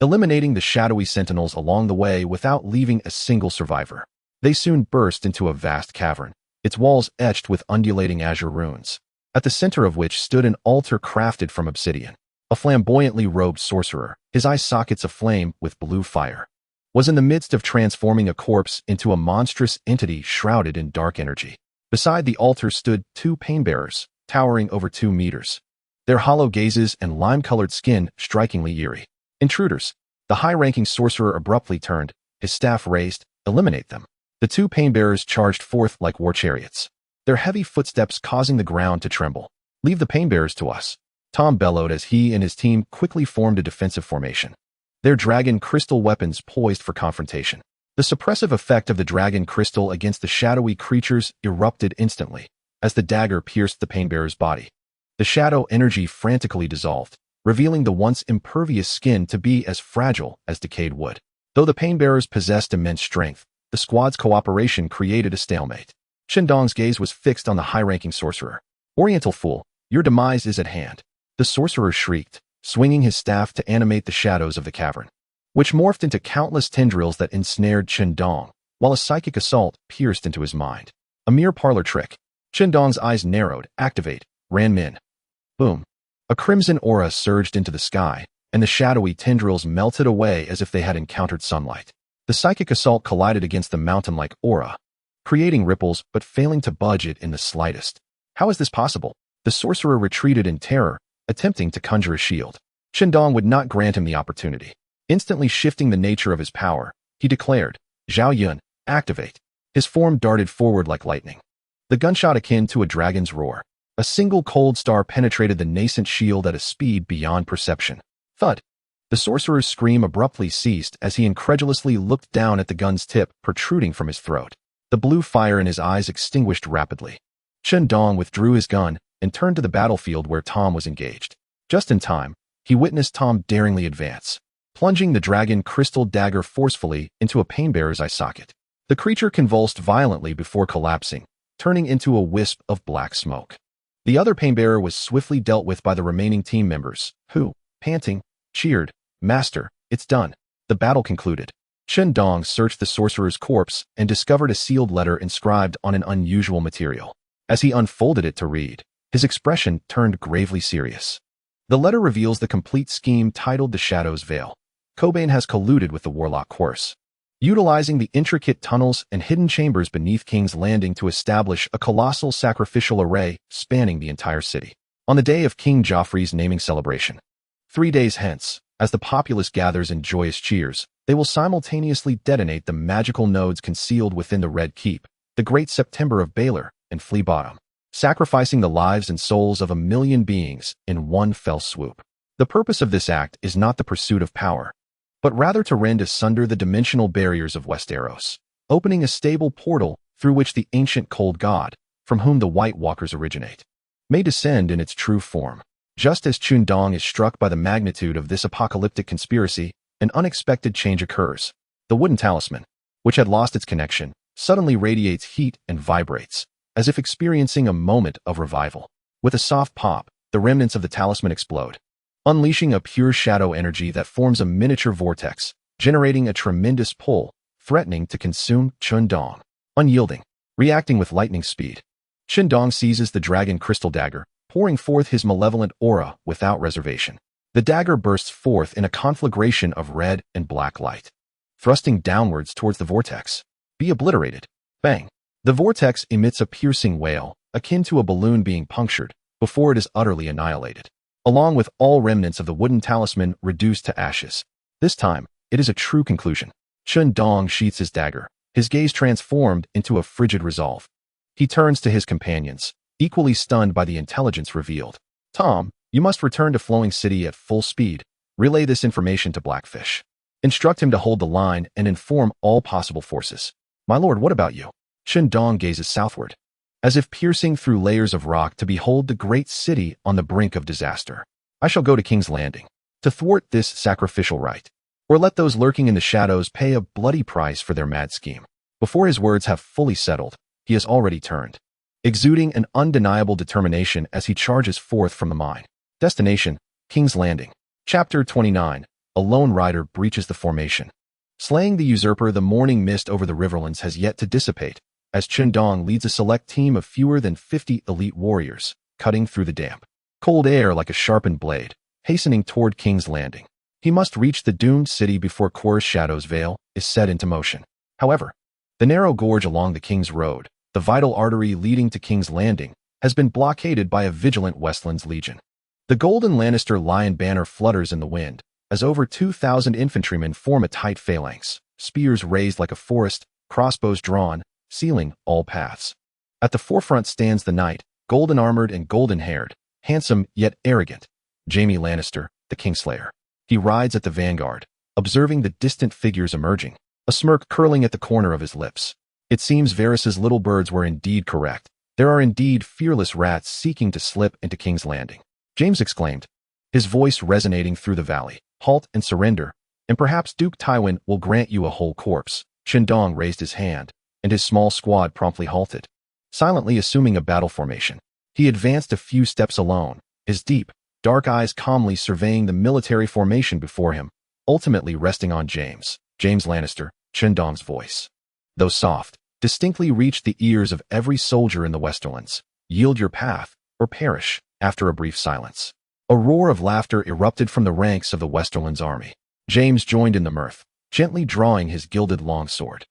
eliminating the shadowy sentinels along the way without leaving a single survivor. They soon burst into a vast cavern, its walls etched with undulating azure runes, at the center of which stood an altar crafted from obsidian. A flamboyantly robed sorcerer, his eye sockets aflame with blue fire, was in the midst of transforming a corpse into a monstrous entity shrouded in dark energy. Beside the altar stood 2 pain-bearers, towering over 2 meters, their hollow gazes and lime-colored skin strikingly eerie. Intruders. The high-ranking sorcerer abruptly turned, his staff raised. Eliminate them. The 2 pain-bearers charged forth like war chariots, their heavy footsteps causing the ground to tremble. Leave the pain-bearers to us, Tom bellowed as he and his team quickly formed a defensive formation. their dragon crystal weapons poised for confrontation. The suppressive effect of the dragon crystal against the shadowy creatures erupted instantly, as the dagger pierced the painbearer's body. The shadow energy frantically dissolved, revealing the once impervious skin to be as fragile as decayed wood. Though the painbearers possessed immense strength, the squad's cooperation created a stalemate. Chen Dong's gaze was fixed on the high-ranking sorcerer. "Oriental fool, your demise is at hand." The sorcerer shrieked, swinging his staff to animate the shadows of the cavern, which morphed into countless tendrils that ensnared Chen Dong, while a psychic assault pierced into his mind. A mere parlor trick. Chen Dong's eyes narrowed. "Activate." Ran Min. Boom. A crimson aura surged into the sky, and the shadowy tendrils melted away as if they had encountered sunlight. The psychic assault collided against the mountain-like aura, creating ripples but failing to budge it in the slightest. How is this possible? The sorcerer retreated in terror, attempting to conjure a shield. Chen Dong would not grant him the opportunity. Instantly shifting the nature of his power, he declared, "Zhao Yun, activate." His form darted forward like lightning. The gunshot akin to a dragon's roar. A single cold star penetrated the nascent shield at a speed beyond perception. Thud. The sorcerer's scream abruptly ceased as he incredulously looked down at the gun's tip protruding from his throat. The blue fire in his eyes extinguished rapidly. Chen Dong withdrew his gun and turned to the battlefield where Tom was engaged. Just in time, he witnessed Tom daringly advance, plunging the dragon crystal dagger forcefully into a painbearer's eye socket. The creature convulsed violently before collapsing, turning into a wisp of black smoke. The other painbearer was swiftly dealt with by the remaining team members, who, panting, cheered, "Master, it's done." The battle concluded. Chen Dong searched the sorcerer's corpse and discovered a sealed letter inscribed on an unusual material. As he unfolded it to read, his expression turned gravely serious. The letter reveals the complete scheme titled The Shadow's Veil. Cobain has colluded with the Warlock Course, utilizing the intricate tunnels and hidden chambers beneath King's Landing to establish a colossal sacrificial array spanning the entire city. On the day of King Joffrey's naming celebration, 3 days hence, as the populace gathers in joyous cheers, they will simultaneously detonate the magical nodes concealed within the Red Keep, the Great September of Baelor, and Flea Bottom, sacrificing the lives and souls of 1 million beings in one fell swoop. The purpose of this act is not the pursuit of power, but rather to rend asunder the dimensional barriers of Westeros, opening a stable portal through which the ancient cold god, from whom the White Walkers originate, may descend in its true form. Just as Chen Dong is struck by the magnitude of this apocalyptic conspiracy, an unexpected change occurs. The wooden talisman, which had lost its connection, suddenly radiates heat and vibrates, as if experiencing a moment of revival. With a soft pop, the remnants of the talisman explode, unleashing a pure shadow energy that forms a miniature vortex, generating a tremendous pull, threatening to consume Chen Dong. Unyielding, reacting with lightning speed, Chen Dong seizes the dragon crystal dagger, pouring forth his malevolent aura without reservation. The dagger bursts forth in a conflagration of red and black light, thrusting downwards towards the vortex. Be obliterated. Bang. The vortex emits a piercing wail, akin to a balloon being punctured, before it is utterly annihilated, along with all remnants of the wooden talisman reduced to ashes. This time, it is a true conclusion. Chen Dong sheaths his dagger, his gaze transformed into a frigid resolve. He turns to his companions, equally stunned by the intelligence revealed. "Tom, you must return to Flowing City at full speed. Relay this information to Blackfish. Instruct him to hold the line and inform all possible forces." "My lord, what about you?" Chen Dong gazes southward, as if piercing through layers of rock to behold the great city on the brink of disaster. "I shall go to King's Landing to thwart this sacrificial rite, or let those lurking in the shadows pay a bloody price for their mad scheme." Before his words have fully settled, he has already turned, exuding an undeniable determination as he charges forth from the mine. Destination, King's Landing. Chapter 29. A lone rider breaches the formation. Slaying the usurper, the morning mist over the Riverlands has yet to dissipate, as Chen Dong leads a select team of fewer than 50 elite warriors, cutting through the damp, cold air like a sharpened blade, hastening toward King's Landing. He must reach the doomed city before Kor's Shadow's Veil is set into motion. However, the narrow gorge along the King's Road, the vital artery leading to King's Landing, has been blockaded by a vigilant Westlands legion. The golden Lannister lion banner flutters in the wind, as over 2,000 infantrymen form a tight phalanx, spears raised like a forest, crossbows drawn, sealing all paths. At the forefront stands the knight, golden-armored and golden-haired, handsome yet arrogant, Jaime Lannister, the Kingslayer. He rides at the vanguard, observing the distant figures emerging, a smirk curling at the corner of his lips. It seems Varys's little birds were indeed correct. There are indeed fearless rats seeking to slip into King's Landing. James exclaimed, his voice resonating through the valley. Halt and surrender, and perhaps Duke Tywin will grant you a whole corpse. Chen Dong raised his hand, and his small squad promptly halted. Silently assuming a battle formation, he advanced a few steps alone, his deep, dark eyes calmly surveying the military formation before him, ultimately resting on James Lannister. Chen Dong's voice, though soft, distinctly reached the ears of every soldier in the Westerlands. Yield your path, or perish. After a brief silence, a roar of laughter erupted from the ranks of the Westerlands army. James joined in the mirth, gently drawing his gilded longsword,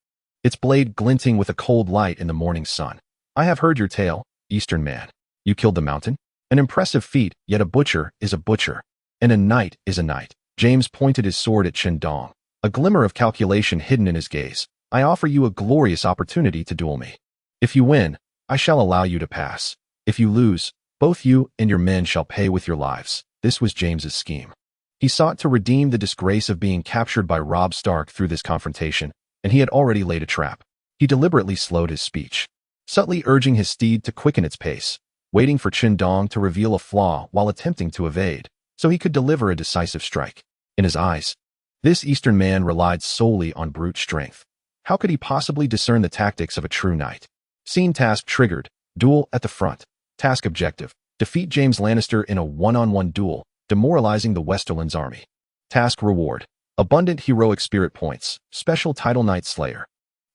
its blade glinting with a cold light in the morning sun. I have heard your tale, Eastern man. You killed the mountain? An impressive feat, yet a butcher is a butcher, and a knight is a knight. James pointed his sword at Chen Dong, a glimmer of calculation hidden in his gaze. I offer you a glorious opportunity to duel me. If you win, I shall allow you to pass. If you lose, both you and your men shall pay with your lives. This was James's scheme. He sought to redeem the disgrace of being captured by Robb Stark through this confrontation, and he had already laid a trap. He deliberately slowed his speech, subtly urging his steed to quicken its pace, waiting for Chen Dong to reveal a flaw while attempting to evade, so he could deliver a decisive strike. In his eyes, this Eastern man relied solely on brute strength. How could he possibly discern the tactics of a true knight? Scene task triggered. Duel at the front. Task objective: defeat James Lannister in a one-on-one duel, demoralizing the Westerlands army. Task reward: abundant heroic spirit points, special title Knight Slayer.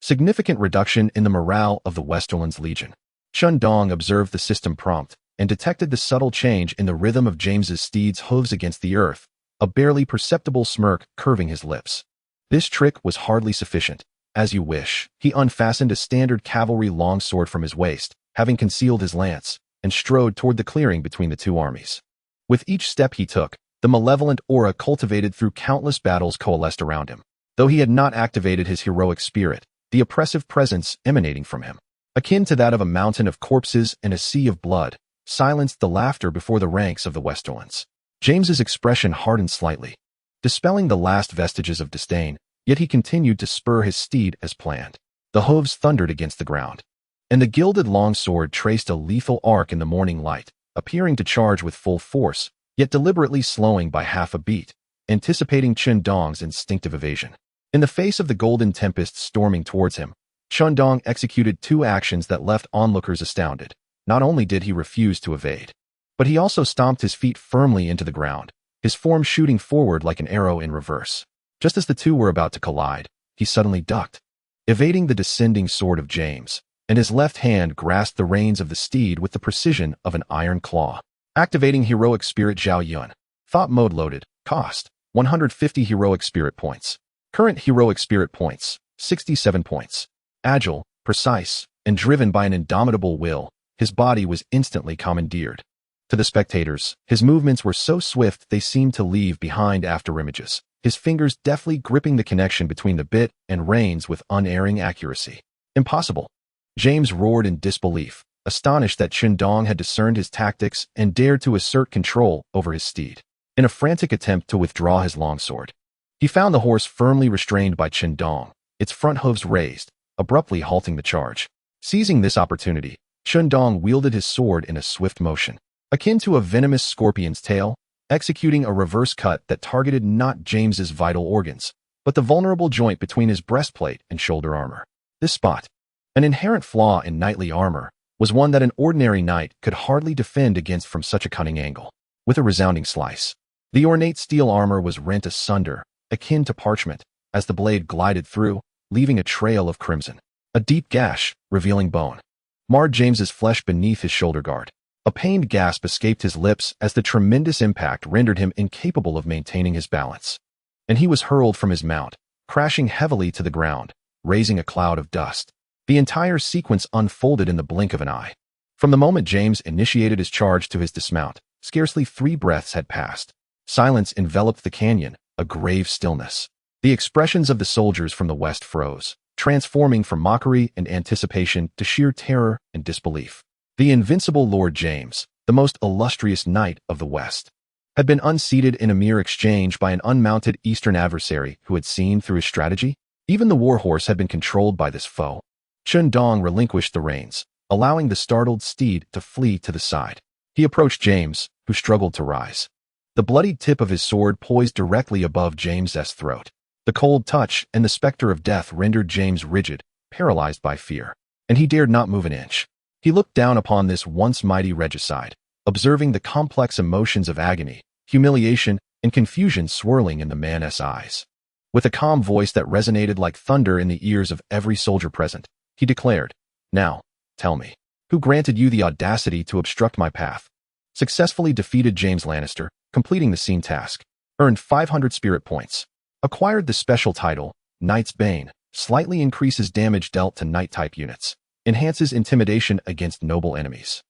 Significant reduction in the morale of the Westerlands Legion. Chen Dong observed the system prompt and detected the subtle change in the rhythm of James's steed's hooves against the earth, a barely perceptible smirk curving his lips. This trick was hardly sufficient. As you wish. He unfastened a standard cavalry longsword from his waist, having concealed his lance, and strode toward the clearing between the two armies. With each step he took, the malevolent aura cultivated through countless battles coalesced around him. Though he had not activated his heroic spirit, the oppressive presence emanating from him, akin to that of a mountain of corpses and a sea of blood, silenced the laughter before the ranks of the Westerlands. James's expression hardened slightly, dispelling the last vestiges of disdain, yet he continued to spur his steed as planned. The hooves thundered against the ground, and the gilded longsword traced a lethal arc in the morning light, appearing to charge with full force, yet deliberately slowing by half a beat, anticipating Chen Dong's instinctive evasion. In the face of the golden tempest storming towards him, Chen Dong executed two actions that left onlookers astounded. Not only did he refuse to evade, but he also stomped his feet firmly into the ground, his form shooting forward like an arrow in reverse. Just as the two were about to collide, he suddenly ducked, evading the descending sword of James, and his left hand grasped the reins of the steed with the precision of an iron claw. Activating heroic spirit Zhao Yun. Thought mode loaded. Cost: 150 heroic spirit points. Current heroic spirit points: 67 points. Agile, precise, and driven by an indomitable will, his body was instantly commandeered. To the spectators, his movements were so swift they seemed to leave behind afterimages, his fingers deftly gripping the connection between the bit and reins with unerring accuracy. Impossible! James roared in disbelief, astonished that Chen Dong had discerned his tactics and dared to assert control over his steed. In a frantic attempt to withdraw his longsword, he found the horse firmly restrained by Chen Dong, its front hooves raised, abruptly halting the charge. Seizing this opportunity, Chen Dong wielded his sword in a swift motion, akin to a venomous scorpion's tail, executing a reverse cut that targeted not James's vital organs, but the vulnerable joint between his breastplate and shoulder armor. This spot, an inherent flaw in knightly armor, was one that an ordinary knight could hardly defend against from such a cunning angle. With a resounding slice, the ornate steel armor was rent asunder, akin to parchment, as the blade glided through, leaving a trail of crimson. A deep gash, revealing bone, marred James's flesh beneath his shoulder guard. A pained gasp escaped his lips as the tremendous impact rendered him incapable of maintaining his balance, and he was hurled from his mount, crashing heavily to the ground, raising a cloud of dust. The entire sequence unfolded in the blink of an eye. From the moment James initiated his charge to his dismount, scarcely 3 breaths had passed. Silence enveloped the canyon, a grave stillness. The expressions of the soldiers from the west froze, transforming from mockery and anticipation to sheer terror and disbelief. The invincible Lord James, the most illustrious knight of the West, had been unseated in a mere exchange by an unmounted eastern adversary who had seen through his strategy. Even the warhorse had been controlled by this foe. Chen Dong relinquished the reins, allowing the startled steed to flee to the side. He approached James, who struggled to rise. The bloodied tip of his sword poised directly above James's throat. The cold touch and the specter of death rendered James rigid, paralyzed by fear, and he dared not move an inch. He looked down upon this once mighty regicide, observing the complex emotions of agony, humiliation, and confusion swirling in the man's eyes. With a calm voice that resonated like thunder in the ears of every soldier present, he declared, "Now, tell me, who granted you the audacity to obstruct my path?" Successfully defeated James Lannister, completing the scene task. Earned 500 spirit points. Acquired the special title, Knight's Bane, slightly increases damage dealt to Knight-type units. Enhances intimidation against noble enemies.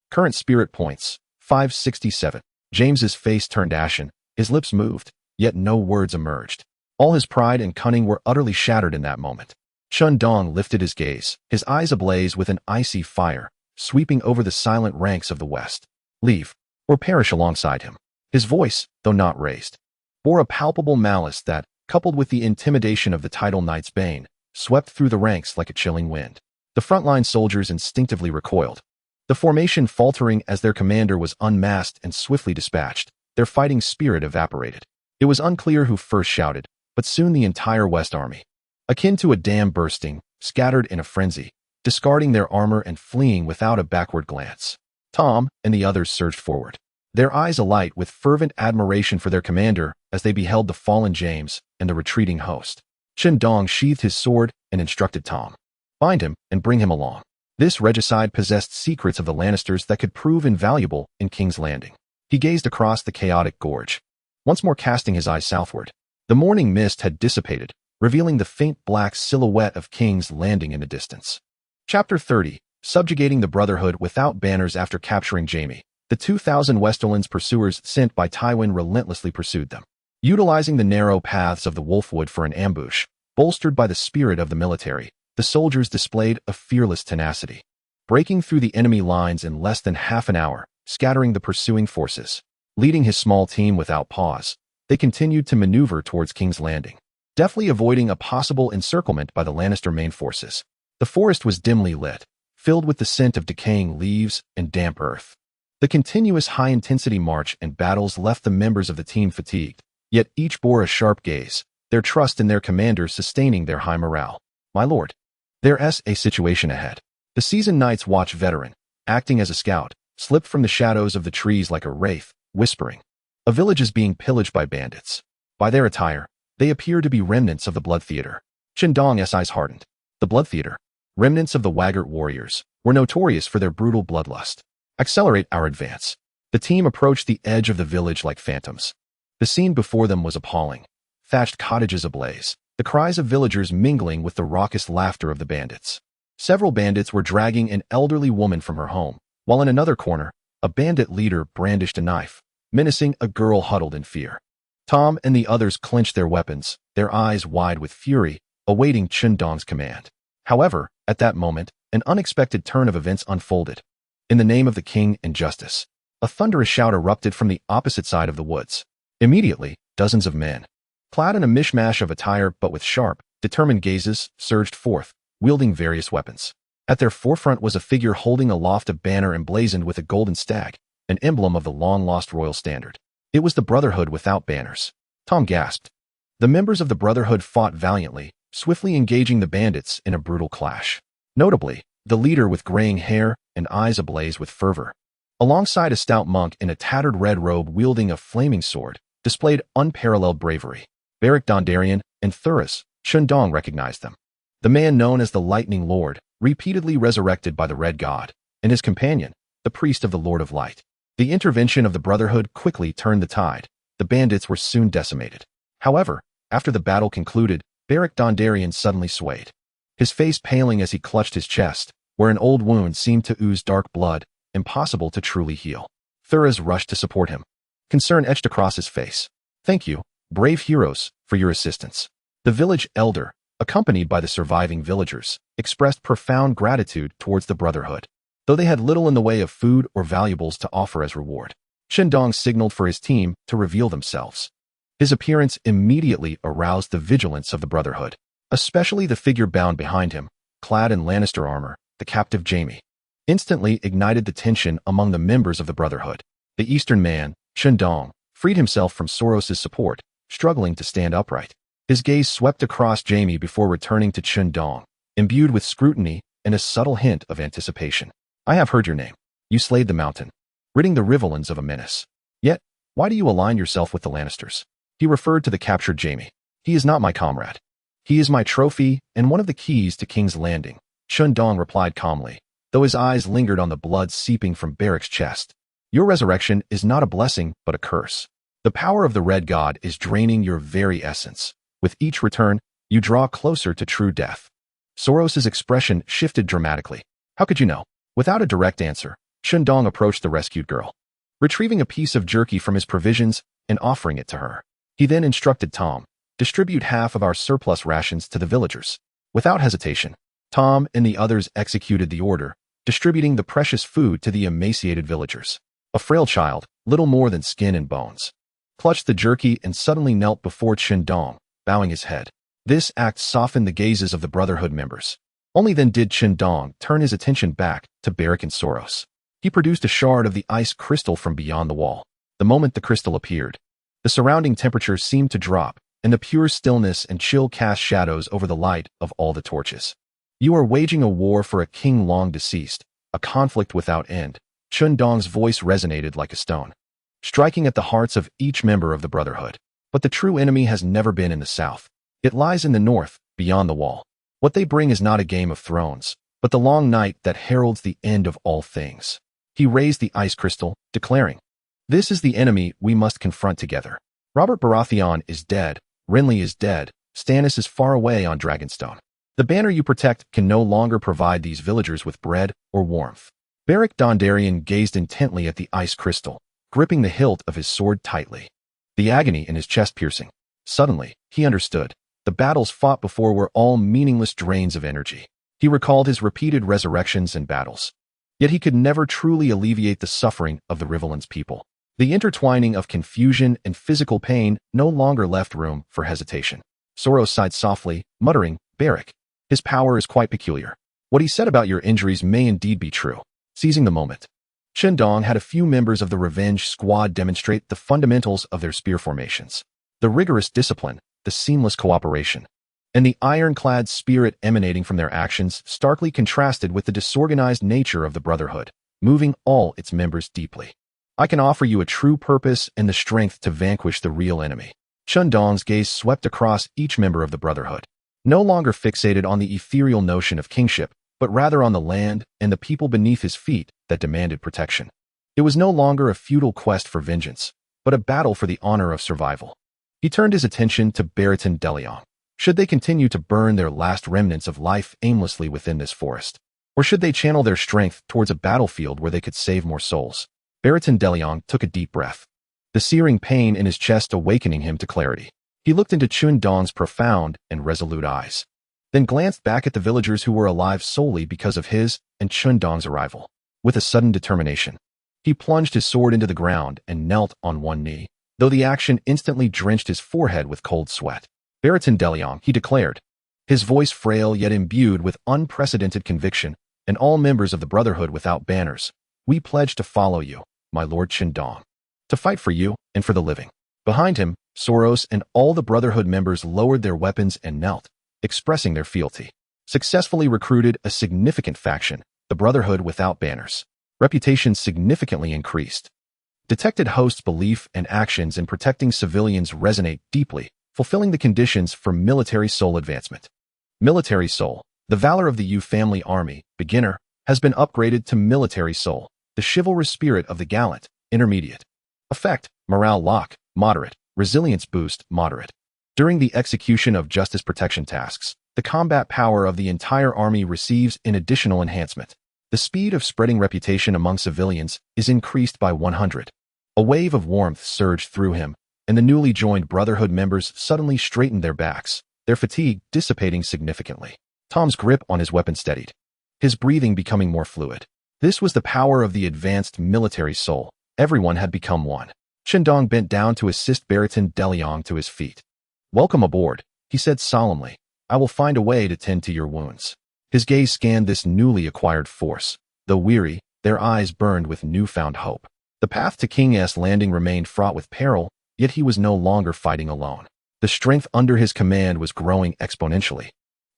Current spirit points, 567. James's face turned ashen, his lips moved, yet no words emerged. All his pride and cunning were utterly shattered in that moment. Chen Dong lifted his gaze, his eyes ablaze with an icy fire, sweeping over the silent ranks of the West. Leave, or perish alongside him. His voice, though not raised, bore a palpable malice that, coupled with the intimidation of the title Knight's Bane, swept through the ranks like a chilling wind. The frontline soldiers instinctively recoiled, the formation faltering as their commander was unmasked and swiftly dispatched. Their fighting spirit evaporated. It was unclear who first shouted, but soon the entire West Army, akin to a dam bursting, scattered in a frenzy, discarding their armor and fleeing without a backward glance. Tom and the others surged forward, their eyes alight with fervent admiration for their commander as they beheld the fallen James and the retreating host. Chen Dong sheathed his sword and instructed Tom, "Find him and bring him along." This regicide possessed secrets of the Lannisters that could prove invaluable in King's Landing. He gazed across the chaotic gorge, once more casting his eyes southward. The morning mist had dissipated, revealing the faint black silhouette of King's Landing in the distance. Chapter 30. Subjugating the Brotherhood without banners. After capturing Jaime, the 2,000 Westerlands pursuers sent by Tywin relentlessly pursued them. Utilizing the narrow paths of the Wolfwood for an ambush, bolstered by the spirit of the military, the soldiers displayed a fearless tenacity, breaking through the enemy lines in less than half an hour, scattering the pursuing forces. Leading his small team without pause, they continued to maneuver towards King's Landing, deftly avoiding a possible encirclement by the Lannister main forces. The forest was dimly lit, filled with the scent of decaying leaves and damp earth. The continuous high-intensity march and battles left the members of the team fatigued, yet each bore a sharp gaze, their trust in their commander sustaining their high morale. "My lord, there's a situation ahead." The seasoned Night's Watch veteran, acting as a scout, slipped from the shadows of the trees like a wraith, whispering, "A village is being pillaged by bandits. By their attire, they appear to be remnants of the Blood Theater." Chen Dong's eyes hardened. The Blood Theater, remnants of the Waggart warriors, were notorious for their brutal bloodlust. "Accelerate our advance." The team approached the edge of the village like phantoms. The scene before them was appalling. Thatched cottages ablaze, the cries of villagers mingling with the raucous laughter of the bandits. Several bandits were dragging an elderly woman from her home, while in another corner, a bandit leader brandished a knife, menacing a girl huddled in fear. Tom and the others clenched their weapons, their eyes wide with fury, awaiting Chen Dong's command. However, at that moment, an unexpected turn of events unfolded. In the name of the king and justice, a thunderous shout erupted from the opposite side of the woods. Immediately, dozens of men, clad in a mishmash of attire but with sharp, determined gazes, surged forth, wielding various weapons. At their forefront was a figure holding aloft a banner emblazoned with a golden stag, an emblem of the long-lost royal standard. It was the Brotherhood without banners. Tom gasped. The members of the Brotherhood fought valiantly, swiftly engaging the bandits in a brutal clash. Notably, the leader with graying hair and eyes ablaze with fervor, alongside a stout monk in a tattered red robe wielding a flaming sword, displayed unparalleled bravery. Beric Dondarrion and Thuras, Chen Dong recognized them. The man known as the Lightning Lord, repeatedly resurrected by the Red God, and his companion, the priest of the Lord of Light. The intervention of the Brotherhood quickly turned the tide. The bandits were soon decimated. However, after the battle concluded, Beric Dondarrion suddenly swayed, his face paling as he clutched his chest, where an old wound seemed to ooze dark blood, impossible to truly heal. Thuras rushed to support him, concern etched across his face. "Thank you, brave heroes, for your assistance." The village elder, accompanied by the surviving villagers, expressed profound gratitude towards the Brotherhood, though they had little in the way of food or valuables to offer as reward. Chen Dong signaled for his team to reveal themselves. His appearance immediately aroused the vigilance of the Brotherhood, especially the figure bound behind him, clad in Lannister armor, the captive Jaime. Instantly ignited the tension among the members of the Brotherhood. The Eastern man, Chen Dong, freed himself from Soros's support, struggling to stand upright. His gaze swept across Jaime before returning to Chen Dong, imbued with scrutiny and a subtle hint of anticipation. I have heard your name. You slayed the mountain, ridding the Riverlands of a menace. Yet, why do you align yourself with the Lannisters? He referred to the captured Jaime. He is not my comrade. He is my trophy and one of the keys to King's Landing, Chen Dong replied calmly, though his eyes lingered on the blood seeping from Beric's chest. Your resurrection is not a blessing, but a curse. The power of the Red God is draining your very essence. With each return, you draw closer to true death. Soros's expression shifted dramatically. How could you know? Without a direct answer, Chen Dong approached the rescued girl, retrieving a piece of jerky from his provisions and offering it to her. He then instructed Tom, distribute half of our surplus rations to the villagers. Without hesitation, Tom and the others executed the order, distributing the precious food to the emaciated villagers. A frail child, little more than skin and bones, clutched the jerky and suddenly knelt before Chen Dong, bowing his head. This act softened the gazes of the Brotherhood members. Only then did Chen Dong turn his attention back to Beric and Soros. He produced a shard of the ice crystal from beyond the wall. The moment the crystal appeared, the surrounding temperature seemed to drop, and the pure stillness and chill cast shadows over the light of all the torches. You are waging a war for a king long deceased, a conflict without end. Chen Dong's voice resonated like a stone, striking at the hearts of each member of the Brotherhood. But the true enemy has never been in the south. It lies in the north, beyond the wall. What they bring is not a Game of Thrones, but the long night that heralds the end of all things. He raised the ice crystal, declaring, this is the enemy we must confront together. Robert Baratheon is dead, Renly is dead, Stannis is far away on Dragonstone. The banner you protect can no longer provide these villagers with bread or warmth. Beric Dondarrion gazed intently at the ice crystal, gripping the hilt of his sword tightly, the agony in his chest piercing. Suddenly, he understood. The battles fought before were all meaningless drains of energy. He recalled his repeated resurrections and battles. Yet he could never truly alleviate the suffering of the Riverlands people. The intertwining of confusion and physical pain no longer left room for hesitation. Soros sighed softly, muttering, Beric, his power is quite peculiar. What he said about your injuries may indeed be true. Seizing the moment, Chen Dong had a few members of the Revenge Squad demonstrate the fundamentals of their spear formations. The rigorous discipline, the seamless cooperation, and the ironclad spirit emanating from their actions starkly contrasted with the disorganized nature of the Brotherhood, moving all its members deeply. I can offer you a true purpose and the strength to vanquish the real enemy. Chen Dong's gaze swept across each member of the Brotherhood, no longer fixated on the ethereal notion of kingship, but rather on the land and the people beneath his feet that demanded protection. It was no longer a futile quest for vengeance, but a battle for the honor of survival. He turned his attention to Baratheon Delion. Should they continue to burn their last remnants of life aimlessly within this forest? Or should they channel their strength towards a battlefield where they could save more souls? Baratheon Delion took a deep breath, the searing pain in his chest awakening him to clarity. He looked into Chen Dong's profound and resolute eyes, then glanced back at the villagers who were alive solely because of his and Chen Dong's arrival. With a sudden determination, he plunged his sword into the ground and knelt on one knee, though the action instantly drenched his forehead with cold sweat. Baratheon Delion, he declared, his voice frail yet imbued with unprecedented conviction, and all members of the Brotherhood without banners, we pledge to follow you, my lord Chen Dong, to fight for you and for the living. Behind him, Soros and all the Brotherhood members lowered their weapons and knelt, expressing their fealty. Successfully recruited a significant faction, the Brotherhood without banners. Reputation significantly increased. Detected hosts' belief and actions in protecting civilians resonate deeply, fulfilling the conditions for military soul advancement. Military soul, the valor of the Yu family army, beginner, has been upgraded to military soul, the chivalrous spirit of the gallant, intermediate. Effect, morale lock, moderate, resilience boost, moderate. During the execution of justice protection tasks, the combat power of the entire army receives an additional enhancement. The speed of spreading reputation among civilians is increased by 100. A wave of warmth surged through him, and the newly joined Brotherhood members suddenly straightened their backs, their fatigue dissipating significantly. Tom's grip on his weapon steadied, his breathing becoming more fluid. This was the power of the advanced military soul, Everyone had become one. Chen Dong bent down to assist Baratin Deliong to his feet. "Welcome aboard," he said solemnly. "I will find a way to tend to your wounds." His gaze scanned this newly acquired force. Though weary, their eyes burned with newfound hope. The path to King's Landing remained fraught with peril, yet he was no longer fighting alone. The strength under his command was growing exponentially,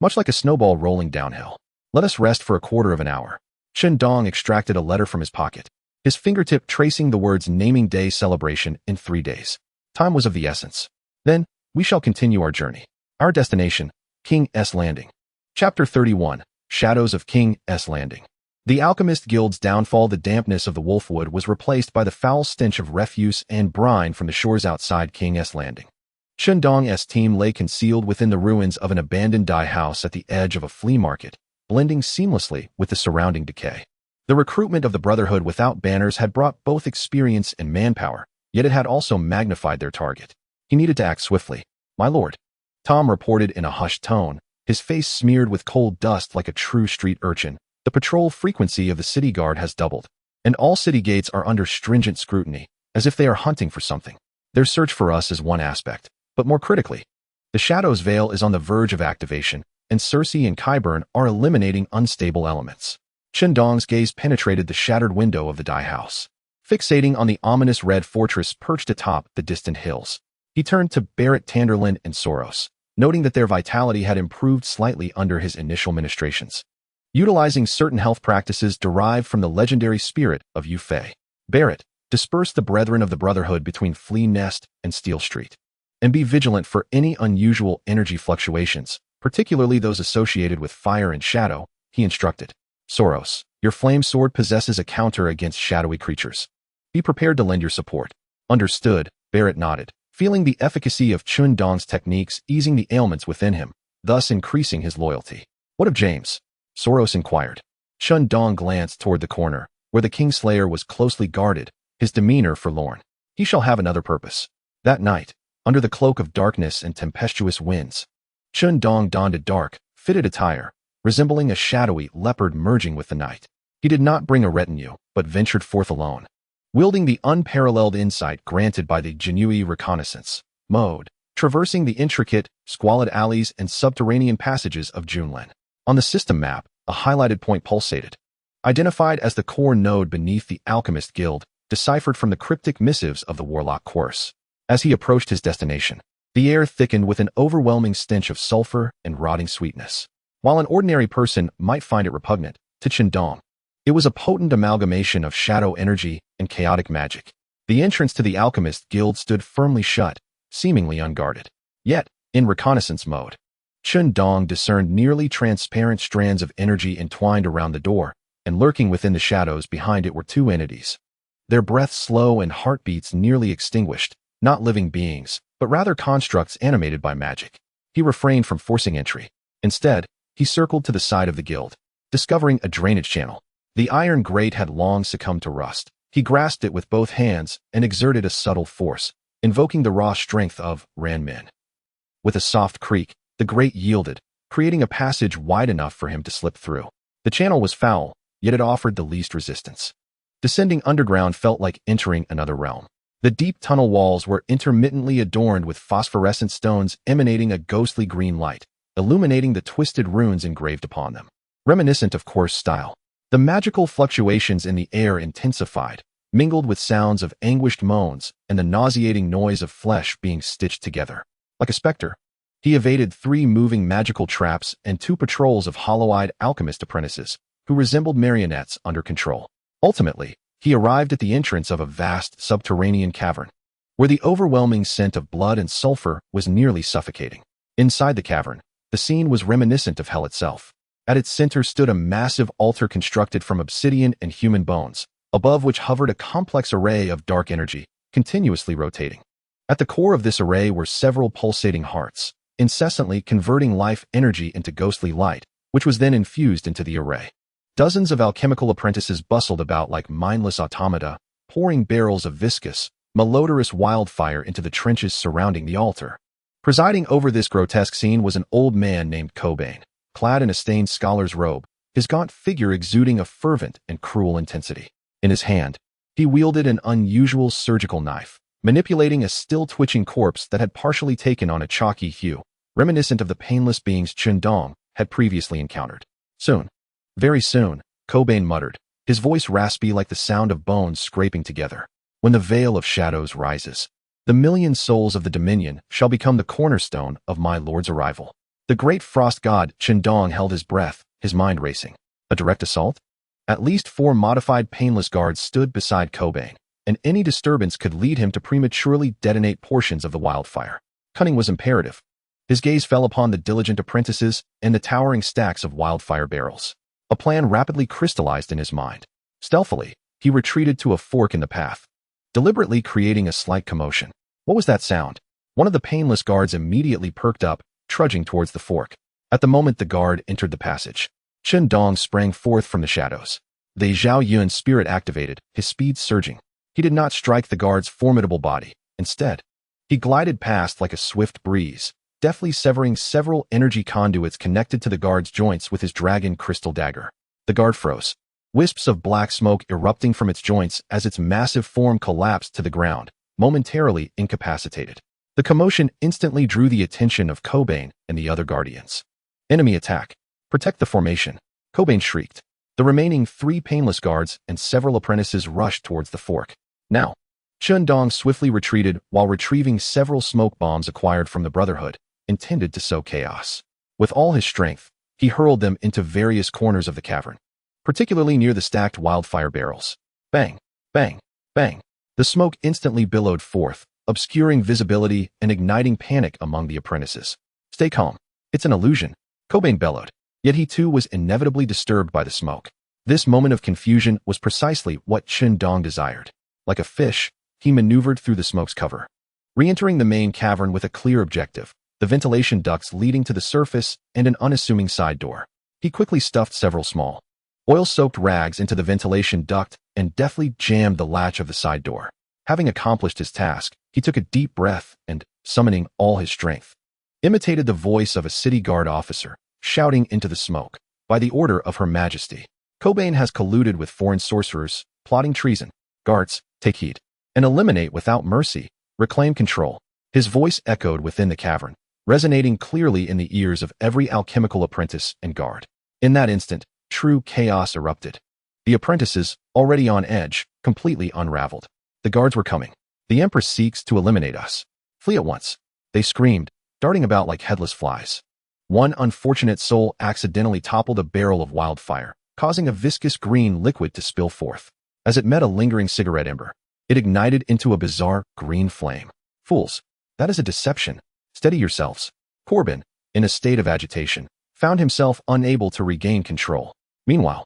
much like a snowball rolling downhill. "Let us rest for a quarter of an hour." Chen Dong extracted a letter from his pocket, his fingertip tracing the words naming day celebration in 3 days. Time was of the essence. Then, we shall continue our journey. Our destination, King's Landing. Chapter 31, Shadows of King's Landing. The Alchemist Guild's downfall. The dampness of the Wolfwood was replaced by the foul stench of refuse and brine from the shores outside King's Landing. Chen Dong's team lay concealed within the ruins of an abandoned dye house at the edge of a flea market, blending seamlessly with the surrounding decay. The recruitment of the Brotherhood without banners had brought both experience and manpower, yet it had also magnified their target. He needed to act swiftly. "My lord," Tom reported in a hushed tone, his face smeared with cold dust like a true street urchin. "The patrol frequency of the city guard has doubled, and all city gates are under stringent scrutiny, as if they are hunting for something. Their search for us is one aspect, but more critically, the Shadow's Veil is on the verge of activation, and Cersei and Qyburn are eliminating unstable elements." Chen Dong's gaze penetrated the shattered window of the dye house, fixating on the ominous red fortress perched atop the distant hills. He turned to Barrett Tanderlin and Soros, noting that their vitality had improved slightly under his initial ministrations, utilizing certain health practices derived from the legendary spirit of Yu Fei. "Barrett, disperse the Brethren of the Brotherhood between Flea Nest and Steel Street, and be vigilant for any unusual energy fluctuations, particularly those associated with fire and shadow," he instructed. "Soros, your flame sword possesses a counter against shadowy creatures. Be prepared to lend your support." "Understood," Barrett nodded, feeling the efficacy of Chen Dong's techniques easing the ailments within him, thus increasing his loyalty. "What of James?" Soros inquired. Chen Dong glanced toward the corner, where the Kingslayer was closely guarded, his demeanor forlorn. "He shall have another purpose." That night, under the cloak of darkness and tempestuous winds, Chen Dong donned a dark, fitted attire, resembling a shadowy leopard merging with the night. He did not bring a retinue, but ventured forth alone, wielding the unparalleled insight granted by the Jinui reconnaissance mode, traversing the intricate, squalid alleys and subterranean passages of Junlin. On the system map, a highlighted point pulsated, identified as the core node beneath the Alchemist Guild, deciphered from the cryptic missives of the Warlock Course. As he approached his destination, the air thickened with an overwhelming stench of sulfur and rotting sweetness. While an ordinary person might find it repugnant, to Chen Dong, it was a potent amalgamation of shadow energy and chaotic magic. The entrance to the Alchemist Guild stood firmly shut, seemingly unguarded. Yet, in reconnaissance mode, Chen Dong discerned nearly transparent strands of energy entwined around the door, and lurking within the shadows behind it were two entities. Their breath slow and heartbeats nearly extinguished, not living beings, but rather constructs animated by magic. He refrained from forcing entry. Instead, he circled to the side of the guild, discovering a drainage channel. The iron grate had long succumbed to rust. He grasped it with both hands and exerted a subtle force, invoking the raw strength of Ranmin. With a soft creak, the grate yielded, creating a passage wide enough for him to slip through. The channel was foul, yet it offered the least resistance. Descending underground felt like entering another realm. The deep tunnel walls were intermittently adorned with phosphorescent stones emanating a ghostly green light, illuminating the twisted runes engraved upon them. Reminiscent of coarse style, the magical fluctuations in the air intensified, mingled with sounds of anguished moans and the nauseating noise of flesh being stitched together. Like a specter, he evaded 3 moving magical traps and 2 patrols of hollow-eyed alchemist apprentices, who resembled marionettes under control. Ultimately, he arrived at the entrance of a vast subterranean cavern, where the overwhelming scent of blood and sulfur was nearly suffocating. Inside the cavern, the scene was reminiscent of hell itself. At its center stood a massive altar constructed from obsidian and human bones, above which hovered a complex array of dark energy, continuously rotating. At the core of this array were several pulsating hearts, incessantly converting life energy into ghostly light, which was then infused into the array. Dozens of alchemical apprentices bustled about like mindless automata, pouring barrels of viscous, malodorous wildfire into the trenches surrounding the altar. Presiding over this grotesque scene was an old man named Cobain, clad in a stained scholar's robe, his gaunt figure exuding a fervent and cruel intensity. In his hand, He wielded an unusual surgical knife, manipulating a still-twitching corpse that had partially taken on a chalky hue, reminiscent of the painless beings Chen Dong had previously encountered. Soon, very soon, Cobain muttered, his voice raspy like the sound of bones scraping together. When the veil of shadows rises, the million souls of the Dominion shall become the cornerstone of my lord's arrival. The great frost god Chen Dong held his breath, his mind racing. A direct assault? At least 4 modified painless guards stood beside Cobain, and any disturbance could lead him to prematurely detonate portions of the wildfire. Cunning was imperative. His gaze fell upon the diligent apprentices and the towering stacks of wildfire barrels. A plan rapidly crystallized in his mind. Stealthily, he retreated to a fork in the path, deliberately creating a slight commotion. What was that sound? One of the painless guards immediately perked up, trudging towards the fork. At the moment the guard entered the passage, Chen Dong sprang forth from the shadows. The Zhao Yun spirit activated, his speed surging. He did not strike the guard's formidable body. Instead, he glided past like a swift breeze, deftly severing several energy conduits connected to the guard's joints with his dragon crystal dagger. The guard froze, wisps of black smoke erupting from its joints as its massive form collapsed to the ground, momentarily incapacitated. The commotion instantly drew the attention of Cobain and the other guardians. Enemy attack. Protect the formation. Cobain shrieked. The remaining 3 painless guards and several apprentices rushed towards the fork. Now, Chen Dong swiftly retreated while retrieving several smoke bombs acquired from the Brotherhood, intended to sow chaos. With all his strength, he hurled them into various corners of the cavern, particularly near the stacked wildfire barrels. Bang, bang, bang. The smoke instantly billowed forth, obscuring visibility and igniting panic among the apprentices. Stay calm. It's an illusion, Cobain bellowed. Yet he too was inevitably disturbed by the smoke. This moment of confusion was precisely what Chen Dong desired. Like a fish, he maneuvered through the smoke's cover, re-entering the main cavern with a clear objective, the ventilation ducts leading to the surface and an unassuming side door. He quickly stuffed several small, oil-soaked rags into the ventilation duct and deftly jammed the latch of the side door. Having accomplished his task, he took a deep breath and, summoning all his strength, imitated the voice of a city guard officer, shouting into the smoke, "By the order of Her Majesty, Cobain has colluded with foreign sorcerers, plotting treason. Guards, take heed, and eliminate without mercy. Reclaim control." His voice echoed within the cavern, resonating clearly in the ears of every alchemical apprentice and guard. In that instant, true chaos erupted. The apprentices, already on edge, completely unraveled. The guards were coming. The Empress seeks to eliminate us. Flee at once, they screamed, darting about like headless flies. One unfortunate soul accidentally toppled a barrel of wildfire, causing a viscous green liquid to spill forth. As it met a lingering cigarette ember, it ignited into a bizarre green flame. Fools, that is a deception. Steady yourselves. Corbin, in a state of agitation, found himself unable to regain control. Meanwhile,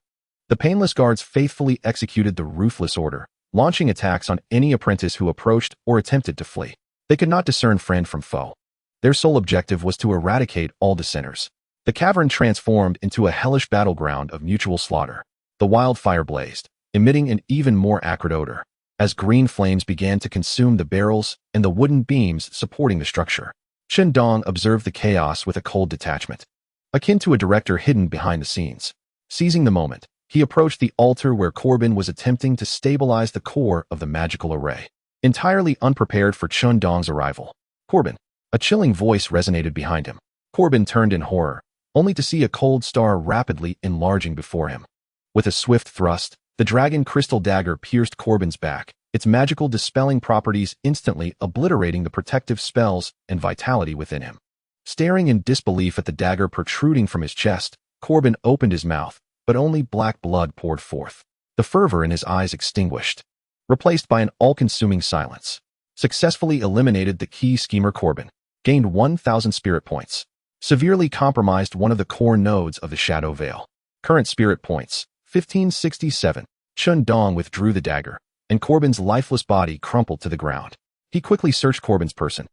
the painless guards faithfully executed the ruthless order, launching attacks on any apprentice who approached or attempted to flee. They could not discern friend from foe. Their sole objective was to eradicate all dissenters. The cavern transformed into a hellish battleground of mutual slaughter. The wildfire blazed, emitting an even more acrid odor, as green flames began to consume the barrels and the wooden beams supporting the structure. Chen Dong observed the chaos with a cold detachment, akin to a director hidden behind the scenes. Seizing the moment, he approached the altar where Corbin was attempting to stabilize the core of the magical array. Entirely unprepared for Chen Dong's arrival, Corbin, a chilling voice resonated behind him. Corbin turned in horror, only to see a cold star rapidly enlarging before him. With a swift thrust, the dragon crystal dagger pierced Corbin's back, its magical dispelling properties instantly obliterating the protective spells and vitality within him. Staring in disbelief at the dagger protruding from his chest, Corbin opened his mouth, but only black blood poured forth. The fervor in his eyes extinguished, replaced by an all-consuming silence. Successfully eliminated the key schemer. Corbin gained 1,000 spirit points. Severely compromised one of the core nodes of the Shadow Veil. Current spirit points, 1567. Chen Dong withdrew the dagger, and Corbin's lifeless body crumpled to the ground. He quickly searched Corbin's person,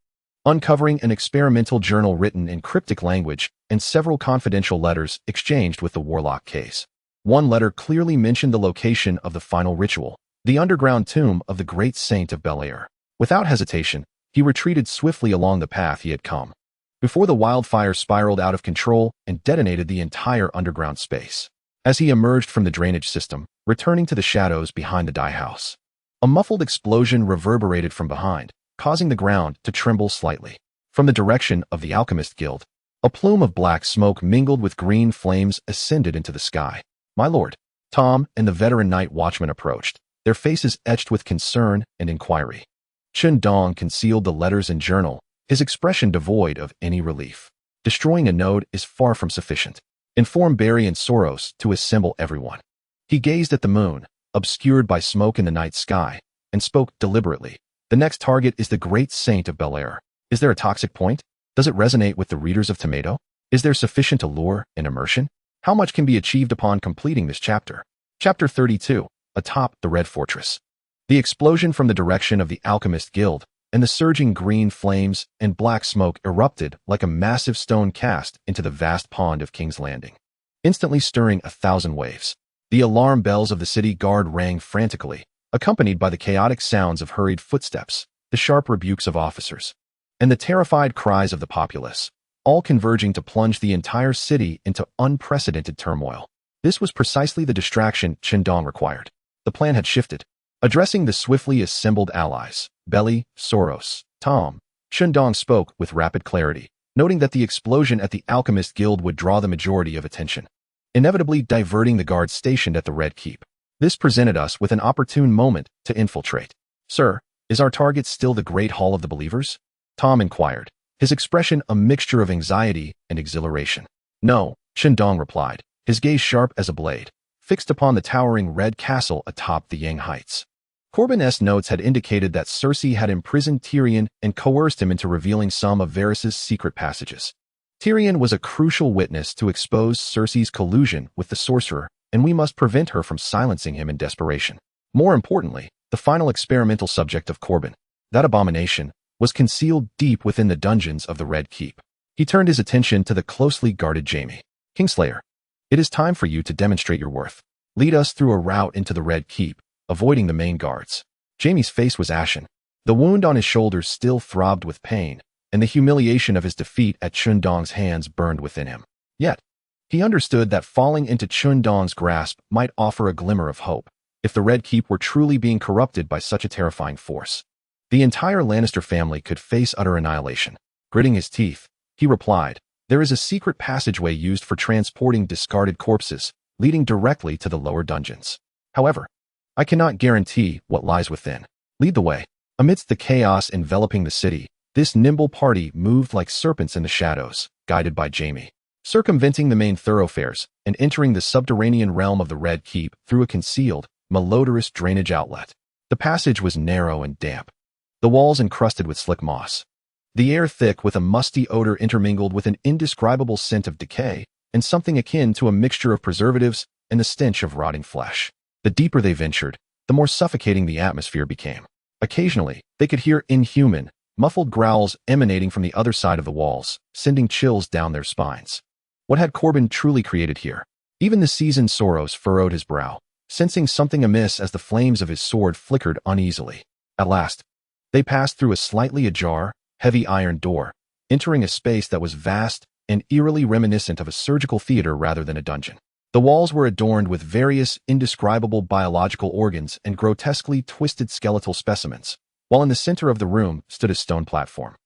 uncovering an experimental journal written in cryptic language and several confidential letters exchanged with the warlock case. One letter clearly mentioned the location of the final ritual, the underground tomb of the great saint of Bel-Air. Without hesitation, he retreated swiftly along the path he had come, before the wildfire spiraled out of control and detonated the entire underground space. As he emerged from the drainage system, returning to the shadows behind the dye house, A muffled explosion reverberated from behind, causing the ground to tremble slightly. From the direction of the Alchemist Guild, a plume of black smoke mingled with green flames ascended into the sky. My lord, Tom and the veteran night watchman approached, their faces etched with concern and inquiry. Chen Dong concealed the letters and journal, his expression devoid of any relief. Destroying a node is far from sufficient. Inform Barry and Soros to assemble everyone. He gazed at the moon, obscured by smoke in the night sky, and spoke deliberately. The next target is the great saint of Bel Air. Is there a toxic point? Does it resonate with the readers of Tomato? Is there sufficient allure and immersion? How much can be achieved upon completing this chapter? Chapter 32, Atop the Red Fortress. The explosion from the direction of the Alchemist Guild, and the surging green flames and black smoke erupted like a massive stone cast into the vast pond of King's Landing, instantly stirring 1,000 waves. The alarm bells of the city guard rang frantically, accompanied by the chaotic sounds of hurried footsteps, the sharp rebukes of officers, and the terrified cries of the populace, all converging to plunge the entire city into unprecedented turmoil. This was precisely the distraction Chen Dong required. The plan had shifted. Addressing the swiftly assembled allies, Belly, Soros, Tom, Chen Dong spoke with rapid clarity, noting that the explosion at the Alchemist Guild would draw the majority of attention, inevitably diverting the guards stationed at the Red Keep. This presented us with an opportune moment to infiltrate. Sir, is our target still the Great Hall of the Believers? Tom inquired, his expression a mixture of anxiety and exhilaration. No, Chen Dong replied, his gaze sharp as a blade, fixed upon the towering red castle atop the Yang Heights. Corbin's notes had indicated that Cersei had imprisoned Tyrion and coerced him into revealing some of Varys' secret passages. Tyrion was a crucial witness to expose Cersei's collusion with the sorcerer, and we must prevent her from silencing him in desperation. More importantly, the final experimental subject of Corbin, that abomination, was concealed deep within the dungeons of the Red Keep. He turned his attention to the closely guarded Jaime. Kingslayer, it is time for you to demonstrate your worth. Lead us through a route into the Red Keep, avoiding the main guards. Jaime's face was ashen. The wound on his shoulders still throbbed with pain, and the humiliation of his defeat at Chen Dong's hands burned within him. Yet, he understood that falling into Chen Dong's grasp might offer a glimmer of hope, if the Red Keep were truly being corrupted by such a terrifying force. The entire Lannister family could face utter annihilation. Gritting his teeth, he replied, there is a secret passageway used for transporting discarded corpses, leading directly to the lower dungeons. However, I cannot guarantee what lies within. Lead the way. Amidst the chaos enveloping the city, this nimble party moved like serpents in the shadows, guided by Jaime, circumventing the main thoroughfares and entering the subterranean realm of the Red Keep through a concealed, malodorous drainage outlet. The passage was narrow and damp, the walls encrusted with slick moss, the air thick with a musty odor intermingled with an indescribable scent of decay and something akin to a mixture of preservatives and the stench of rotting flesh. The deeper they ventured, the more suffocating the atmosphere became. Occasionally, they could hear inhuman, muffled growls emanating from the other side of the walls, sending chills down their spines. What had Corbin truly created here? Even the seasoned Soros furrowed his brow, sensing something amiss as the flames of his sword flickered uneasily. At last, they passed through a slightly ajar, heavy iron door, entering a space that was vast and eerily reminiscent of a surgical theater rather than a dungeon. The walls were adorned with various indescribable biological organs and grotesquely twisted skeletal specimens, while in the center of the room stood a stone platform,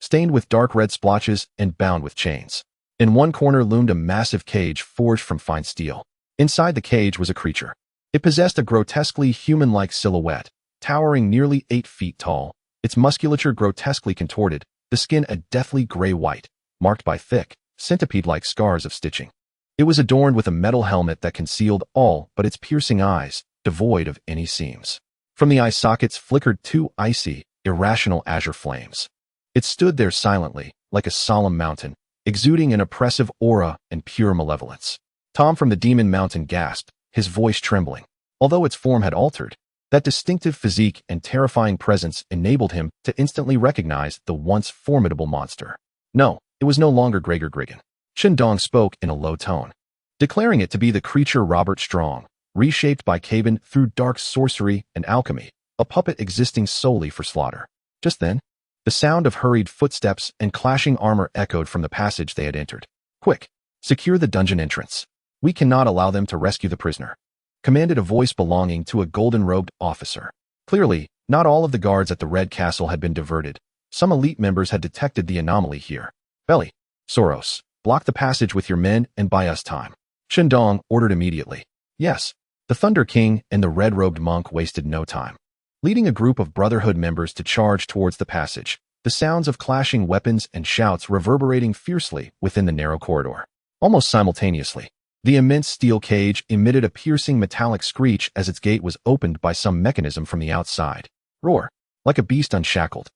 stained with dark red splotches and bound with chains. In one corner loomed a massive cage forged from fine steel. Inside the cage was a creature. It possessed a grotesquely human-like silhouette, towering nearly 8 feet tall, its musculature grotesquely contorted, the skin a deathly gray white, marked by thick, centipede-like scars of stitching. It was adorned with a metal helmet that concealed all but its piercing eyes, devoid of any seams. From the eye sockets flickered 2 icy, irrational azure flames. It stood there silently, like a solemn mountain, exuding an oppressive aura and pure malevolence. Tom from the Demon Mountain gasped, his voice trembling. Although its form had altered, that distinctive physique and terrifying presence enabled him to instantly recognize the once formidable monster. No, it was no longer Gregor Griggan. Chen Dong spoke in a low tone, declaring it to be the creature Robert Strong, reshaped by Caban through dark sorcery and alchemy, a puppet existing solely for slaughter. Just then, the sound of hurried footsteps and clashing armor echoed from the passage they had entered. Quick, secure the dungeon entrance. We cannot allow them to rescue the prisoner, commanded a voice belonging to a golden-robed officer. Clearly, not all of the guards at the Red Castle had been diverted. Some elite members had detected the anomaly here. Belly, Soros, block the passage with your men and buy us time. Chen Dong ordered immediately. Yes, the Thunder King and the red-robed monk wasted no time. Leading a group of Brotherhood members to charge towards the passage, the sounds of clashing weapons and shouts reverberating fiercely within the narrow corridor. Almost simultaneously, the immense steel cage emitted a piercing metallic screech as its gate was opened by some mechanism from the outside. Roar, like a beast unshackled.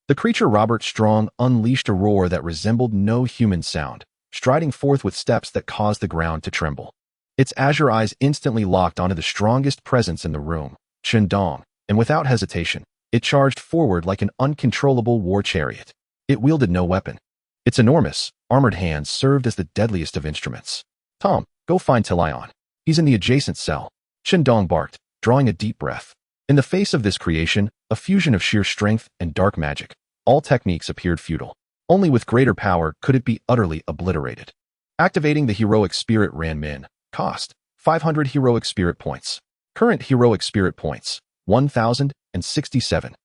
The creature Robert Strong unleashed a roar that resembled no human sound, striding forth with steps that caused the ground to tremble. Its azure eyes instantly locked onto the strongest presence in the room, Chen Dong, and without hesitation, it charged forward like an uncontrollable war chariot. It wielded no weapon. Its enormous, armored hands served as the deadliest of instruments. Tom, go find Tyrion. He's in the adjacent cell. Chen Dong barked, drawing a deep breath. In the face of this creation, a fusion of sheer strength and dark magic, all techniques appeared futile. Only with greater power could it be utterly obliterated. Activating the heroic spirit ran min. Cost, 500 heroic spirit points. Current heroic spirit points, 1,067.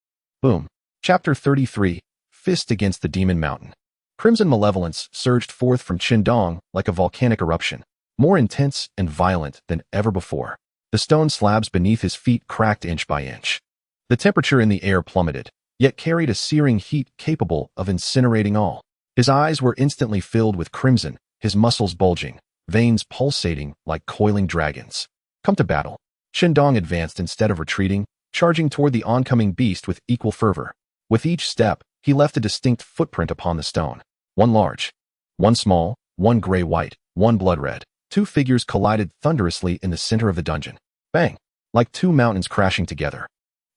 Boom. Chapter 33, Fist Against the Demon Mountain. Crimson malevolence surged forth from Chen Dong like a volcanic eruption, more intense and violent than ever before. The stone slabs beneath his feet cracked inch by inch. The temperature in the air plummeted, yet carried a searing heat capable of incinerating all. His eyes were instantly filled with crimson, his muscles bulging, veins pulsating like coiling dragons. Come to battle. Chen Dong advanced instead of retreating, charging toward the oncoming beast with equal fervor. With each step, he left a distinct footprint upon the stone. One large, one small, one gray-white, one blood-red. Two figures collided thunderously in the center of the dungeon. Bang! Like two mountains crashing together.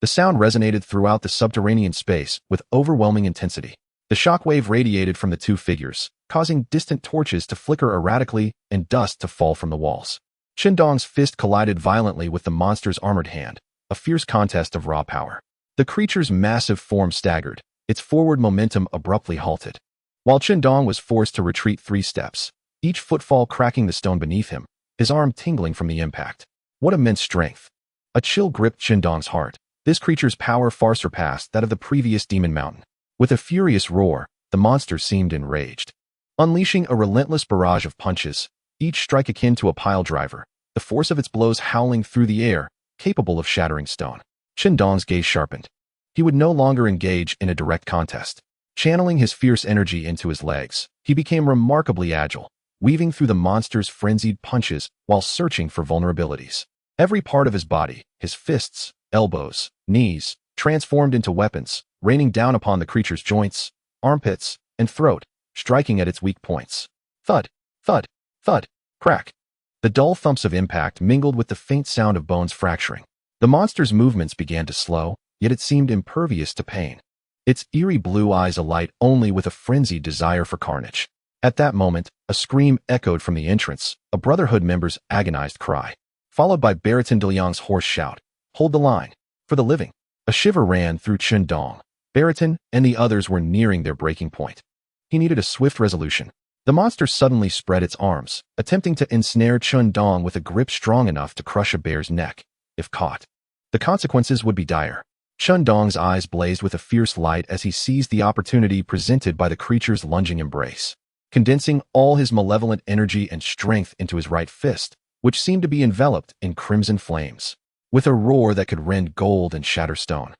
The sound resonated throughout the subterranean space with overwhelming intensity. The shockwave radiated from the two figures, causing distant torches to flicker erratically and dust to fall from the walls. Chen Dong's fist collided violently with the monster's armored hand, a fierce contest of raw power. The creature's massive form staggered, its forward momentum abruptly halted. While Chen Dong was forced to retreat 3 steps, each footfall cracking the stone beneath him, his arm tingling from the impact. What immense strength! A chill gripped Chen Dong's heart. This creature's power far surpassed that of the previous demon mountain. With a furious roar, the monster seemed enraged. Unleashing a relentless barrage of punches, each strike akin to a pile driver, the force of its blows howling through the air, capable of shattering stone. Chen Dong's gaze sharpened. He would no longer engage in a direct contest. Channeling his fierce energy into his legs, he became remarkably agile, weaving through the monster's frenzied punches while searching for vulnerabilities. Every part of his body, his fists, elbows, knees, transformed into weapons, raining down upon the creature's joints, armpits, and throat, striking at its weak points. Thud, thud, thud, crack. The dull thumps of impact mingled with the faint sound of bones fracturing. The monster's movements began to slow, yet it seemed impervious to pain. Its eerie blue eyes alight only with a frenzied desire for carnage. At that moment, a scream echoed from the entrance, a Brotherhood member's agonized cry, followed by Bareton de Liang's hoarse shout. Hold the line. For the living. A shiver ran through Chen Dong. Bareton and the others were nearing their breaking point. He needed a swift resolution. The monster suddenly spread its arms, attempting to ensnare Chen Dong with a grip strong enough to crush a bear's neck. If caught, the consequences would be dire. Chen Dong's eyes blazed with a fierce light as he seized the opportunity presented by the creature's lunging embrace. Condensing all his malevolent energy and strength into his right fist, which seemed to be enveloped in crimson flames. With a roar that could rend gold and shatter stone,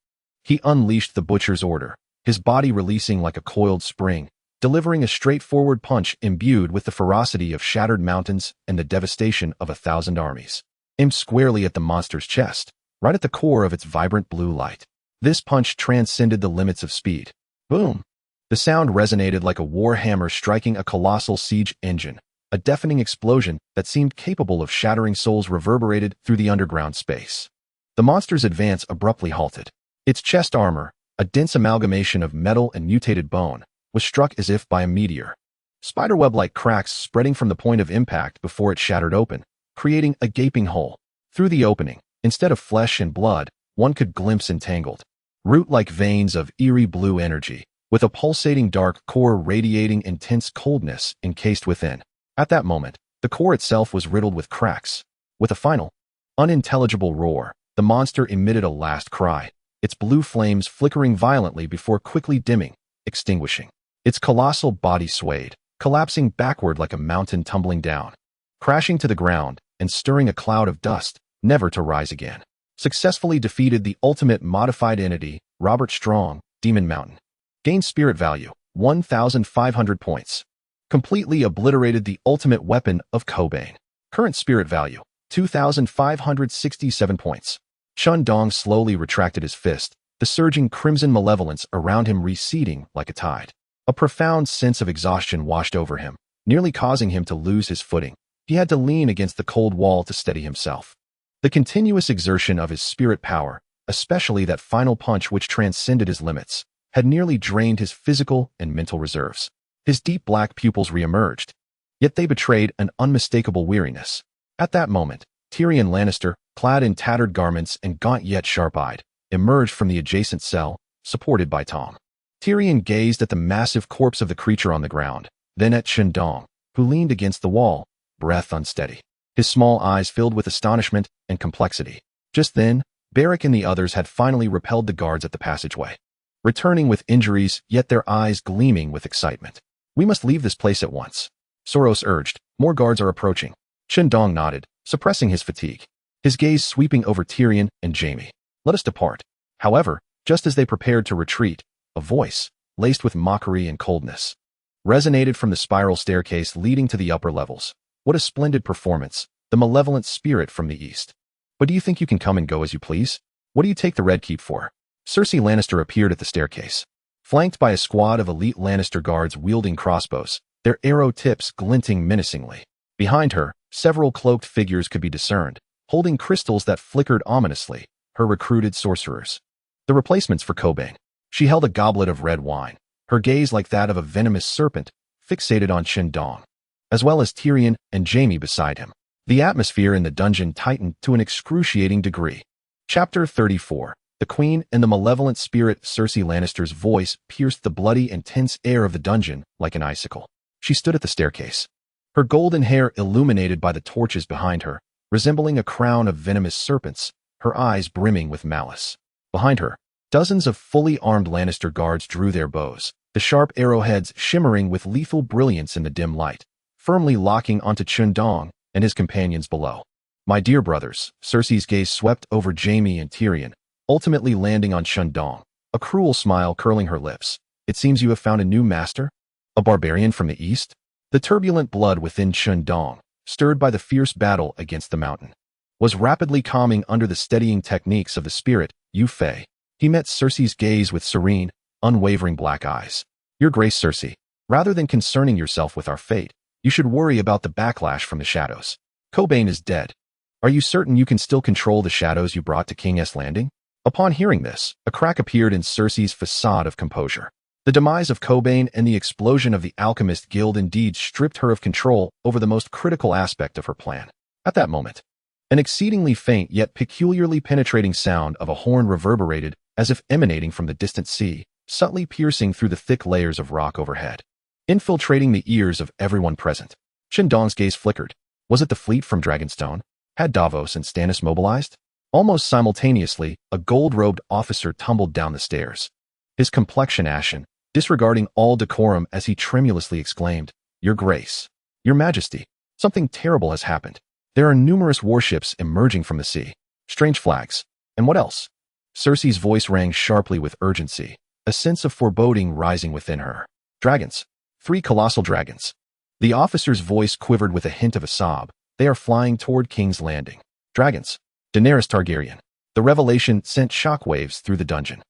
he unleashed the butcher's order, his body releasing like a coiled spring, delivering a straightforward punch imbued with the ferocity of shattered mountains and the devastation of 1,000 armies. Aimed squarely at the monster's chest, right at the core of its vibrant blue light. This punch transcended the limits of speed. Boom! The sound resonated like a war hammer striking a colossal siege engine. A deafening explosion that seemed capable of shattering souls reverberated through the underground space. The monster's advance abruptly halted. Its chest armor, a dense amalgamation of metal and mutated bone, was struck as if by a meteor. Spiderweb-like cracks spreading from the point of impact before it shattered open, creating a gaping hole. Through the opening, instead of flesh and blood, one could glimpse entangled, root-like veins of eerie blue energy, with a pulsating dark core radiating intense coldness encased within. At that moment, the core itself was riddled with cracks. With a final, unintelligible roar, the monster emitted a last cry, its blue flames flickering violently before quickly dimming, extinguishing. Its colossal body swayed, collapsing backward like a mountain tumbling down, crashing to the ground and stirring a cloud of dust, never to rise again. Successfully defeated the ultimate modified entity, Robert Strong, Demon Mountain. Gained spirit value, 1,500 points. Completely obliterated the ultimate weapon of Cobain. Current spirit value, 2,567 points. Chen Dong slowly retracted his fist, the surging crimson malevolence around him receding like a tide. A profound sense of exhaustion washed over him, nearly causing him to lose his footing. He had to lean against the cold wall to steady himself. The continuous exertion of his spirit power, especially that final punch which transcended his limits, had nearly drained his physical and mental reserves. His deep black pupils re-emerged, yet they betrayed an unmistakable weariness. At that moment, Tyrion Lannister, clad in tattered garments and gaunt yet sharp-eyed, emerged from the adjacent cell, supported by Tom. Tyrion gazed at the massive corpse of the creature on the ground, then at Chen Dong, who leaned against the wall, breath unsteady. His small eyes filled with astonishment and complexity. Just then, Beric and the others had finally repelled the guards at the passageway, returning with injuries, yet their eyes gleaming with excitement. "We must leave this place at once," Soros urged. "More guards are approaching." Chen Dong nodded, suppressing his fatigue, his gaze sweeping over Tyrion and Jaime. "Let us depart." However, just as they prepared to retreat, a voice, laced with mockery and coldness, resonated from the spiral staircase leading to the upper levels. "What a splendid performance, the malevolent spirit from the east. But do you think you can come and go as you please? What do you take the Red Keep for?" Cersei Lannister appeared at the staircase, flanked by a squad of elite Lannister guards wielding crossbows, their arrow tips glinting menacingly. Behind her, several cloaked figures could be discerned, holding crystals that flickered ominously, her recruited sorcerers. The replacements for Cobain. She held a goblet of red wine, her gaze like that of a venomous serpent, fixated on Chen Dong, as well as Tyrion and Jaime beside him. The atmosphere in the dungeon tightened to an excruciating degree. Chapter 34. The Queen and the Malevolent Spirit. Cersei Lannister's voice pierced the bloody and tense air of the dungeon like an icicle. She stood at the staircase, her golden hair illuminated by the torches behind her, resembling a crown of venomous serpents, her eyes brimming with malice. Behind her, dozens of fully armed Lannister guards drew their bows, the sharp arrowheads shimmering with lethal brilliance in the dim light, firmly locking onto Chen Dong and his companions below. "My dear brothers," Cersei's gaze swept over Jaime and Tyrion, ultimately landing on Chen Dong, a cruel smile curling her lips. "It seems you have found a new master? A barbarian from the east?" The turbulent blood within Chen Dong, stirred by the fierce battle against the mountain, was rapidly calming under the steadying techniques of the spirit, Yu Fei. He met Cersei's gaze with serene, unwavering black eyes. "Your Grace Cersei, rather than concerning yourself with our fate, you should worry about the backlash from the shadows. Cobain is dead. Are you certain you can still control the shadows you brought to King's Landing?" Upon hearing this, a crack appeared in Cersei's facade of composure. The demise of Cobain and the explosion of the Alchemist Guild indeed stripped her of control over the most critical aspect of her plan. At that moment, an exceedingly faint yet peculiarly penetrating sound of a horn reverberated as if emanating from the distant sea, subtly piercing through the thick layers of rock overhead, infiltrating the ears of everyone present. Chen Dong's gaze flickered. Was it the fleet from Dragonstone? Had Davos and Stannis mobilized? Almost simultaneously, a gold-robed officer tumbled down the stairs, his complexion ashen, disregarding all decorum as he tremulously exclaimed, "Your Grace, Your Majesty, something terrible has happened. There are numerous warships emerging from the sea. Strange flags. And what else?" Cersei's voice rang sharply with urgency, a sense of foreboding rising within her. "Dragons. 3 colossal dragons." The officer's voice quivered with a hint of a sob. "They are flying toward King's Landing." Dragons. Daenerys Targaryen. The revelation sent shockwaves through the dungeon.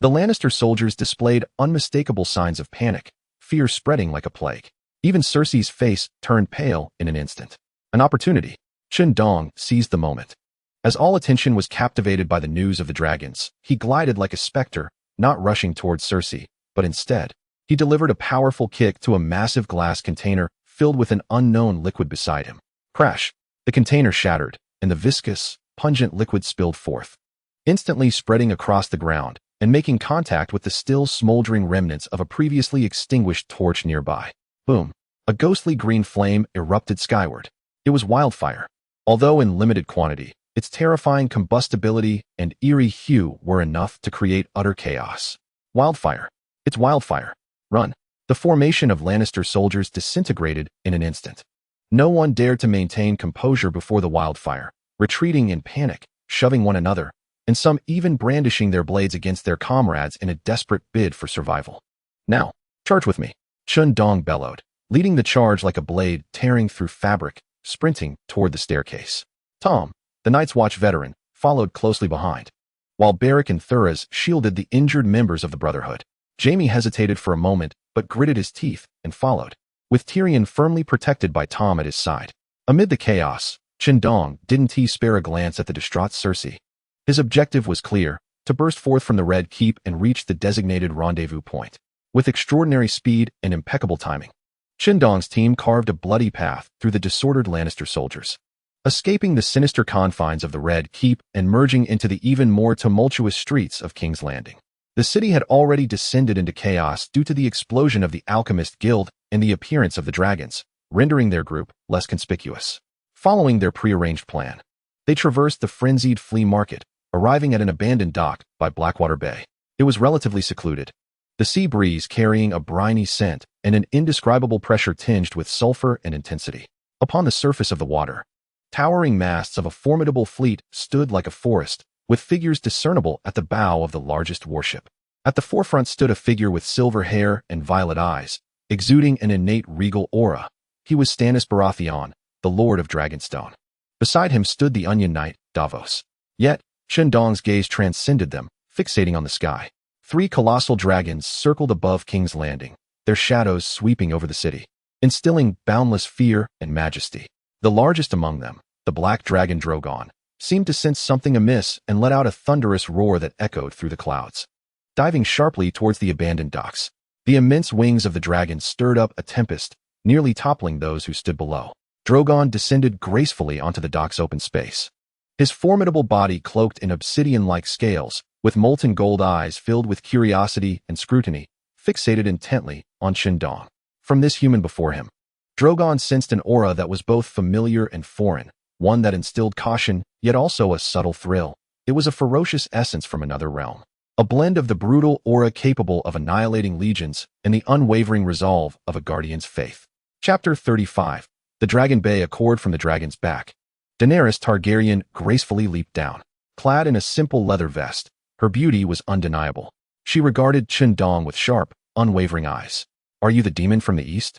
The Lannister soldiers displayed unmistakable signs of panic, fear spreading like a plague. Even Cersei's face turned pale in an instant. An opportunity. Chen Dong seized the moment. As all attention was captivated by the news of the dragons, he glided like a specter, not rushing towards Cersei, but instead, he delivered a powerful kick to a massive glass container filled with an unknown liquid beside him. Crash! The container shattered, and the viscous, pungent liquid spilled forth, instantly spreading across the ground and making contact with the still smoldering remnants of a previously extinguished torch nearby. Boom! A ghostly green flame erupted skyward. It was wildfire. Although in limited quantity, Its terrifying combustibility and eerie hue were enough to create utter chaos. Wildfire. It's wildfire. Run. The formation of Lannister soldiers disintegrated in an instant. No one dared to maintain composure before the wildfire, retreating in panic, shoving one another, and some even brandishing their blades against their comrades in a desperate bid for survival. Now, charge with me, Chen Dong bellowed, leading the charge like a blade tearing through fabric, sprinting toward the staircase. Tom, the Night's Watch veteran, followed closely behind, while Beric and Thuras shielded the injured members of the Brotherhood. Jaime hesitated for a moment, but gritted his teeth and followed, with Tyrion firmly protected by Tom at his side. Amid the chaos, Chen Dong didn't spare a glance at the distraught Cersei. His objective was clear, to burst forth from the Red Keep and reach the designated rendezvous point. With extraordinary speed and impeccable timing, Chen Dong's team carved a bloody path through the disordered Lannister soldiers, escaping the sinister confines of the Red Keep and merging into the even more tumultuous streets of King's Landing. The city had already descended into chaos due to the explosion of the Alchemist Guild and the appearance of the dragons, rendering their group less conspicuous. Following their prearranged plan, they traversed the frenzied flea market, arriving at an abandoned dock by Blackwater Bay. It was relatively secluded, the sea breeze carrying a briny scent and an indescribable pressure tinged with sulfur and intensity. Upon the surface of the water, towering masts of a formidable fleet stood like a forest, with figures discernible at the bow of the largest warship. At the forefront stood a figure with silver hair and violet eyes, exuding an innate regal aura. He was Stannis Baratheon, the Lord of Dragonstone. Beside him stood the Onion Knight, Davos. Yet, Chen Dong's gaze transcended them, fixating on the sky. 3 colossal dragons circled above King's Landing, their shadows sweeping over the city, instilling boundless fear and majesty. The largest among them, the black dragon Drogon, seemed to sense something amiss and let out a thunderous roar that echoed through the clouds. Diving sharply towards the abandoned docks, the immense wings of the dragon stirred up a tempest, nearly toppling those who stood below. Drogon descended gracefully onto the dock's open space, his formidable body cloaked in obsidian-like scales, with molten gold eyes filled with curiosity and scrutiny, fixated intently on Chen Dong. From this human before him, Drogon sensed an aura that was both familiar and foreign, one that instilled caution, yet also a subtle thrill. It was a ferocious essence from another realm, a blend of the brutal aura capable of annihilating legions and the unwavering resolve of a guardian's faith. Chapter 35. The Dragon Bay Accord. From the dragon's back, Daenerys Targaryen gracefully leaped down. Clad in a simple leather vest, her beauty was undeniable. She regarded Chen Dong with sharp, unwavering eyes. "Are you the demon from the east?"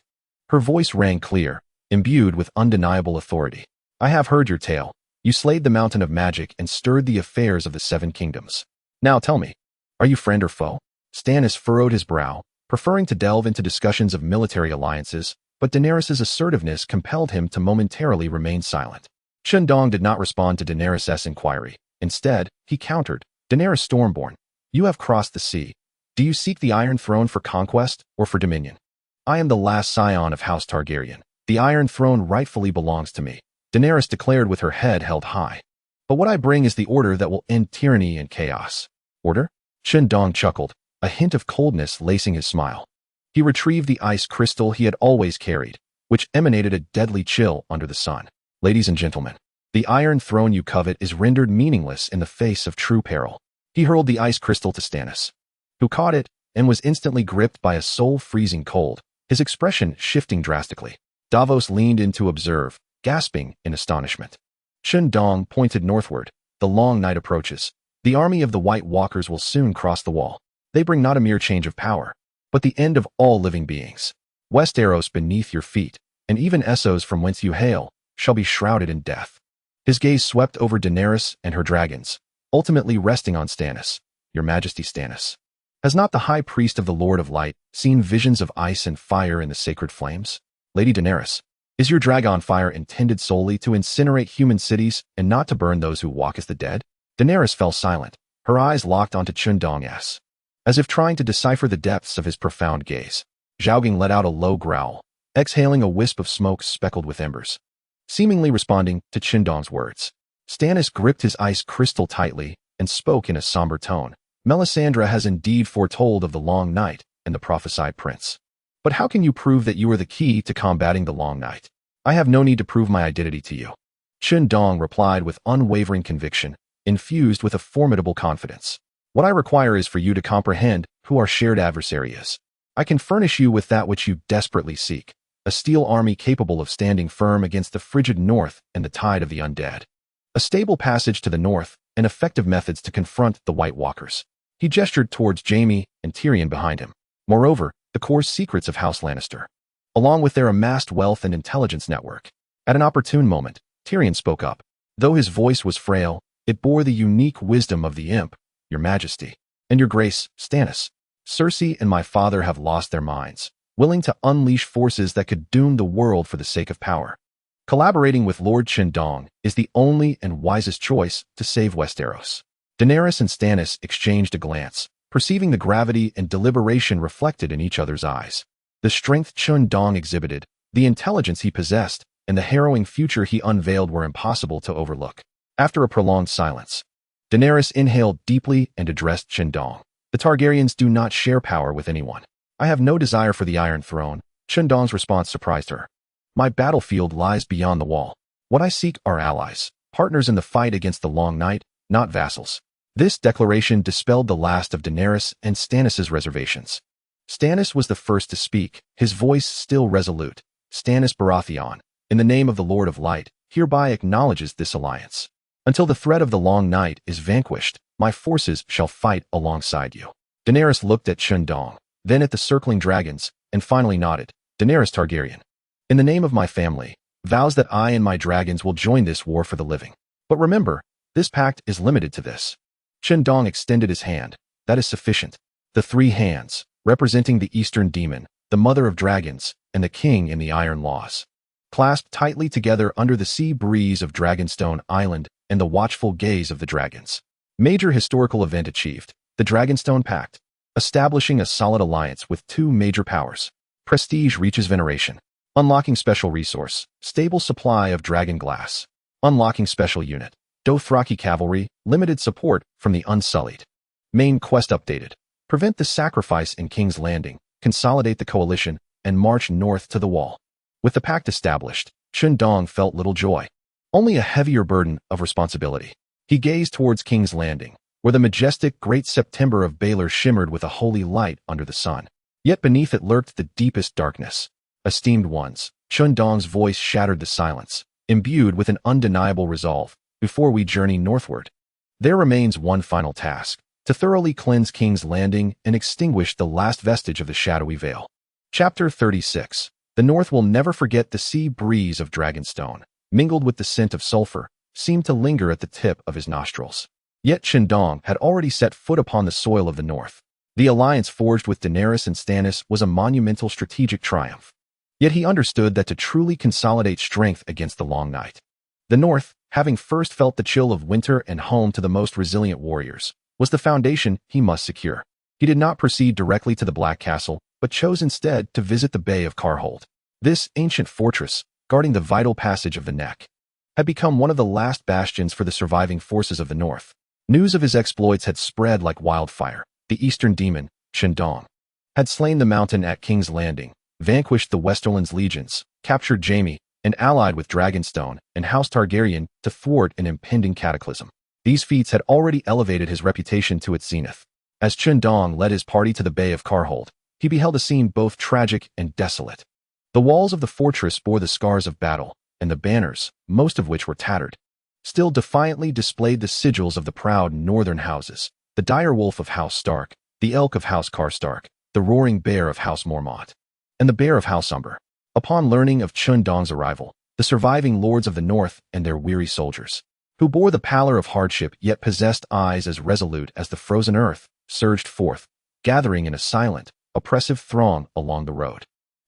Her voice rang clear, imbued with undeniable authority. "I have heard your tale. You slayed the Mountain of Magic and stirred the affairs of the 7 kingdoms. Now tell me, are you friend or foe?" Stannis furrowed his brow, preferring to delve into discussions of military alliances, but Daenerys' assertiveness compelled him to momentarily remain silent. Chen Dong did not respond to Daenerys' inquiry. Instead, he countered, "Daenerys Stormborn, you have crossed the sea. Do you seek the Iron Throne for conquest or for dominion?" "I am the last scion of House Targaryen. The Iron Throne rightfully belongs to me," Daenerys declared with her head held high. "But what I bring is the order that will end tyranny and chaos." "Order?" Chen Dong chuckled, a hint of coldness lacing his smile. He retrieved the ice crystal he had always carried, which emanated a deadly chill under the sun. "Ladies and gentlemen, the Iron Throne you covet is rendered meaningless in the face of true peril." He hurled the ice crystal to Stannis, who caught it and was instantly gripped by a soul-freezing cold, his expression shifting drastically. Davos leaned in to observe, gasping in astonishment. Chen Dong pointed northward. "The long night approaches. The army of the White Walkers will soon cross the wall. They bring not a mere change of power, but the end of all living beings. Westeros beneath your feet, and even Essos from whence you hail, shall be shrouded in death." His gaze swept over Daenerys and her dragons, ultimately resting on Stannis. "Your Majesty Stannis, has not the High Priest of the Lord of Light seen visions of ice and fire in the sacred flames? Lady Daenerys, is your dragon fire intended solely to incinerate human cities and not to burn those who walk as the dead?" Daenerys fell silent, her eyes locked onto Chen Dong's, as if trying to decipher the depths of his profound gaze. Zhao Yun let out a low growl, exhaling a wisp of smoke speckled with embers, seemingly responding to Chen Dong's words. Stannis gripped his ice crystal tightly and spoke in a somber tone. "Melisandre has indeed foretold of the Long Night and the prophesied prince. But how can you prove that you are the key to combating the Long Night?" "I have no need to prove my identity to you. Chen Dong replied with unwavering conviction, infused with a formidable confidence. What I require is for you to comprehend who our shared adversary is. I can furnish you with that which you desperately seek, a steel army capable of standing firm against the frigid north and the tide of the undead. A stable passage to the north and effective methods to confront the White Walkers. He gestured towards Jaime and Tyrion behind him. Moreover, the core secrets of House Lannister, along with their amassed wealth and intelligence network. At an opportune moment, Tyrion spoke up. Though his voice was frail, it bore the unique wisdom of the imp, Your Majesty, and Your Grace, Stannis. Cersei and my father have lost their minds, willing to unleash forces that could doom the world for the sake of power. Collaborating with Lord Chen Dong is the only and wisest choice to save Westeros. Daenerys and Stannis exchanged a glance, perceiving the gravity and deliberation reflected in each other's eyes. The strength Chen Dong exhibited, the intelligence he possessed, and the harrowing future he unveiled were impossible to overlook. After a prolonged silence, Daenerys inhaled deeply and addressed Chen Dong. The Targaryens do not share power with anyone. I have no desire for the Iron Throne. Chen Dong's response surprised her. My battlefield lies beyond the wall. What I seek are allies, partners in the fight against the Long Night, not vassals. This declaration dispelled the last of Daenerys and Stannis' reservations. Stannis was the first to speak, his voice still resolute. Stannis Baratheon, in the name of the Lord of Light, hereby acknowledges this alliance. Until the threat of the Long Night is vanquished, my forces shall fight alongside you. Daenerys looked at Chen Dong, then at the circling dragons, and finally nodded. Daenerys Targaryen, in the name of my family, vows that I and my dragons will join this war for the living. But remember, this pact is limited to this. Chen Dong extended his hand. That is sufficient. The three hands, representing the Eastern Demon, the Mother of Dragons, and the King in the Iron Laws, clasped tightly together under the sea breeze of Dragonstone Island and the watchful gaze of the dragons. Major historical event achieved. The Dragonstone Pact, establishing a solid alliance with two major powers. Prestige reaches veneration. Unlocking special resource, stable supply of dragon glass. Unlocking special unit, Dothraki cavalry, limited support from the Unsullied. Main quest updated. Prevent the sacrifice in King's Landing, consolidate the coalition, and march north to the wall. With the pact established, Chen Dong felt little joy, only a heavier burden of responsibility. He gazed towards King's Landing, where the majestic Great September of Baelor shimmered with a holy light under the sun. Yet beneath it lurked the deepest darkness. Esteemed ones, Chen Dong's voice shattered the silence, imbued with an undeniable resolve. Before we journey northward, there remains one final task, to thoroughly cleanse King's Landing and extinguish the last vestige of the shadowy veil. Chapter 36. The North will never forget the sea breeze of Dragonstone, mingled with the scent of sulfur, seemed to linger at the tip of his nostrils. Yet Chen Dong had already set foot upon the soil of the North. The alliance forged with Daenerys and Stannis was a monumental strategic triumph. Yet he understood that to truly consolidate strength against the Long Night, the North, having first felt the chill of winter and home to the most resilient warriors, was the foundation he must secure. He did not proceed directly to the Black Castle, but chose instead to visit the Bay of Carhold. This ancient fortress, guarding the vital passage of the Neck, had become one of the last bastions for the surviving forces of the North. News of his exploits had spread like wildfire. The Eastern Demon, Chen Dong, had slain the Mountain at King's Landing, vanquished the Westerland's legions, captured Jaime, and allied with Dragonstone and House Targaryen to thwart an impending cataclysm. These feats had already elevated his reputation to its zenith. As Chen Dong led his party to the Bay of Carhold, he beheld a scene both tragic and desolate. The walls of the fortress bore the scars of battle, and the banners, most of which were tattered, still defiantly displayed the sigils of the proud northern houses, the dire wolf of House Stark, the elk of House Karstark, the roaring bear of House Mormont, and the bear of House Umber. Upon learning of Chen Dong's arrival, the surviving lords of the North and their weary soldiers, who bore the pallor of hardship yet possessed eyes as resolute as the frozen earth, surged forth, gathering in a silent, oppressive throng along the road.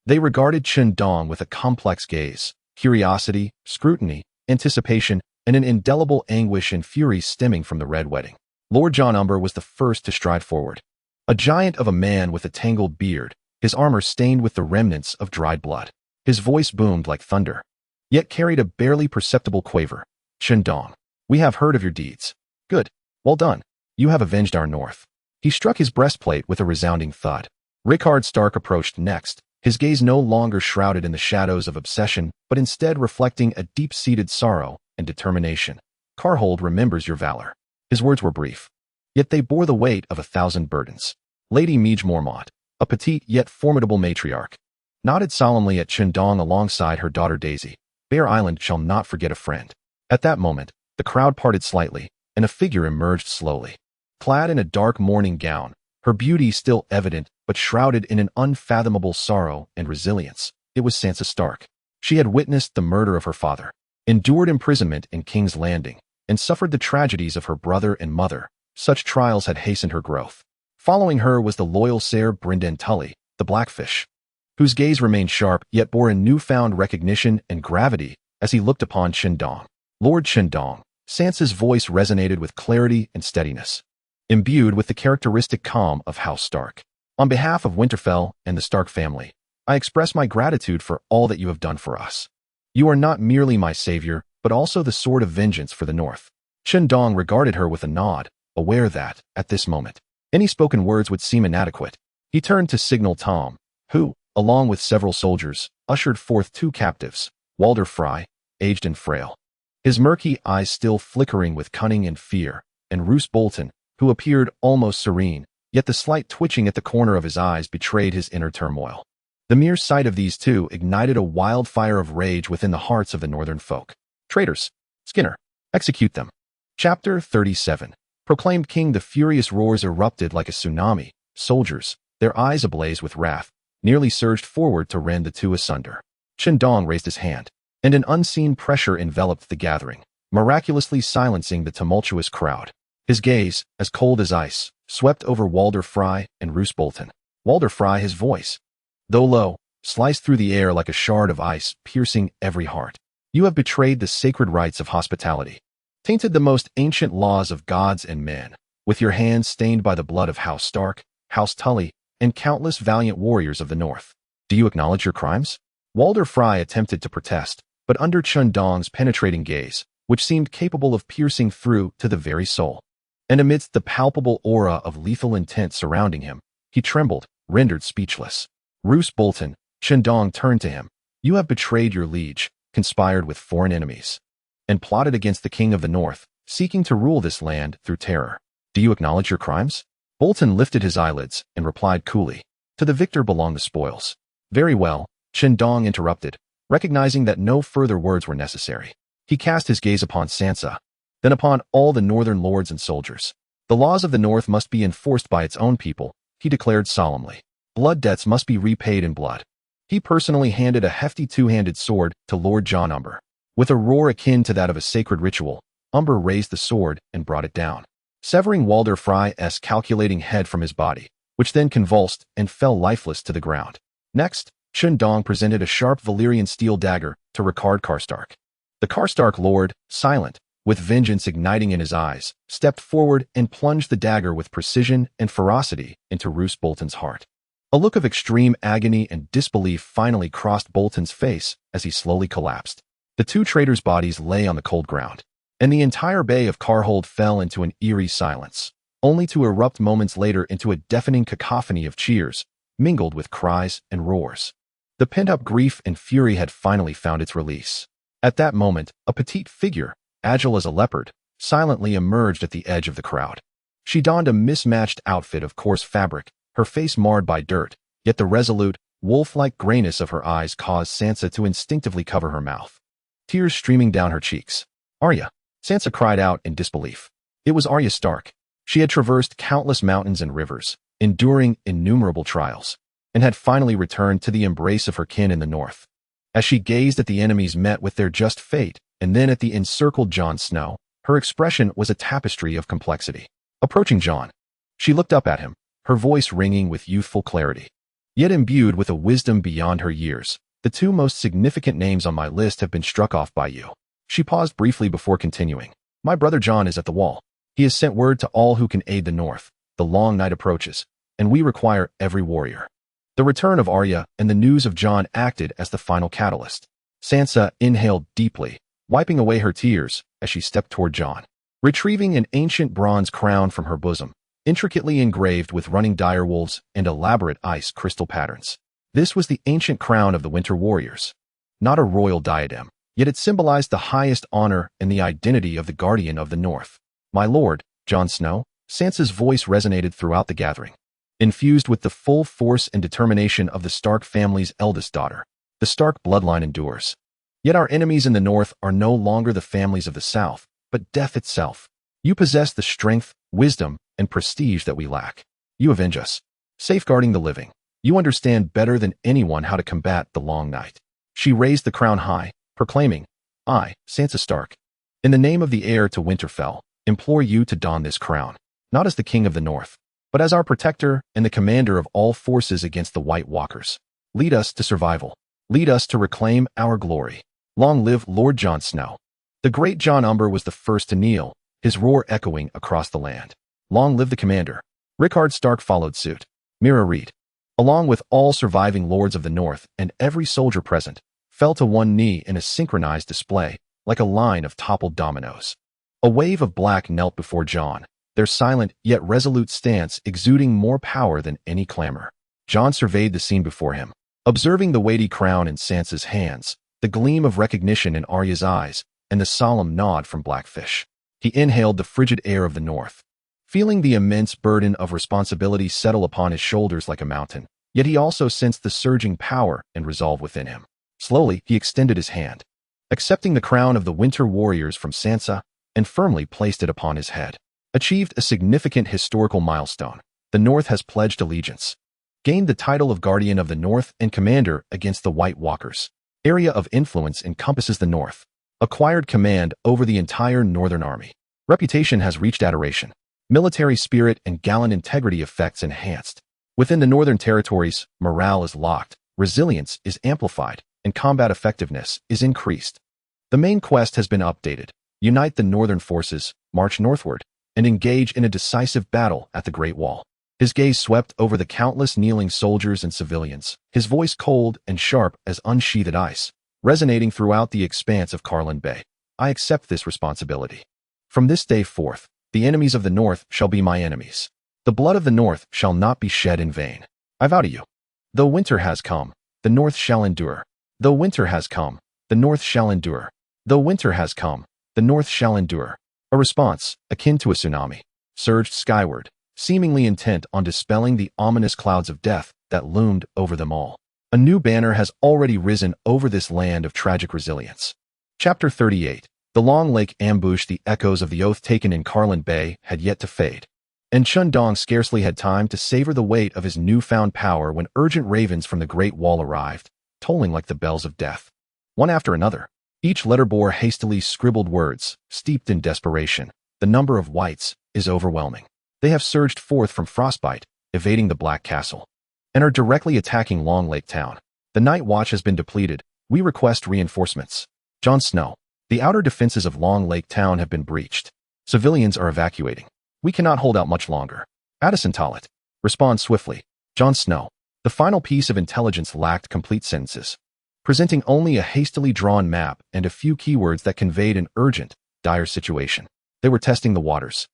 They regarded Chen Dong with a complex gaze, curiosity, scrutiny, anticipation, and an indelible anguish and fury stemming from the Red Wedding. Lord Jon Umber was the first to stride forward. A giant of a man with a tangled beard, his armor stained with the remnants of dried blood. His voice boomed like thunder, yet carried a barely perceptible quaver. Chen Dong, we have heard of your deeds. Good. Well done. You have avenged our North. He struck his breastplate with a resounding thud. Rickard Stark approached next, his gaze no longer shrouded in the shadows of obsession, but instead reflecting a deep-seated sorrow, and determination. Carhold remembers your valor. His words were brief, yet they bore the weight of 1,000 burdens. Lady Meege Mormont, a petite yet formidable matriarch, nodded solemnly at Chen Dong alongside her daughter Daisy. Bear Island shall not forget a friend. At that moment, the crowd parted slightly, and a figure emerged slowly. Clad in a dark mourning gown, her beauty still evident but shrouded in an unfathomable sorrow and resilience, it was Sansa Stark. She had witnessed the murder of her father, endured imprisonment in King's Landing, and suffered the tragedies of her brother and mother. Such trials had hastened her growth. Following her was the loyal Ser Brynden Tully, the Blackfish, whose gaze remained sharp yet bore a newfound recognition and gravity as he looked upon Chen Dong. Lord Chen Dong. Sansa's voice resonated with clarity and steadiness, imbued with the characteristic calm of House Stark. On behalf of Winterfell and the Stark family, I express my gratitude for all that you have done for us. You are not merely my savior, but also the sword of vengeance for the North. Chen Dong regarded her with a nod, aware that, at this moment, any spoken words would seem inadequate. He turned to signal Tom, who, along with several soldiers, ushered forth 2 captives, Walder Frey, aged and frail, his murky eyes still flickering with cunning and fear, and Roose Bolton, who appeared almost serene, yet the slight twitching at the corner of his eyes betrayed his inner turmoil. The mere sight of these 2 ignited a wildfire of rage within the hearts of the northern folk. Traitors! Skinner! Execute them! Chapter 37. Proclaimed king. The furious roars erupted like a tsunami. Soldiers, their eyes ablaze with wrath, nearly surged forward to rend the 2 asunder. Chen Dong raised his hand, and an unseen pressure enveloped the gathering, miraculously silencing the tumultuous crowd. His gaze, as cold as ice, swept over Walder Frey and Roose Bolton. Walder Frey, his voice, though low, sliced through the air like a shard of ice, piercing every heart. You have betrayed the sacred rites of hospitality, tainted the most ancient laws of gods and men, with your hands stained by the blood of House Stark, House Tully, and countless valiant warriors of the North. Do you acknowledge your crimes? Walder Frey attempted to protest, but under Chen Dong's penetrating gaze, which seemed capable of piercing through to the very soul, and amidst the palpable aura of lethal intent surrounding him, he trembled, rendered speechless. Roose Bolton, Chen Dong turned to him. You have betrayed your liege, conspired with foreign enemies, and plotted against the King of the North, seeking to rule this land through terror. Do you acknowledge your crimes? Bolton lifted his eyelids and replied coolly, To the victor belong the spoils. Very well, Chen Dong interrupted, recognizing that no further words were necessary. He cast his gaze upon Sansa, then upon all the northern lords and soldiers. The laws of the North must be enforced by its own people, he declared solemnly. Blood debts must be repaid in blood. He personally handed a hefty 2-handed sword to Lord Jon Umber. With a roar akin to that of a sacred ritual, Umber raised the sword and brought it down, severing Walder Frey's calculating head from his body, which then convulsed and fell lifeless to the ground. Next, Chen Dong presented a sharp Valyrian steel dagger to Rickard Karstark. The Karstark lord, silent, with vengeance igniting in his eyes, stepped forward and plunged the dagger with precision and ferocity into Roose Bolton's heart. A look of extreme agony and disbelief finally crossed Bolton's face as he slowly collapsed. The 2 traitors' bodies lay on the cold ground, and the entire Bay of Carhold fell into an eerie silence, only to erupt moments later into a deafening cacophony of cheers, mingled with cries and roars. The pent-up grief and fury had finally found its release. At that moment, a petite figure, agile as a leopard, silently emerged at the edge of the crowd. She donned a mismatched outfit of coarse fabric, her face marred by dirt, yet the resolute, wolf-like grayness of her eyes caused Sansa to instinctively cover her mouth, tears streaming down her cheeks. Arya! Sansa cried out in disbelief. It was Arya Stark. She had traversed countless mountains and rivers, enduring innumerable trials, and had finally returned to the embrace of her kin in the North. As she gazed at the enemies met with their just fate, and then at the encircled Jon Snow, her expression was a tapestry of complexity. Approaching Jon, she looked up at him, her voice ringing with youthful clarity, yet imbued with a wisdom beyond her years. The 2 most significant names on my list have been struck off by you. She paused briefly before continuing. My brother Jon is at the wall. He has sent word to all who can aid the North. The long night approaches, and we require every warrior. The return of Arya and the news of Jon acted as the final catalyst. Sansa inhaled deeply, wiping away her tears as she stepped toward Jon, retrieving an ancient bronze crown from her bosom, intricately engraved with running direwolves and elaborate ice crystal patterns. This was the ancient crown of the Winter Warriors. Not a royal diadem, yet it symbolized the highest honor and the identity of the Guardian of the North. "My lord, Jon Snow," Sansa's voice resonated throughout the gathering, infused with the full force and determination of the Stark family's eldest daughter. The Stark bloodline endures. Yet our enemies in the North are no longer the families of the South, but death itself. You possess the strength, wisdom, and prestige that we lack. You avenge us, safeguarding the living. You understand better than anyone how to combat the long night. She raised the crown high, proclaiming, "I, Sansa Stark, in the name of the heir to Winterfell, implore you to don this crown, not as the king of the North, but as our protector and the commander of all forces against the White Walkers. Lead us to survival. Lead us to reclaim our glory. Long live Lord Jon Snow." The great Jon Umber was the first to kneel, his roar echoing across the land. Long live the commander. Rickard Stark followed suit. Mira Reed, along with all surviving lords of the North and every soldier present, fell to one knee in a synchronized display, like a line of toppled dominoes. A wave of black knelt before Jon, their silent yet resolute stance exuding more power than any clamor. Jon surveyed the scene before him, observing the weighty crown in Sansa's hands, the gleam of recognition in Arya's eyes, and the solemn nod from Blackfish. He inhaled the frigid air of the North, feeling the immense burden of responsibility settle upon his shoulders like a mountain, yet he also sensed the surging power and resolve within him. Slowly, he extended his hand, accepting the crown of the Winter Warriors from Sansa, and firmly placed it upon his head. Achieved a significant historical milestone. The North has pledged allegiance. Gained the title of Guardian of the North and Commander against the White Walkers. Area of influence encompasses the North. Acquired command over the entire Northern Army. Reputation has reached adoration. Military spirit and gallant integrity effects enhanced. Within the Northern Territories, morale is locked, resilience is amplified, and combat effectiveness is increased. The main quest has been updated. Unite the Northern forces, march northward, and engage in a decisive battle at the Great Wall. His gaze swept over the countless kneeling soldiers and civilians, his voice cold and sharp as unsheathed ice, resonating throughout the expanse of Carlin Bay. "I accept this responsibility. From this day forth, the enemies of the North shall be my enemies. The blood of the North shall not be shed in vain. I vow to you. Though winter has come, the North shall endure. Though winter has come, the North shall endure. Though winter has come, the North shall endure." A response, akin to a tsunami, surged skyward, seemingly intent on dispelling the ominous clouds of death that loomed over them all. A new banner has already risen over this land of tragic resilience. Chapter 38. The Long Lake ambush. The echoes of the oath taken in Carlin Bay had yet to fade, and Chen Dong scarcely had time to savor the weight of his newfound power when urgent ravens from the Great Wall arrived, tolling like the bells of death. One after another, each letter bore hastily scribbled words, steeped in desperation. The number of Wights is overwhelming. They have surged forth from Frostbite, evading the Black Castle, and are directly attacking Long Lake Town. The Night Watch has been depleted. We request reinforcements. Jon Snow. The outer defenses of Long Lake Town have been breached. Civilians are evacuating. We cannot hold out much longer. Addison Tollett. Respond swiftly. Jon Snow. The final piece of intelligence lacked complete sentences, presenting only a hastily drawn map and a few keywords that conveyed an urgent, dire situation. They were testing the waters,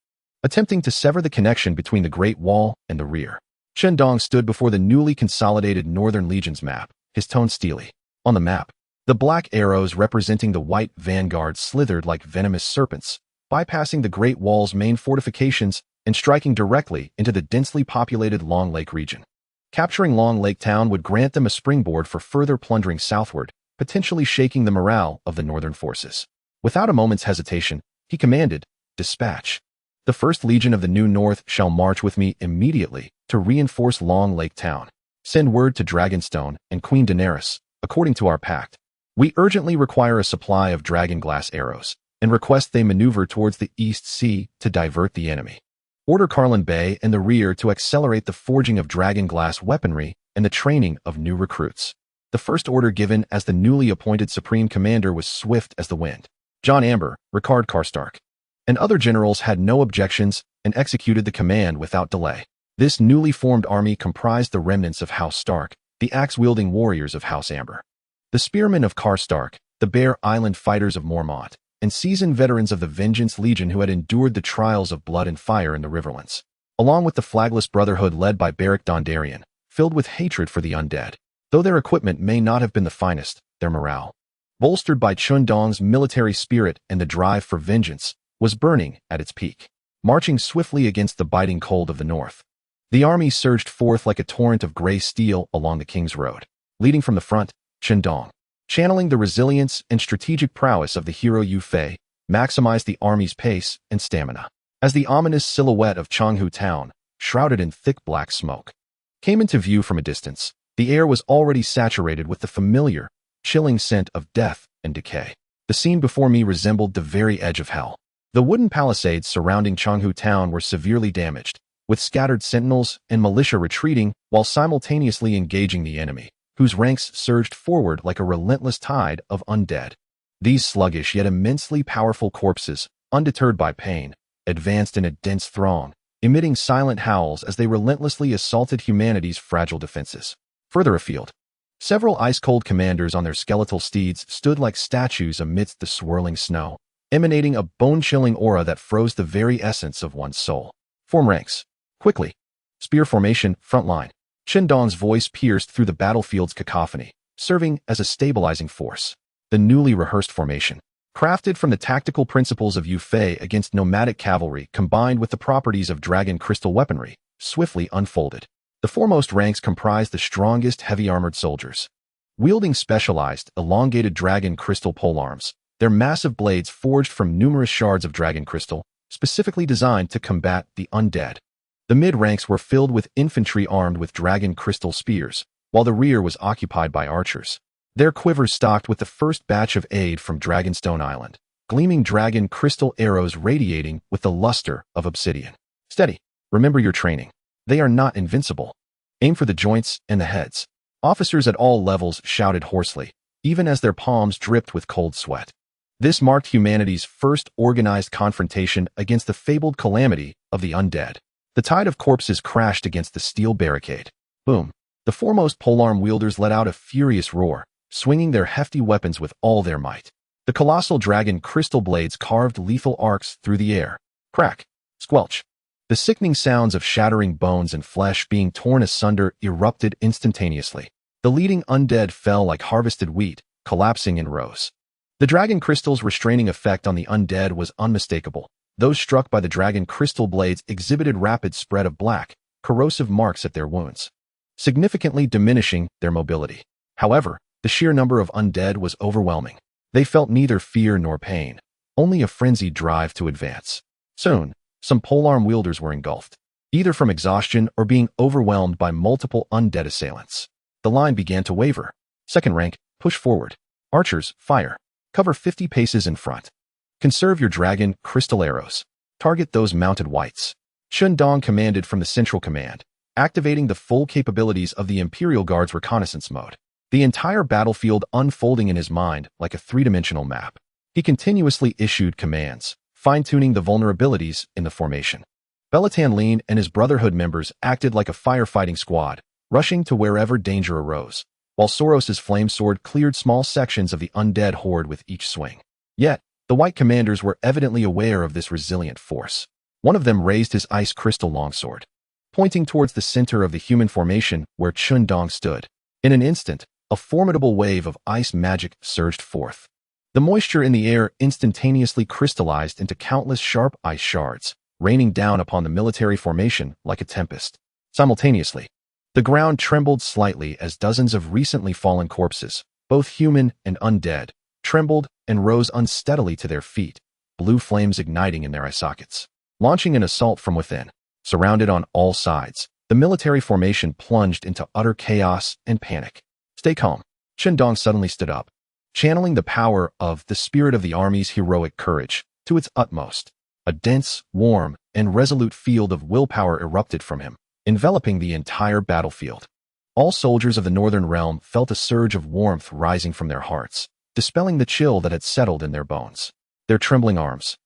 attempting to sever the connection between the Great Wall and the rear. Chen Dong stood before the newly consolidated Northern Legion's map, his tone steely. On the map, the black arrows representing the White vanguard slithered like venomous serpents, bypassing the Great Wall's main fortifications and striking directly into the densely populated Long Lake region. Capturing Long Lake Town would grant them a springboard for further plundering southward, potentially shaking the morale of the Northern forces. Without a moment's hesitation, he commanded, "Dispatch. The 1st Legion of the New North shall march with me immediately to reinforce Long Lake Town. Send word to Dragonstone and Queen Daenerys, according to our pact. We urgently require a supply of dragonglass arrows, and request they maneuver towards the East Sea to divert the enemy. Order Carlin Bay and the rear to accelerate the forging of dragonglass weaponry and the training of new recruits." The first order given as the newly appointed Supreme Commander was swift as the wind. John Amber, Rickard Karstark, and other generals had no objections and executed the command without delay. This newly formed army comprised the remnants of House Stark, the axe-wielding warriors of House Amber, the spearmen of Karstark, the Bear Island fighters of Mormont, and seasoned veterans of the Vengeance Legion who had endured the trials of blood and fire in the Riverlands, along with the flagless brotherhood led by Beric Dondarrion, filled with hatred for the undead. Though their equipment may not have been the finest, their morale bolstered by Chen Dong's military spirit and the drive for vengeance, was burning at its peak. Marching swiftly against the biting cold of the north, the army surged forth like a torrent of gray steel along the King's Road. Leading from the front, Chen Dong, channeling the resilience and strategic prowess of the hero Yu Fei, maximized the army's pace and stamina. As the ominous silhouette of Changhu town, shrouded in thick black smoke, came into view from a distance, the air was already saturated with the familiar, chilling scent of death and decay. The scene before me resembled the very edge of hell. The wooden palisades surrounding Changhu town were severely damaged, with scattered sentinels and militia retreating while simultaneously engaging the enemy, whose ranks surged forward like a relentless tide of undead. These sluggish yet immensely powerful corpses, undeterred by pain, advanced in a dense throng, emitting silent howls as they relentlessly assaulted humanity's fragile defenses. Further afield, several ice-cold commanders on their skeletal steeds stood like statues amidst the swirling snow, emanating a bone-chilling aura that froze the very essence of one's soul. Form ranks. Quickly. Spear formation, front line. Chen Dong's voice pierced through the battlefield's cacophony, serving as a stabilizing force. The newly rehearsed formation, crafted from the tactical principles of Yu Fei against nomadic cavalry combined with the properties of dragon crystal weaponry, swiftly unfolded. The foremost ranks comprised the strongest heavy-armored soldiers, wielding specialized, elongated dragon crystal polearms, their massive blades forged from numerous shards of dragon crystal, specifically designed to combat the undead. The mid-ranks were filled with infantry armed with dragon crystal spears, while the rear was occupied by archers, their quivers stocked with the first batch of aid from Dragonstone Island, gleaming dragon crystal arrows radiating with the luster of obsidian. Steady. Remember your training. They are not invincible. Aim for the joints and the heads. Officers at all levels shouted hoarsely, even as their palms dripped with cold sweat. This marked humanity's first organized confrontation against the fabled calamity of the undead. The tide of corpses crashed against the steel barricade. Boom. The foremost polearm wielders let out a furious roar, swinging their hefty weapons with all their might. The colossal dragon crystal blades carved lethal arcs through the air. Crack. Squelch. The sickening sounds of shattering bones and flesh being torn asunder erupted instantaneously. The leading undead fell like harvested wheat, collapsing in rows. The dragon crystal's restraining effect on the undead was unmistakable. Those struck by the dragon crystal blades exhibited rapid spread of black, corrosive marks at their wounds, significantly diminishing their mobility. However, the sheer number of undead was overwhelming. They felt neither fear nor pain, only a frenzied drive to advance. Soon, some polearm wielders were engulfed, either from exhaustion or being overwhelmed by multiple undead assailants. The line began to waver. Second rank, push forward. Archers, fire. Cover 50 paces in front. Conserve your dragon crystal arrows. Target those mounted wights. Chen Dong commanded from the central command, activating the full capabilities of the Imperial Guard's reconnaissance mode, the entire battlefield unfolding in his mind like a three-dimensional map. He continuously issued commands, fine-tuning the vulnerabilities in the formation. Belatan Lean and his Brotherhood members acted like a firefighting squad, rushing to wherever danger arose, while Soros's flame sword cleared small sections of the undead horde with each swing. Yet, the white commanders were evidently aware of this resilient force. One of them raised his ice crystal longsword, pointing towards the center of the human formation where Chen Dong stood. In an instant, a formidable wave of ice magic surged forth. The moisture in the air instantaneously crystallized into countless sharp ice shards, raining down upon the military formation like a tempest. Simultaneously, the ground trembled slightly as dozens of recently fallen corpses, both human and undead, trembled and rose unsteadily to their feet, blue flames igniting in their eye sockets. Launching an assault from within, surrounded on all sides, the military formation plunged into utter chaos and panic. Stay calm. Chen Dong suddenly stood up, channeling the power of the spirit of the army's heroic courage to its utmost. A dense, warm, and resolute field of willpower erupted from him, enveloping the entire battlefield. All soldiers of the Northern Realm felt a surge of warmth rising from their hearts, dispelling the chill that had settled in their bones. Their trembling arms,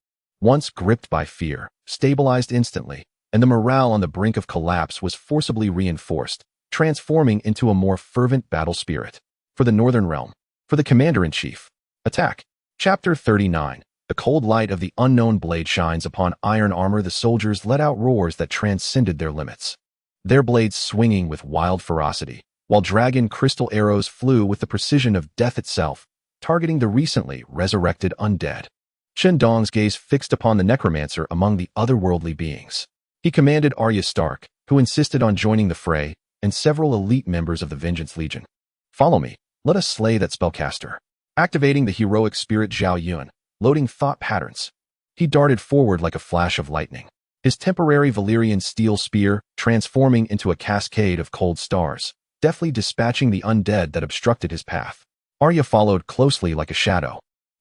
once gripped by fear, stabilized instantly, and the morale on the brink of collapse was forcibly reinforced, transforming into a more fervent battle spirit. For the Northern Realm, for the Commander-in-Chief. Attack. Chapter 39. The cold light of the unknown blade shines upon iron armor. The soldiers let out roars that transcended their limits, their blades swinging with wild ferocity, while dragon crystal arrows flew with the precision of death itself, targeting the recently resurrected undead. Chen Dong's gaze fixed upon the necromancer among the otherworldly beings. He commanded Arya Stark, who insisted on joining the fray, and several elite members of the Vengeance Legion. "Follow me, let us slay that spellcaster." Activating the heroic spirit Zhao Yun, loading thought patterns, he darted forward like a flash of lightning, his temporary Valyrian steel spear transforming into a cascade of cold stars, deftly dispatching the undead that obstructed his path. Arya followed closely like a shadow,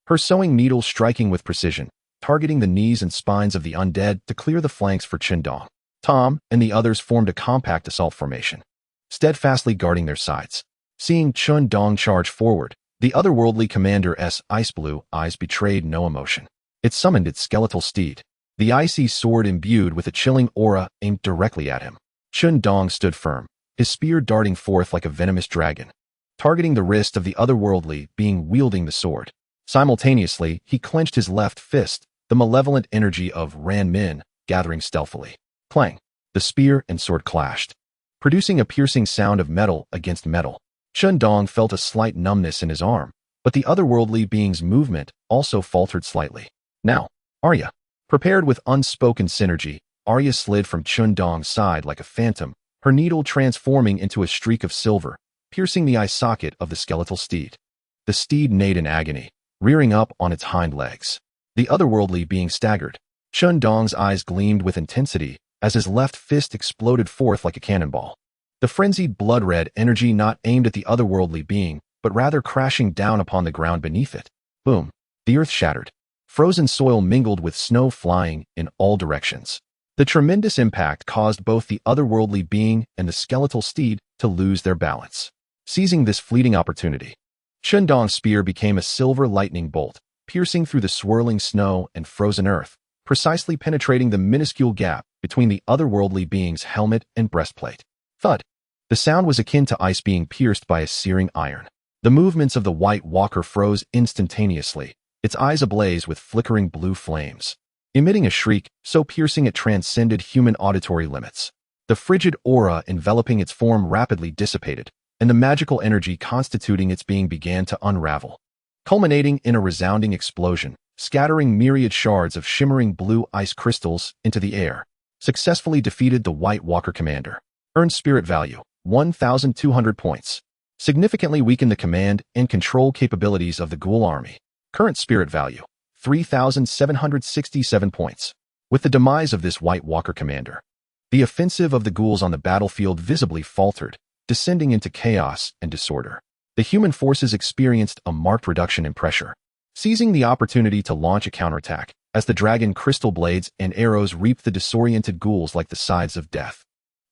her sewing needle striking with precision, targeting the knees and spines of the undead to clear the flanks for Chen Dong. Tom and the others formed a compact assault formation, steadfastly guarding their sides. Seeing Chen Dong charge forward, the otherworldly commander's ice blue eyes betrayed no emotion. It summoned its skeletal steed, the icy sword imbued with a chilling aura aimed directly at him. Chen Dong stood firm, his spear darting forth like a venomous dragon, targeting the wrist of the otherworldly being wielding the sword. Simultaneously, he clenched his left fist, the malevolent energy of Ran Min gathering stealthily. Clang! The spear and sword clashed, producing a piercing sound of metal against metal. Chen Dong felt a slight numbness in his arm, but the otherworldly being's movement also faltered slightly. Now, Arya. Prepared with unspoken synergy, Arya slid from Chen Dong's side like a phantom, her needle transforming into a streak of silver, piercing the eye socket of the skeletal steed. The steed neighed in agony, rearing up on its hind legs. The otherworldly being staggered. Chen Dong's eyes gleamed with intensity as his left fist exploded forth like a cannonball. The frenzied blood-red energy not aimed at the otherworldly being, but rather crashing down upon the ground beneath it. Boom! The earth shattered. Frozen soil mingled with snow flying in all directions. The tremendous impact caused both the otherworldly being and the skeletal steed to lose their balance. Seizing this fleeting opportunity, Chen Dong's spear became a silver lightning bolt, piercing through the swirling snow and frozen earth, precisely penetrating the minuscule gap between the otherworldly being's helmet and breastplate. Thud! The sound was akin to ice being pierced by a searing iron. The movements of the White Walker froze instantaneously, its eyes ablaze with flickering blue flames, emitting a shriek so piercing it transcended human auditory limits. The frigid aura enveloping its form rapidly dissipated, and the magical energy constituting its being began to unravel, culminating in a resounding explosion, scattering myriad shards of shimmering blue ice crystals into the air. Successfully defeated the White Walker commander. Earned spirit value, 1,200 points. Significantly weakened the command and control capabilities of the Ghoul army. Current spirit value, 3,767 points. With the demise of this White Walker commander, the offensive of the ghouls on the battlefield visibly faltered, descending into chaos and disorder. The human forces experienced a marked reduction in pressure, seizing the opportunity to launch a counterattack, as the dragon crystal blades and arrows reaped the disoriented ghouls like the scythes of death.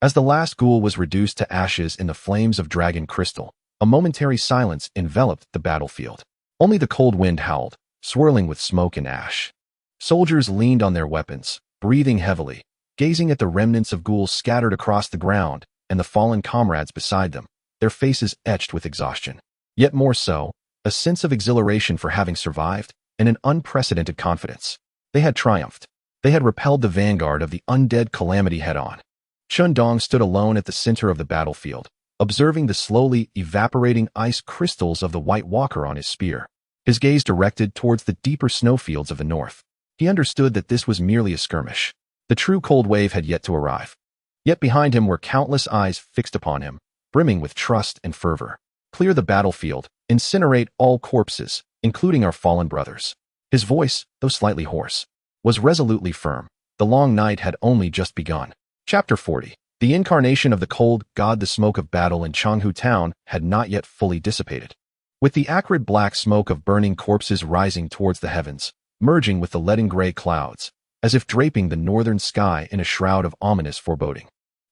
As the last ghoul was reduced to ashes in the flames of dragon crystal, a momentary silence enveloped the battlefield. Only the cold wind howled, swirling with smoke and ash. Soldiers leaned on their weapons, breathing heavily, gazing at the remnants of ghouls scattered across the ground and the fallen comrades beside them, their faces etched with exhaustion. Yet more so, a sense of exhilaration for having survived and an unprecedented confidence. They had triumphed. They had repelled the vanguard of the undead calamity head-on. Chen Dong stood alone at the center of the battlefield, observing the slowly evaporating ice crystals of the White Walker on his spear, his gaze directed towards the deeper snowfields of the north. He understood that this was merely a skirmish. The true cold wave had yet to arrive. Yet behind him were countless eyes fixed upon him, brimming with trust and fervor. Clear the battlefield, incinerate all corpses, including our fallen brothers. His voice, though slightly hoarse, was resolutely firm. The long night had only just begun. Chapter 40. The incarnation of the cold god. The smoke of battle in Changhu town had not yet fully dissipated. With the acrid black smoke of burning corpses rising towards the heavens, merging with the leaden gray clouds, as if draping the northern sky in a shroud of ominous foreboding.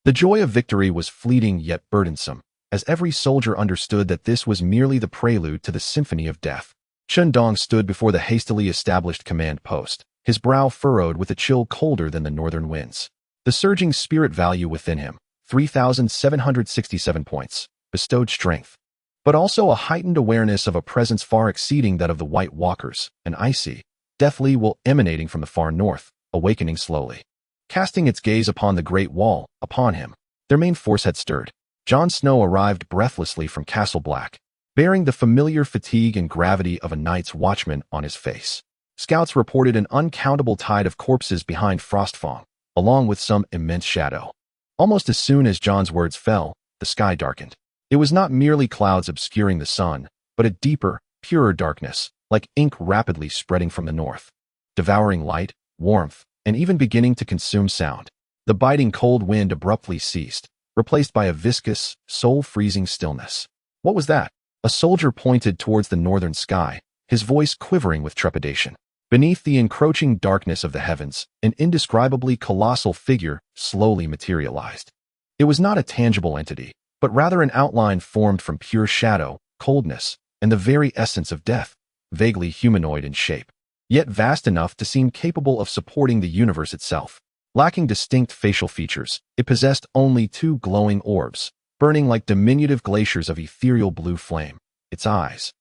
The joy of victory was fleeting yet burdensome, as every soldier understood that this was merely the prelude to the symphony of death. Chen Dong stood before the hastily established command post, his brow furrowed with a chill colder than the northern winds. The surging spirit value within him, 3,767 points, bestowed strength, but also a heightened awareness of a presence far exceeding that of the White Walkers, an icy, deathly will emanating from the far north, awakening slowly. Casting its gaze upon the Great Wall, upon him, their main force had stirred. Jon Snow arrived breathlessly from Castle Black, bearing the familiar fatigue and gravity of a night's watchman on his face. Scouts reported an uncountable tide of corpses behind Frostfang, along with some immense shadow. Almost as soon as Jon's words fell, the sky darkened. It was not merely clouds obscuring the sun, but a deeper, purer darkness, like ink rapidly spreading from the north, devouring light, warmth, and even beginning to consume sound. The biting cold wind abruptly ceased, replaced by a viscous, soul-freezing stillness. What was that? A soldier pointed towards the northern sky, his voice quivering with trepidation. Beneath the encroaching darkness of the heavens, an indescribably colossal figure slowly materialized. It was not a tangible entity, but rather an outline formed from pure shadow, coldness, and the very essence of death, vaguely humanoid in shape, yet vast enough to seem capable of supporting the universe itself. Lacking distinct facial features, it possessed only two glowing orbs, burning like diminutive glaciers of ethereal blue flame, its eyes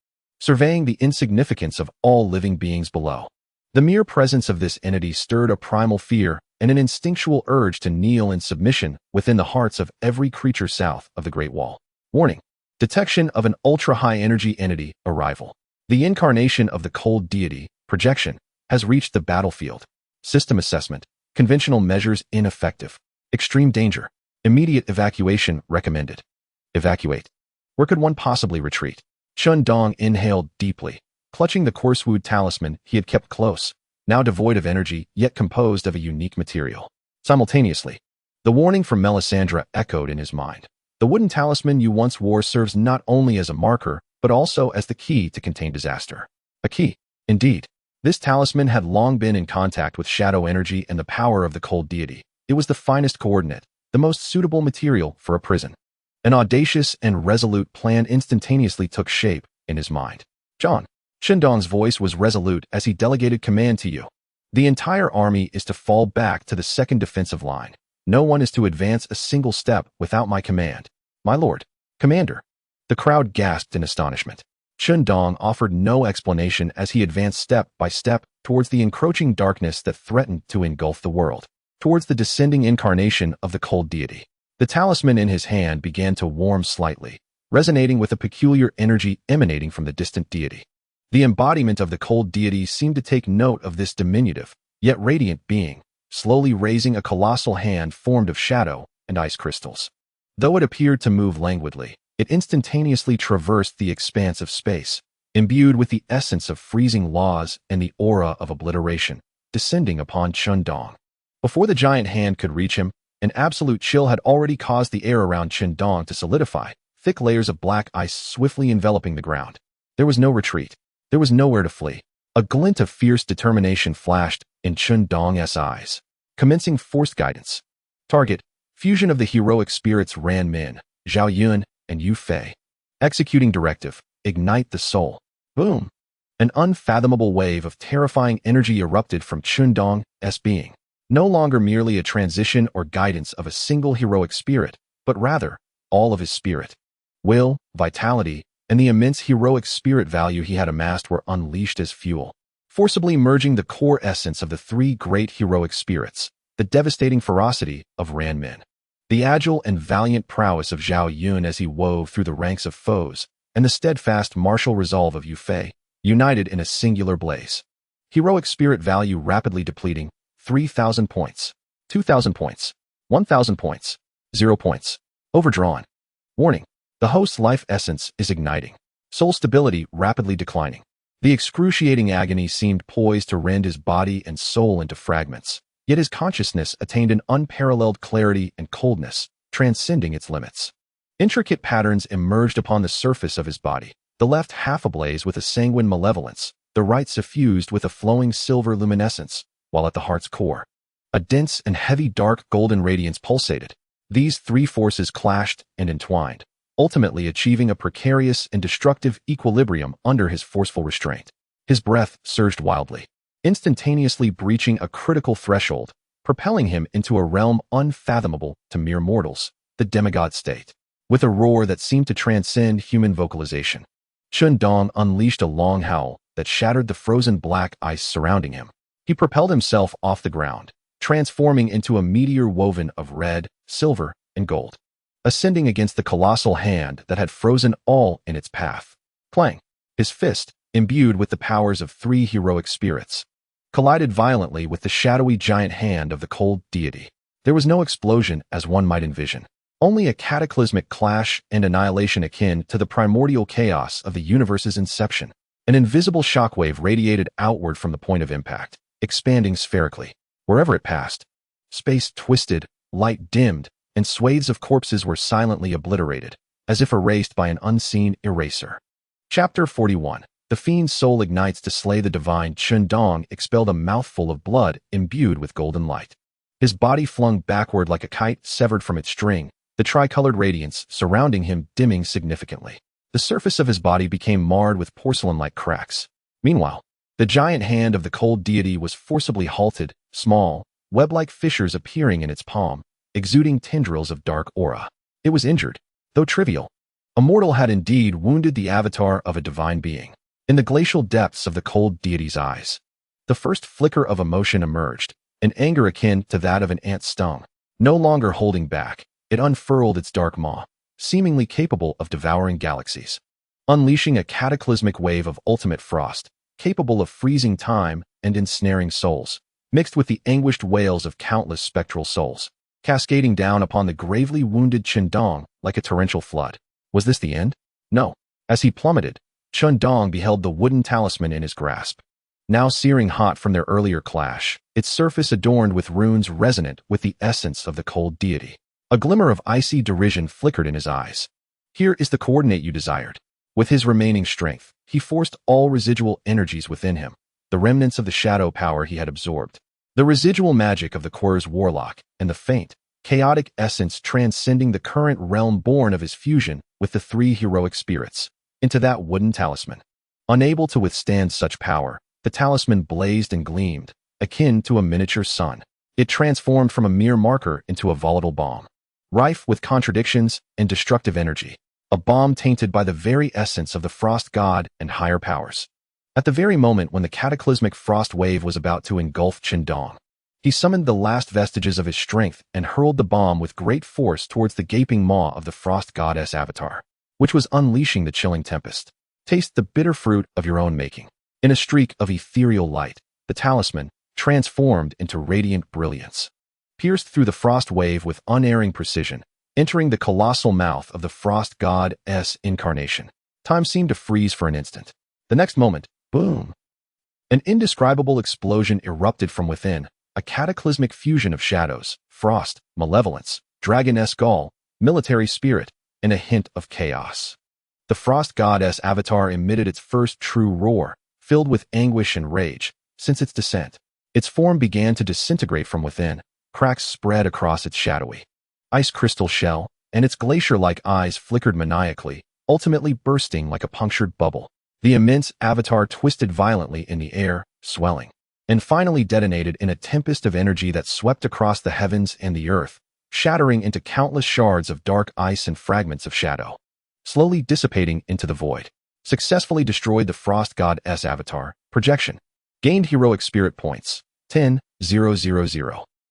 surveying the insignificance of all living beings below. The mere presence of this entity stirred a primal fear and an instinctual urge to kneel in submission within the hearts of every creature south of the Great Wall. Warning: detection of an ultra-high-energy entity arrival. The incarnation of the cold deity, projection, has reached the battlefield. System assessment: conventional measures ineffective. Extreme danger. Immediate evacuation recommended. Evacuate. Where could one possibly retreat? Chen Dong inhaled deeply, clutching the coarsewood talisman he had kept close, now devoid of energy yet composed of a unique material. Simultaneously, the warning from Melisandre echoed in his mind. The wooden talisman you once wore serves not only as a marker, but also as the key to contain disaster. A key, indeed. This talisman had long been in contact with shadow energy and the power of the cold deity. It was the finest coordinate, the most suitable material for a prison. An audacious and resolute plan instantaneously took shape in his mind. Jon. Chen Dong's voice was resolute as he delegated command to you. The entire army is to fall back to the second defensive line. No one is to advance a single step without my command. My lord. Commander. The crowd gasped in astonishment. Chen Dong offered no explanation as he advanced step by step towards the encroaching darkness that threatened to engulf the world, towards the descending incarnation of the cold deity. The talisman in his hand began to warm slightly, resonating with a peculiar energy emanating from the distant deity. The embodiment of the cold deity seemed to take note of this diminutive, yet radiant being, slowly raising a colossal hand formed of shadow and ice crystals. Though it appeared to move languidly, it instantaneously traversed the expanse of space, imbued with the essence of freezing laws and the aura of obliteration, descending upon Chen Dong. Before the giant hand could reach him, an absolute chill had already caused the air around Chen Dong to solidify, thick layers of black ice swiftly enveloping the ground. There was no retreat. There was nowhere to flee. A glint of fierce determination flashed in Chen Dong's eyes. Commencing forced guidance. Target: fusion of the heroic spirits Ran Min, Zhao Yun, and Yu Fei. Executing directive: ignite the soul. Boom! An unfathomable wave of terrifying energy erupted from Chen Dong's being. No longer merely a transition or guidance of a single heroic spirit, but rather all of his spirit. Will, vitality, and the immense heroic spirit value he had amassed were unleashed as fuel, forcibly merging the core essence of the three great heroic spirits, the devastating ferocity of Ran Min, the agile and valiant prowess of Zhao Yun as he wove through the ranks of foes, and the steadfast martial resolve of Yu Fei, united in a singular blaze. Heroic spirit value rapidly depleting. 3,000 points, 2,000 points, 1,000 points, 0 points. Overdrawn. Warning: the host's life essence is igniting. Soul stability rapidly declining. The excruciating agony seemed poised to rend his body and soul into fragments, yet his consciousness attained an unparalleled clarity and coldness, transcending its limits. Intricate patterns emerged upon the surface of his body, the left half ablaze with a sanguine malevolence, the right suffused with a flowing silver luminescence, while at the heart's core, a dense and heavy dark golden radiance pulsated. These three forces clashed and entwined, ultimately achieving a precarious and destructive equilibrium under his forceful restraint. His breath surged wildly, instantaneously breaching a critical threshold, propelling him into a realm unfathomable to mere mortals, the demigod state. With a roar that seemed to transcend human vocalization, Chen Dong unleashed a long howl that shattered the frozen black ice surrounding him. He propelled himself off the ground, transforming into a meteor woven of red, silver, and gold, ascending against the colossal hand that had frozen all in its path. Clang! His fist, imbued with the powers of 3 heroic spirits, collided violently with the shadowy giant hand of the cold deity. There was no explosion as one might envision, only a cataclysmic clash and annihilation akin to the primordial chaos of the universe's inception. An invisible shockwave radiated outward from the point of impact, expanding spherically. Wherever it passed, space twisted, light dimmed, and swathes of corpses were silently obliterated, as if erased by an unseen eraser. Chapter 41. The fiend's soul ignites to slay the divine. Chen Dong expelled a mouthful of blood imbued with golden light. His body flung backward like a kite severed from its string, the tricolored radiance surrounding him dimming significantly. The surface of his body became marred with porcelain-like cracks. Meanwhile, the giant hand of the cold deity was forcibly halted, small, web-like fissures appearing in its palm, exuding tendrils of dark aura. It was injured, though trivial. A mortal had indeed wounded the avatar of a divine being. In the glacial depths of the cold deity's eyes, the first flicker of emotion emerged, an anger akin to that of an ant stung. No longer holding back, it unfurled its dark maw, seemingly capable of devouring galaxies, unleashing a cataclysmic wave of ultimate frost, capable of freezing time and ensnaring souls, mixed with the anguished wails of countless spectral souls, cascading down upon the gravely wounded Chen Dong like a torrential flood. Was this the end? No. As he plummeted, Chen Dong beheld the wooden talisman in his grasp. Now searing hot from their earlier clash, its surface adorned with runes resonant with the essence of the cold deity. A glimmer of icy derision flickered in his eyes. Here is the coordinate you desired. With his remaining strength, he forced all residual energies within him, the remnants of the shadow power he had absorbed, the residual magic of the Quer's warlock, and the faint, chaotic essence transcending the current realm born of his fusion with the 3 heroic spirits, into that wooden talisman. Unable to withstand such power, the talisman blazed and gleamed, akin to a miniature sun. It transformed from a mere marker into a volatile bomb, rife with contradictions and destructive energy, a bomb tainted by the very essence of the frost god and higher powers. At the very moment when the cataclysmic frost wave was about to engulf Chen Dong, he summoned the last vestiges of his strength and hurled the bomb with great force towards the gaping maw of the frost goddess avatar, which was unleashing the chilling tempest. Taste the bitter fruit of your own making. In a streak of ethereal light, the talisman, transformed into radiant brilliance, pierced through the frost wave with unerring precision, entering the colossal mouth of the frost god's incarnation. Time seemed to freeze for an instant. The next moment, boom! An indescribable explosion erupted from within, a cataclysmic fusion of shadows, frost, malevolence, dragon-esque gall, military spirit, and a hint of chaos. The frost goddess avatar emitted its first true roar, filled with anguish and rage. Since its descent, its form began to disintegrate from within. Cracks spread across its shadowy, ice crystal shell, and its glacier-like eyes flickered maniacally, ultimately bursting like a punctured bubble. The immense avatar twisted violently in the air, swelling, and finally detonated in a tempest of energy that swept across the heavens and the earth, shattering into countless shards of dark ice and fragments of shadow. Slowly dissipating into the void. Successfully destroyed the frost god's avatar. Projection. Gained heroic spirit points. 10,000.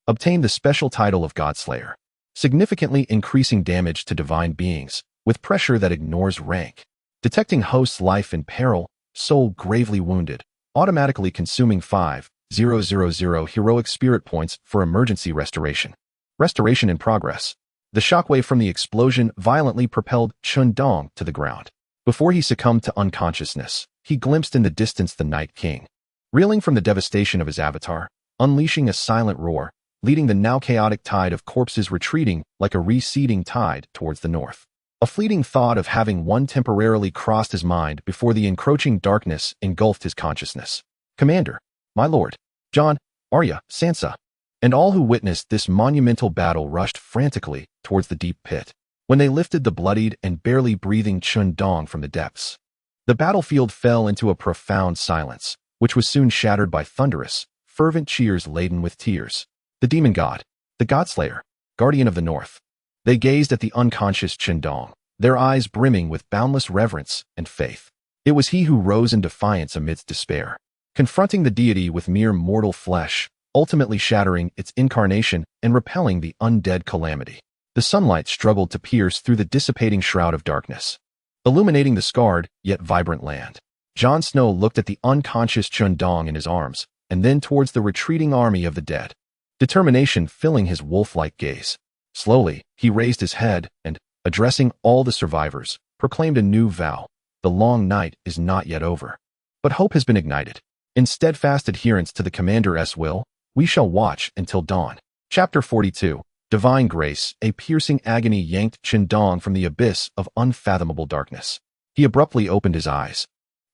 Obtained the special title of Godslayer, significantly increasing damage to divine beings, with pressure that ignores rank. Detecting host's life in peril, soul gravely wounded, automatically consuming 5,000 heroic spirit points for emergency restoration. Restoration in progress. The shockwave from the explosion violently propelled Chen Dong to the ground. Before he succumbed to unconsciousness, he glimpsed in the distance the Night King, reeling from the devastation of his avatar, unleashing a silent roar, leading the now chaotic tide of corpses retreating like a receding tide towards the north. A fleeting thought of having one temporarily crossed his mind before the encroaching darkness engulfed his consciousness. Commander, my lord, Jon, Arya, Sansa, and all who witnessed this monumental battle rushed frantically towards the deep pit. When they lifted the bloodied and barely breathing Chen Dong from the depths, the battlefield fell into a profound silence, which was soon shattered by thunderous, fervent cheers laden with tears. The demon god, the Godslayer, guardian of the north. They gazed at the unconscious Chen Dong, their eyes brimming with boundless reverence and faith. It was he who rose in defiance amidst despair, confronting the deity with mere mortal flesh, ultimately shattering its incarnation and repelling the undead calamity. The sunlight struggled to pierce through the dissipating shroud of darkness, illuminating the scarred yet vibrant land. Jon Snow looked at the unconscious Chen Dong in his arms, and then towards the retreating army of the dead, determination filling his wolf-like gaze. Slowly, he raised his head and, addressing all the survivors, proclaimed a new vow. The long night is not yet over, but hope has been ignited. In steadfast adherence to the commander's will, we shall watch until dawn. Chapter 42. Divine Grace. A piercing agony yanked Chen Dong from the abyss of unfathomable darkness. He abruptly opened his eyes,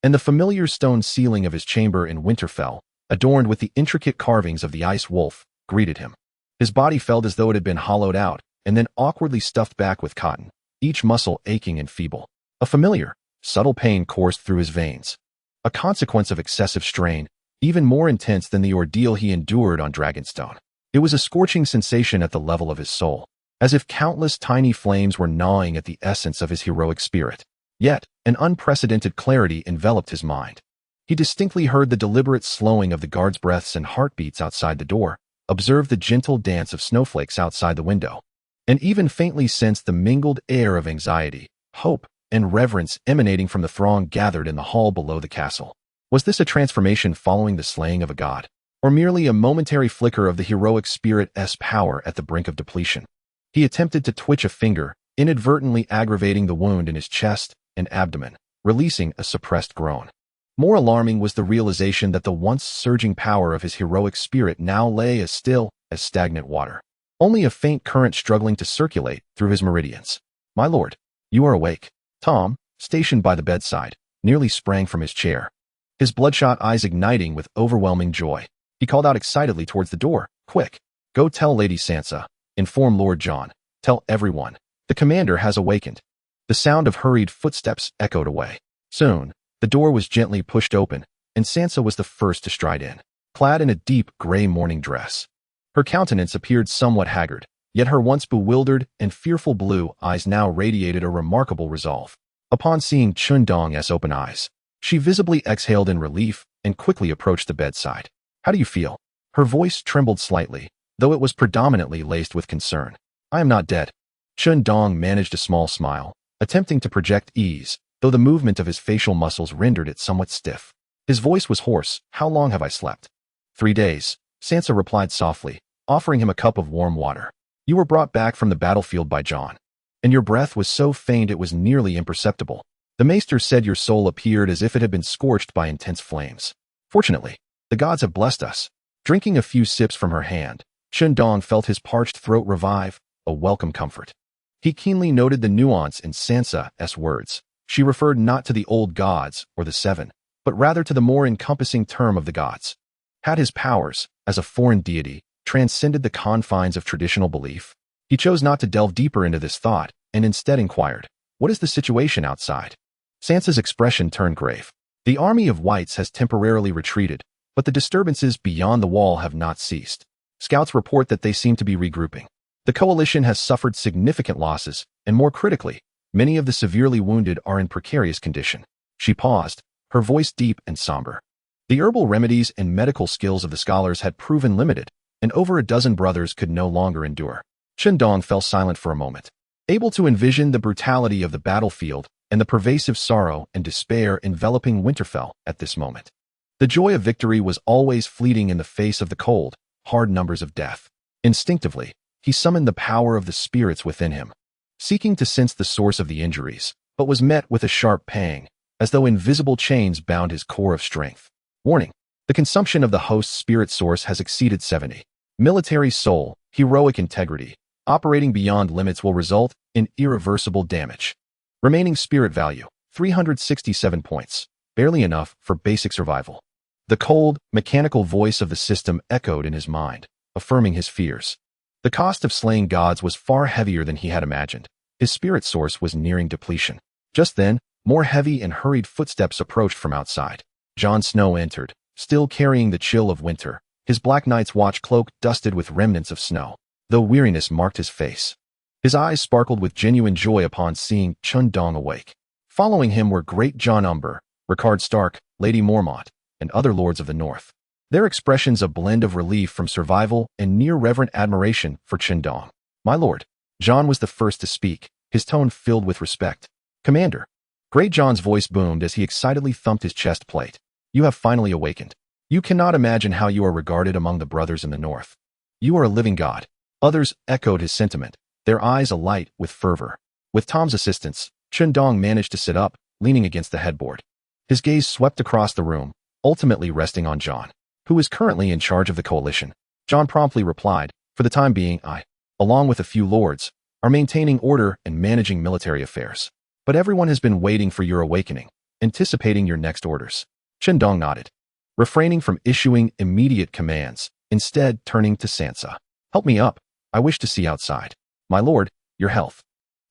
and the familiar stone ceiling of his chamber in Winterfell, adorned with the intricate carvings of the Ice Wolf, greeted him. His body felt as though it had been hollowed out and then awkwardly stuffed back with cotton, each muscle aching and feeble. A familiar, subtle pain coursed through his veins, a consequence of excessive strain, even more intense than the ordeal he endured on Dragonstone. It was a scorching sensation at the level of his soul, as if countless tiny flames were gnawing at the essence of his heroic spirit. Yet, an unprecedented clarity enveloped his mind. He distinctly heard the deliberate slowing of the guards' breaths and heartbeats outside the door, observed the gentle dance of snowflakes outside the window, and even faintly sensed the mingled air of anxiety, hope, and reverence emanating from the throng gathered in the hall below the castle. Was this a transformation following the slaying of a god, or merely a momentary flicker of the heroic spirit's power at the brink of depletion? He attempted to twitch a finger, inadvertently aggravating the wound in his chest and abdomen, releasing a suppressed groan. More alarming was the realization that the once surging power of his heroic spirit now lay as still as stagnant water, only a faint current struggling to circulate through his meridians. "My lord, you are awake." Tom, stationed by the bedside, nearly sprang from his chair, his bloodshot eyes igniting with overwhelming joy. He called out excitedly towards the door. "Quick, go tell Lady Sansa. Inform Lord Jon. Tell everyone. The commander has awakened." The sound of hurried footsteps echoed away. Soon, the door was gently pushed open, and Sansa was the first to stride in, clad in a deep gray mourning dress. Her countenance appeared somewhat haggard, yet her once bewildered and fearful blue eyes now radiated a remarkable resolve. Upon seeing Chen Dong's open eyes, she visibly exhaled in relief and quickly approached the bedside. "How do you feel?" Her voice trembled slightly, though it was predominantly laced with concern. "I am not dead." Chen Dong managed a small smile, attempting to project ease, though the movement of his facial muscles rendered it somewhat stiff. His voice was hoarse. "How long have I slept?" 3 days, Sansa replied softly, offering him a cup of warm water. "You were brought back from the battlefield by Jon, and your breath was so faint it was nearly imperceptible. The maester said your soul appeared as if it had been scorched by intense flames. Fortunately, the gods have blessed us." Drinking a few sips from her hand, Chen Dong felt his parched throat revive, a welcome comfort. He keenly noted the nuance in Sansa's words. She referred not to the old gods or the seven, but rather to the more encompassing term of the gods. Had his powers, as a foreign deity, transcended the confines of traditional belief? He chose not to delve deeper into this thought, and instead inquired, "What is the situation outside?" Sansa's expression turned grave. "The army of Wights has temporarily retreated, but the disturbances beyond the wall have not ceased. Scouts report that they seem to be regrouping. The coalition has suffered significant losses, and more critically, many of the severely wounded are in precarious condition." She paused, her voice deep and somber. The herbal remedies and medical skills of the scholars had proven limited, and over a dozen brothers could no longer endure. Chen Dong fell silent for a moment, able to envision the brutality of the battlefield and the pervasive sorrow and despair enveloping Winterfell at this moment. The joy of victory was always fleeting in the face of the cold, hard numbers of death. Instinctively, he summoned the power of the spirits within him, seeking to sense the source of the injuries, but was met with a sharp pang, as though invisible chains bound his core of strength. Warning: the consumption of the host's spirit source has exceeded 70. Military soul, heroic integrity, operating beyond limits will result in irreversible damage. Remaining spirit value, 367 points, barely enough for basic survival. The cold, mechanical voice of the system echoed in his mind, affirming his fears. The cost of slaying gods was far heavier than he had imagined. His spirit source was nearing depletion. Just then, more heavy and hurried footsteps approached from outside. Jon Snow entered, still carrying the chill of winter, his Black Knight's watch cloak dusted with remnants of snow, though weariness marked his face. His eyes sparkled with genuine joy upon seeing Chen Dong awake. Following him were Great John Umber, Rickard Stark, Lady Mormont, and other lords of the north. Their expressions a blend of relief from survival and near-reverent admiration for Chen Dong. "My lord." Jon was the first to speak, his tone filled with respect. "Commander." Great Jon's voice boomed as he excitedly thumped his chest plate. You have finally awakened. You cannot imagine how you are regarded among the brothers in the north. You are a living god. Others echoed his sentiment, their eyes alight with fervor. With Tom's assistance, Chen Dong managed to sit up, leaning against the headboard. His gaze swept across the room, ultimately resting on Jon, who is currently in charge of the coalition. Jon promptly replied, for the time being, I, along with a few lords, are maintaining order and managing military affairs. But everyone has been waiting for your awakening, anticipating your next orders. Chen Dong nodded, refraining from issuing immediate commands, instead turning to Sansa. Help me up. I wish to see outside. My lord, your health.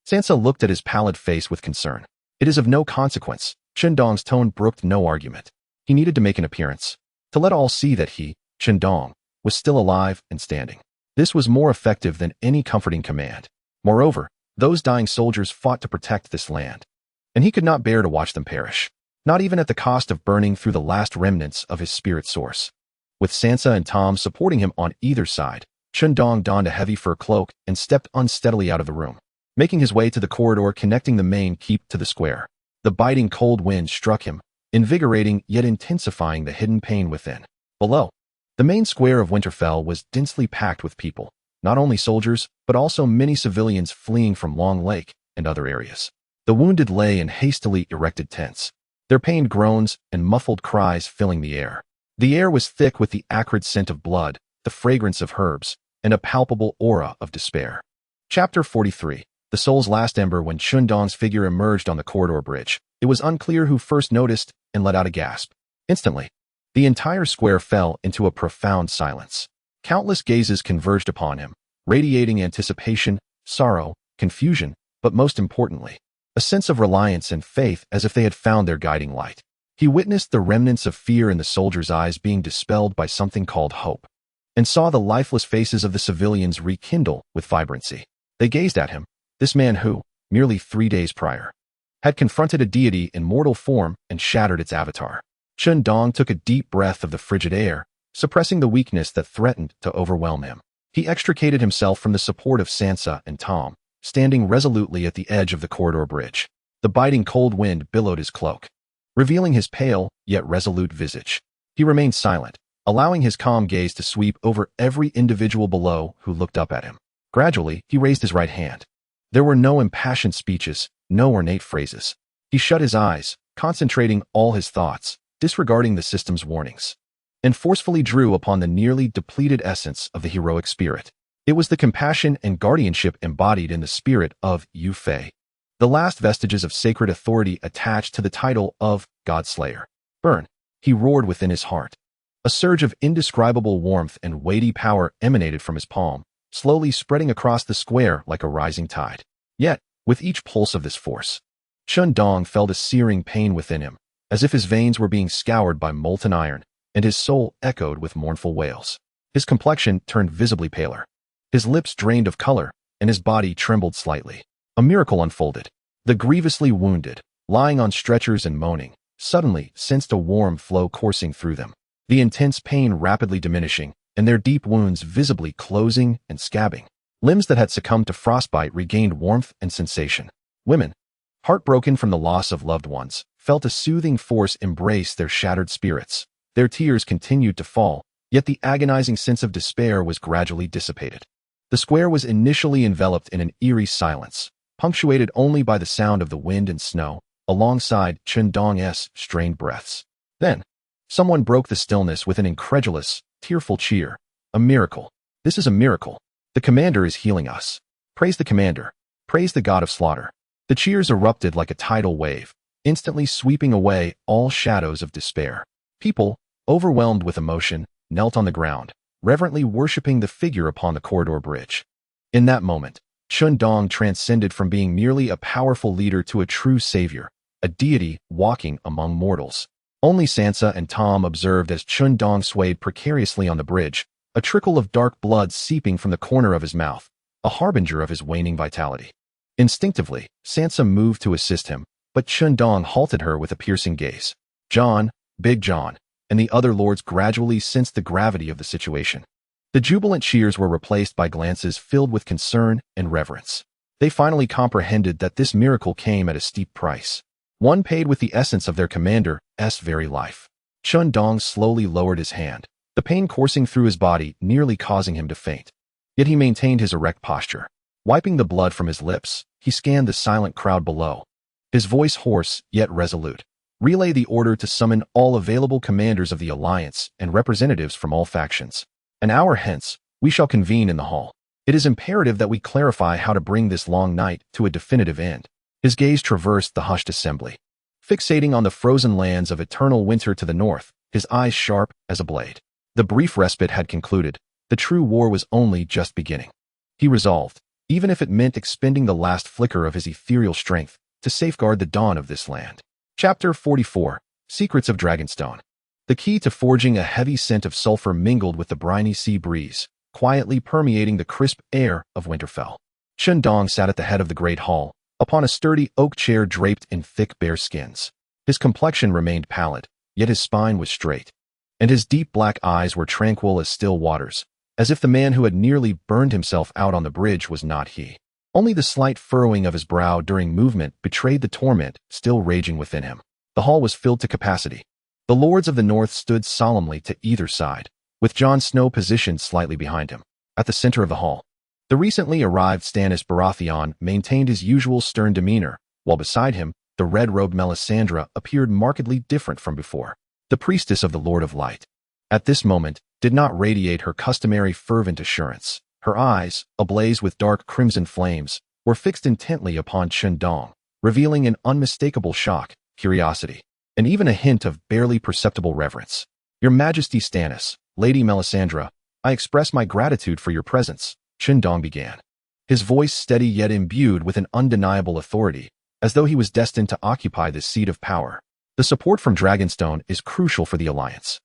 Sansa looked at his pallid face with concern. It is of no consequence. Chen Dong's tone brooked no argument. He needed to make an appearance, to let all see that he, Chen Dong, was still alive and standing. This was more effective than any comforting command. Moreover, those dying soldiers fought to protect this land, and he could not bear to watch them perish, not even at the cost of burning through the last remnants of his spirit source. With Sansa and Tom supporting him on either side, Chen Dong donned a heavy fur cloak and stepped unsteadily out of the room, making his way to the corridor connecting the main keep to the square. The biting cold wind struck him, invigorating yet intensifying the hidden pain within. Below, the main square of Winterfell was densely packed with people, not only soldiers, but also many civilians fleeing from Long Lake and other areas. The wounded lay in hastily erected tents, their pained groans and muffled cries filling the air. The air was thick with the acrid scent of blood, the fragrance of herbs, and a palpable aura of despair. Chapter 43. The Soul's Last Ember. When Chen Dong's figure emerged on the corridor bridge, it was unclear who first noticed and let out a gasp. Instantly, the entire square fell into a profound silence. Countless gazes converged upon him, radiating anticipation, sorrow, confusion, but most importantly, a sense of reliance and faith as if they had found their guiding light. He witnessed the remnants of fear in the soldiers' eyes being dispelled by something called hope, and saw the lifeless faces of the civilians rekindle with vibrancy. They gazed at him, this man who, merely 3 days prior, had confronted a deity in mortal form and shattered its avatar. Chen Dong took a deep breath of the frigid air, suppressing the weakness that threatened to overwhelm him. He extricated himself from the support of Sansa and Tom, standing resolutely at the edge of the corridor bridge. The biting cold wind billowed his cloak, revealing his pale yet resolute visage. He remained silent, allowing his calm gaze to sweep over every individual below who looked up at him. Gradually, he raised his right hand. There were no impassioned speeches, no ornate phrases. He shut his eyes, concentrating all his thoughts, disregarding the system's warnings, and forcefully drew upon the nearly depleted essence of the heroic spirit. It was the compassion and guardianship embodied in the spirit of Yu Fei, the last vestiges of sacred authority attached to the title of Godslayer. Burn, he roared within his heart. A surge of indescribable warmth and weighty power emanated from his palm, slowly spreading across the square like a rising tide. Yet, with each pulse of this force, Chen Dong felt a searing pain within him, as if his veins were being scoured by molten iron, and his soul echoed with mournful wails. His complexion turned visibly paler. His lips drained of color, and his body trembled slightly. A miracle unfolded. The grievously wounded, lying on stretchers and moaning, suddenly sensed a warm flow coursing through them, the intense pain rapidly diminishing, and their deep wounds visibly closing and scabbing. Limbs that had succumbed to frostbite regained warmth and sensation. Women, heartbroken from the loss of loved ones, felt a soothing force embrace their shattered spirits. Their tears continued to fall, yet the agonizing sense of despair was gradually dissipated. The square was initially enveloped in an eerie silence, punctuated only by the sound of the wind and snow, alongside Chen Dong's strained breaths. Then, someone broke the stillness with an incredulous, tearful cheer. A miracle. This is a miracle. The commander is healing us. Praise the commander. Praise the god of slaughter. The cheers erupted like a tidal wave, instantly sweeping away all shadows of despair. People, overwhelmed with emotion, knelt on the ground, reverently worshipping the figure upon the corridor bridge. In that moment, Chen Dong transcended from being merely a powerful leader to a true savior, a deity walking among mortals. Only Sansa and Tom observed as Chen Dong swayed precariously on the bridge, a trickle of dark blood seeping from the corner of his mouth, a harbinger of his waning vitality. Instinctively, Sansa moved to assist him, but Chen Dong halted her with a piercing gaze. Jon, Big Jon, and the other lords gradually sensed the gravity of the situation. The jubilant cheers were replaced by glances filled with concern and reverence. They finally comprehended that this miracle came at a steep price. one paid with the essence of their commander's very life. Chen Dong slowly lowered his hand, the pain coursing through his body nearly causing him to faint. Yet he maintained his erect posture. Wiping the blood from his lips, he scanned the silent crowd below. His voice hoarse, yet resolute. Relay the order to summon all available commanders of the Alliance and representatives from all factions. An hour hence, we shall convene in the hall. It is imperative that we clarify how to bring this long night to a definitive end. His gaze traversed the hushed assembly. Fixating on the frozen lands of eternal winter to the north, his eyes sharp as a blade. The brief respite had concluded. The true war was only just beginning. He resolved, even if it meant expending the last flicker of his ethereal strength, to safeguard the dawn of this land. Chapter 44. Secrets of Dragonstone. The key to forging a heavy scent of sulfur mingled with the briny sea breeze, quietly permeating the crisp air of Winterfell. Chen Dong sat at the head of the great hall, upon a sturdy oak chair draped in thick bear skins. His complexion remained pallid, yet his spine was straight, and his deep black eyes were tranquil as still waters, as if the man who had nearly burned himself out on the bridge was not he. Only the slight furrowing of his brow during movement betrayed the torment still raging within him. The hall was filled to capacity. The lords of the north stood solemnly to either side, with Jon Snow positioned slightly behind him. At the center of the hall, the recently arrived Stannis Baratheon maintained his usual stern demeanor, while beside him, the red-robed Melisandre appeared markedly different from before. The priestess of the Lord of Light, at this moment, did not radiate her customary fervent assurance. Her eyes, ablaze with dark crimson flames, were fixed intently upon Chen Dong, revealing an unmistakable shock, curiosity, and even a hint of barely perceptible reverence. Your Majesty Stannis, Lady Melisandre, I express my gratitude for your presence, Chen Dong began. His voice steady yet imbued with an undeniable authority, as though he was destined to occupy this seat of power. The support from Dragonstone is crucial for the Alliance.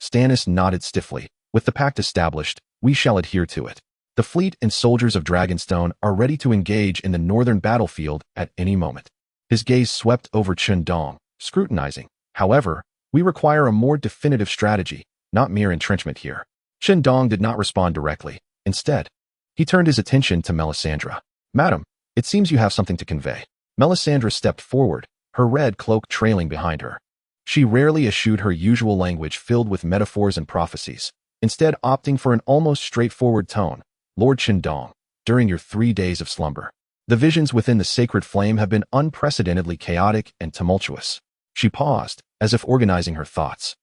Stannis nodded stiffly. With the pact established, we shall adhere to it. The fleet and soldiers of Dragonstone are ready to engage in the northern battlefield at any moment. His gaze swept over Chen Dong, scrutinizing. However, we require a more definitive strategy, not mere entrenchment here. Chen Dong did not respond directly. Instead, he turned his attention to Melisandre. Madam, it seems you have something to convey. Melisandre stepped forward, her red cloak trailing behind her. She rarely eschewed her usual language filled with metaphors and prophecies, instead opting for an almost straightforward tone. Lord Chen Dong, during your 3 days of slumber, the visions within the sacred flame have been unprecedentedly chaotic and tumultuous. She paused, as if organizing her thoughts.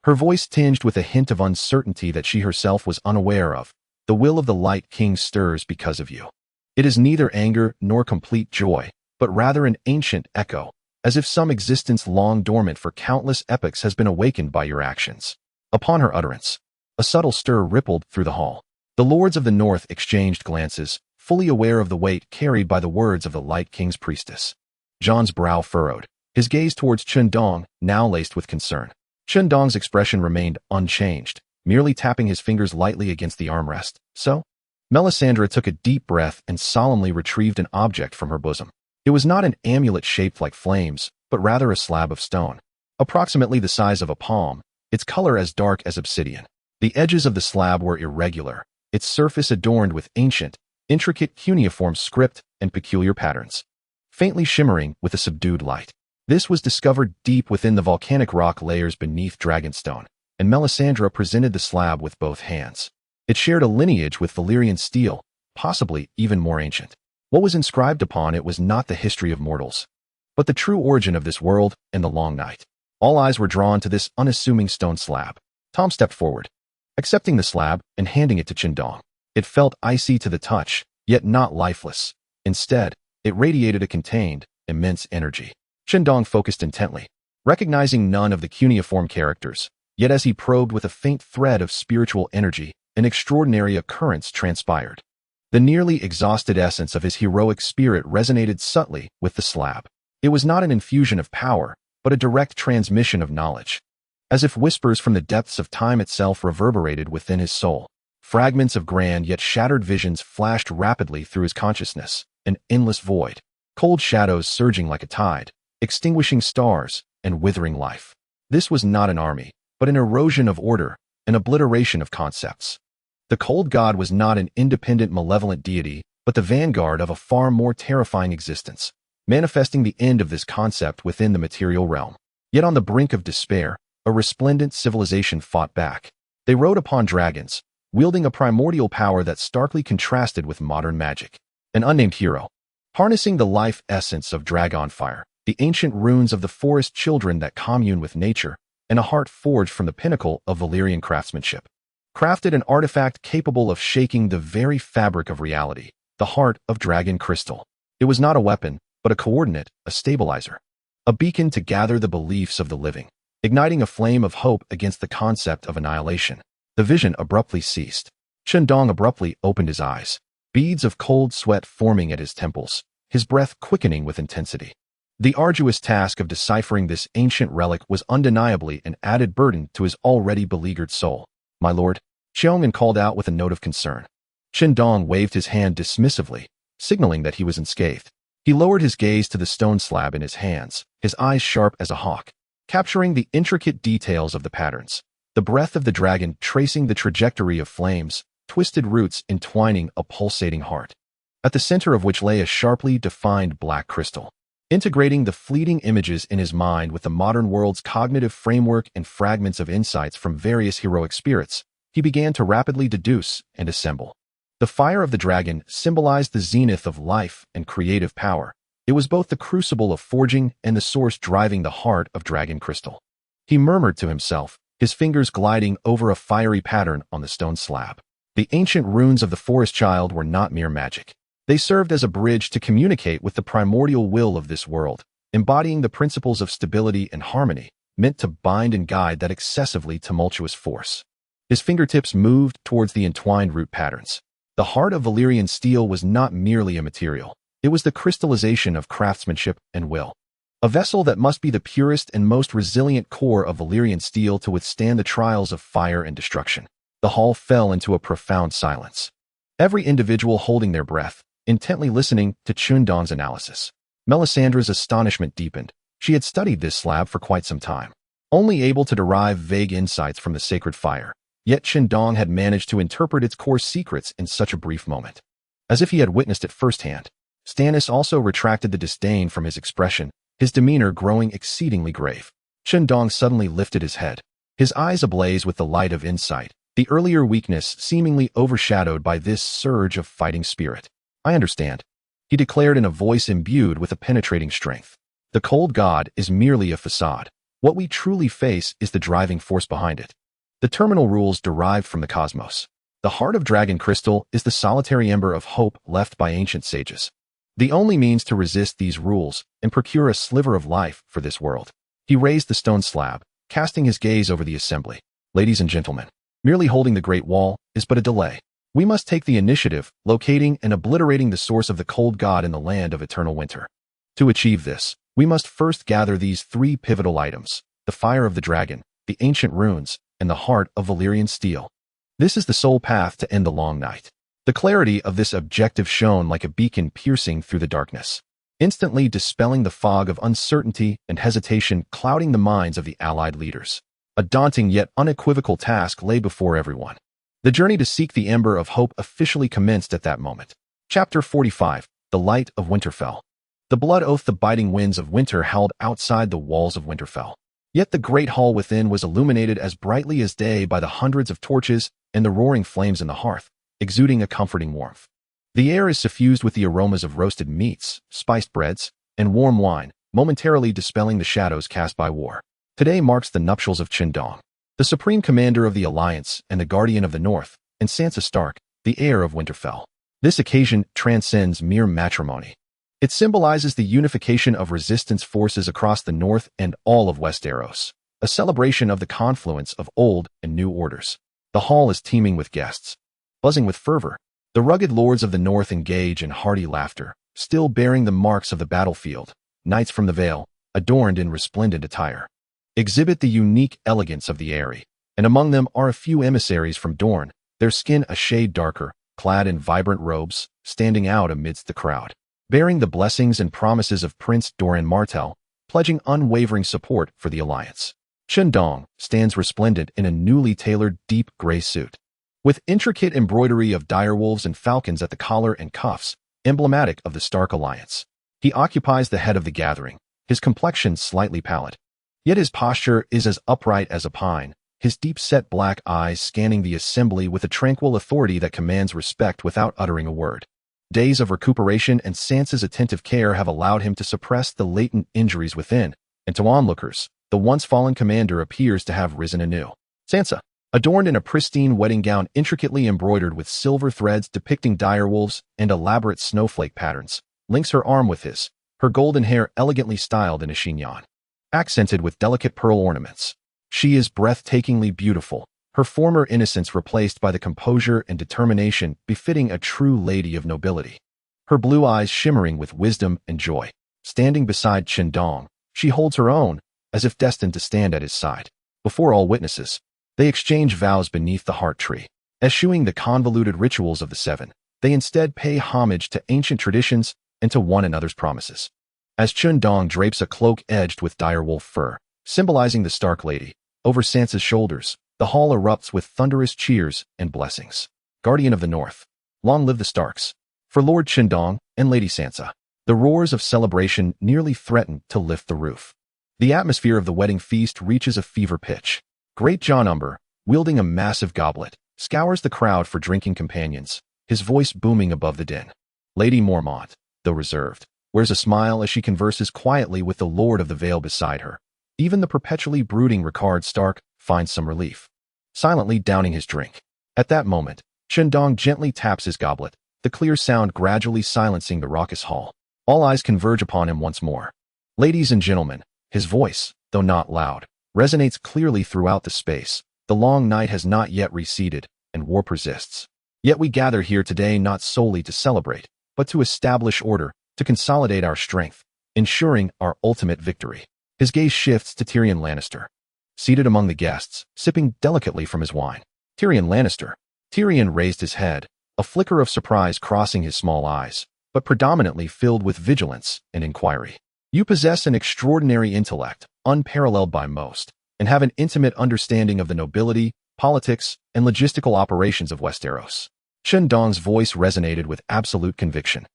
Her voice tinged with a hint of uncertainty that she herself was unaware of. The will of the Light King stirs because of you. It is neither anger nor complete joy, but rather an ancient echo, as if some existence long dormant for countless epochs has been awakened by your actions. Upon her utterance, a subtle stir rippled through the hall. The lords of the north exchanged glances, fully aware of the weight carried by the words of the Light King's priestess. Jon's brow furrowed, his gaze towards Chen Dong, now laced with concern. Chen Dong's expression remained unchanged, merely tapping his fingers lightly against the armrest. So? Melisandre took a deep breath and solemnly retrieved an object from her bosom. It was not an amulet shaped like flames, but rather a slab of stone, approximately the size of a palm, its color as dark as obsidian. The edges of the slab were irregular, its surface adorned with ancient, intricate cuneiform script and peculiar patterns, faintly shimmering with a subdued light. This was discovered deep within the volcanic rock layers beneath Dragonstone, and Melisandre presented the slab with both hands. It shared a lineage with Valyrian steel, possibly even more ancient. What was inscribed upon it was not the history of mortals, but the true origin of this world and the long night. All eyes were drawn to this unassuming stone slab. Tom stepped forward, accepting the slab and handing it to Chen Dong. It felt icy to the touch, yet not lifeless. Instead, it radiated a contained, immense energy. Chen Dong focused intently, recognizing none of the cuneiform characters, yet as he probed with a faint thread of spiritual energy, an extraordinary occurrence transpired. The nearly exhausted essence of his heroic spirit resonated subtly with the slab. It was not an infusion of power, but a direct transmission of knowledge. As if whispers from the depths of time itself reverberated within his soul. Fragments of grand yet shattered visions flashed rapidly through his consciousness, an endless void, cold shadows surging like a tide, extinguishing stars and withering life. This was not an army, but an erosion of order, an obliteration of concepts. The cold god was not an independent malevolent deity, but the vanguard of a far more terrifying existence, manifesting the end of this concept within the material realm. Yet on the brink of despair, a resplendent civilization fought back. They rode upon dragons, wielding a primordial power that starkly contrasted with modern magic. An unnamed hero, harnessing the life essence of dragon fire, the ancient runes of the forest children that commune with nature, and a heart forged from the pinnacle of Valyrian craftsmanship. Crafted an artifact capable of shaking the very fabric of reality, the heart of dragon crystal. It was not a weapon, but a coordinate, a stabilizer. A beacon to gather the beliefs of the living, igniting a flame of hope against the concept of annihilation. The vision abruptly ceased. Chen Dong abruptly opened his eyes, beads of cold sweat forming at his temples, his breath quickening with intensity. The arduous task of deciphering this ancient relic was undeniably an added burden to his already beleaguered soul. "My lord," Xiong'an called out with a note of concern. Chen Dong waved his hand dismissively, signaling that he was unscathed. He lowered his gaze to the stone slab in his hands, his eyes sharp as a hawk, capturing the intricate details of the patterns. The breath of the dragon tracing the trajectory of flames, twisted roots entwining a pulsating heart, at the center of which lay a sharply defined black crystal. Integrating the fleeting images in his mind with the modern world's cognitive framework and fragments of insights from various heroic spirits, he began to rapidly deduce and assemble. The fire of the dragon symbolized the zenith of life and creative power. It was both the crucible of forging and the source driving the heart of dragon crystal. He murmured to himself, his fingers gliding over a fiery pattern on the stone slab. The ancient runes of the forest child were not mere magic. They served as a bridge to communicate with the primordial will of this world, embodying the principles of stability and harmony, meant to bind and guide that excessively tumultuous force. His fingertips moved towards the entwined root patterns. The heart of Valyrian steel was not merely a material. It was the crystallization of craftsmanship and will. A vessel that must be the purest and most resilient core of Valyrian steel to withstand the trials of fire and destruction. The hall fell into a profound silence. Every individual holding their breath, intently listening to Chen Dong's analysis. Melisandre's astonishment deepened. She had studied this slab for quite some time, only able to derive vague insights from the sacred fire. Yet Chen Dong had managed to interpret its core secrets in such a brief moment, as if he had witnessed it firsthand. Stannis also retracted the disdain from his expression, his demeanor growing exceedingly grave. Chen Dong suddenly lifted his head, his eyes ablaze with the light of insight, the earlier weakness seemingly overshadowed by this surge of fighting spirit. "I understand," he declared in a voice imbued with a penetrating strength. "The cold god is merely a facade. What we truly face is the driving force behind it. The terminal rules derived from the cosmos. The heart of dragon crystal is the solitary ember of hope left by ancient sages. The only means to resist these rules and procure a sliver of life for this world." He raised the stone slab, casting his gaze over the assembly. "Ladies and gentlemen, merely holding the Great Wall is but a delay. We must take the initiative, locating and obliterating the source of the cold god in the land of eternal winter. To achieve this, we must first gather these three pivotal items: the fire of the dragon, the ancient runes, and the heart of Valyrian steel. This is the sole path to end the long night." The clarity of this objective shone like a beacon piercing through the darkness, instantly dispelling the fog of uncertainty and hesitation clouding the minds of the allied leaders. A daunting yet unequivocal task lay before everyone. The journey to seek the ember of hope officially commenced at that moment. Chapter 45, The Light of Winterfell. The blood oath the biting winds of winter howled outside the walls of Winterfell. Yet the great hall within was illuminated as brightly as day by the hundreds of torches and the roaring flames in the hearth, exuding a comforting warmth. The air is suffused with the aromas of roasted meats, spiced breads, and warm wine, momentarily dispelling the shadows cast by war. Today marks the nuptials of Chen Dong, the supreme commander of the Alliance and the guardian of the North, and Sansa Stark, the heir of Winterfell. This occasion transcends mere matrimony. It symbolizes the unification of resistance forces across the North and all of Westeros, a celebration of the confluence of old and new orders. The hall is teeming with guests, buzzing with fervor. The rugged lords of the North engage in hearty laughter, still bearing the marks of the battlefield. Knights from the Vale, adorned in resplendent attire, exhibit the unique elegance of the Eyrie, and among them are a few emissaries from Dorne, their skin a shade darker, clad in vibrant robes, standing out amidst the crowd, bearing the blessings and promises of Prince Doran Martell, pledging unwavering support for the Alliance. Chen Dong stands resplendent in a newly tailored deep gray suit, with intricate embroidery of direwolves and falcons at the collar and cuffs, emblematic of the Stark Alliance. He occupies the head of the gathering, his complexion slightly pallid. Yet his posture is as upright as a pine, his deep-set black eyes scanning the assembly with a tranquil authority that commands respect without uttering a word. Days of recuperation and Sansa's attentive care have allowed him to suppress the latent injuries within, and to onlookers, the once-fallen commander appears to have risen anew. Sansa, adorned in a pristine wedding gown intricately embroidered with silver threads depicting direwolves and elaborate snowflake patterns, links her arm with his, her golden hair elegantly styled in a chignon, accented with delicate pearl ornaments. She is breathtakingly beautiful, her former innocence replaced by the composure and determination befitting a true lady of nobility. Her blue eyes shimmering with wisdom and joy. Standing beside Chen Dong, she holds her own, as if destined to stand at his side. Before all witnesses, they exchange vows beneath the heart tree. Eschewing the convoluted rituals of the Seven, they instead pay homage to ancient traditions and to one another's promises. As Chen Dong drapes a cloak edged with direwolf fur, symbolizing the Stark Lady, over Sansa's shoulders, the hall erupts with thunderous cheers and blessings. Guardian of the North, long live the Starks. For Lord Chen Dong and Lady Sansa, the roars of celebration nearly threaten to lift the roof. The atmosphere of the wedding feast reaches a fever pitch. Great Jon Umber, wielding a massive goblet, scours the crowd for drinking companions, his voice booming above the din. Lady Mormont, though reserved, wears a smile as she converses quietly with the Lord of the Vale beside her. Even the perpetually brooding Rickard Stark finds some relief, silently downing his drink. At that moment, Chen Dong gently taps his goblet, the clear sound gradually silencing the raucous hall. All eyes converge upon him once more. Ladies and gentlemen, his voice, though not loud, resonates clearly throughout the space. The long night has not yet receded, and war persists. Yet we gather here today not solely to celebrate, but to establish order, to consolidate our strength, ensuring our ultimate victory. His gaze shifts to Tyrion Lannister, seated among the guests, sipping delicately from his wine. Tyrion Lannister. Tyrion raised his head, a flicker of surprise crossing his small eyes, but predominantly filled with vigilance and inquiry. You possess an extraordinary intellect, unparalleled by most, and have an intimate understanding of the nobility, politics, and logistical operations of Westeros. Chen Dong's voice resonated with absolute conviction.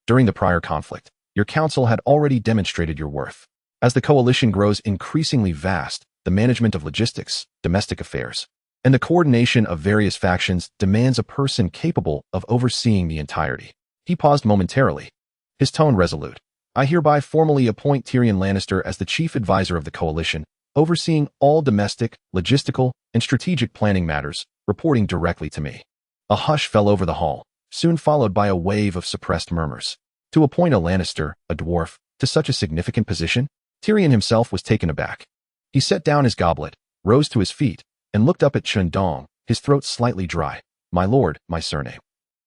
During the prior conflict, your council had already demonstrated your worth. As the coalition grows increasingly vast, the management of logistics, domestic affairs, and the coordination of various factions demands a person capable of overseeing the entirety. He paused momentarily, his tone resolute. I hereby formally appoint Tyrion Lannister as the chief advisor of the coalition, overseeing all domestic, logistical, and strategic planning matters, reporting directly to me. A hush fell over the hall, soon followed by a wave of suppressed murmurs. To appoint a Lannister, a dwarf, to such a significant position? Tyrion himself was taken aback. He set down his goblet, rose to his feet, and looked up at Chen Dong, his throat slightly dry. My lord, my surname.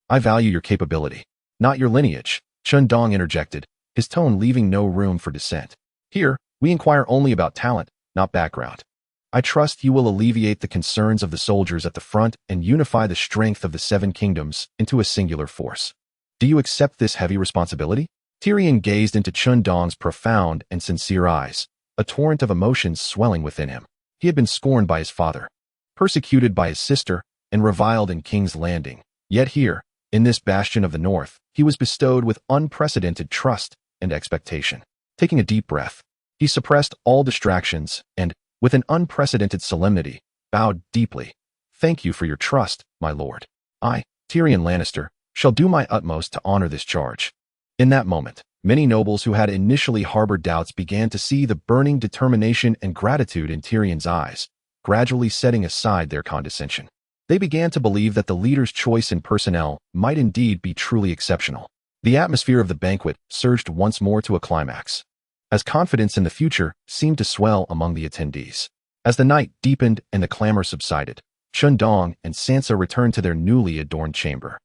I value your capability, not your lineage, Chen Dong interjected, his tone leaving no room for dissent. Here, we inquire only about talent, not background. I trust you will alleviate the concerns of the soldiers at the front and unify the strength of the Seven Kingdoms into a singular force. Do you accept this heavy responsibility? Tyrion gazed into Chen Dong's profound and sincere eyes, a torrent of emotions swelling within him. He had been scorned by his father, persecuted by his sister, and reviled in King's Landing. Yet here, in this bastion of the North, he was bestowed with unprecedented trust and expectation. Taking a deep breath, he suppressed all distractions and, with an unprecedented solemnity, bowed deeply. Thank you for your trust, my lord. I, Tyrion Lannister, shall do my utmost to honor this charge. In that moment, many nobles who had initially harbored doubts began to see the burning determination and gratitude in Tyrion's eyes, gradually setting aside their condescension. They began to believe that the leader's choice in personnel might indeed be truly exceptional. The atmosphere of the banquet surged once more to a climax, as confidence in the future seemed to swell among the attendees. As the night deepened and the clamor subsided, Chen Dong and Sansa returned to their newly adorned chamber.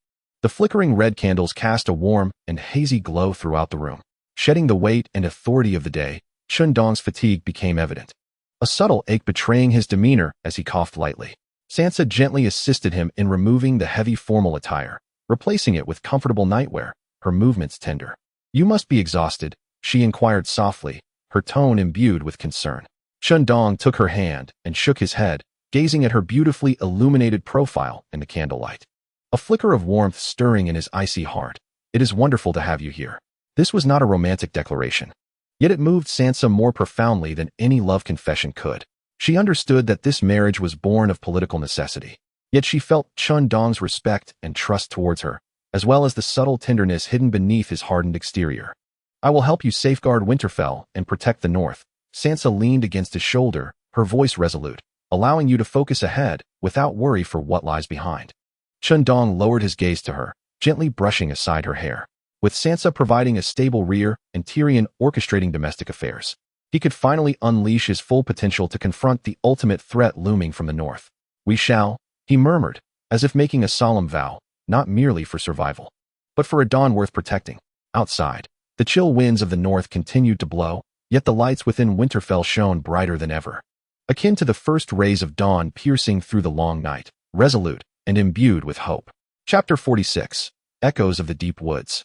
The flickering red candles cast a warm and hazy glow throughout the room. Shedding the weight and authority of the day, Chen Dong's fatigue became evident, a subtle ache betraying his demeanor as he coughed lightly. Sansa gently assisted him in removing the heavy formal attire, replacing it with comfortable nightwear, her movements tender. You must be exhausted, she inquired softly, her tone imbued with concern. Chen Dong took her hand and shook his head, gazing at her beautifully illuminated profile in the candlelight. A flicker of warmth stirring in his icy heart. It is wonderful to have you here. This was not a romantic declaration. Yet it moved Sansa more profoundly than any love confession could. She understood that this marriage was born of political necessity. Yet she felt Chen Dong's respect and trust towards her, as well as the subtle tenderness hidden beneath his hardened exterior. "I will help you safeguard Winterfell and protect the north." Sansa leaned against his shoulder, her voice resolute, allowing you to focus ahead without worry for what lies behind. Chen Dong lowered his gaze to her, gently brushing aside her hair. With Sansa providing a stable rear and Tyrion orchestrating domestic affairs, he could finally unleash his full potential to confront the ultimate threat looming from the north. "We shall," he murmured, as if making a solemn vow, not merely for survival, but for a dawn worth protecting. Outside, the chill winds of the north continued to blow, yet the lights within Winterfell shone brighter than ever, akin to the first rays of dawn piercing through the long night, resolute and imbued with hope. Chapter 46. Echoes of the Deep Woods.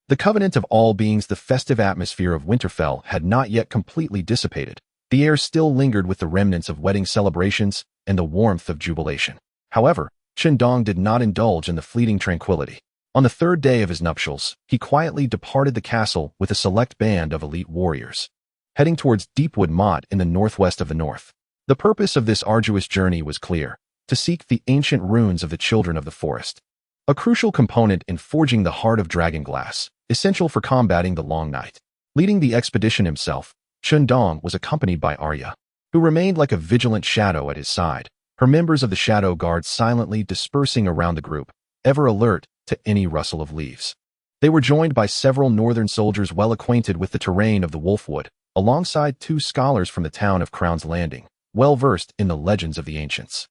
The covenant of all beings. The festive atmosphere of Winterfell had not yet completely dissipated. The air still lingered with the remnants of wedding celebrations and the warmth of jubilation. However, Chen Dong did not indulge in the fleeting tranquility. On the third day of his nuptials, he quietly departed the castle with a select band of elite warriors, heading towards Deepwood Motte in the northwest of the north. The purpose of this arduous journey was clear: to seek the ancient runes of the Children of the Forest, a crucial component in forging the heart of dragonglass, essential for combating the Long Night. Leading the expedition himself, Chen Dong was accompanied by Arya, who remained like a vigilant shadow at his side, her members of the Shadow Guard silently dispersing around the group, ever alert to any rustle of leaves. They were joined by several northern soldiers well acquainted with the terrain of the Wolfwood, alongside 2 scholars from the town of Crown's Landing, well versed in the legends of the ancients.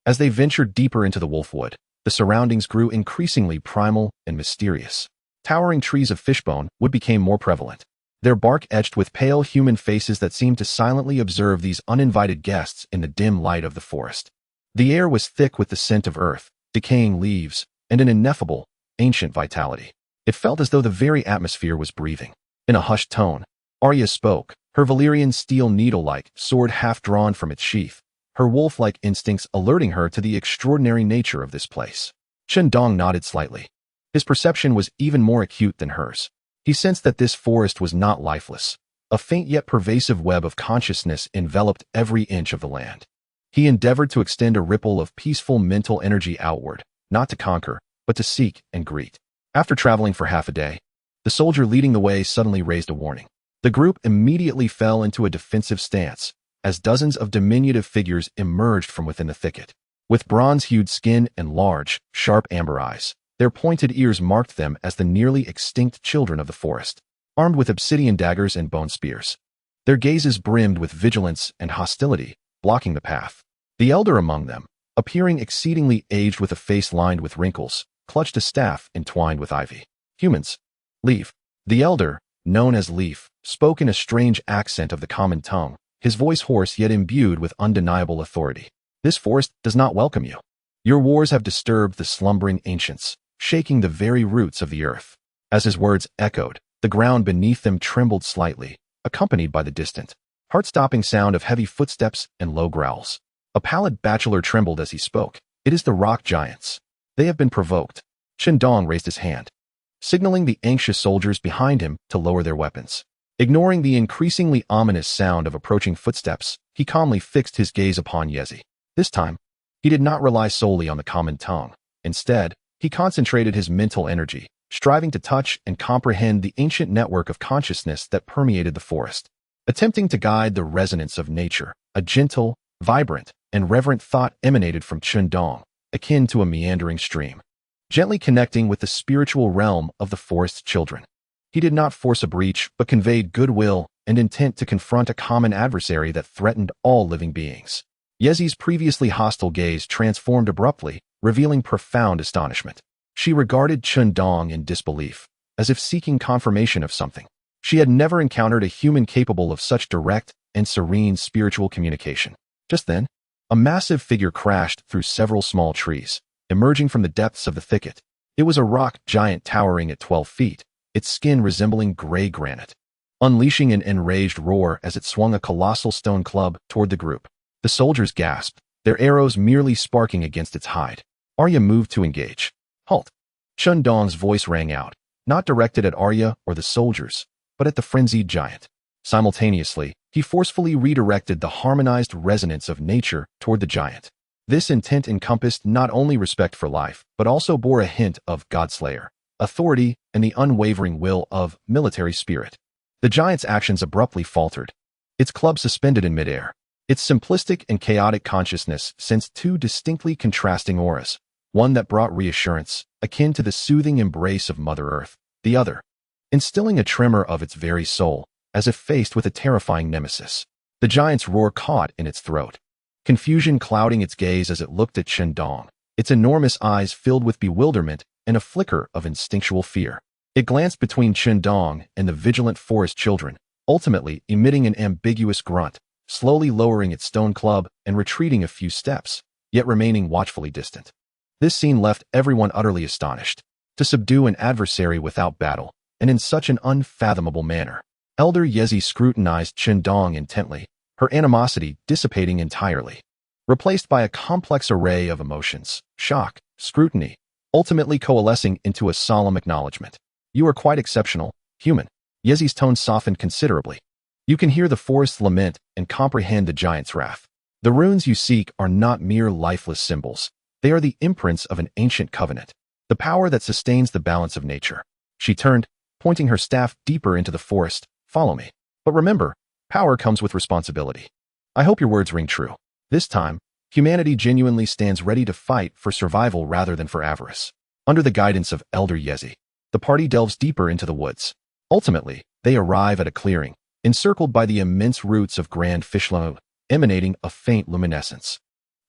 As they ventured deeper into the Wolfwood, the surroundings grew increasingly primal and mysterious. Towering trees of fishbone wood became more prevalent, their bark etched with pale human faces that seemed to silently observe these uninvited guests in the dim light of the forest. The air was thick with the scent of earth, decaying leaves, and an ineffable, ancient vitality. It felt as though the very atmosphere was breathing. In a hushed tone, Arya spoke, her Valyrian steel needle-like sword half drawn from its sheath, her wolf-like instincts alerting her to the extraordinary nature of this place. Chen Dong nodded slightly. His perception was even more acute than hers. He sensed that this forest was not lifeless. A faint yet pervasive web of consciousness enveloped every inch of the land. He endeavored to extend a ripple of peaceful mental energy outward, not to conquer, but to seek and greet. After traveling for half a day, the soldier leading the way suddenly raised a warning. The group immediately fell into a defensive stance, as dozens of diminutive figures emerged from within the thicket. With bronze-hued skin and large, sharp amber eyes, their pointed ears marked them as the nearly extinct children of the forest, armed with obsidian daggers and bone spears. Their gazes brimmed with vigilance and hostility, blocking the path. The elder among them, appearing exceedingly aged with a face lined with wrinkles, clutched a staff entwined with ivy. "Humans. Leave." The elder, known as Leaf, spoke in a strange accent of the common tongue, his voice hoarse yet imbued with undeniable authority. "This forest does not welcome you. Your wars have disturbed the slumbering ancients, shaking the very roots of the earth." As his words echoed, the ground beneath them trembled slightly, accompanied by the distant, heart-stopping sound of heavy footsteps and low growls. A pallid bachelor trembled as he spoke. "It is the rock giants. They have been provoked." Chen Dong raised his hand, signaling the anxious soldiers behind him to lower their weapons. Ignoring the increasingly ominous sound of approaching footsteps, he calmly fixed his gaze upon Yezi. This time, he did not rely solely on the common tongue. Instead, he concentrated his mental energy, striving to touch and comprehend the ancient network of consciousness that permeated the forest. Attempting to guide the resonance of nature, a gentle, vibrant, and reverent thought emanated from Chen Dong, akin to a meandering stream, gently connecting with the spiritual realm of the forest's children. He did not force a breach, but conveyed goodwill and intent to confront a common adversary that threatened all living beings. Yezi's previously hostile gaze transformed abruptly, revealing profound astonishment. She regarded Chen Dong in disbelief, as if seeking confirmation of something. She had never encountered a human capable of such direct and serene spiritual communication. Just then, a massive figure crashed through several small trees, emerging from the depths of the thicket. It was a rock giant towering at 12 feet, its skin resembling gray granite, unleashing an enraged roar as it swung a colossal stone club toward the group. The soldiers gasped, their arrows merely sparking against its hide. Arya moved to engage. "Halt!" Chen Dong's voice rang out, not directed at Arya or the soldiers, but at the frenzied giant. Simultaneously, he forcefully redirected the harmonized resonance of nature toward the giant. This intent encompassed not only respect for life, but also bore a hint of Godslayer, authority, and the unwavering will of military spirit. The giant's actions abruptly faltered, its club suspended in midair. Its simplistic and chaotic consciousness sensed two distinctly contrasting auras, one that brought reassurance, akin to the soothing embrace of Mother Earth, the other, instilling a tremor of its very soul, as if faced with a terrifying nemesis. The giant's roar caught in its throat, confusion clouding its gaze as it looked at Chen Dong, its enormous eyes filled with bewilderment and a flicker of instinctual fear. It glanced between Chen Dong and the vigilant forest children, ultimately emitting an ambiguous grunt, slowly lowering its stone club and retreating a few steps, yet remaining watchfully distant. This scene left everyone utterly astonished. To subdue an adversary without battle, and in such an unfathomable manner. Elder Yezi scrutinized Chen Dong intently, her animosity dissipating entirely, replaced by a complex array of emotions, shock, scrutiny, ultimately coalescing into a solemn acknowledgement. You are quite exceptional, human. Yezi's tone softened considerably. You can hear the forest's lament and comprehend the giant's wrath. The runes you seek are not mere lifeless symbols. They are the imprints of an ancient covenant, the power that sustains the balance of nature. She turned, pointing her staff deeper into the forest. Follow me. But remember, power comes with responsibility. I hope your words ring true. This time, humanity genuinely stands ready to fight for survival rather than for avarice. Under the guidance of Elder Yezi, the party delves deeper into the woods. Ultimately, they arrive at a clearing, encircled by the immense roots of grand fishlow, emanating a faint luminescence.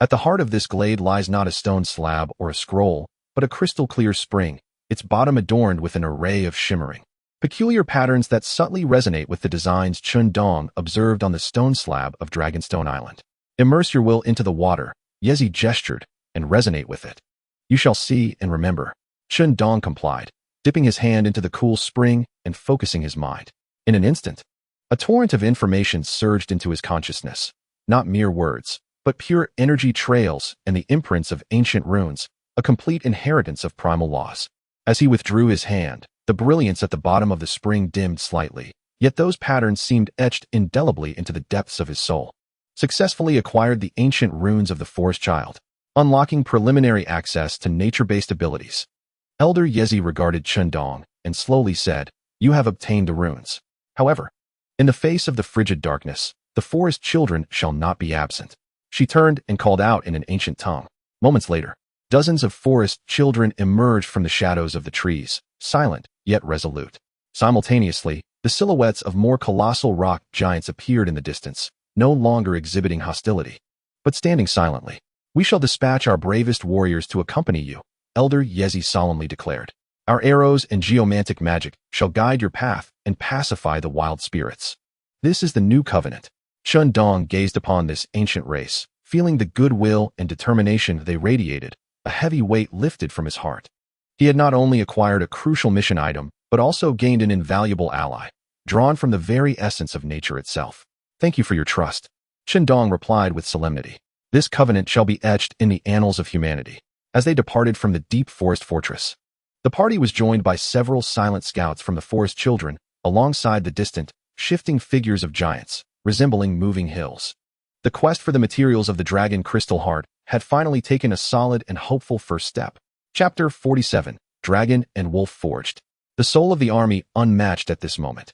At the heart of this glade lies not a stone slab or a scroll, but a crystal-clear spring, its bottom adorned with an array of shimmering, peculiar patterns that subtly resonate with the designs Chen Dong observed on the stone slab of Dragonstone Island. Immerse your will into the water, Yezi gestured, and resonate with it. You shall see and remember. Chen Dong complied, dipping his hand into the cool spring and focusing his mind. In an instant, a torrent of information surged into his consciousness, not mere words, but pure energy trails and the imprints of ancient runes, a complete inheritance of primal laws. As he withdrew his hand, the brilliance at the bottom of the spring dimmed slightly, yet those patterns seemed etched indelibly into the depths of his soul. Successfully acquired the ancient runes of the Forest Child, unlocking preliminary access to nature-based abilities. Elder Yezi regarded Chen Dong and slowly said, "You have obtained the runes. However, in the face of the frigid darkness, the forest children shall not be absent." She turned and called out in an ancient tongue. Moments later, dozens of forest children emerged from the shadows of the trees, silent yet resolute. Simultaneously, the silhouettes of more colossal rock giants appeared in the distance, no longer exhibiting hostility, but standing silently. "We shall dispatch our bravest warriors to accompany you," Elder Yezi solemnly declared. "Our arrows and geomantic magic shall guide your path and pacify the wild spirits. This is the new covenant." Chen Dong gazed upon this ancient race, feeling the goodwill and determination they radiated. A heavy weight lifted from his heart. He had not only acquired a crucial mission item, but also gained an invaluable ally, drawn from the very essence of nature itself. "Thank you for your trust," Chen Dong replied with solemnity. "This covenant shall be etched in the annals of humanity." As they departed from the deep forest fortress, the party was joined by several silent scouts from the forest children, alongside the distant, shifting figures of giants, resembling moving hills. The quest for the materials of the dragon crystal heart had finally taken a solid and hopeful first step. Chapter 47, Dragon and Wolf Forged. The soul of the army unmatched at this moment.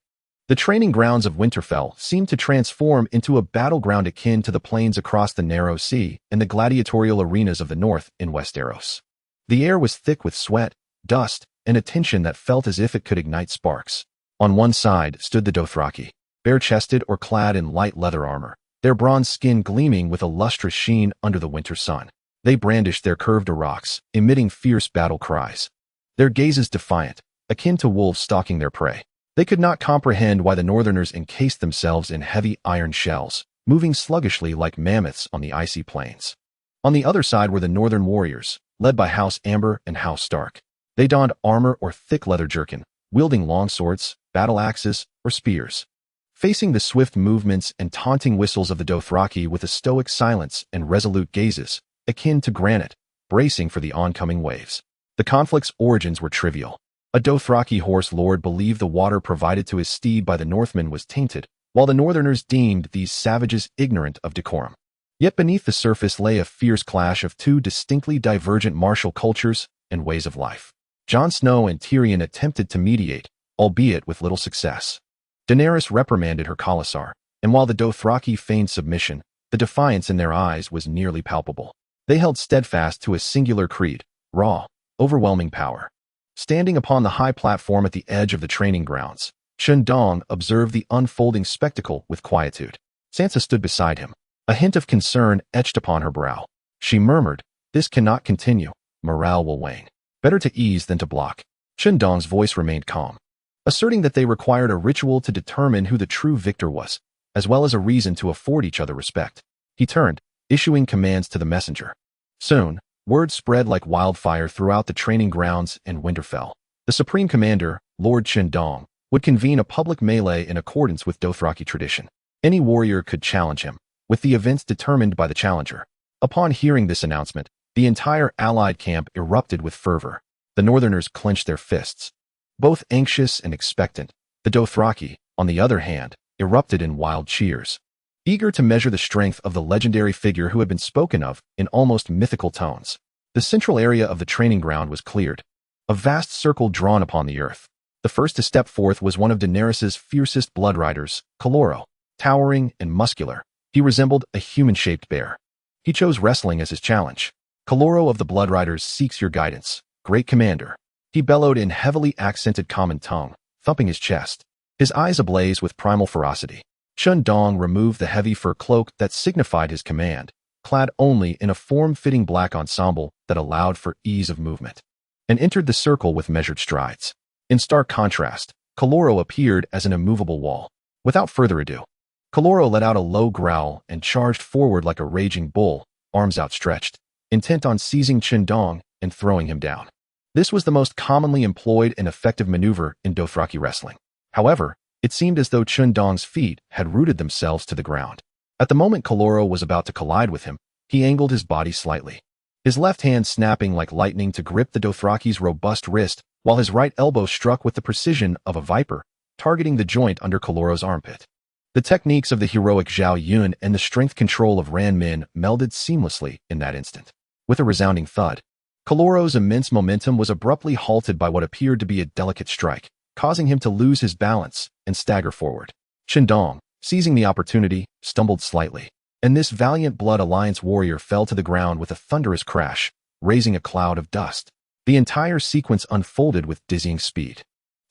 The training grounds of Winterfell seemed to transform into a battleground akin to the plains across the narrow sea and the gladiatorial arenas of the north in Westeros. The air was thick with sweat, dust, and a tension that felt as if it could ignite sparks. On one side stood the Dothraki, bare-chested or clad in light leather armor, their bronze skin gleaming with a lustrous sheen under the winter sun. They brandished their curved rocks, emitting fierce battle cries. Their gazes defiant, akin to wolves stalking their prey. They could not comprehend why the northerners encased themselves in heavy iron shells, moving sluggishly like mammoths on the icy plains. On the other side were the northern warriors, led by House Amber and House Stark. They donned armor or thick leather jerkin, wielding long swords, battle axes, or spears. Facing the swift movements and taunting whistles of the Dothraki with a stoic silence and resolute gazes, akin to granite, bracing for the oncoming waves. The conflict's origins were trivial. A Dothraki horse lord believed the water provided to his steed by the Northmen was tainted, while the Northerners deemed these savages ignorant of decorum. Yet beneath the surface lay a fierce clash of two distinctly divergent martial cultures and ways of life. Jon Snow and Tyrion attempted to mediate, albeit with little success. Daenerys reprimanded her Khalasar, and while the Dothraki feigned submission, the defiance in their eyes was nearly palpable. They held steadfast to a singular creed: raw, overwhelming power. Standing upon the high platform at the edge of the training grounds, Chen Dong observed the unfolding spectacle with quietude. Sansa stood beside him, a hint of concern etched upon her brow. She murmured, "This cannot continue. Morale will wane. Better to ease than to block." Chen Dong's voice remained calm, asserting that they required a ritual to determine who the true victor was, as well as a reason to afford each other respect. He turned, issuing commands to the messenger. Soon, word spread like wildfire throughout the training grounds and Winterfell. The Supreme Commander, Lord Chen Dong, would convene a public melee in accordance with Dothraki tradition. Any warrior could challenge him, with the events determined by the challenger. Upon hearing this announcement, the entire allied camp erupted with fervor. The Northerners clenched their fists, both anxious and expectant. The Dothraki, on the other hand, erupted in wild cheers, eager to measure the strength of the legendary figure who had been spoken of in almost mythical tones. The central area of the training ground was cleared, a vast circle drawn upon the earth. The first to step forth was one of Daenerys' fiercest blood riders, Khaloro. Towering and muscular, he resembled a human-shaped bear. He chose wrestling as his challenge. "Khaloro of the Blood Riders seeks your guidance, great commander," he bellowed in heavily accented common tongue, thumping his chest, his eyes ablaze with primal ferocity. Chen Dong removed the heavy fur cloak that signified his command, clad only in a form-fitting black ensemble that allowed for ease of movement, and entered the circle with measured strides. In stark contrast, Khaloro appeared as an immovable wall. Without further ado, Khaloro let out a low growl and charged forward like a raging bull, arms outstretched, intent on seizing Chen Dong and throwing him down. This was the most commonly employed and effective maneuver in Dothraki wrestling. However, it seemed as though Chen Dong's feet had rooted themselves to the ground. At the moment Khaloro was about to collide with him, he angled his body slightly, his left hand snapping like lightning to grip the Dothraki's robust wrist, while his right elbow struck with the precision of a viper, targeting the joint under Khaloro's armpit. The techniques of the heroic Zhao Yun and the strength control of Ran Min melded seamlessly in that instant. With a resounding thud, Khaloro's immense momentum was abruptly halted by what appeared to be a delicate strike, causing him to lose his balance and stagger forward. Chen Dong, seizing the opportunity, stumbled slightly, and this valiant Blood Alliance warrior fell to the ground with a thunderous crash, raising a cloud of dust. The entire sequence unfolded with dizzying speed.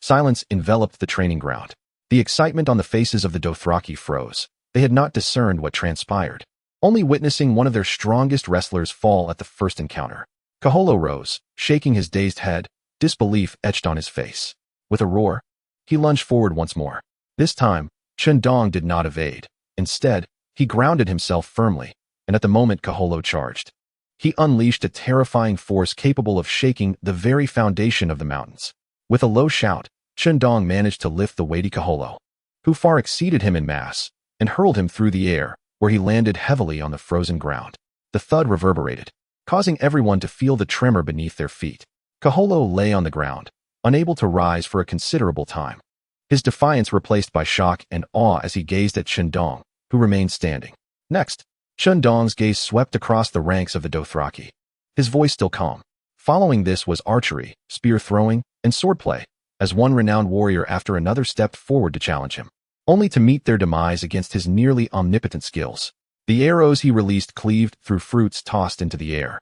Silence enveloped the training ground. The excitement on the faces of the Dothraki froze. They had not discerned what transpired, only witnessing one of their strongest wrestlers fall at the first encounter. Khaloro rose, shaking his dazed head, disbelief etched on his face. With a roar, he lunged forward once more. This time, Chen Dong did not evade. Instead, he grounded himself firmly, and at the moment Khaloro charged, he unleashed a terrifying force capable of shaking the very foundation of the mountains. With a low shout, Chen Dong managed to lift the weighty Khaloro, who far exceeded him in mass, and hurled him through the air, where he landed heavily on the frozen ground. The thud reverberated, causing everyone to feel the tremor beneath their feet. Khaloro lay on the ground, unable to rise for a considerable time, his defiance replaced by shock and awe as he gazed at Chen Dong, who remained standing. Next, Chen Dong's gaze swept across the ranks of the Dothraki, his voice still calm. Following this was archery, spear throwing, and swordplay, as one renowned warrior after another stepped forward to challenge him, only to meet their demise against his nearly omnipotent skills. The arrows he released cleaved through fruits tossed into the air,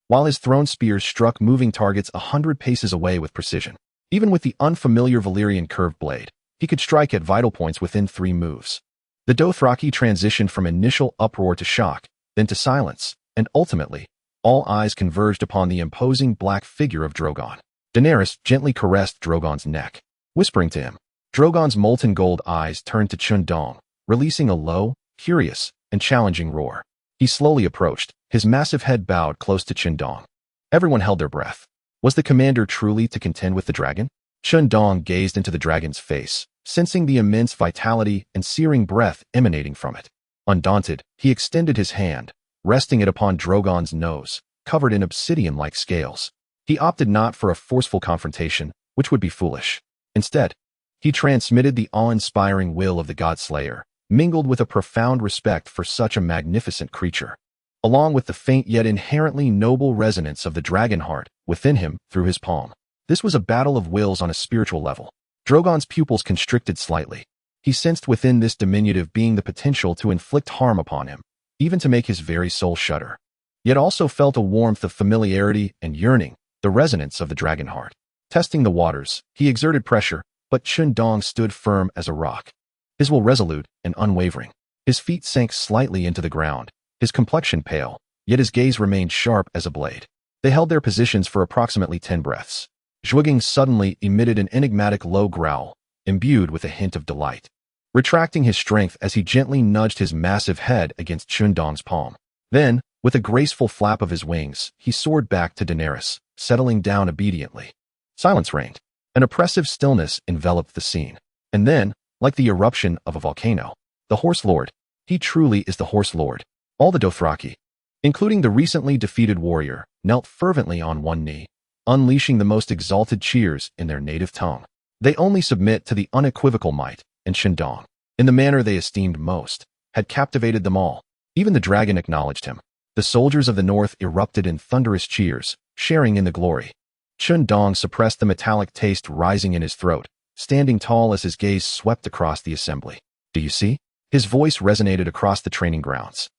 while his thrown spears struck moving targets 100 paces away with precision. Even with the unfamiliar Valyrian curved blade, he could strike at vital points within 3 moves. The Dothraki transitioned from initial uproar to shock, then to silence, and ultimately, all eyes converged upon the imposing black figure of Drogon. Daenerys gently caressed Drogon's neck, whispering to him. Drogon's molten gold eyes turned to Chen Dong, releasing a low, curious, and challenging roar. He slowly approached, his massive head bowed close to Chen Dong. Everyone held their breath. Was the commander truly to contend with the dragon? Chen Dong gazed into the dragon's face, sensing the immense vitality and searing breath emanating from it. Undaunted, he extended his hand, resting it upon Drogon's nose, covered in obsidian-like scales. He opted not for a forceful confrontation, which would be foolish. Instead, he transmitted the awe-inspiring will of the God-Slayer, mingled with a profound respect for such a magnificent creature, along with the faint yet inherently noble resonance of the dragon heart within him through his palm. This was a battle of wills on a spiritual level. Drogon's pupils constricted slightly. He sensed within this diminutive being the potential to inflict harm upon him, even to make his very soul shudder. Yet also felt a warmth of familiarity and yearning, the resonance of the dragon heart. Testing the waters, he exerted pressure, but Chen Dong stood firm as a rock. His will resolute and unwavering. His feet sank slightly into the ground, his complexion pale, yet his gaze remained sharp as a blade. They held their positions for approximately 10 breaths. Zhuge suddenly emitted an enigmatic low growl, imbued with a hint of delight, retracting his strength as he gently nudged his massive head against Chen Dong's palm. Then, with a graceful flap of his wings, he soared back to Daenerys, settling down obediently. Silence reigned. An oppressive stillness enveloped the scene. And then, like the eruption of a volcano, the Horse Lord, he truly is the Horse Lord. All the Dothraki, including the recently defeated warrior, knelt fervently on one knee, unleashing the most exalted cheers in their native tongue. They only submit to the unequivocal might, and Chen Dong, in the manner they esteemed most, had captivated them all. Even the dragon acknowledged him. The soldiers of the north erupted in thunderous cheers, sharing in the glory. Chen Dong suppressed the metallic taste rising in his throat, standing tall as his gaze swept across the assembly. Do you see? His voice resonated across the training grounds,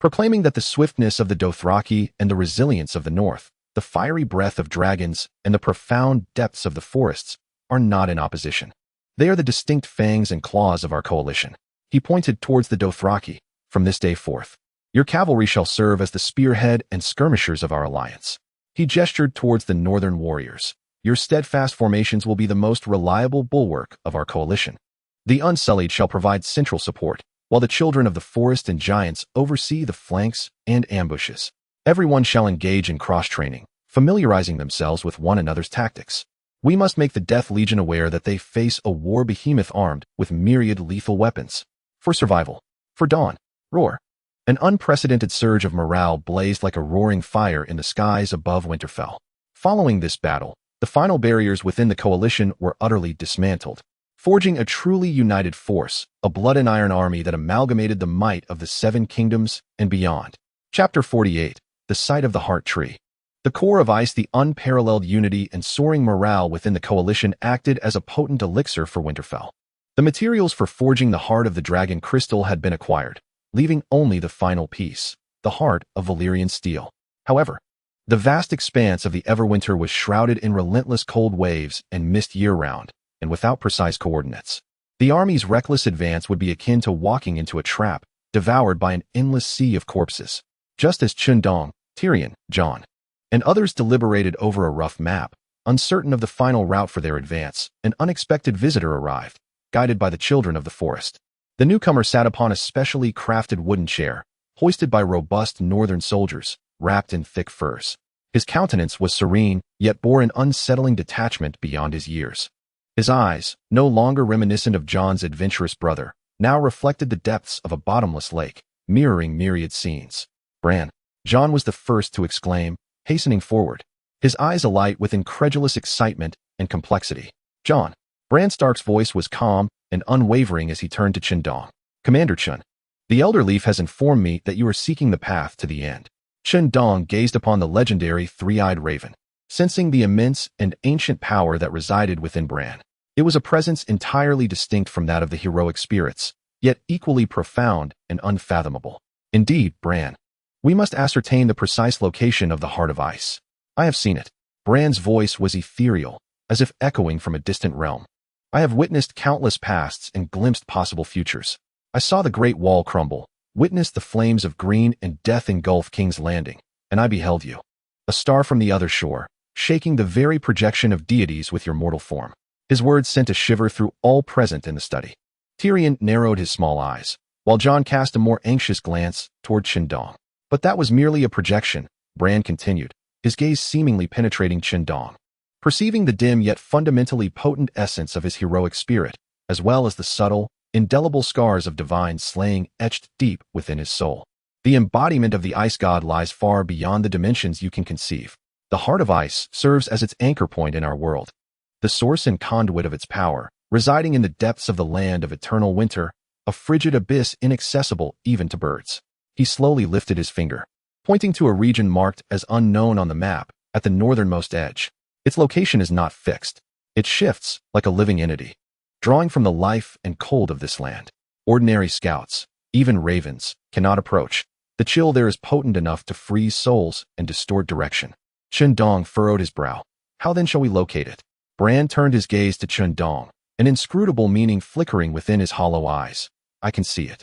proclaiming that the swiftness of the Dothraki and the resilience of the north, the fiery breath of dragons and the profound depths of the forests are not in opposition. They are the distinct fangs and claws of our coalition. He pointed towards the Dothraki. From this day forth, your cavalry shall serve as the spearhead and skirmishers of our alliance. He gestured towards the northern warriors. Your steadfast formations will be the most reliable bulwark of our coalition. The Unsullied shall provide central support, while the children of the forest and giants oversee the flanks and ambushes. Everyone shall engage in cross-training, familiarizing themselves with one another's tactics. We must make the Death Legion aware that they face a war behemoth armed with myriad lethal weapons. For survival. For dawn. Roar. An unprecedented surge of morale blazed like a roaring fire in the skies above Winterfell. Following this battle, the final barriers within the coalition were utterly dismantled, forging a truly united force, a blood and iron army that amalgamated the might of the Seven Kingdoms and beyond. Chapter 48. The Sight of the Heart Tree. The core of ice, the unparalleled unity and soaring morale within the coalition acted as a potent elixir for Winterfell. The materials for forging the heart of the dragon crystal had been acquired, leaving only the final piece, the heart of Valyrian steel. However, the vast expanse of the Everwinter was shrouded in relentless cold waves and mist year-round, and without precise coordinates. The army's reckless advance would be akin to walking into a trap, devoured by an endless sea of corpses. Just as Chen Dong, Tyrion, Jon, and others deliberated over a rough map, uncertain of the final route for their advance, an unexpected visitor arrived, guided by the children of the forest. The newcomer sat upon a specially crafted wooden chair, hoisted by robust northern soldiers, wrapped in thick furs. His countenance was serene, yet bore an unsettling detachment beyond his years. His eyes, no longer reminiscent of Jon's adventurous brother, now reflected the depths of a bottomless lake, mirroring myriad scenes. Bran. Jon was the first to exclaim, hastening forward, his eyes alight with incredulous excitement and complexity. Jon. Bran Stark's voice was calm and unwavering as he turned to Chen Dong. Commander Chen, the Elder Leaf has informed me that you are seeking the path to the end. Chen Dong gazed upon the legendary three-eyed raven, sensing the immense and ancient power that resided within Bran. It was a presence entirely distinct from that of the heroic spirits, yet equally profound and unfathomable. Indeed, Bran, we must ascertain the precise location of the Heart of Ice. I have seen it. Bran's voice was ethereal, as if echoing from a distant realm. I have witnessed countless pasts and glimpsed possible futures. I saw the Great Wall crumble, witnessed the flames of green and death engulf King's Landing, and I beheld you, a star from the other shore, shaking the very projection of deities with your mortal form. His words sent a shiver through all present in the study. Tyrion narrowed his small eyes, while Jon cast a more anxious glance toward Chen Dong. But that was merely a projection, Bran continued, his gaze seemingly penetrating Chen Dong. Perceiving the dim yet fundamentally potent essence of his heroic spirit, as well as the subtle, indelible scars of divine slaying etched deep within his soul. The embodiment of the ice god lies far beyond the dimensions you can conceive. The Heart of Ice serves as its anchor point in our world. the source and conduit of its power, residing in the depths of the land of eternal winter, a frigid abyss inaccessible even to birds. He slowly lifted his finger, pointing to a region marked as unknown on the map at the northernmost edge. Its location is not fixed. It shifts like a living entity, drawing from the life and cold of this land. Ordinary scouts, even ravens, cannot approach. The chill there is potent enough to freeze souls and distort direction. Chen Dong furrowed his brow. How then shall we locate it? Bran turned his gaze to Chen Dong, an inscrutable meaning flickering within his hollow eyes. I can see it.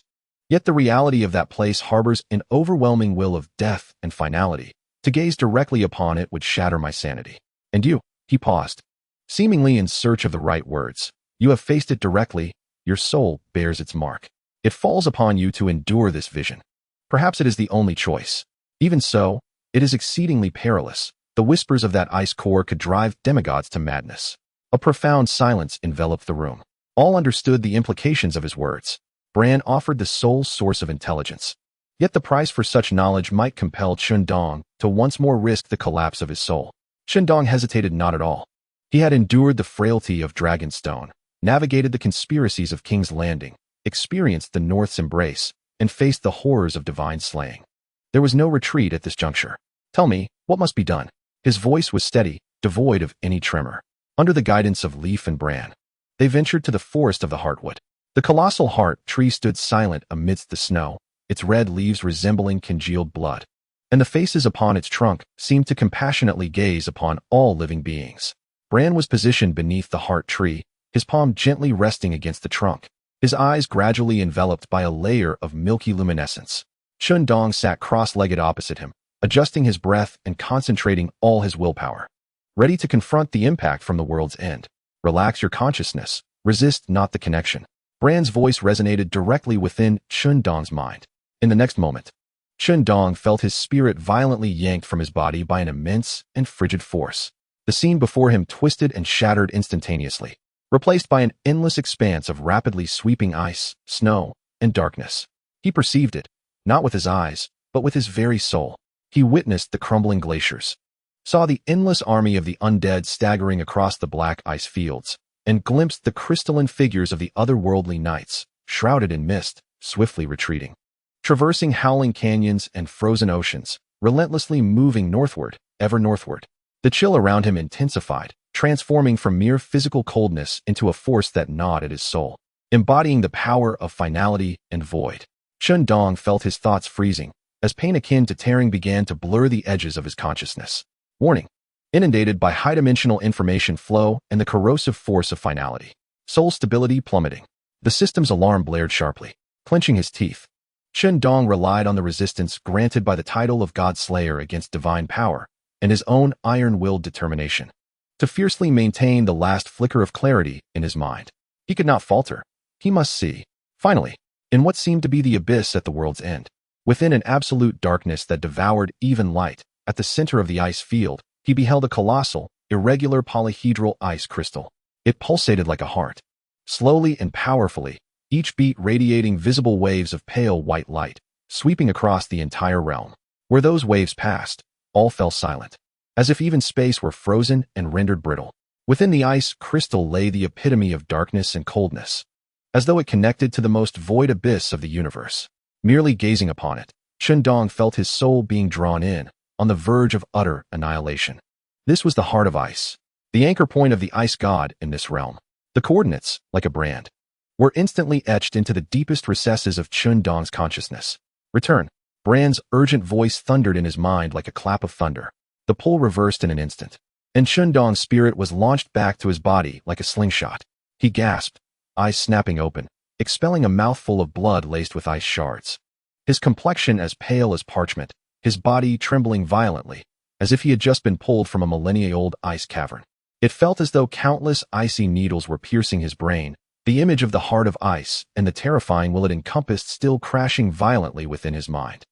Yet the reality of that place harbors an overwhelming will of death and finality. To gaze directly upon it would shatter my sanity. And you, he paused, seemingly in search of the right words. You have faced it directly. Your soul bears its mark. It falls upon you to endure this vision. Perhaps it is the only choice. Even so, it is exceedingly perilous. The whispers of that ice core could drive demigods to madness. A profound silence enveloped the room. All understood the implications of his words. Bran offered the sole source of intelligence. Yet the price for such knowledge might compel Chen Dong to once more risk the collapse of his soul. Chen Dong hesitated not at all. He had endured the frailty of Dragonstone, navigated the conspiracies of King's Landing, experienced the North's embrace, and faced the horrors of divine slaying. There was no retreat at this juncture. Tell me, what must be done? His voice was steady, devoid of any tremor. Under the guidance of Leaf and Bran, they ventured to the forest of the Heartwood. The colossal heart tree stood silent amidst the snow, its red leaves resembling congealed blood, and the faces upon its trunk seemed to compassionately gaze upon all living beings. Bran was positioned beneath the heart tree, his palm gently resting against the trunk, his eyes gradually enveloped by a layer of milky luminescence. Chen Dong sat cross-legged opposite him, adjusting his breath and concentrating all his willpower, ready to confront the impact from the world's end. Relax your consciousness, resist not the connection. Bran's voice resonated directly within Chen Dong's mind. In the next moment, Chen Dong felt his spirit violently yanked from his body by an immense and frigid force. The scene before him twisted and shattered instantaneously, replaced by an endless expanse of rapidly sweeping ice, snow, and darkness. He perceived it, not with his eyes, but with his very soul. He witnessed the crumbling glaciers, saw the endless army of the undead staggering across the black ice fields, and glimpsed the crystalline figures of the otherworldly knights, shrouded in mist, swiftly retreating, traversing howling canyons and frozen oceans, relentlessly moving northward, ever northward. The chill around him intensified, transforming from mere physical coldness into a force that gnawed at his soul, embodying the power of finality and void. Chen Dong felt his thoughts freezing, as pain akin to tearing began to blur the edges of his consciousness. Warning. Inundated by high-dimensional information flow and the corrosive force of finality. Soul stability plummeting. The system's alarm blared sharply, clenching his teeth. Chen Dong relied on the resistance granted by the title of God Slayer against divine power, and his own iron-willed determination to fiercely maintain the last flicker of clarity in his mind. He could not falter. He must see. Finally, in what seemed to be the abyss at the world's end, within an absolute darkness that devoured even light, at the center of the ice field, he beheld a colossal, irregular polyhedral ice crystal. It pulsated like a heart, slowly and powerfully, each beat radiating visible waves of pale white light, sweeping across the entire realm. Where those waves passed, all fell silent, as if even space were frozen and rendered brittle. Within the ice crystal lay the epitome of darkness and coldness, as though it connected to the most void abyss of the universe. Merely gazing upon it, Chen Dong felt his soul being drawn in, on the verge of utter annihilation. This was the heart of ice, the anchor point of the ice god in this realm. The coordinates, like a brand, were instantly etched into the deepest recesses of Chen Dong's consciousness. Return. Bran's urgent voice thundered in his mind like a clap of thunder. The pull reversed in an instant, and Chen Dong's spirit was launched back to his body like a slingshot. He gasped, eyes snapping open, expelling a mouthful of blood laced with ice shards. His complexion as pale as parchment, his body trembling violently, as if he had just been pulled from a millennia-old ice cavern. It felt as though countless icy needles were piercing his brain, the image of the heart of ice and the terrifying will it encompassed still crashing violently within his mind.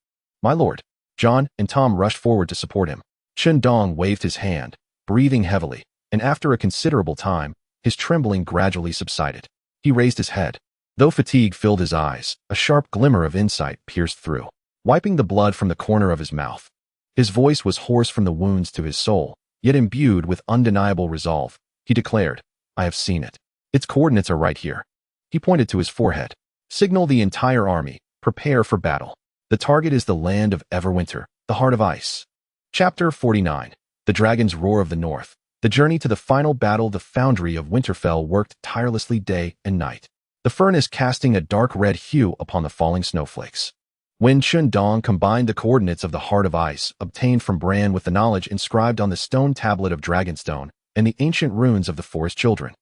My lord. Jon and Tom rushed forward to support him. Chen Dong waved his hand, breathing heavily, and after a considerable time, his trembling gradually subsided. He raised his head. Though fatigue filled his eyes, a sharp glimmer of insight pierced through, wiping the blood from the corner of his mouth. His voice was hoarse from the wounds to his soul, yet imbued with undeniable resolve. he declared. I have seen it. Its coordinates are right here. He pointed to his forehead. Signal the entire army. Prepare for battle. The target is the land of Everwinter, the heart of ice. Chapter 49. The Dragon's Roar of the North. The journey to the final battle. The Foundry of Winterfell worked tirelessly day and night. The furnace casting a dark red hue upon the falling snowflakes. When Chen Dong combined the coordinates of the heart of ice obtained from Bran with the knowledge inscribed on the stone tablet of Dragonstone and the ancient runes of the Forest Children,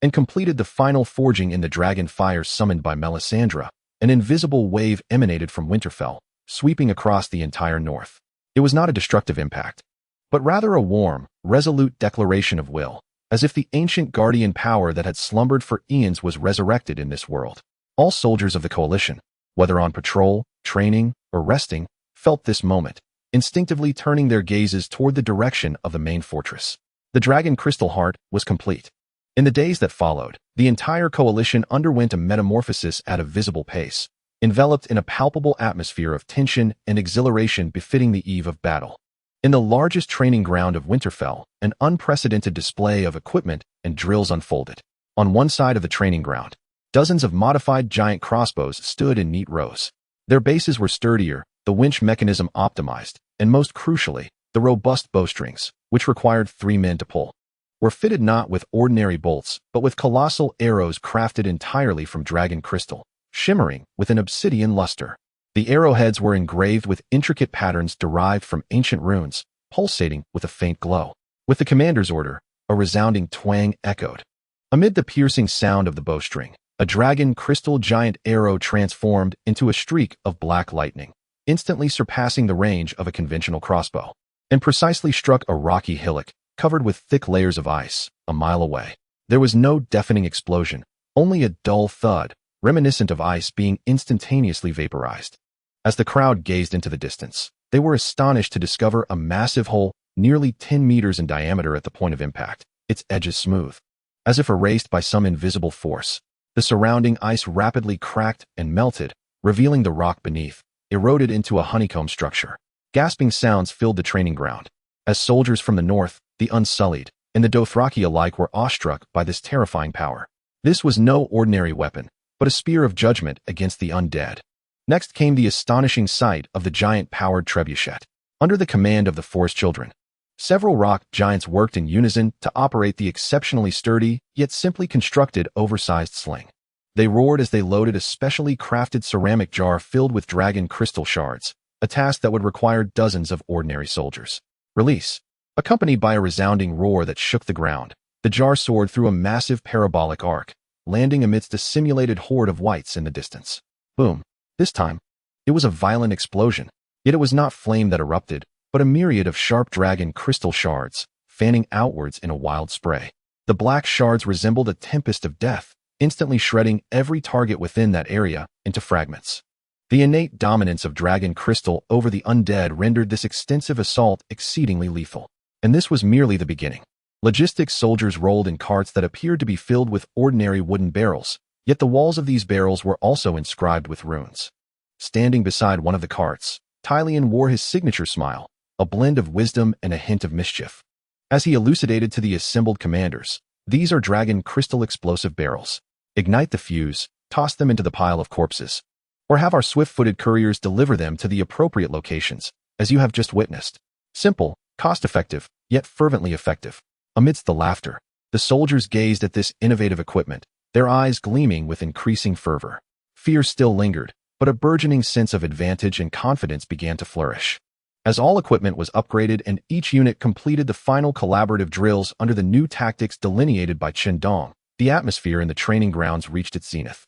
and completed the final forging in the dragon fire summoned by Melisandre, an invisible wave emanated from Winterfell, sweeping across the entire north. It was not a destructive impact, but rather a warm, resolute declaration of will, as if the ancient guardian power that had slumbered for eons was resurrected in this world. All soldiers of the coalition, whether on patrol, training, or resting, felt this moment, instinctively turning their gazes toward the direction of the main fortress. The dragon crystal heart was complete. In the days that followed, the entire coalition underwent a metamorphosis at a visible pace, enveloped in a palpable atmosphere of tension and exhilaration befitting the eve of battle. In the largest training ground of Winterfell, an unprecedented display of equipment and drills unfolded. On one side of the training ground, dozens of modified giant crossbows stood in neat rows. Their bases were sturdier, the winch mechanism optimized, and most crucially, the robust bowstrings, which required 3 men to pull, were fitted not with ordinary bolts, but with colossal arrows crafted entirely from dragon crystal, shimmering with an obsidian luster. The arrowheads were engraved with intricate patterns derived from ancient runes, pulsating with a faint glow. With the commander's order, a resounding twang echoed. Amid the piercing sound of the bowstring, a dragon crystal giant arrow transformed into a streak of black lightning, instantly surpassing the range of a conventional crossbow, and precisely struck a rocky hillock covered with thick layers of ice, a mile away. There was no deafening explosion, only a dull thud, reminiscent of ice being instantaneously vaporized. As the crowd gazed into the distance, they were astonished to discover a massive hole nearly 10 meters in diameter at the point of impact, its edges smooth. As if erased by some invisible force, the surrounding ice rapidly cracked and melted, revealing the rock beneath, eroded into a honeycomb structure. Gasping sounds filled the training ground, as soldiers from the north, the Unsullied, and the Dothraki alike were awestruck by this terrifying power. This was no ordinary weapon, but a spear of judgment against the undead. Next came the astonishing sight of the giant-powered trebuchet. Under the command of the Forest Children, several rock giants worked in unison to operate the exceptionally sturdy, yet simply constructed oversized sling. They roared as they loaded a specially crafted ceramic jar filled with dragon crystal shards, a task that would require dozens of ordinary soldiers. Release. Accompanied by a resounding roar that shook the ground, the jar soared through a massive parabolic arc, landing amidst a simulated horde of wights in the distance. Boom. This time, it was a violent explosion, yet it was not flame that erupted, but a myriad of sharp dragon crystal shards, fanning outwards in a wild spray. The black shards resembled a tempest of death, instantly shredding every target within that area into fragments. The innate dominance of dragon crystal over the undead rendered this extensive assault exceedingly lethal. And this was merely the beginning. Logistics soldiers rolled in carts that appeared to be filled with ordinary wooden barrels, yet the walls of these barrels were also inscribed with runes. Standing beside one of the carts, Tyrion wore his signature smile, a blend of wisdom and a hint of mischief. As he elucidated to the assembled commanders, these are dragon crystal explosive barrels. Ignite the fuse, toss them into the pile of corpses, or have our swift-footed couriers deliver them to the appropriate locations, as you have just witnessed. Simple, cost-effective, yet fervently effective. Amidst the laughter, the soldiers gazed at this innovative equipment, their eyes gleaming with increasing fervor. Fear still lingered, but a burgeoning sense of advantage and confidence began to flourish. As all equipment was upgraded and each unit completed the final collaborative drills under the new tactics delineated by Chen Dong, the atmosphere in the training grounds reached its zenith.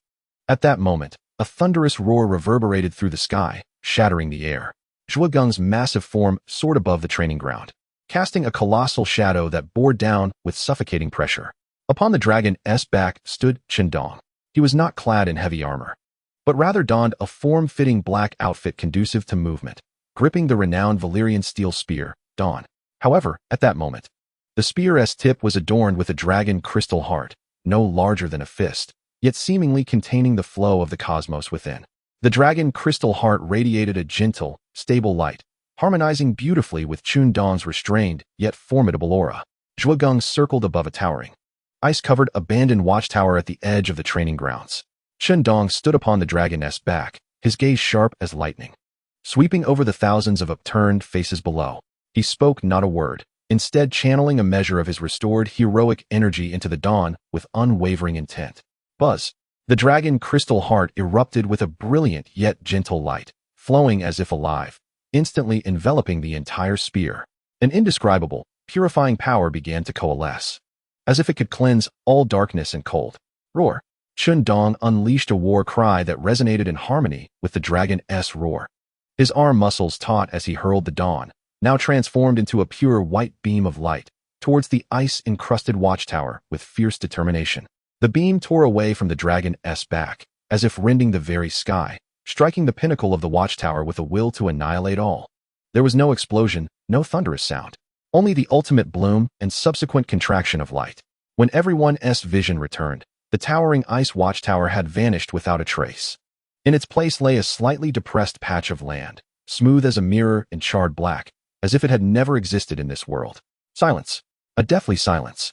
At that moment, a thunderous roar reverberated through the sky, shattering the air. Zhao Yun's massive form soared above the training ground, casting a colossal shadow that bore down with suffocating pressure. Upon the dragon's back stood Chen Dong. He was not clad in heavy armor, but rather donned a form-fitting black outfit conducive to movement, gripping the renowned Valyrian steel spear, Dawn. However, at that moment, the spear's tip was adorned with a dragon crystal heart, no larger than a fist, yet seemingly containing the flow of the cosmos within. The dragon crystal heart radiated a gentle, stable light, harmonizing beautifully with Chen Dong's restrained, yet formidable aura. Zhao Yun circled above a towering ice-covered abandoned watchtower at the edge of the training grounds. Chen Dong stood upon the dragoness back, his gaze sharp as lightning. Sweeping over the thousands of upturned faces below, he spoke not a word, instead channeling a measure of his restored heroic energy into the dawn with unwavering intent. Buzz. The dragon crystal heart erupted with a brilliant yet gentle light, flowing as if alive, instantly enveloping the entire spear. An indescribable, purifying power began to coalesce, as if it could cleanse all darkness and cold. Roar. Chen Dong unleashed a war cry that resonated in harmony with the dragon's roar. His arm muscles taut as he hurled the dawn, now transformed into a pure white beam of light, towards the ice-encrusted watchtower with fierce determination. The beam tore away from the dragon's back, as if rending the very sky, striking the pinnacle of the watchtower with a will to annihilate all. There was no explosion, no thunderous sound, only the ultimate bloom and subsequent contraction of light. When everyone's vision returned, the towering ice watchtower had vanished without a trace. In its place lay a slightly depressed patch of land, smooth as a mirror and charred black, as if it had never existed in this world. Silence. A deathly silence.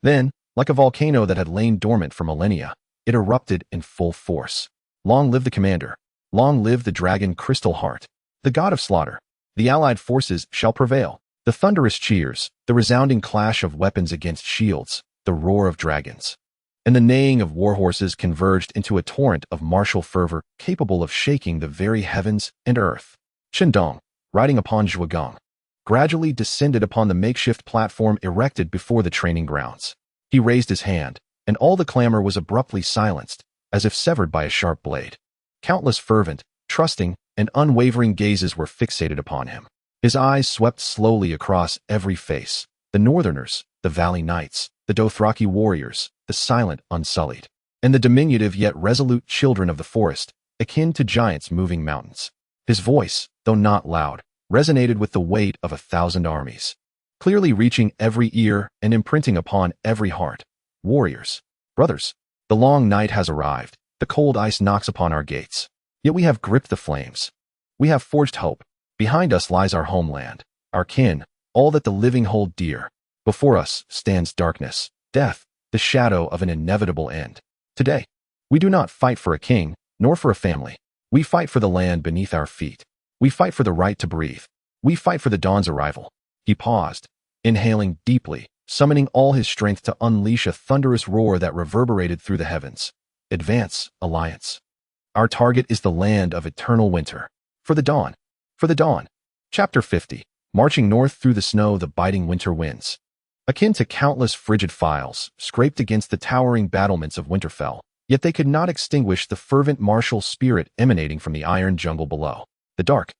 Then, like a volcano that had lain dormant for millennia, it erupted in full force. Long live the commander. Long live the dragon crystal heart. The god of slaughter. The allied forces shall prevail. The thunderous cheers, the resounding clash of weapons against shields, the roar of dragons, and the neighing of warhorses converged into a torrent of martial fervor capable of shaking the very heavens and earth. Chen Dong, riding upon Zhuagong, gradually descended upon the makeshift platform erected before the training grounds. He raised his hand, and all the clamor was abruptly silenced, as if severed by a sharp blade. Countless fervent, trusting, and unwavering gazes were fixated upon him. His eyes swept slowly across every face, the Northerners, the Valley Knights, the Dothraki warriors, the silent, unsullied, and the diminutive yet resolute children of the forest, akin to giants moving mountains. His voice, though not loud, resonated with the weight of 1,000 armies, clearly reaching every ear and imprinting upon every heart. Warriors, brothers, the long night has arrived, the cold ice knocks upon our gates. Yet we have gripped the flames. We have forged hope. Behind us lies our homeland, our kin, all that the living hold dear. Before us stands darkness, death, the shadow of an inevitable end. Today, we do not fight for a king, nor for a family. We fight for the land beneath our feet. We fight for the right to breathe. We fight for the dawn's arrival. He paused, inhaling deeply, summoning all his strength to unleash a thunderous roar that reverberated through the heavens. Advance, Alliance. Our target is the land of eternal winter. For the dawn. For the dawn. Chapter 50. Marching north through the snow, the biting winter winds, akin to countless frigid files, scraped against the towering battlements of Winterfell, yet they could not extinguish the fervent martial spirit emanating from the iron jungle below. The dark,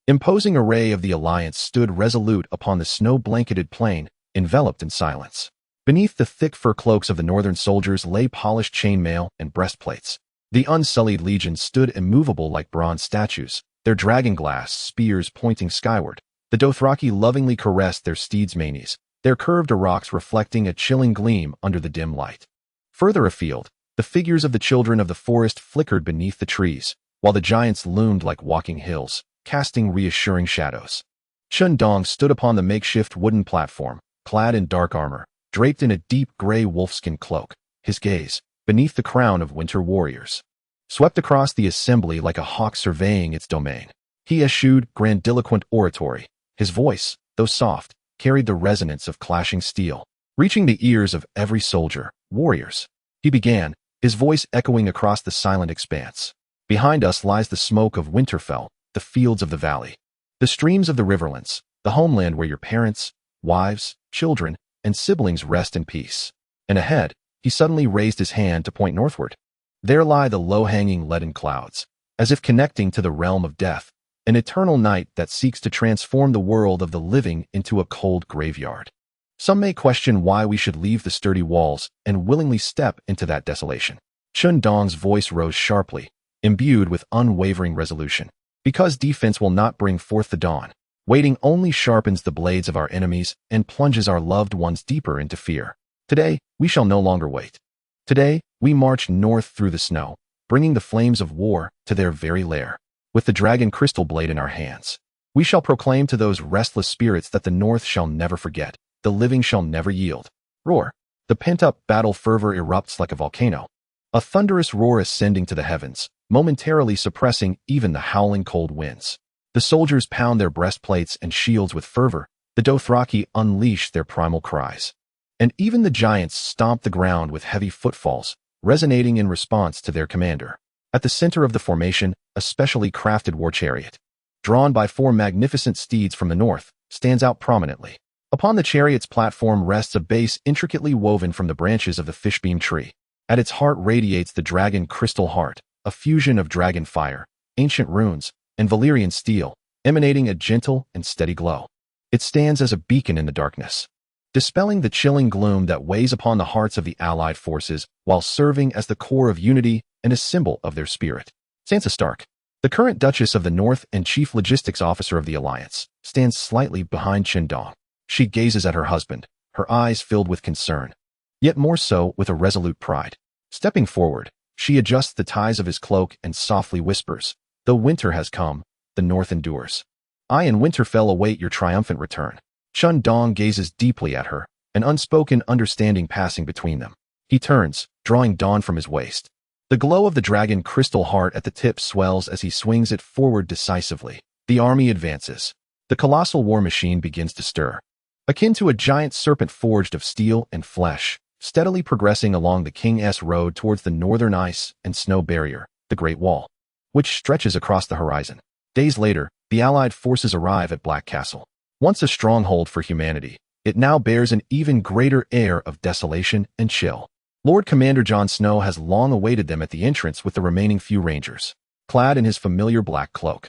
imposing array of the Alliance stood resolute upon the snow-blanketed plain, enveloped in silence. Beneath the thick fur cloaks of the northern soldiers lay polished chainmail and breastplates. The unsullied legion stood immovable like bronze statues, their dragon-glass spears pointing skyward. The Dothraki lovingly caressed their steeds' manes, their curved rocks reflecting a chilling gleam under the dim light. Further afield, the figures of the children of the forest flickered beneath the trees, while the giants loomed like walking hills, casting reassuring shadows. Chen Dong stood upon the makeshift wooden platform, clad in dark armor, draped in a deep gray wolfskin cloak, his gaze, beneath the crown of winter warriors, swept across the assembly like a hawk surveying its domain. He eschewed grandiloquent oratory. His voice, though soft, carried the resonance of clashing steel, reaching the ears of every soldier. Warriors. He began, his voice echoing across the silent expanse. Behind us lies the smoke of Winterfell, the fields of the valley, the streams of the riverlands, the homeland where your parents, wives, children, and siblings rest in peace. And ahead, he suddenly raised his hand to point northward. There lie the low-hanging leaden clouds, as if connecting to the realm of death, an eternal night that seeks to transform the world of the living into a cold graveyard. Some may question why we should leave the sturdy walls and willingly step into that desolation. Chen Dong's voice rose sharply, imbued with unwavering resolution. Because defense will not bring forth the dawn. Waiting only sharpens the blades of our enemies and plunges our loved ones deeper into fear. Today, we shall no longer wait. Today, we march north through the snow, bringing the flames of war to their very lair. With the dragon crystal blade in our hands, we shall proclaim to those restless spirits that the north shall never forget, the living shall never yield. Roar. The pent-up battle fervor erupts like a volcano, a thunderous roar ascending to the heavens, momentarily suppressing even the howling cold winds. The soldiers pound their breastplates and shields with fervor, the Dothraki unleash their primal cries. And even the giants stomp the ground with heavy footfalls, resonating in response to their commander. At the center of the formation, a specially crafted war chariot, drawn by 4 magnificent steeds from the north, stands out prominently. Upon the chariot's platform rests a base intricately woven from the branches of the fishbeam tree. At its heart radiates the dragon crystal heart, a fusion of dragon fire, ancient runes, and Valyrian steel, emanating a gentle and steady glow. It stands as a beacon in the darkness, dispelling the chilling gloom that weighs upon the hearts of the allied forces while serving as the core of unity and a symbol of their spirit. Sansa Stark, the current Duchess of the North and Chief Logistics Officer of the Alliance, stands slightly behind Chen Dong. She gazes at her husband, her eyes filled with concern, yet more so with a resolute pride. Stepping forward, she adjusts the ties of his cloak and softly whispers, "Though winter has come, the north endures. I and Winterfell await your triumphant return." Chen Dong gazes deeply at her, an unspoken understanding passing between them. He turns, drawing Dawn from his waist. The glow of the dragon crystal heart at the tip swells as he swings it forward decisively. The army advances. The colossal war machine begins to stir. Akin to a giant serpent forged of steel and flesh, steadily progressing along the King's Road towards the northern ice and snow barrier, the Great Wall, which stretches across the horizon. Days later, the Allied forces arrive at Black Castle. Once a stronghold for humanity, it now bears an even greater air of desolation and chill. Lord Commander Jon Snow has long awaited them at the entrance with the remaining few rangers, clad in his familiar black cloak.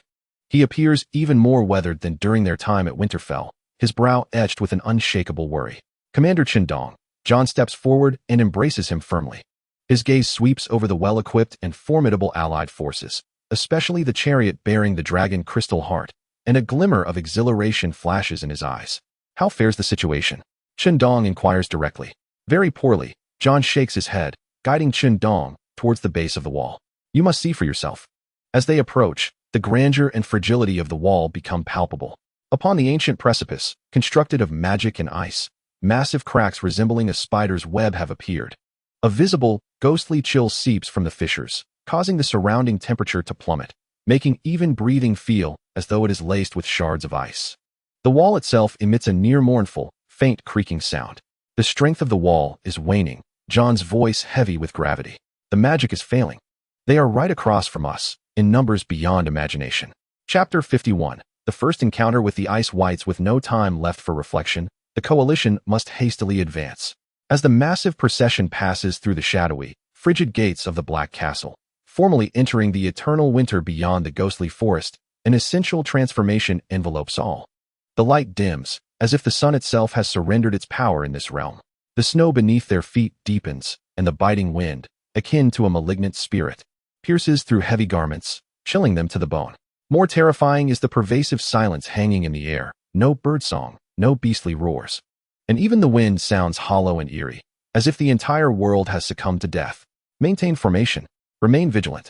He appears even more weathered than during their time at Winterfell, his brow etched with an unshakable worry. "Commander Chen Dong." Jon steps forward and embraces him firmly. His gaze sweeps over the well-equipped and formidable allied forces, especially the chariot bearing the dragon crystal heart, and a glimmer of exhilaration flashes in his eyes. "How fares the situation?" Chen Dong inquires directly. "Very poorly." Jon shakes his head, guiding Chen Dong towards the base of the wall. "You must see for yourself." As they approach, the grandeur and fragility of the wall become palpable. Upon the ancient precipice, constructed of magic and ice, massive cracks resembling a spider's web have appeared. A visible, ghostly chill seeps from the fissures, causing the surrounding temperature to plummet, making even breathing feel as though it is laced with shards of ice. The wall itself emits a near mournful, faint creaking sound. The strength of the wall is waning, Jon's voice heavy with gravity. The magic is failing. They are right across from us, in numbers beyond imagination. Chapter 51. The first encounter with the Ice Wights. With no time left for reflection, the coalition must hastily advance. As the massive procession passes through the shadowy, frigid gates of the Black Castle, formally entering the eternal winter beyond the ghostly forest, an essential transformation envelopes all. The light dims, as if the sun itself has surrendered its power in this realm. The snow beneath their feet deepens, and the biting wind, akin to a malignant spirit, pierces through heavy garments, chilling them to the bone. More terrifying is the pervasive silence hanging in the air. No birdsong, no beastly roars. And even the wind sounds hollow and eerie, as if the entire world has succumbed to death. Maintain formation. Remain vigilant.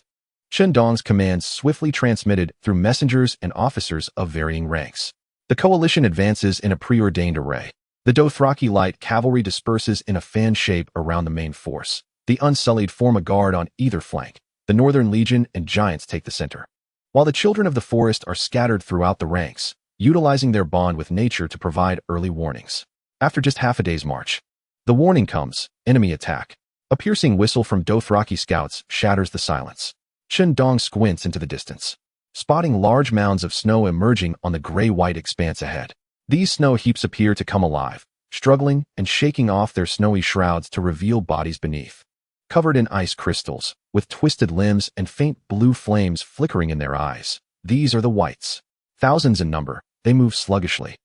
Chen Dong's commands swiftly transmitted through messengers and officers of varying ranks. The coalition advances in a preordained array. The Dothraki light cavalry disperses in a fan shape around the main force. The Unsullied form a guard on either flank. The Northern Legion and Giants take the center, while the Children of the Forest are scattered throughout the ranks, utilizing their bond with nature to provide early warnings. After just half a day's march, the warning comes: enemy attack. A piercing whistle from Dothraki scouts shatters the silence. Chen Dong squints into the distance, spotting large mounds of snow emerging on the gray-white expanse ahead. These snow heaps appear to come alive, struggling and shaking off their snowy shrouds to reveal bodies beneath, covered in ice crystals, with twisted limbs and faint blue flames flickering in their eyes. These are the Wights. Thousands in number, they move sluggishly,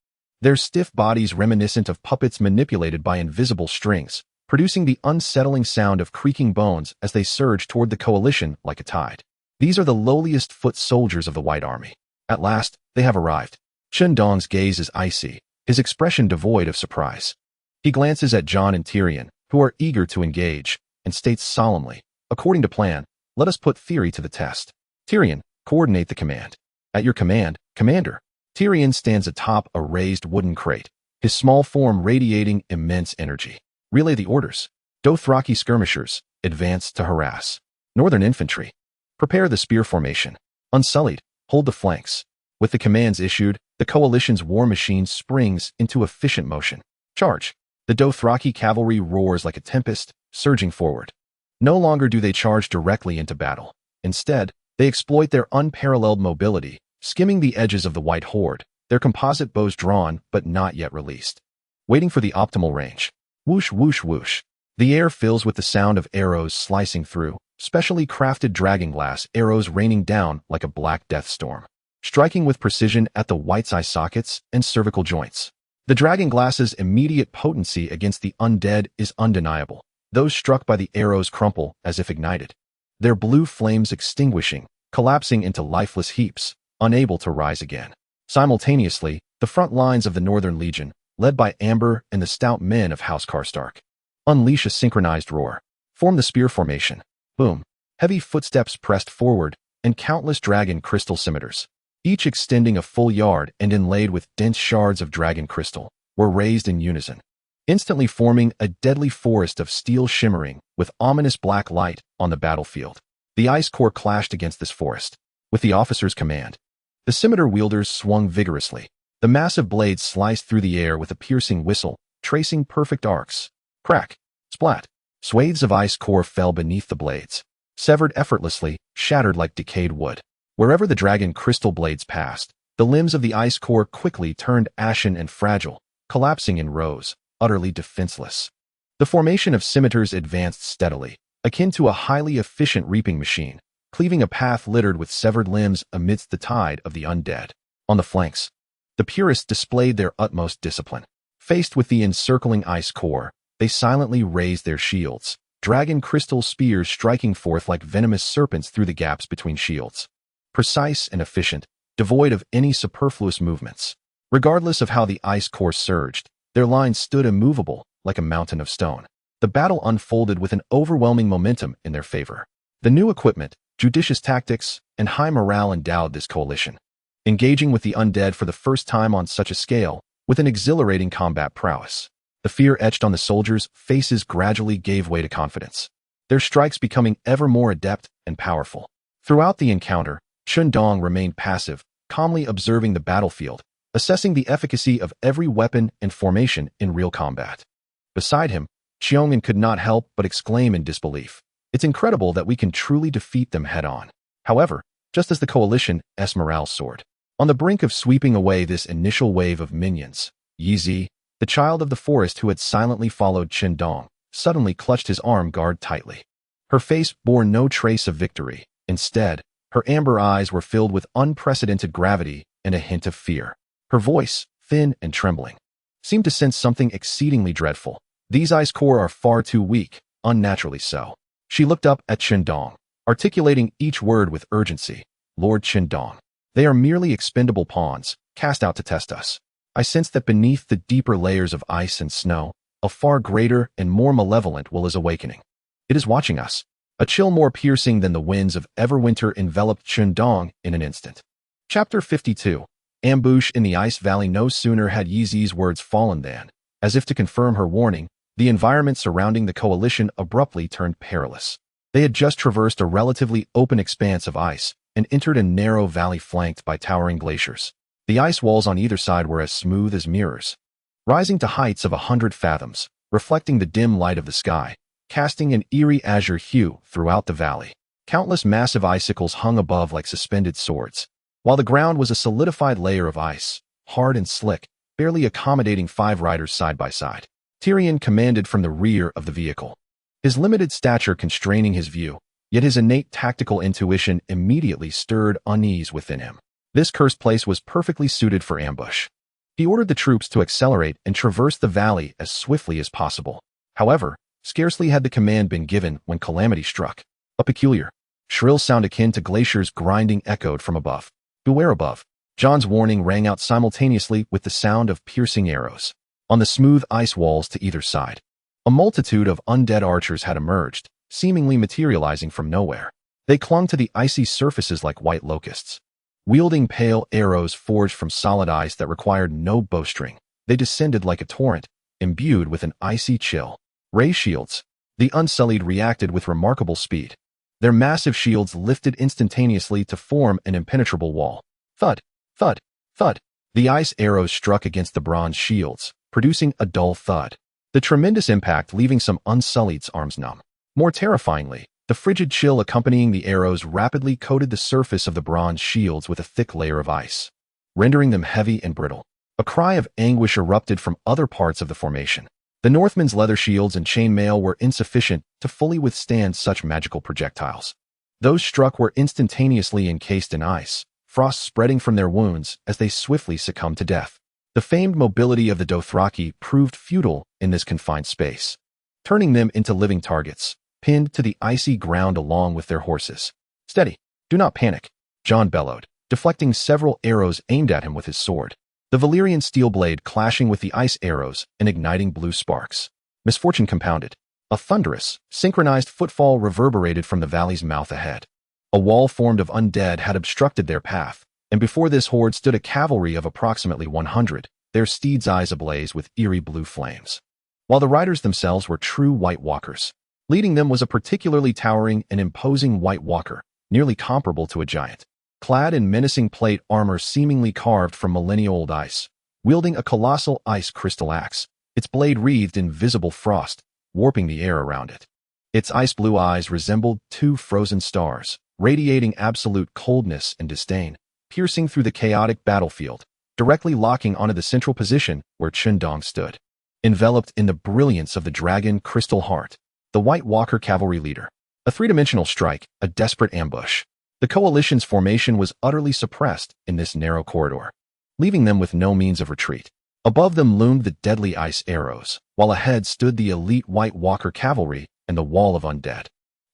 their stiff bodies reminiscent of puppets manipulated by invisible strings, producing the unsettling sound of creaking bones as they surge toward the coalition like a tide. These are the lowliest foot soldiers of the White Army. At last, they have arrived. Chen Dong's gaze is icy, his expression devoid of surprise. He glances at Jon and Tyrion, who are eager to engage, and states solemnly, "According to plan, let us put theory to the test. Tyrion, coordinate the command." "At your command, Commander." Tyrion stands atop a raised wooden crate, his small form radiating immense energy. Relay the orders. Dothraki skirmishers, advance to harass. Northern infantry, prepare the spear formation. Unsullied, hold the flanks. With the commands issued, the coalition's war machine springs into efficient motion. Charge. The Dothraki cavalry roars like a tempest, surging forward. No longer do they charge directly into battle. Instead, they exploit their unparalleled mobility, skimming the edges of the white horde, their composite bows drawn but not yet released. Waiting for the optimal range. Whoosh, whoosh, whoosh. The air fills with the sound of arrows slicing through, specially crafted dragonglass arrows raining down like a black death storm, striking with precision at the Wights' eye sockets and cervical joints. The dragonglass's immediate potency against the undead is undeniable. Those struck by the arrows crumple as if ignited, their blue flames extinguishing, collapsing into lifeless heaps, unable to rise again. Simultaneously, the front lines of the Northern Legion, led by Amber and the stout men of House Karstark, unleash a synchronized roar. Form the spear formation. Boom. Heavy footsteps pressed forward, and countless dragon crystal scimitars, each extending a full yard and inlaid with dense shards of dragon crystal, were raised in unison, instantly forming a deadly forest of steel shimmering with ominous black light on the battlefield. The Ice Corps clashed against this forest. With the officer's command, the scimitar wielders swung vigorously. The massive blades sliced through the air with a piercing whistle, tracing perfect arcs. Crack. Splat. Swathes of Ice Corps fell beneath the blades, severed effortlessly, shattered like decayed wood. Wherever the dragon crystal blades passed, the limbs of the Ice Corps quickly turned ashen and fragile, collapsing in rows, utterly defenseless. The formation of scimitars advanced steadily, akin to a highly efficient reaping machine, cleaving a path littered with severed limbs amidst the tide of the undead. On the flanks, the purists displayed their utmost discipline. Faced with the encircling Ice Corps, they silently raised their shields, dragon crystal spears striking forth like venomous serpents through the gaps between shields. Precise and efficient, devoid of any superfluous movements. Regardless of how the Ice Corps surged, their lines stood immovable, like a mountain of stone. The battle unfolded with an overwhelming momentum in their favor. The new equipment, judicious tactics, and high morale endowed this coalition, engaging with the undead for the first time on such a scale, with an exhilarating combat prowess. The fear etched on the soldiers' faces gradually gave way to confidence, their strikes becoming ever more adept and powerful. Throughout the encounter, Chen Dong remained passive, calmly observing the battlefield, assessing the efficacy of every weapon and formation in real combat. Beside him, Xiong'an could not help but exclaim in disbelief. It's incredible that we can truly defeat them head-on. However, just as the coalition's morale soared, on the brink of sweeping away this initial wave of minions, Yi Zi, the child of the forest who had silently followed Chen Dong, suddenly clutched his arm guard tightly. Her face bore no trace of victory. Instead, her amber eyes were filled with unprecedented gravity and a hint of fear. Her voice, thin and trembling, seemed to sense something exceedingly dreadful. These Ice Corps are far too weak, unnaturally so. She looked up at Chen Dong, articulating each word with urgency. Lord Chen Dong, they are merely expendable pawns, cast out to test us. I sense that beneath the deeper layers of ice and snow, a far greater and more malevolent will is awakening. It is watching us. A chill more piercing than the winds of Everwinter enveloped Chen Dong in an instant. Chapter 52. Ambush in the Ice Valley. No sooner had Yi Zi's words fallen than, as if to confirm her warning, the environment surrounding the coalition abruptly turned perilous. They had just traversed a relatively open expanse of ice and entered a narrow valley flanked by towering glaciers. The ice walls on either side were as smooth as mirrors, rising to heights of 100 fathoms, reflecting the dim light of the sky, casting an eerie azure hue throughout the valley. Countless massive icicles hung above like suspended swords, while the ground was a solidified layer of ice, hard and slick, barely accommodating 5 riders side by side. Tyrion commanded from the rear of the vehicle, his limited stature constraining his view, yet his innate tactical intuition immediately stirred unease within him. This cursed place was perfectly suited for ambush. He ordered the troops to accelerate and traverse the valley as swiftly as possible. However, scarcely had the command been given when calamity struck. A peculiar, shrill sound akin to glaciers grinding echoed from above. Beware above. Jon's warning rang out simultaneously with the sound of piercing arrows. On the smooth ice walls to either side, a multitude of undead archers had emerged, seemingly materializing from nowhere. They clung to the icy surfaces like white locusts, wielding pale arrows forged from solid ice that required no bowstring. They descended like a torrent, imbued with an icy chill. Ray shields. The Unsullied reacted with remarkable speed. Their massive shields lifted instantaneously to form an impenetrable wall. Thud, thud, thud. The ice arrows struck against the bronze shields, producing a dull thud. The tremendous impact leaving some Unsullied's arms numb. More terrifyingly, the frigid chill accompanying the arrows rapidly coated the surface of the bronze shields with a thick layer of ice, rendering them heavy and brittle. A cry of anguish erupted from other parts of the formation. The Northmen's leather shields and chainmail were insufficient to fully withstand such magical projectiles. Those struck were instantaneously encased in ice, frost spreading from their wounds as they swiftly succumbed to death. The famed mobility of the Dothraki proved futile in this confined space, turning them into living targets, pinned to the icy ground along with their horses. "Steady! Do not panic," Jon bellowed, deflecting several arrows aimed at him with his sword. The Valyrian steel blade clashing with the ice arrows and igniting blue sparks. Misfortune compounded. A thunderous, synchronized footfall reverberated from the valley's mouth ahead. A wall formed of undead had obstructed their path, and before this horde stood a cavalry of approximately 100, their steeds' eyes ablaze with eerie blue flames. While the riders themselves were true White Walkers. Leading them was a particularly towering and imposing White Walker, nearly comparable to a giant. Clad in menacing plate armor seemingly carved from millennia-old ice, wielding a colossal ice crystal axe, its blade wreathed in visible frost, warping the air around it. Its ice-blue eyes resembled two frozen stars, radiating absolute coldness and disdain, piercing through the chaotic battlefield, directly locking onto the central position where Chen Dong stood. Enveloped in the brilliance of the dragon crystal heart, the White Walker cavalry leader. A three-dimensional strike, a desperate ambush. The coalition's formation was utterly suppressed in this narrow corridor, leaving them with no means of retreat. Above them loomed the deadly ice arrows, while ahead stood the elite White Walker cavalry and the wall of undead.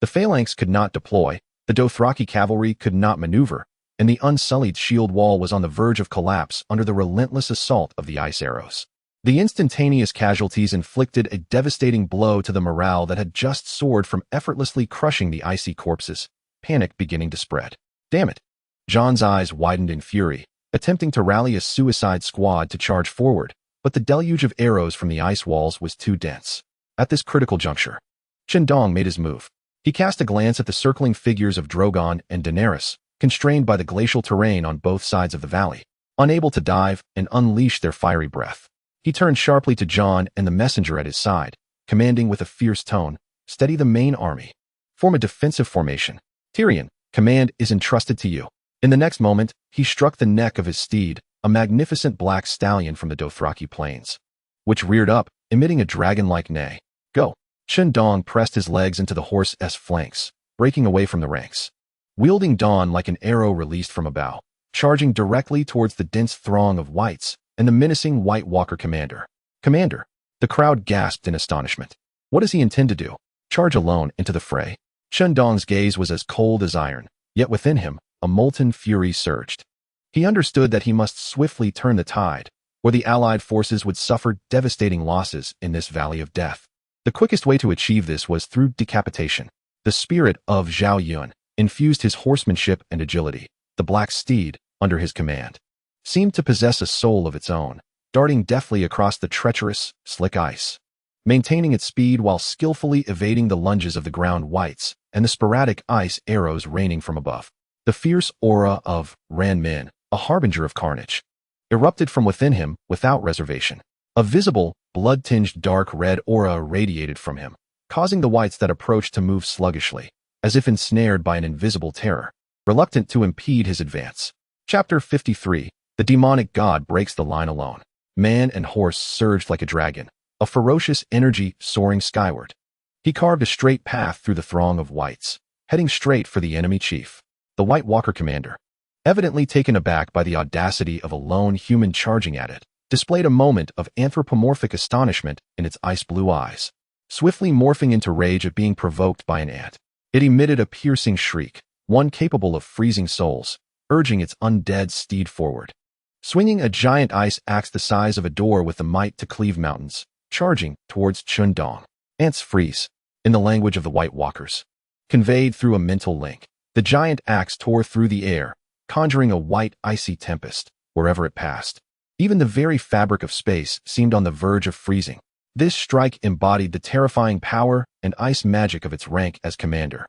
The phalanx could not deploy, the Dothraki cavalry could not maneuver, and the Unsullied shield wall was on the verge of collapse under the relentless assault of the ice arrows. The instantaneous casualties inflicted a devastating blow to the morale that had just soared from effortlessly crushing the icy corpses, panic beginning to spread. Damn it! Jon's eyes widened in fury, attempting to rally a suicide squad to charge forward, but the deluge of arrows from the ice walls was too dense. At this critical juncture, Chen Dong made his move. He cast a glance at the circling figures of Drogon and Daenerys, constrained by the glacial terrain on both sides of the valley, unable to dive and unleash their fiery breath. He turned sharply to Jon and the messenger at his side, commanding with a fierce tone, "Steady the main army. Form a defensive formation. Tyrion, command is entrusted to you." In the next moment, he struck the neck of his steed, a magnificent black stallion from the Dothraki plains, which reared up, emitting a dragon-like neigh. "Go." Chen Dong pressed his legs into the horse's flanks, breaking away from the ranks. Wielding Dawn like an arrow released from a bow, charging directly towards the dense throng of Wights and the menacing White Walker commander. "Commander!" The crowd gasped in astonishment. What does he intend to do? Charge alone into the fray? Chen Dong's gaze was as cold as iron, yet within him, a molten fury surged. He understood that he must swiftly turn the tide, or the allied forces would suffer devastating losses in this valley of death. The quickest way to achieve this was through decapitation. The spirit of Zhao Yun infused his horsemanship and agility. The black steed, under his command, seemed to possess a soul of its own, darting deftly across the treacherous, slick ice, maintaining its speed while skillfully evading the lunges of the ground Wights and the sporadic ice arrows raining from above. The fierce aura of Ran Min, a harbinger of carnage, erupted from within him without reservation. A visible, blood-tinged dark red aura radiated from him, causing the Wights that approached to move sluggishly, as if ensnared by an invisible terror, reluctant to impede his advance. Chapter 53. The demonic god breaks the line alone. Man and horse surged like a dragon, a ferocious energy soaring skyward. He carved a straight path through the throng of Wights, heading straight for the enemy chief, the White Walker commander. Evidently taken aback by the audacity of a lone human charging at it, displayed a moment of anthropomorphic astonishment in its ice-blue eyes, swiftly morphing into rage at being provoked by an ant. It emitted a piercing shriek, one capable of freezing souls, urging its undead steed forward. Swinging a giant ice axe the size of a door with the might to cleave mountains, charging towards Chen Dong. Ants freeze, in the language of the White Walkers. Conveyed through a mental link, the giant axe tore through the air, conjuring a white, icy tempest wherever it passed. Even the very fabric of space seemed on the verge of freezing. This strike embodied the terrifying power and ice magic of its rank as commander,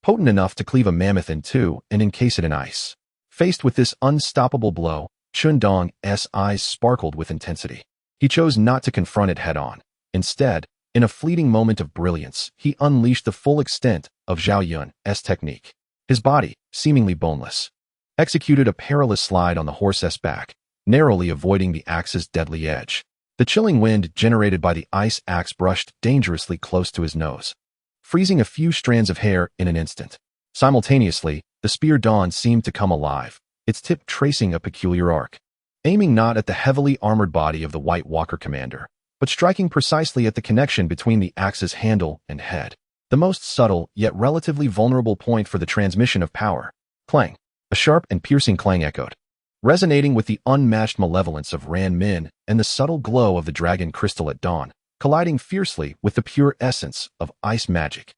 potent enough to cleave a mammoth in two and encase it in ice. Faced with this unstoppable blow, Chen Dong's eyes sparkled with intensity. He chose not to confront it head-on. Instead, in a fleeting moment of brilliance, he unleashed the full extent of Zhao Yun's technique. His body, seemingly boneless, executed a perilous slide on the horse's back, narrowly avoiding the axe's deadly edge. The chilling wind generated by the ice axe brushed dangerously close to his nose, freezing a few strands of hair in an instant. Simultaneously, the spear dawn seemed to come alive, its tip tracing a peculiar arc, aiming not at the heavily armored body of the White Walker commander, but striking precisely at the connection between the axe's handle and head, the most subtle yet relatively vulnerable point for the transmission of power. Clang! A sharp and piercing clang echoed, resonating with the unmatched malevolence of Ran Min and the subtle glow of the dragon crystal at dawn, colliding fiercely with the pure essence of ice magic.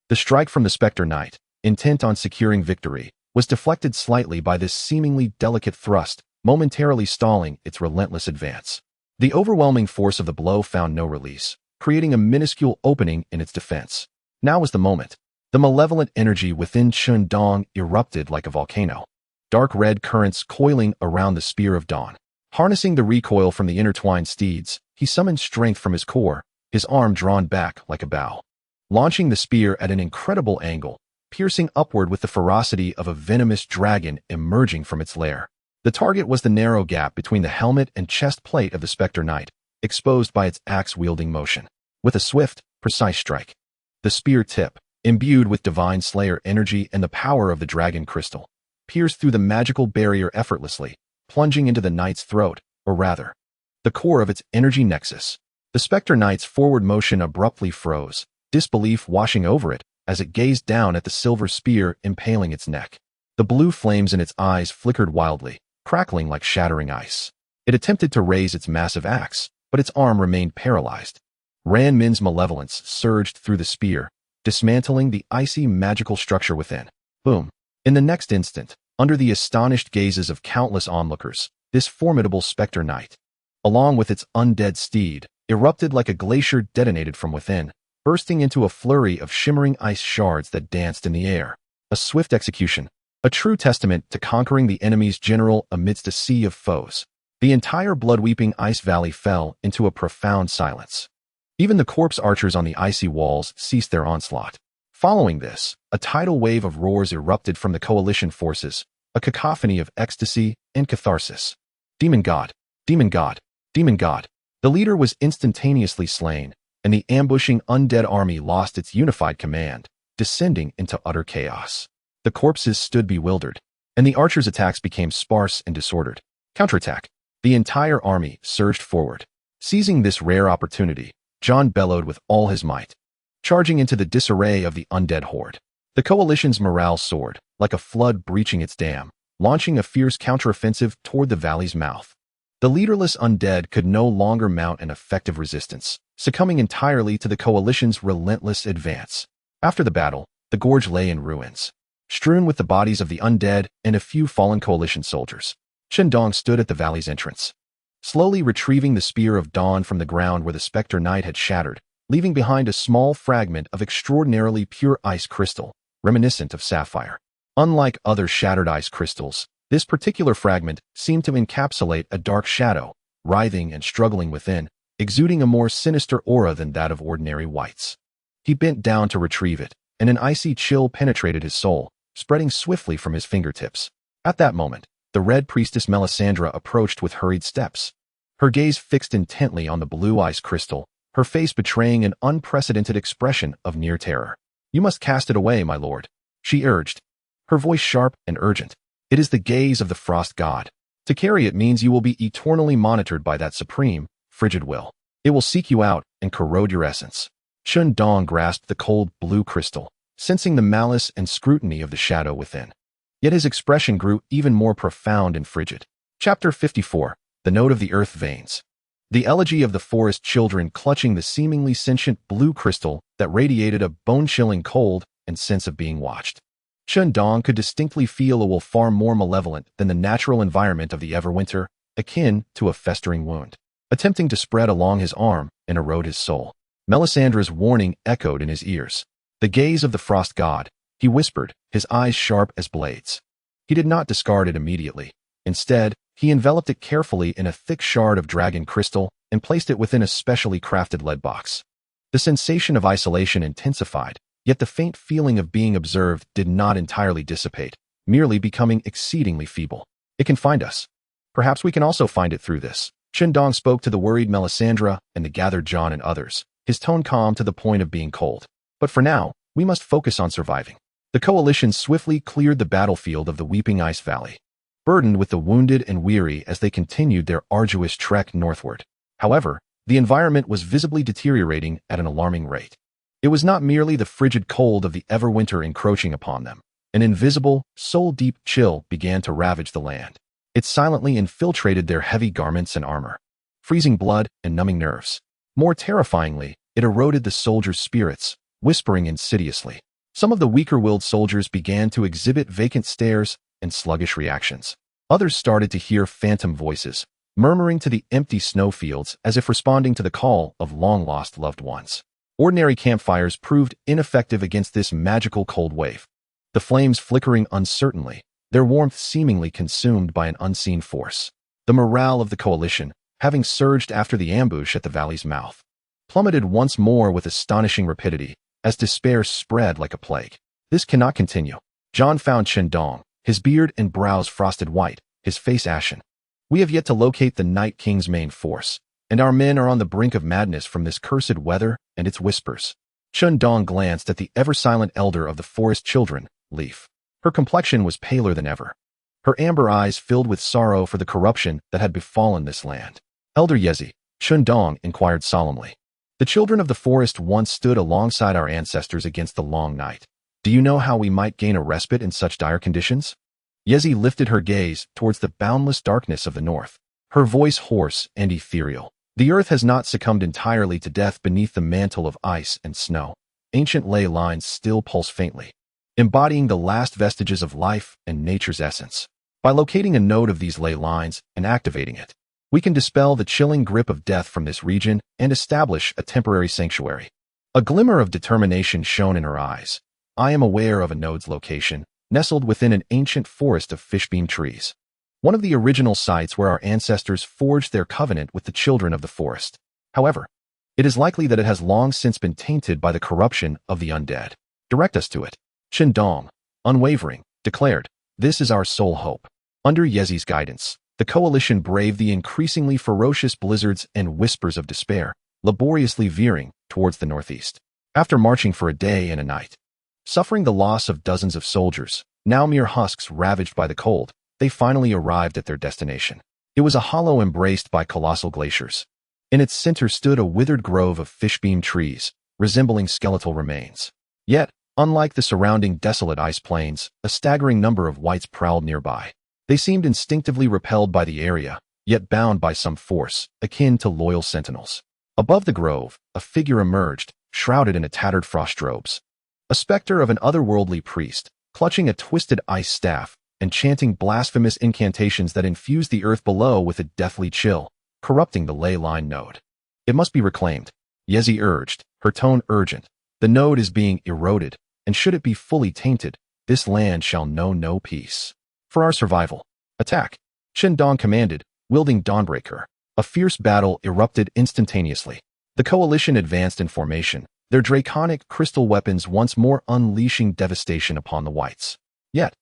The strike from the Spectre Knight, intent on securing victory, was deflected slightly by this seemingly delicate thrust, momentarily stalling its relentless advance. The overwhelming force of the blow found no release, creating a minuscule opening in its defense. Now was the moment. The malevolent energy within Chen Dong erupted like a volcano, dark red currents coiling around the spear of dawn. Harnessing the recoil from the intertwined steeds, he summoned strength from his core, his arm drawn back like a bow, launching the spear at an incredible angle, piercing upward with the ferocity of a venomous dragon emerging from its lair. The target was the narrow gap between the helmet and chest plate of the Spectre Knight, exposed by its axe-wielding motion. With a swift, precise strike, the spear tip, imbued with divine slayer energy and the power of the dragon crystal, pierced through the magical barrier effortlessly, plunging into the knight's throat, or rather, the core of its energy nexus. The Spectre Knight's forward motion abruptly froze, disbelief washing over it as it gazed down at the silver spear impaling its neck. The blue flames in its eyes flickered wildly, crackling like shattering ice. It attempted to raise its massive axe, but its arm remained paralyzed. Ran Min's malevolence surged through the spear, dismantling the icy magical structure within. Boom! In the next instant, under the astonished gazes of countless onlookers, this formidable Spectre Knight, along with its undead steed, erupted like a glacier detonated from within, bursting into a flurry of shimmering ice shards that danced in the air. A swift execution, a true testament to conquering the enemy's general amidst a sea of foes. The entire blood-weeping ice valley fell into a profound silence. Even the corpse archers on the icy walls ceased their onslaught. Following this, a tidal wave of roars erupted from the coalition forces, a cacophony of ecstasy and catharsis. Demon God! Demon God! Demon God! The leader was instantaneously slain, and the ambushing undead army lost its unified command, descending into utter chaos. The corpses stood bewildered, and the archers' attacks became sparse and disordered. Counterattack! The entire army surged forward. Seizing this rare opportunity, Jon bellowed with all his might, charging into the disarray of the undead horde. The coalition's morale soared, like a flood breaching its dam, launching a fierce counteroffensive toward the valley's mouth. The leaderless undead could no longer mount an effective resistance, succumbing entirely to the coalition's relentless advance. After the battle, the gorge lay in ruins, strewn with the bodies of the undead and a few fallen coalition soldiers. Chen Dong stood at the valley's entrance, slowly retrieving the spear of dawn from the ground where the Spectre Knight had shattered, leaving behind a small fragment of extraordinarily pure ice crystal, reminiscent of sapphire. Unlike other shattered ice crystals, this particular fragment seemed to encapsulate a dark shadow, writhing and struggling within, exuding a more sinister aura than that of ordinary wights. He bent down to retrieve it, and an icy chill penetrated his soul, spreading swiftly from his fingertips. At that moment, the Red Priestess Melisandre approached with hurried steps, her gaze fixed intently on the blue ice crystal, her face betraying an unprecedented expression of near terror. "You must cast it away, my lord," she urged, her voice sharp and urgent. "It is the gaze of the frost god. To carry it means you will be eternally monitored by that supreme, frigid will. It will seek you out and corrode your essence." Chen Dong grasped the cold blue crystal, sensing the malice and scrutiny of the shadow within. Yet his expression grew even more profound and frigid. Chapter 54, The Note of the Earth Veins. The elegy of the forest children clutching the seemingly sentient blue crystal that radiated a bone-chilling cold and sense of being watched. Chen Dong could distinctly feel a will far more malevolent than the natural environment of the Everwinter, akin to a festering wound. attempting to spread along his arm and erode his soul. Melisandre's warning echoed in his ears. The gaze of the frost god, he whispered, his eyes sharp as blades. He did not discard it immediately. Instead, he enveloped it carefully in a thick shard of dragon crystal and placed it within a specially crafted lead box. The sensation of isolation intensified, yet the faint feeling of being observed did not entirely dissipate, merely becoming exceedingly feeble. It can find us. Perhaps we can also find it through this. Chen Dong spoke to the worried Melisandre and the gathered Jon and others, his tone calm to the point of being cold. But for now, we must focus on surviving. The coalition swiftly cleared the battlefield of the Weeping Ice Valley, burdened with the wounded and weary as they continued their arduous trek northward. However, the environment was visibly deteriorating at an alarming rate. It was not merely the frigid cold of the Everwinter encroaching upon them. An invisible, soul-deep chill began to ravage the land. It silently infiltrated their heavy garments and armor, freezing blood and numbing nerves. More terrifyingly, it eroded the soldiers' spirits, whispering insidiously. Some of the weaker-willed soldiers began to exhibit vacant stares and sluggish reactions. Others started to hear phantom voices, murmuring to the empty snowfields as if responding to the call of long-lost loved ones. Ordinary campfires proved ineffective against this magical cold wave, the flames flickering uncertainly, their warmth seemingly consumed by an unseen force. The morale of the coalition, having surged after the ambush at the valley's mouth, plummeted once more with astonishing rapidity as despair spread like a plague. This cannot continue. Jon found Chen Dong, his beard and brows frosted white, his face ashen. We have yet to locate the Night King's main force, and our men are on the brink of madness from this cursed weather and its whispers. Chen Dong glanced at the ever-silent elder of the forest children, Leaf. Her complexion was paler than ever, her amber eyes filled with sorrow for the corruption that had befallen this land. Elder Yezi, Chen Dong inquired solemnly. The children of the forest once stood alongside our ancestors against the long night. Do you know how we might gain a respite in such dire conditions? Yezi lifted her gaze towards the boundless darkness of the north, her voice hoarse and ethereal. The earth has not succumbed entirely to death beneath the mantle of ice and snow. Ancient ley lines still pulse faintly, embodying the last vestiges of life and nature's essence. By locating a node of these ley lines and activating it, we can dispel the chilling grip of death from this region and establish a temporary sanctuary. A glimmer of determination shone in her eyes. I am aware of a node's location, nestled within an ancient forest of fishbeam trees. One of the original sites where our ancestors forged their covenant with the children of the forest. However, it is likely that it has long since been tainted by the corruption of the undead. Direct us to it. Chen Dong, unwavering, declared, this is our sole hope. Under Yezi's guidance, the coalition braved the increasingly ferocious blizzards and whispers of despair, laboriously veering towards the northeast. After marching for a day and a night, suffering the loss of dozens of soldiers, now mere husks ravaged by the cold, they finally arrived at their destination. It was a hollow embraced by colossal glaciers. In its center stood a withered grove of fishbeam trees, resembling skeletal remains. Yet, unlike the surrounding desolate ice plains, a staggering number of Wights prowled nearby. They seemed instinctively repelled by the area, yet bound by some force, akin to loyal sentinels. Above the grove, a figure emerged, shrouded in a tattered frost robes. A specter of an otherworldly priest, clutching a twisted ice staff, and chanting blasphemous incantations that infused the earth below with a deathly chill, corrupting the ley line node. It must be reclaimed, Yezi urged, her tone urgent. The node is being eroded, and should it be fully tainted, this land shall know no peace. For our survival, attack, Chen Dong commanded, wielding Dawnbreaker. A fierce battle erupted instantaneously. The coalition advanced in formation, their draconic crystal weapons once more unleashing devastation upon the Wights. Yet,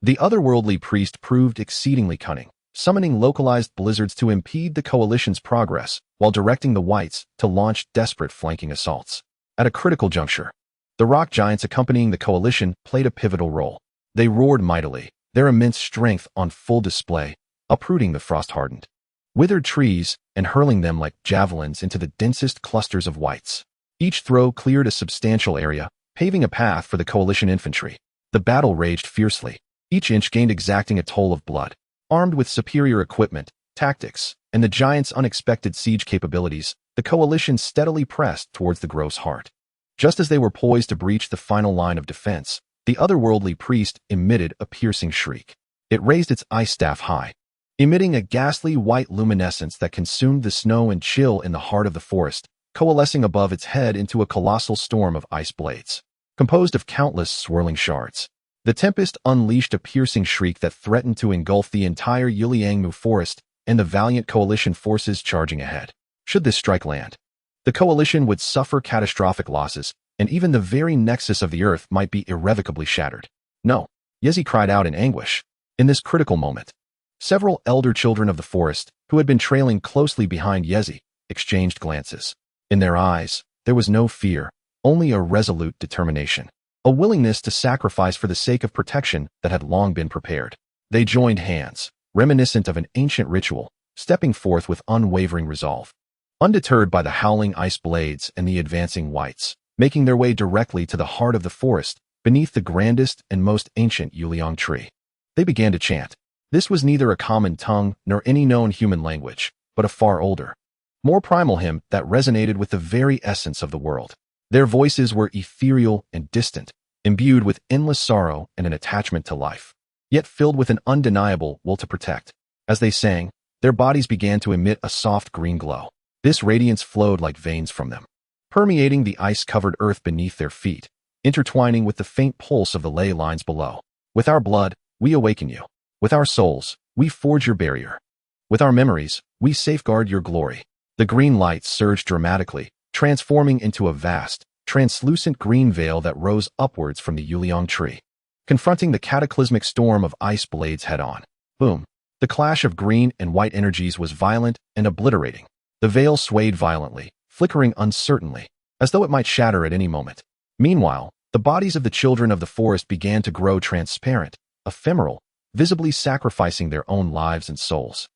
the otherworldly priest proved exceedingly cunning, summoning localized blizzards to impede the coalition's progress while directing the Wights to launch desperate flanking assaults. At a critical juncture, the rock giants accompanying the coalition played a pivotal role. They roared mightily, their immense strength on full display, uprooting the frost-hardened, withered trees and hurling them like javelins into the densest clusters of Wights. Each throw cleared a substantial area, paving a path for the coalition infantry. The battle raged fiercely, each inch gained exacting a toll of blood. Armed with superior equipment, tactics, and the giants' unexpected siege capabilities, the coalition steadily pressed towards the grove's heart. Just as they were poised to breach the final line of defense, the otherworldly priest emitted a piercing shriek. It raised its ice staff high, emitting a ghastly white luminescence that consumed the snow and chill in the heart of the forest, coalescing above its head into a colossal storm of ice blades, composed of countless swirling shards. The tempest unleashed a piercing shriek that threatened to engulf the entire Yuliangmu forest and the valiant coalition forces charging ahead. Should this strike land, the coalition would suffer catastrophic losses, and even the very nexus of the earth might be irrevocably shattered. No, Yezi cried out in anguish. In this critical moment, several elder children of the forest, who had been trailing closely behind Yezi, exchanged glances. In their eyes, there was no fear, only a resolute determination, a willingness to sacrifice for the sake of protection that had long been prepared. They joined hands, reminiscent of an ancient ritual, stepping forth with unwavering resolve. Undeterred by the howling ice blades and the advancing Wights, making their way directly to the heart of the forest, beneath the grandest and most ancient Yuliang tree. They began to chant. This was neither a common tongue nor any known human language, but a far older, more primal hymn that resonated with the very essence of the world. Their voices were ethereal and distant, imbued with endless sorrow and an attachment to life, yet filled with an undeniable will to protect. As they sang, their bodies began to emit a soft green glow. This radiance flowed like veins from them, permeating the ice-covered earth beneath their feet, intertwining with the faint pulse of the ley lines below. With our blood, we awaken you. With our souls, we forge your barrier. With our memories, we safeguard your glory. The green light surged dramatically, transforming into a vast, translucent green veil that rose upwards from the Yuliang tree, confronting the cataclysmic storm of ice blades head-on. Boom! The clash of green and white energies was violent and obliterating. The veil swayed violently, flickering uncertainly, as though it might shatter at any moment. Meanwhile, the bodies of the children of the forest began to grow transparent, ephemeral, visibly sacrificing their own lives and souls,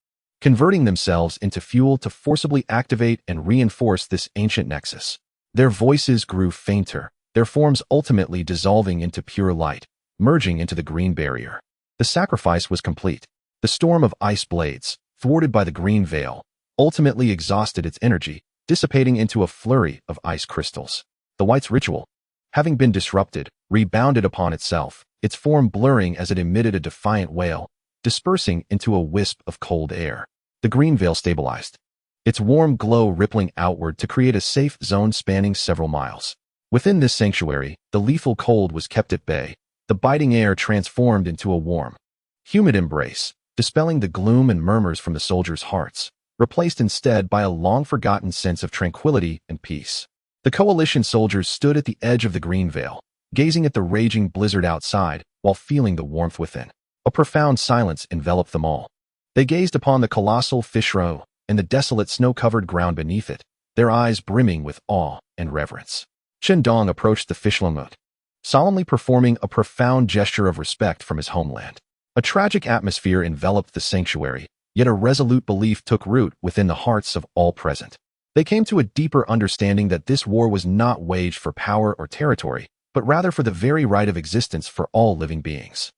converting themselves into fuel to forcibly activate and reinforce this ancient nexus. Their voices grew fainter, their forms ultimately dissolving into pure light, merging into the green barrier. The sacrifice was complete. The storm of ice blades, thwarted by the green veil, ultimately exhausted its energy, dissipating into a flurry of ice crystals. The Wights' ritual, having been disrupted, rebounded upon itself, its form blurring as it emitted a defiant wail, dispersing into a wisp of cold air. The green veil stabilized, its warm glow rippling outward to create a safe zone spanning several miles. Within this sanctuary, the lethal cold was kept at bay, the biting air transformed into a warm, humid embrace, dispelling the gloom and murmurs from the soldiers' hearts, replaced instead by a long-forgotten sense of tranquility and peace. The coalition soldiers stood at the edge of the green veil, gazing at the raging blizzard outside while feeling the warmth within. A profound silence enveloped them all. They gazed upon the colossal fish row and the desolate snow-covered ground beneath it, their eyes brimming with awe and reverence. Chen Dong approached the fishlungut, solemnly performing a profound gesture of respect from his homeland. A tragic atmosphere enveloped the sanctuary, yet a resolute belief took root within the hearts of all present. They came to a deeper understanding that this war was not waged for power or territory, but rather for the very right of existence for all living beings.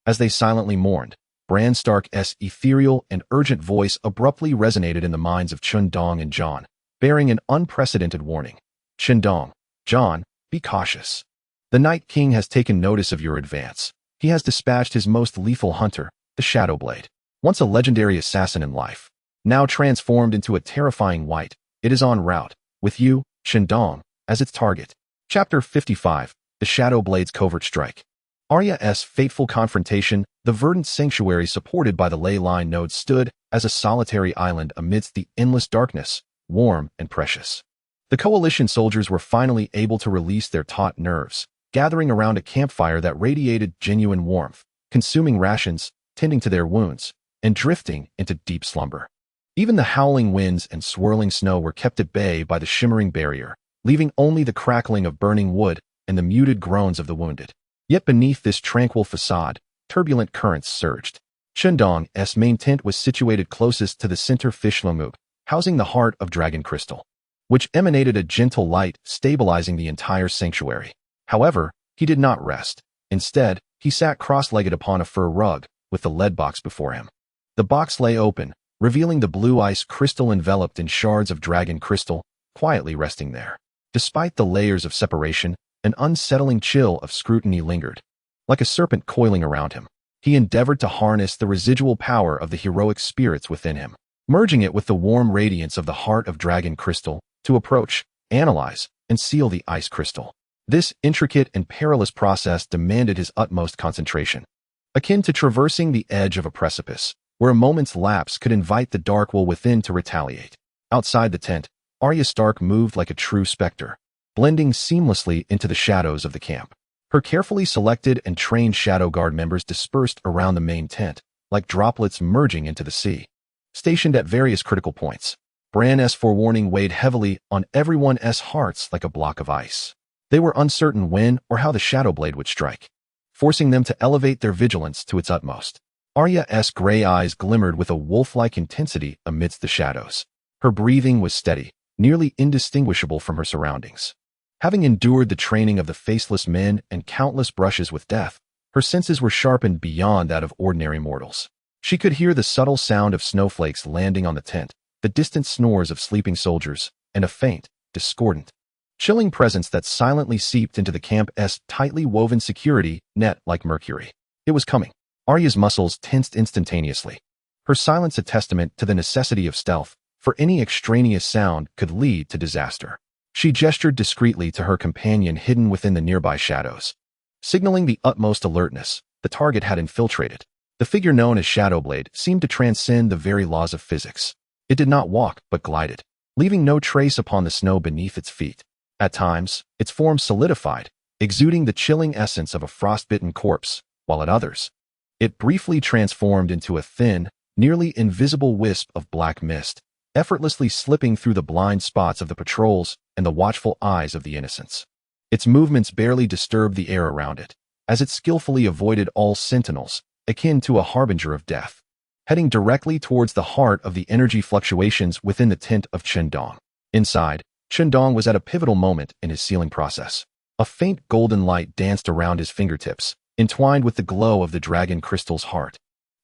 As they silently mourned, Bran Stark's ethereal and urgent voice abruptly resonated in the minds of Chen Dong and Jon, bearing an unprecedented warning. Chen Dong, Jon, be cautious. The Night King has taken notice of your advance. He has dispatched his most lethal hunter, the Shadowblade. Once a legendary assassin in life, now transformed into a terrifying wight, it is en route, with you, Chen Dong, as its target. Chapter 55, The Shadowblade's Covert Strike. Arya's fateful confrontation, the verdant sanctuary supported by the ley line nodes stood as a solitary island amidst the endless darkness, warm and precious. The coalition soldiers were finally able to release their taut nerves, gathering around a campfire that radiated genuine warmth, consuming rations, tending to their wounds, and drifting into deep slumber. Even the howling winds and swirling snow were kept at bay by the shimmering barrier, leaving only the crackling of burning wood and the muted groans of the wounded. Yet beneath this tranquil facade, turbulent currents surged. Chen Dong's main tent was situated closest to the center fishlungut, housing the heart of dragon crystal, which emanated a gentle light stabilizing the entire sanctuary. However, he did not rest. Instead, he sat cross-legged upon a fur rug, with the lead box before him. The box lay open, revealing the blue ice crystal enveloped in shards of dragon crystal, quietly resting there. Despite the layers of separation, an unsettling chill of scrutiny lingered, like a serpent coiling around him. He endeavored to harness the residual power of the heroic spirits within him, merging it with the warm radiance of the heart of dragon crystal to approach, analyze, and seal the ice crystal. This intricate and perilous process demanded his utmost concentration, akin to traversing the edge of a precipice, where a moment's lapse could invite the dark will within to retaliate. Outside the tent, Arya Stark moved like a true specter, blending seamlessly into the shadows of the camp. Her carefully selected and trained Shadow Guard members dispersed around the main tent, like droplets merging into the sea. Stationed at various critical points, Bran's forewarning weighed heavily on everyone's hearts like a block of ice. They were uncertain when or how the Shadow Blade would strike, forcing them to elevate their vigilance to its utmost. Arya's gray eyes glimmered with a wolf-like intensity amidst the shadows. Her breathing was steady, nearly indistinguishable from her surroundings. Having endured the training of the faceless men and countless brushes with death, her senses were sharpened beyond that of ordinary mortals. She could hear the subtle sound of snowflakes landing on the tent, the distant snores of sleeping soldiers, and a faint, discordant, chilling presence that silently seeped into the camp's tightly woven security net like mercury. It was coming. Arya's muscles tensed instantaneously, her silence a testament to the necessity of stealth, for any extraneous sound could lead to disaster. She gestured discreetly to her companion hidden within the nearby shadows, signaling the utmost alertness. The target had infiltrated. The figure known as Shadowblade seemed to transcend the very laws of physics. It did not walk, but glided, leaving no trace upon the snow beneath its feet. At times, its form solidified, exuding the chilling essence of a frostbitten corpse, while at others, it briefly transformed into a thin, nearly invisible wisp of black mist, effortlessly slipping through the blind spots of the patrols and the watchful eyes of the innocents. Its movements barely disturbed the air around it, as it skillfully avoided all sentinels, akin to a harbinger of death, heading directly towards the heart of the energy fluctuations within the tent of Chen Dong. Inside, Chen Dong was at a pivotal moment in his sealing process. A faint golden light danced around his fingertips, entwined with the glow of the dragon crystal's heart,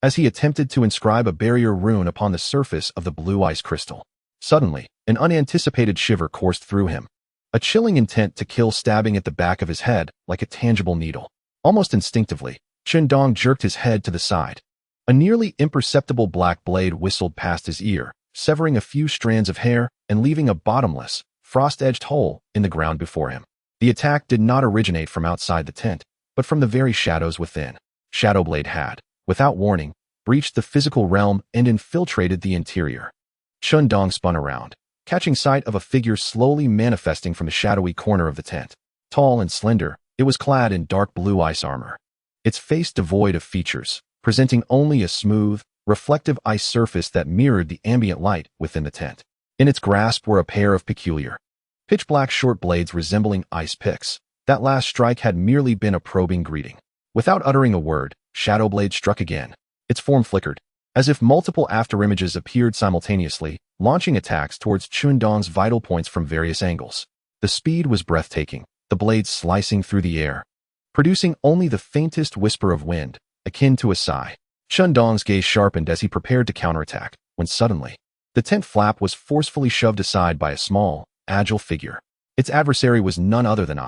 as he attempted to inscribe a barrier rune upon the surface of the blue ice crystal. Suddenly, an unanticipated shiver coursed through him, a chilling intent to kill stabbing at the back of his head like a tangible needle. Almost instinctively, Chen Dong jerked his head to the side. A nearly imperceptible black blade whistled past his ear, severing a few strands of hair and leaving a bottomless, frost-edged hole in the ground before him. The attack did not originate from outside the tent, but from the very shadows within. Shadowblade had, without warning, breached the physical realm and infiltrated the interior. Chen Dong spun around, catching sight of a figure slowly manifesting from the shadowy corner of the tent. Tall and slender, it was clad in dark blue ice armor, its face devoid of features, presenting only a smooth, reflective ice surface that mirrored the ambient light within the tent. In its grasp were a pair of peculiar, pitch-black short blades resembling ice picks. That last strike had merely been a probing greeting. Without uttering a word, Shadowblade struck again. Its form flickered, as if multiple afterimages appeared simultaneously, launching attacks towards Chen Dong's vital points from various angles. The speed was breathtaking, the blades slicing through the air, producing only the faintest whisper of wind, akin to a sigh. Chen Dong's gaze sharpened as he prepared to counterattack, when suddenly, the tent flap was forcefully shoved aside by a small, agile figure. Its adversary was none other than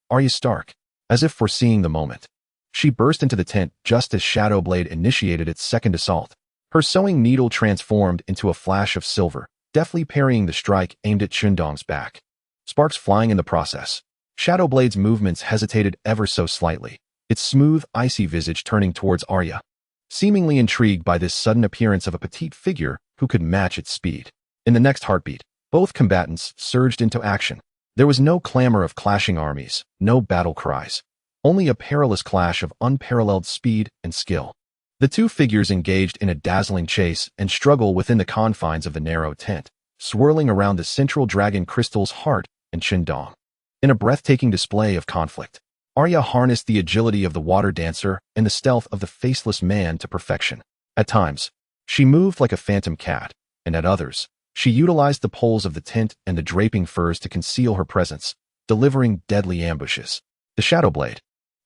Arya Stark. As if foreseeing the moment, she burst into the tent just as Shadowblade initiated its second assault. Her sewing needle transformed into a flash of silver, deftly parrying the strike aimed at Chen Dong's back. Sparks flying in the process. Shadowblade's movements hesitated ever so slightly, its smooth, icy visage turning towards Arya, seemingly intrigued by this sudden appearance of a petite figure who could match its speed. In the next heartbeat, both combatants surged into action. There was no clamor of clashing armies, no battle cries, only a perilous clash of unparalleled speed and skill. The two figures engaged in a dazzling chase and struggle within the confines of the narrow tent, swirling around the central dragon crystal's heart and Chen Dong. In a breathtaking display of conflict, Arya harnessed the agility of the water dancer and the stealth of the faceless man to perfection. At times, she moved like a phantom cat, and at others, she utilized the poles of the tent and the draping furs to conceal her presence, delivering deadly ambushes. The Shadowblade,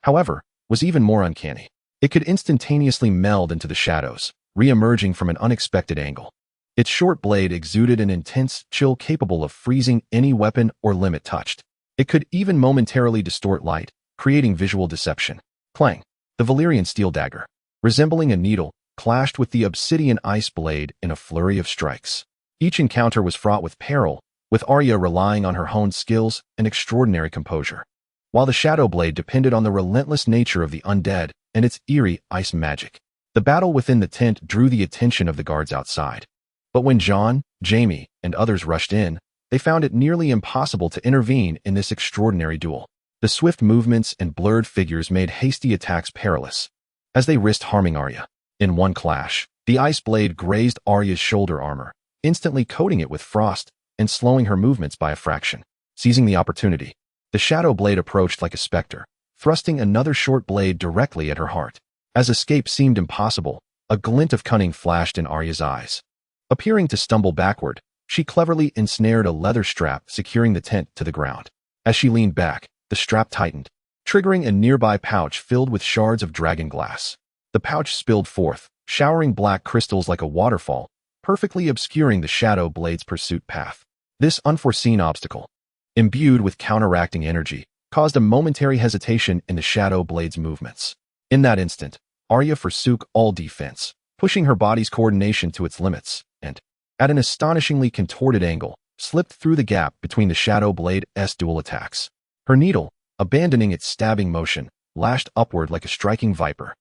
however, was even more uncanny. It could instantaneously meld into the shadows, re-emerging from an unexpected angle. Its short blade exuded an intense chill capable of freezing any weapon or limb it touched. It could even momentarily distort light, creating visual deception. Clang! The Valyrian steel dagger, resembling a needle, clashed with the obsidian ice blade in a flurry of strikes. Each encounter was fraught with peril, with Arya relying on her honed skills and extraordinary composure, while the shadow blade depended on the relentless nature of the undead and its eerie ice magic. The battle within the tent drew the attention of the guards outside. But when Jon, Jaime, and others rushed in, they found it nearly impossible to intervene in this extraordinary duel. The swift movements and blurred figures made hasty attacks perilous, as they risked harming Arya. In one clash, the ice blade grazed Arya's shoulder armor, instantly coating it with frost and slowing her movements by a fraction. Seizing the opportunity, the shadow blade approached like a specter, thrusting another short blade directly at her heart. As escape seemed impossible, a glint of cunning flashed in Arya's eyes. Appearing to stumble backward, she cleverly ensnared a leather strap securing the tent to the ground. As she leaned back, the strap tightened, triggering a nearby pouch filled with shards of dragon glass. The pouch spilled forth, showering black crystals like a waterfall, perfectly obscuring the shadow blade's pursuit path. This unforeseen obstacle, imbued with counteracting energy, caused a momentary hesitation in the shadow blade's movements. In that instant, Arya forsook all defense, pushing her body's coordination to its limits, and, at an astonishingly contorted angle, slipped through the gap between the shadow blade's dual attacks. Her needle, abandoning its stabbing motion, lashed upward like a striking viper.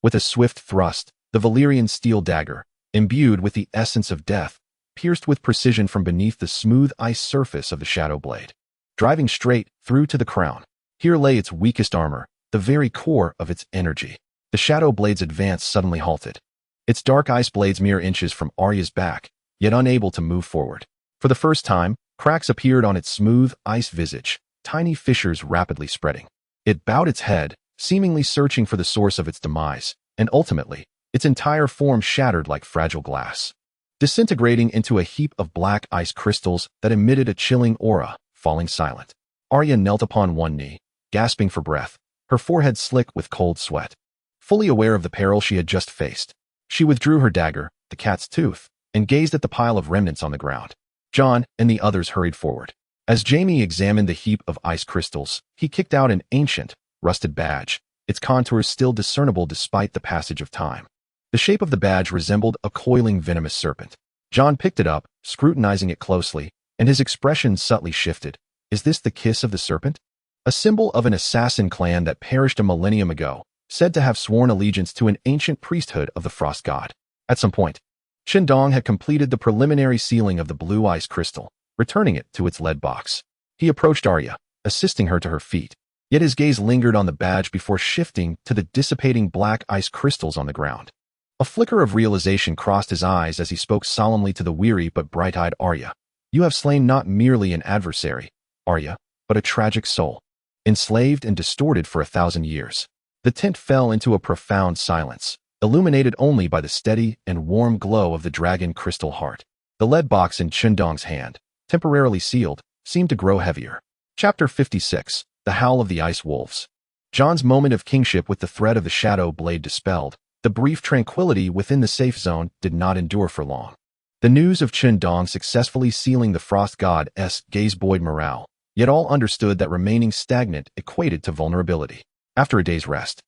With a swift thrust, the Valyrian steel dagger, imbued with the essence of death, pierced with precision from beneath the smooth ice surface of the shadow blade, driving straight through to the crown. Here lay its weakest armor, the very core of its energy. The shadow blade's advance suddenly halted, its dark ice blades mere inches from Arya's back, yet unable to move forward. For the first time, cracks appeared on its smooth ice visage, tiny fissures rapidly spreading. It bowed its head, seemingly searching for the source of its demise, and ultimately, its entire form shattered like fragile glass, disintegrating into a heap of black ice crystals that emitted a chilling aura, falling silent. Arya knelt upon one knee, gasping for breath, her forehead slick with cold sweat. Fully aware of the peril she had just faced, she withdrew her dagger, the cat's tooth, and gazed at the pile of remnants on the ground. Jon and the others hurried forward. As Jaime examined the heap of ice crystals, he kicked out an ancient, rusted badge, its contours still discernible despite the passage of time. The shape of the badge resembled a coiling venomous serpent. Jon picked it up, scrutinizing it closely, and his expression subtly shifted. Is this the kiss of the serpent? A symbol of an assassin clan that perished a millennium ago, said to have sworn allegiance to an ancient priesthood of the frost god. At some point, Chen Dong had completed the preliminary sealing of the blue ice crystal, returning it to its lead box. He approached Arya, assisting her to her feet, yet his gaze lingered on the badge before shifting to the dissipating black ice crystals on the ground. A flicker of realization crossed his eyes as he spoke solemnly to the weary but bright-eyed Arya. You have slain not merely an adversary, Arya, but a tragic soul, enslaved and distorted for 1,000 years. The tent fell into a profound silence, illuminated only by the steady and warm glow of the dragon crystal heart. The lead box in Chen Dong's hand, temporarily sealed, seemed to grow heavier. Chapter 56, The Howl of the Ice Wolves. Jon's moment of kingship with the threat of the shadow blade dispelled, the brief tranquility within the safe zone did not endure for long. The news of Chen Dong successfully sealing the frost god's gaze buoyed morale, yet all understood that remaining stagnant equated to vulnerability. After a day's rest,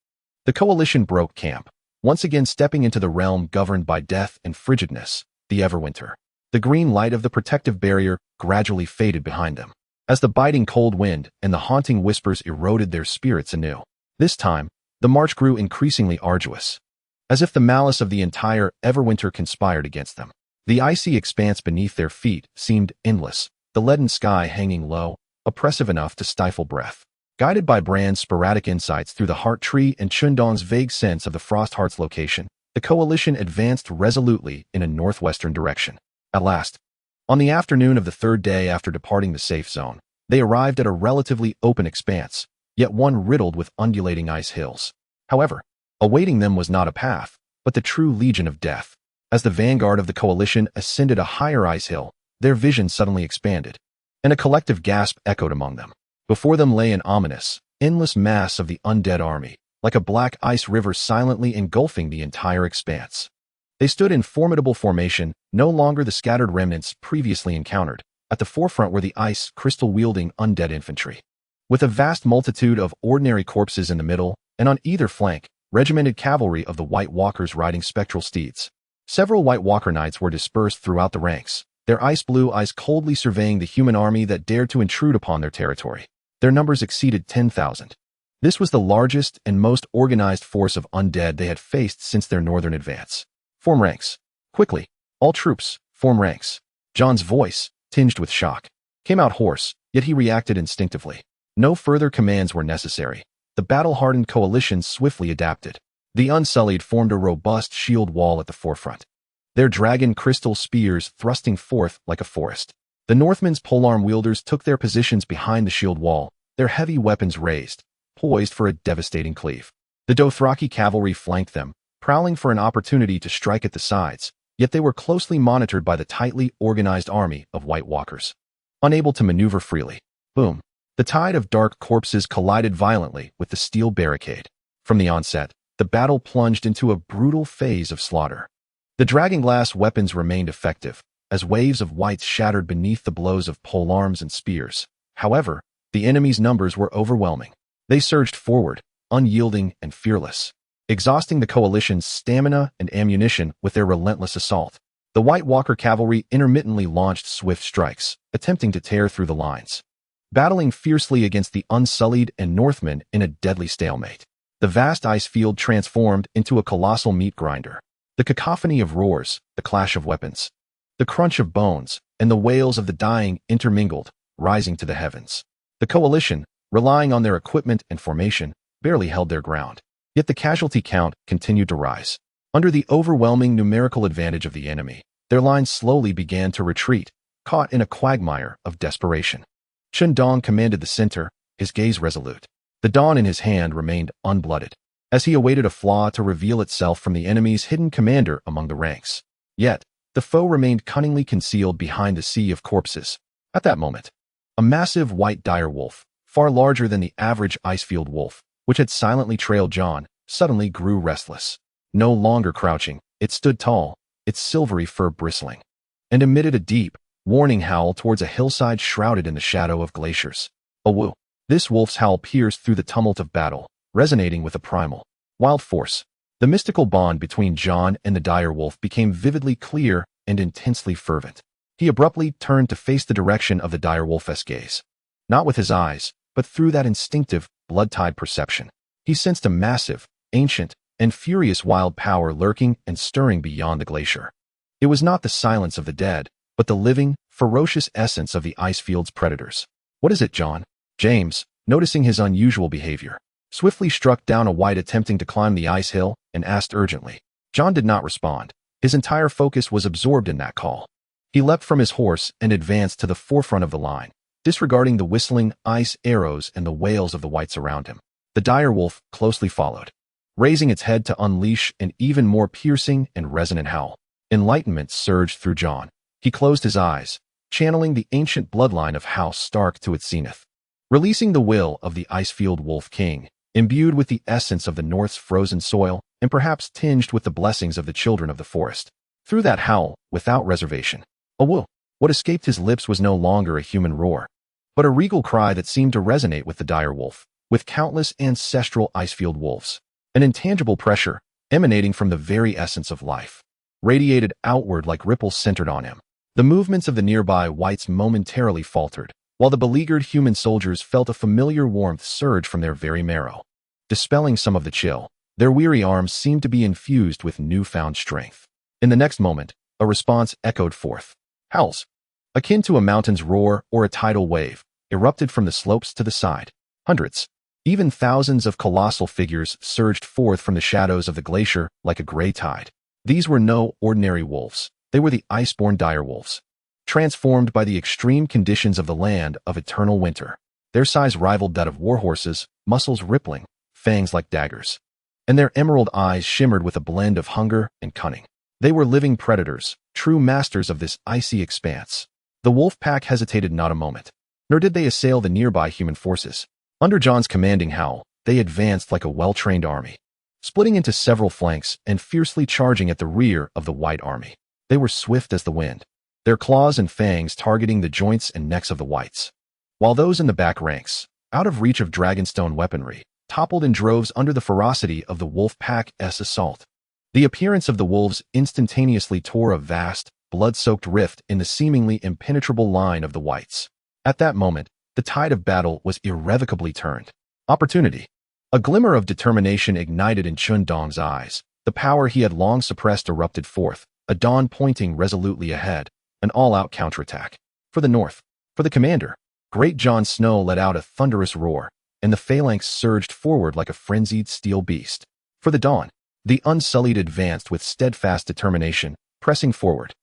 the coalition broke camp, once again stepping into the realm governed by death and frigidness, the Everwinter. The green light of the protective barrier gradually faded behind them, as the biting cold wind and the haunting whispers eroded their spirits anew. This time, the march grew increasingly arduous, as if the malice of the entire Everwinter conspired against them. The icy expanse beneath their feet seemed endless, the leaden sky hanging low, oppressive enough to stifle breath. Guided by Bran's sporadic insights through the Heart Tree and Chen Dong's vague sense of the Frostheart's location, the coalition advanced resolutely in a northwestern direction. At last, on the afternoon of the third day after departing the safe zone, they arrived at a relatively open expanse, yet one riddled with undulating ice hills. However, awaiting them was not a path, but the true Legion of Death. As the vanguard of the coalition ascended a higher ice hill, their vision suddenly expanded, and a collective gasp echoed among them. Before them lay an ominous, endless mass of the undead army, like a black ice river silently engulfing the entire expanse. They stood in formidable formation, no longer the scattered remnants previously encountered. At the forefront were the ice crystal-wielding undead infantry. With a vast multitude of ordinary corpses in the middle, and on either flank, regimented cavalry of the White Walkers riding spectral steeds. Several White Walker knights were dispersed throughout the ranks, their ice-blue eyes coldly surveying the human army that dared to intrude upon their territory. Their numbers exceeded 10,000. This was the largest and most organized force of undead they had faced since their northern advance. Form ranks. Quickly. All troops, form ranks. Jon's voice, tinged with shock, came out hoarse, yet he reacted instinctively. No further commands were necessary. The battle-hardened coalition swiftly adapted. The Unsullied formed a robust shield wall at the forefront, their dragon crystal spears thrusting forth like a forest. The Northmen's polearm wielders took their positions behind the shield wall, their heavy weapons raised, poised for a devastating cleave. The Dothraki cavalry flanked them, prowling for an opportunity to strike at the sides, yet they were closely monitored by the tightly organized army of White Walkers. Unable to maneuver freely. Boom. The tide of dark corpses collided violently with the steel barricade. From the onset, the battle plunged into a brutal phase of slaughter. The dragonglass weapons remained effective, as waves of wights shattered beneath the blows of polearms and spears. However, the enemy's numbers were overwhelming. They surged forward, unyielding and fearless, exhausting the coalition's stamina and ammunition with their relentless assault. The White Walker cavalry intermittently launched swift strikes, attempting to tear through the lines, battling fiercely against the Unsullied and Northmen in a deadly stalemate. The vast ice field transformed into a colossal meat grinder. The cacophony of roars, the clash of weapons, the crunch of bones, and the wails of the dying intermingled, rising to the heavens. The coalition, relying on their equipment and formation, barely held their ground. Yet the casualty count continued to rise. Under the overwhelming numerical advantage of the enemy, their lines slowly began to retreat, caught in a quagmire of desperation. Chen Dong commanded the center, his gaze resolute. The dawn in his hand remained unblooded, as he awaited a flaw to reveal itself from the enemy's hidden commander among the ranks. Yet, the foe remained cunningly concealed behind the sea of corpses. At that moment, a massive white dire wolf, far larger than the average Icefield wolf, which had silently trailed Jon, suddenly grew restless. No longer crouching, it stood tall, its silvery fur bristling, and emitted a deep, warning howl towards a hillside shrouded in the shadow of glaciers. A woo. This wolf's howl pierced through the tumult of battle, resonating with a primal, wild force. The mystical bond between Jon and the dire wolf became vividly clear and intensely fervent. He abruptly turned to face the direction of the dire wolf's gaze. Not with his eyes, but through that instinctive, blood-tied perception. He sensed a massive, ancient, and furious wild power lurking and stirring beyond the glacier. It was not the silence of the dead, but the living, ferocious essence of the Icefield's predators. "What is it, Jon?" James, noticing his unusual behavior, swiftly struck down a wight attempting to climb the ice hill and asked urgently. Jon did not respond. His entire focus was absorbed in that call. He leapt from his horse and advanced to the forefront of the line, disregarding the whistling ice arrows and the wails of the wights around him. The dire wolf closely followed, raising its head to unleash an even more piercing and resonant howl. Enlightenment surged through Jon. He closed his eyes, channeling the ancient bloodline of House Stark to its zenith, releasing the will of the Icefield Wolf King, imbued with the essence of the North's frozen soil and perhaps tinged with the blessings of the children of the forest. Through that howl, without reservation, a woo. What escaped his lips was no longer a human roar, but a regal cry that seemed to resonate with the dire wolf, with countless ancestral Icefield wolves. An intangible pressure, emanating from the very essence of life, radiated outward like ripples centered on him. The movements of the nearby wights momentarily faltered, while the beleaguered human soldiers felt a familiar warmth surge from their very marrow. Dispelling some of the chill, their weary arms seemed to be infused with newfound strength. In the next moment, a response echoed forth. Howls, akin to a mountain's roar or a tidal wave, erupted from the slopes to the side. Hundreds, even thousands of colossal figures surged forth from the shadows of the glacier like a gray tide. These were no ordinary wolves. They were the iceborn direwolves, transformed by the extreme conditions of the land of eternal winter. Their size rivaled that of warhorses, muscles rippling, fangs like daggers, and their emerald eyes shimmered with a blend of hunger and cunning. They were living predators, true masters of this icy expanse. The wolf pack hesitated not a moment, nor did they assail the nearby human forces. Under Jon's commanding howl, they advanced like a well-trained army, splitting into several flanks and fiercely charging at the rear of the white army. They were swift as the wind, their claws and fangs targeting the joints and necks of the wights, while those in the back ranks, out of reach of dragonstone weaponry, toppled in droves under the ferocity of the wolf pack's assault. The appearance of the wolves instantaneously tore a vast, blood-soaked rift in the seemingly impenetrable line of the Wights. At that moment, the tide of battle was irrevocably turned. Opportunity. A glimmer of determination ignited in Chen Dong's eyes. The power he had long suppressed erupted forth, a dawn pointing resolutely ahead, an all-out counterattack. For the north, for the commander, great Jon Snow let out a thunderous roar, and the phalanx surged forward like a frenzied steel beast. For the dawn, the Unsullied advanced with steadfast determination, pressing forward.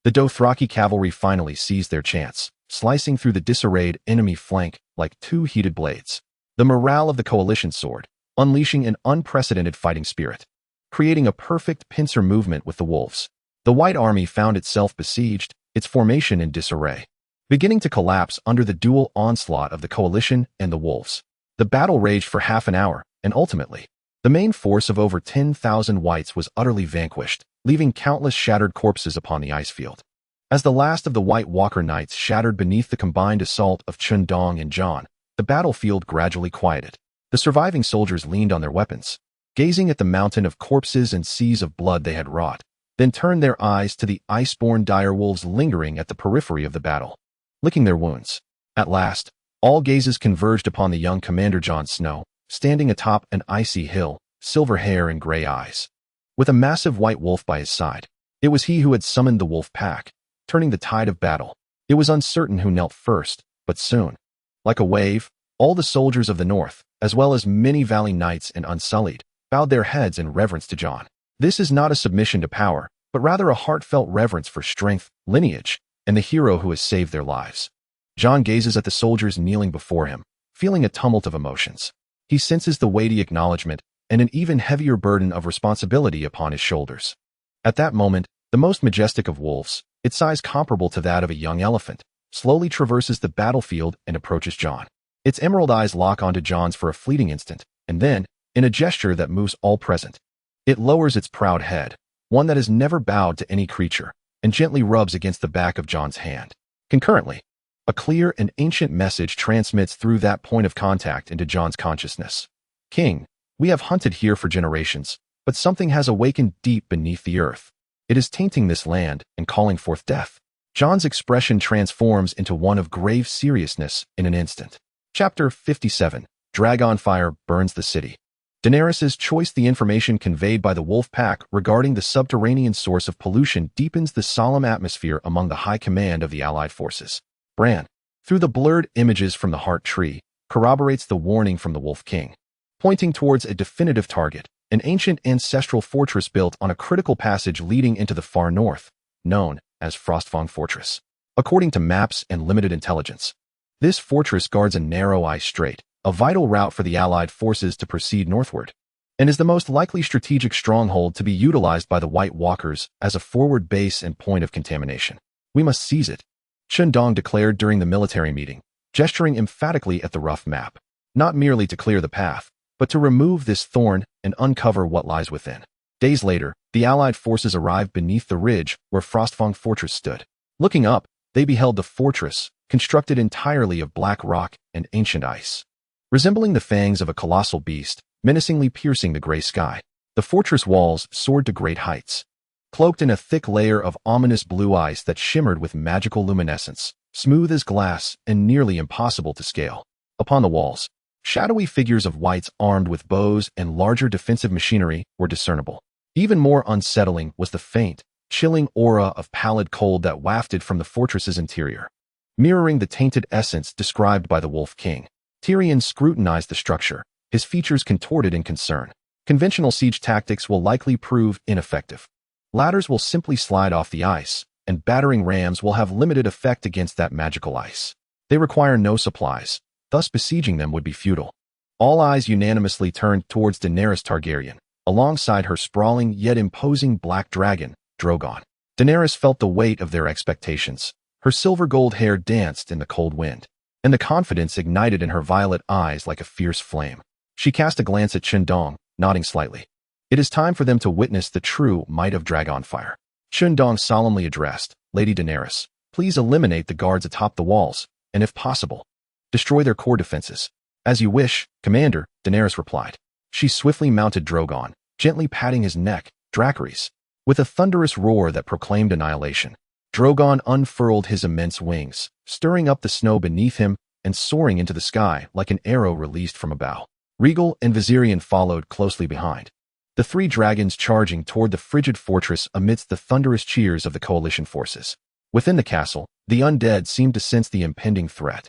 The Dothraki cavalry finally seized their chance, slicing through the disarrayed enemy flank like two heated blades. The morale of the coalition soared, unleashing an unprecedented fighting spirit, creating a perfect pincer movement with the wolves. The White Army found itself besieged, its formation in disarray, beginning to collapse under the dual onslaught of the coalition and the wolves. The battle raged for half an hour, and ultimately, the main force of over 10,000 Wights was utterly vanquished, leaving countless shattered corpses upon the ice field. As the last of the White Walker Knights shattered beneath the combined assault of Chen Dong and Jon, the battlefield gradually quieted. The surviving soldiers leaned on their weapons, gazing at the mountain of corpses and seas of blood they had wrought, then turned their eyes to the iceborne direwolves lingering at the periphery of the battle, licking their wounds. At last, all gazes converged upon the young commander Jon Snow, standing atop an icy hill, silver hair and gray eyes, with a massive white wolf by his side. It was he who had summoned the wolf pack, turning the tide of battle. It was uncertain who knelt first, but soon, like a wave, all the soldiers of the north, as well as many valley knights and Unsullied, bowed their heads in reverence to Jon. This is not a submission to power, but rather a heartfelt reverence for strength, lineage, and the hero who has saved their lives. Jon gazes at the soldiers kneeling before him, feeling a tumult of emotions. He senses the weighty acknowledgement and an even heavier burden of responsibility upon his shoulders. At that moment, the most majestic of wolves, its size comparable to that of a young elephant, slowly traverses the battlefield and approaches Jon. Its emerald eyes lock onto Jon's for a fleeting instant, and then, in a gesture that moves all present, it lowers its proud head, one that has never bowed to any creature, and gently rubs against the back of Jon's hand. Concurrently, a clear and ancient message transmits through that point of contact into Jon's consciousness. King, we have hunted here for generations, but something has awakened deep beneath the earth. It is tainting this land and calling forth death. Jon's expression transforms into one of grave seriousness in an instant. Chapter 57. Dragonfire burns the city. Daenerys's choice. The information conveyed by the wolf pack regarding the subterranean source of pollution deepens the solemn atmosphere among the high command of the allied forces. Bran, through the blurred images from the Heart Tree, corroborates the warning from the Wolf King, pointing towards a definitive target, an ancient ancestral fortress built on a critical passage leading into the far north, known as Frostfang Fortress. According to maps and limited intelligence, this fortress guards a narrow ice strait, a vital route for the Allied forces to proceed northward, and is the most likely strategic stronghold to be utilized by the White Walkers as a forward base and point of contamination. We must seize it, Chen Dong declared during the military meeting, gesturing emphatically at the rough map, not merely to clear the path, but to remove this thorn and uncover what lies within. Days later, the Allied forces arrived beneath the ridge where Frostfang Fortress stood. Looking up, they beheld the fortress, constructed entirely of black rock and ancient ice. Resembling the fangs of a colossal beast, menacingly piercing the gray sky, the fortress walls soared to great heights, cloaked in a thick layer of ominous blue ice that shimmered with magical luminescence, smooth as glass and nearly impossible to scale. Upon the walls, shadowy figures of Wights armed with bows and larger defensive machinery were discernible. Even more unsettling was the faint, chilling aura of pallid cold that wafted from the fortress's interior, mirroring the tainted essence described by the Wolf King. Tyrion scrutinized the structure, his features contorted in concern. Conventional siege tactics will likely prove ineffective. Ladders will simply slide off the ice, and battering rams will have limited effect against that magical ice. They require no supplies, thus besieging them would be futile. All eyes unanimously turned towards Daenerys Targaryen, alongside her sprawling yet imposing black dragon, Drogon. Daenerys felt the weight of their expectations. Her silver gold hair danced in the cold wind, and the confidence ignited in her violet eyes like a fierce flame. She cast a glance at Chen Dong, nodding slightly. It is time for them to witness the true might of Dragonfire. Chen Dong solemnly addressed, Lady Daenerys, please eliminate the guards atop the walls, and if possible, destroy their core defenses. As you wish, Commander, Daenerys replied. She swiftly mounted Drogon, gently patting his neck, Dracarys. With a thunderous roar that proclaimed annihilation, Drogon unfurled his immense wings, stirring up the snow beneath him and soaring into the sky like an arrow released from a bow. Rhaegal and Viserion followed closely behind, the three dragons charging toward the frigid fortress amidst the thunderous cheers of the coalition forces. Within the castle, the undead seemed to sense the impending threat.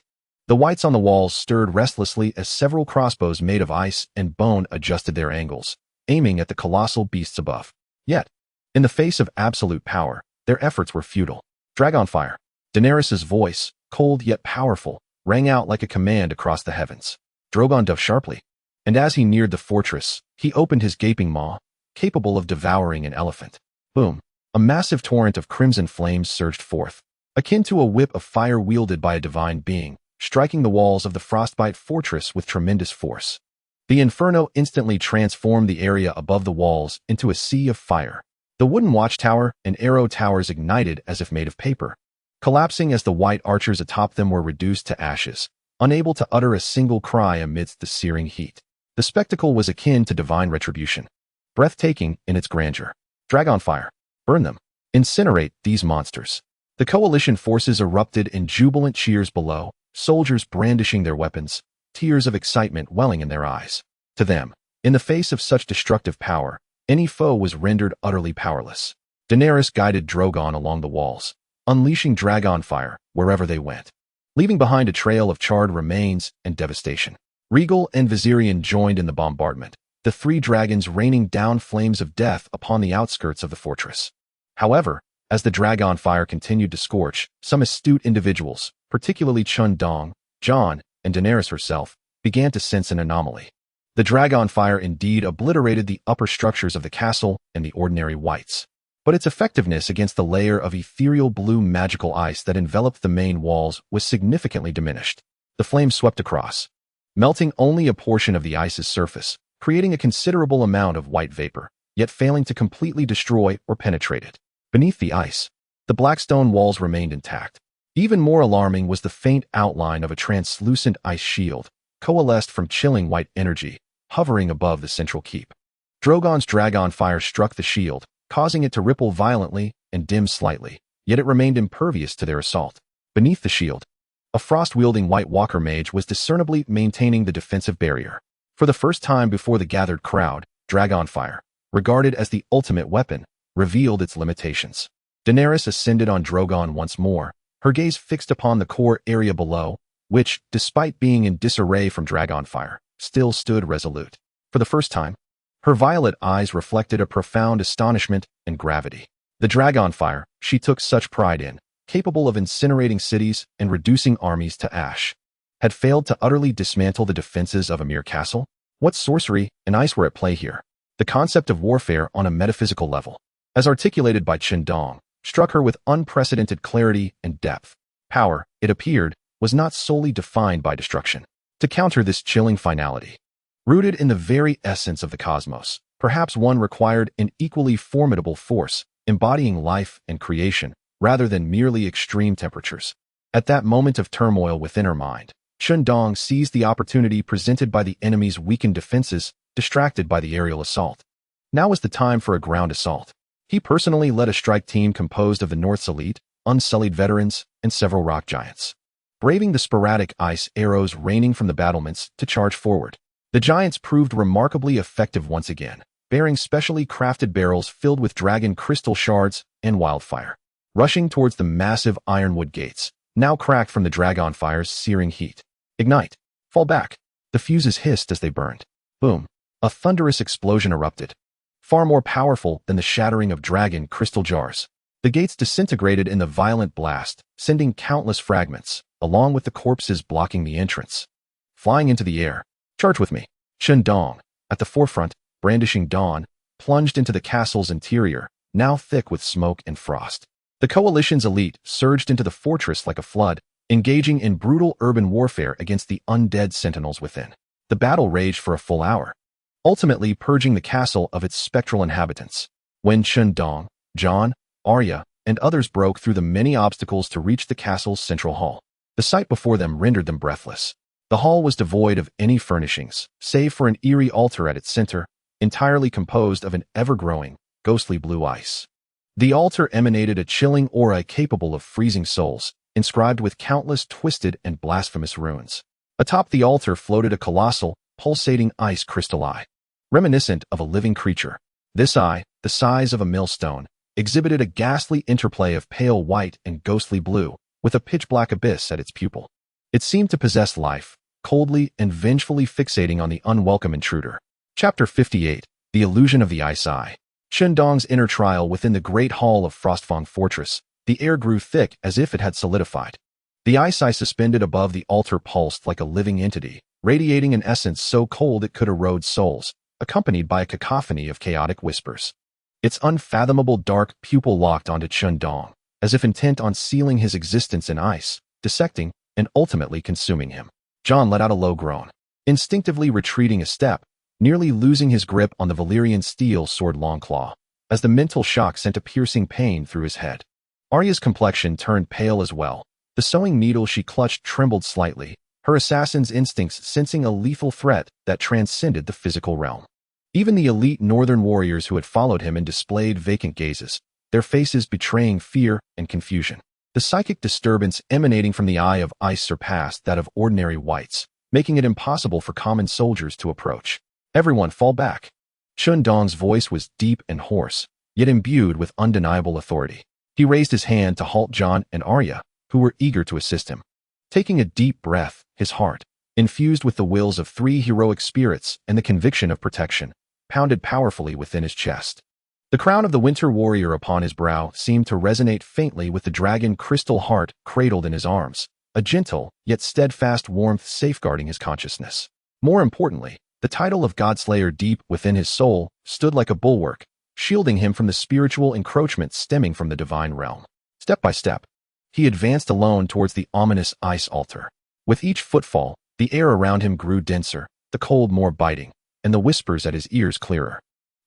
The wights on the walls stirred restlessly as several crossbows made of ice and bone adjusted their angles, aiming at the colossal beasts above. Yet, in the face of absolute power, their efforts were futile. Dragonfire. Daenerys' voice, cold yet powerful, rang out like a command across the heavens. Drogon dove sharply, and as he neared the fortress, he opened his gaping maw, capable of devouring an elephant. Boom! A massive torrent of crimson flames surged forth, akin to a whip of fire wielded by a divine being, striking the walls of the frostbite fortress with tremendous force. The inferno instantly transformed the area above the walls into a sea of fire. The wooden watchtower and arrow towers ignited as if made of paper, collapsing as the white archers atop them were reduced to ashes, unable to utter a single cry amidst the searing heat. The spectacle was akin to divine retribution, breathtaking in its grandeur. Dragonfire. Burn them. Incinerate these monsters. The coalition forces erupted in jubilant cheers below, soldiers brandishing their weapons, tears of excitement welling in their eyes. To them, in the face of such destructive power, any foe was rendered utterly powerless. Daenerys guided Drogon along the walls, unleashing dragonfire wherever they went, leaving behind a trail of charred remains and devastation. Rhaegal and Viserion joined in the bombardment, the three dragons raining down flames of death upon the outskirts of the fortress. However, as the dragonfire continued to scorch, some astute individuals, particularly Chen Dong, Jon, and Daenerys herself, began to sense an anomaly. The dragonfire indeed obliterated the upper structures of the castle and the ordinary wights, but its effectiveness against the layer of ethereal blue magical ice that enveloped the main walls was significantly diminished. The flames swept across, melting only a portion of the ice's surface, creating a considerable amount of white vapor, yet failing to completely destroy or penetrate it. Beneath the ice, the black stone walls remained intact. Even more alarming was the faint outline of a translucent ice shield, coalesced from chilling white energy, hovering above the central keep. Drogon's dragonfire struck the shield, causing it to ripple violently and dim slightly, yet it remained impervious to their assault. Beneath the shield, a frost-wielding White Walker mage was discernibly maintaining the defensive barrier. For the first time before the gathered crowd, dragonfire, regarded as the ultimate weapon, revealed its limitations. Daenerys ascended on Drogon once more, her gaze fixed upon the core area below, which, despite being in disarray from dragonfire, still stood resolute. For the first time, her violet eyes reflected a profound astonishment and gravity. The dragonfire she took such pride in, capable of incinerating cities and reducing armies to ash, had failed to utterly dismantle the defenses of a mere castle? What sorcery and ice were at play here? The concept of warfare on a metaphysical level, as articulated by Chen Dong, struck her with unprecedented clarity and depth. Power, it appeared, was not solely defined by destruction. To counter this chilling finality, rooted in the very essence of the cosmos, perhaps one required an equally formidable force, embodying life and creation, rather than merely extreme temperatures. At that moment of turmoil within her mind, Chen Dong seized the opportunity presented by the enemy's weakened defenses, distracted by the aerial assault. Now was the time for a ground assault. He personally led a strike team composed of the North's elite, unsullied veterans, and several rock giants, braving the sporadic ice arrows raining from the battlements to charge forward. The giants proved remarkably effective once again, bearing specially crafted barrels filled with dragon crystal shards and wildfire, rushing towards the massive ironwood gates, now cracked from the dragonfire's searing heat. Ignite! Fall back! The fuses hissed as they burned. Boom! A thunderous explosion erupted, far more powerful than the shattering of dragon crystal jars. The gates disintegrated in the violent blast, sending countless fragments, along with the corpses blocking the entrance, flying into the air. Charge with me! Chen Dong, at the forefront, brandishing dawn, plunged into the castle's interior, now thick with smoke and frost. The coalition's elite surged into the fortress like a flood, engaging in brutal urban warfare against the undead sentinels within. The battle raged for a full hour, ultimately purging the castle of its spectral inhabitants. When Chen Dong, Jon, Arya, and others broke through the many obstacles to reach the castle's central hall, the sight before them rendered them breathless. The hall was devoid of any furnishings, save for an eerie altar at its center, entirely composed of an ever-growing, ghostly blue ice. The altar emanated a chilling aura capable of freezing souls, inscribed with countless twisted and blasphemous runes. Atop the altar floated a colossal, pulsating ice crystal eye, reminiscent of a living creature. This eye, the size of a millstone, exhibited a ghastly interplay of pale white and ghostly blue, with a pitch-black abyss at its pupil. It seemed to possess life, coldly and vengefully fixating on the unwelcome intruder. Chapter 58, The Illusion of the Ice Eye. Chen Dong's inner trial within the great hall of Frostfang Fortress, the air grew thick as if it had solidified. The ice eye suspended above the altar pulsed like a living entity, radiating an essence so cold it could erode souls, accompanied by a cacophony of chaotic whispers. Its unfathomable dark pupil locked onto Chen Dong, as if intent on sealing his existence in ice, dissecting, and ultimately consuming him. Jon let out a low groan, instinctively retreating a step, nearly losing his grip on the Valyrian steel sword Longclaw, as the mental shock sent a piercing pain through his head. Arya's complexion turned pale as well. The sewing needle she clutched trembled slightly, her assassin's instincts sensing a lethal threat that transcended the physical realm. Even the elite northern warriors who had followed him and displayed vacant gazes, their faces betraying fear and confusion. The psychic disturbance emanating from the eye of ice surpassed that of ordinary wights, making it impossible for common soldiers to approach. Everyone fall back. Chen Dong's voice was deep and hoarse, yet imbued with undeniable authority. He raised his hand to halt Jon and Arya, who were eager to assist him. Taking a deep breath, his heart, infused with the wills of 3 heroic spirits and the conviction of protection, pounded powerfully within his chest. The crown of the Winter Warrior upon his brow seemed to resonate faintly with the dragon crystal heart cradled in his arms, a gentle yet steadfast warmth safeguarding his consciousness. More importantly, the title of Godslayer deep within his soul stood like a bulwark, shielding him from the spiritual encroachment stemming from the divine realm. Step by step, he advanced alone towards the ominous ice altar. With each footfall, the air around him grew denser, the cold more biting, and the whispers at his ears clearer.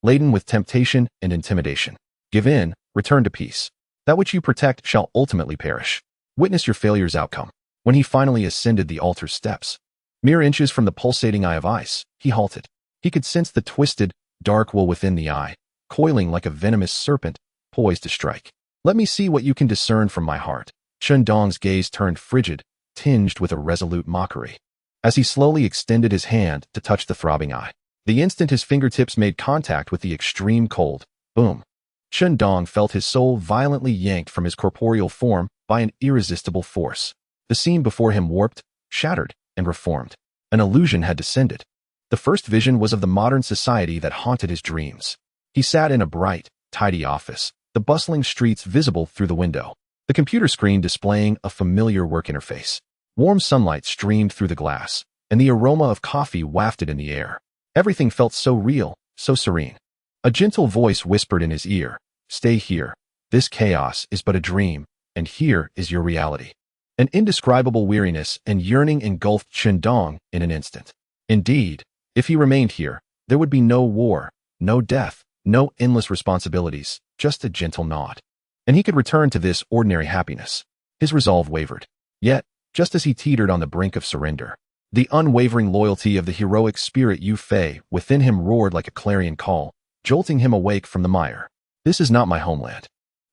Laden with temptation and intimidation. Give in, return to peace. That which you protect shall ultimately perish. Witness your failure's outcome. When he finally ascended the altar steps, mere inches from the pulsating eye of ice, he halted. He could sense the twisted, dark wool within the eye, coiling like a venomous serpent, poised to strike. Let me see what you can discern from my heart. Chen Dong's gaze turned frigid, tinged with a resolute mockery, as he slowly extended his hand to touch the throbbing eye. The instant his fingertips made contact with the extreme cold, boom, Chen Dong felt his soul violently yanked from his corporeal form by an irresistible force. The scene before him warped, shattered, and reformed. An illusion had descended. The first vision was of the modern society that haunted his dreams. He sat in a bright, tidy office, the bustling streets visible through the window, the computer screen displaying a familiar work interface. Warm sunlight streamed through the glass, and the aroma of coffee wafted in the air. Everything felt so real, so serene. A gentle voice whispered in his ear, "Stay here. This chaos is but a dream, and here is your reality." An indescribable weariness and yearning engulfed Chen Dong in an instant. Indeed, if he remained here, there would be no war, no death, no endless responsibilities, just a gentle nod. And he could return to this ordinary happiness. His resolve wavered. Yet, just as he teetered on the brink of surrender, the unwavering loyalty of the heroic spirit Yu Fei within him roared like a clarion call, jolting him awake from the mire. This is not my homeland.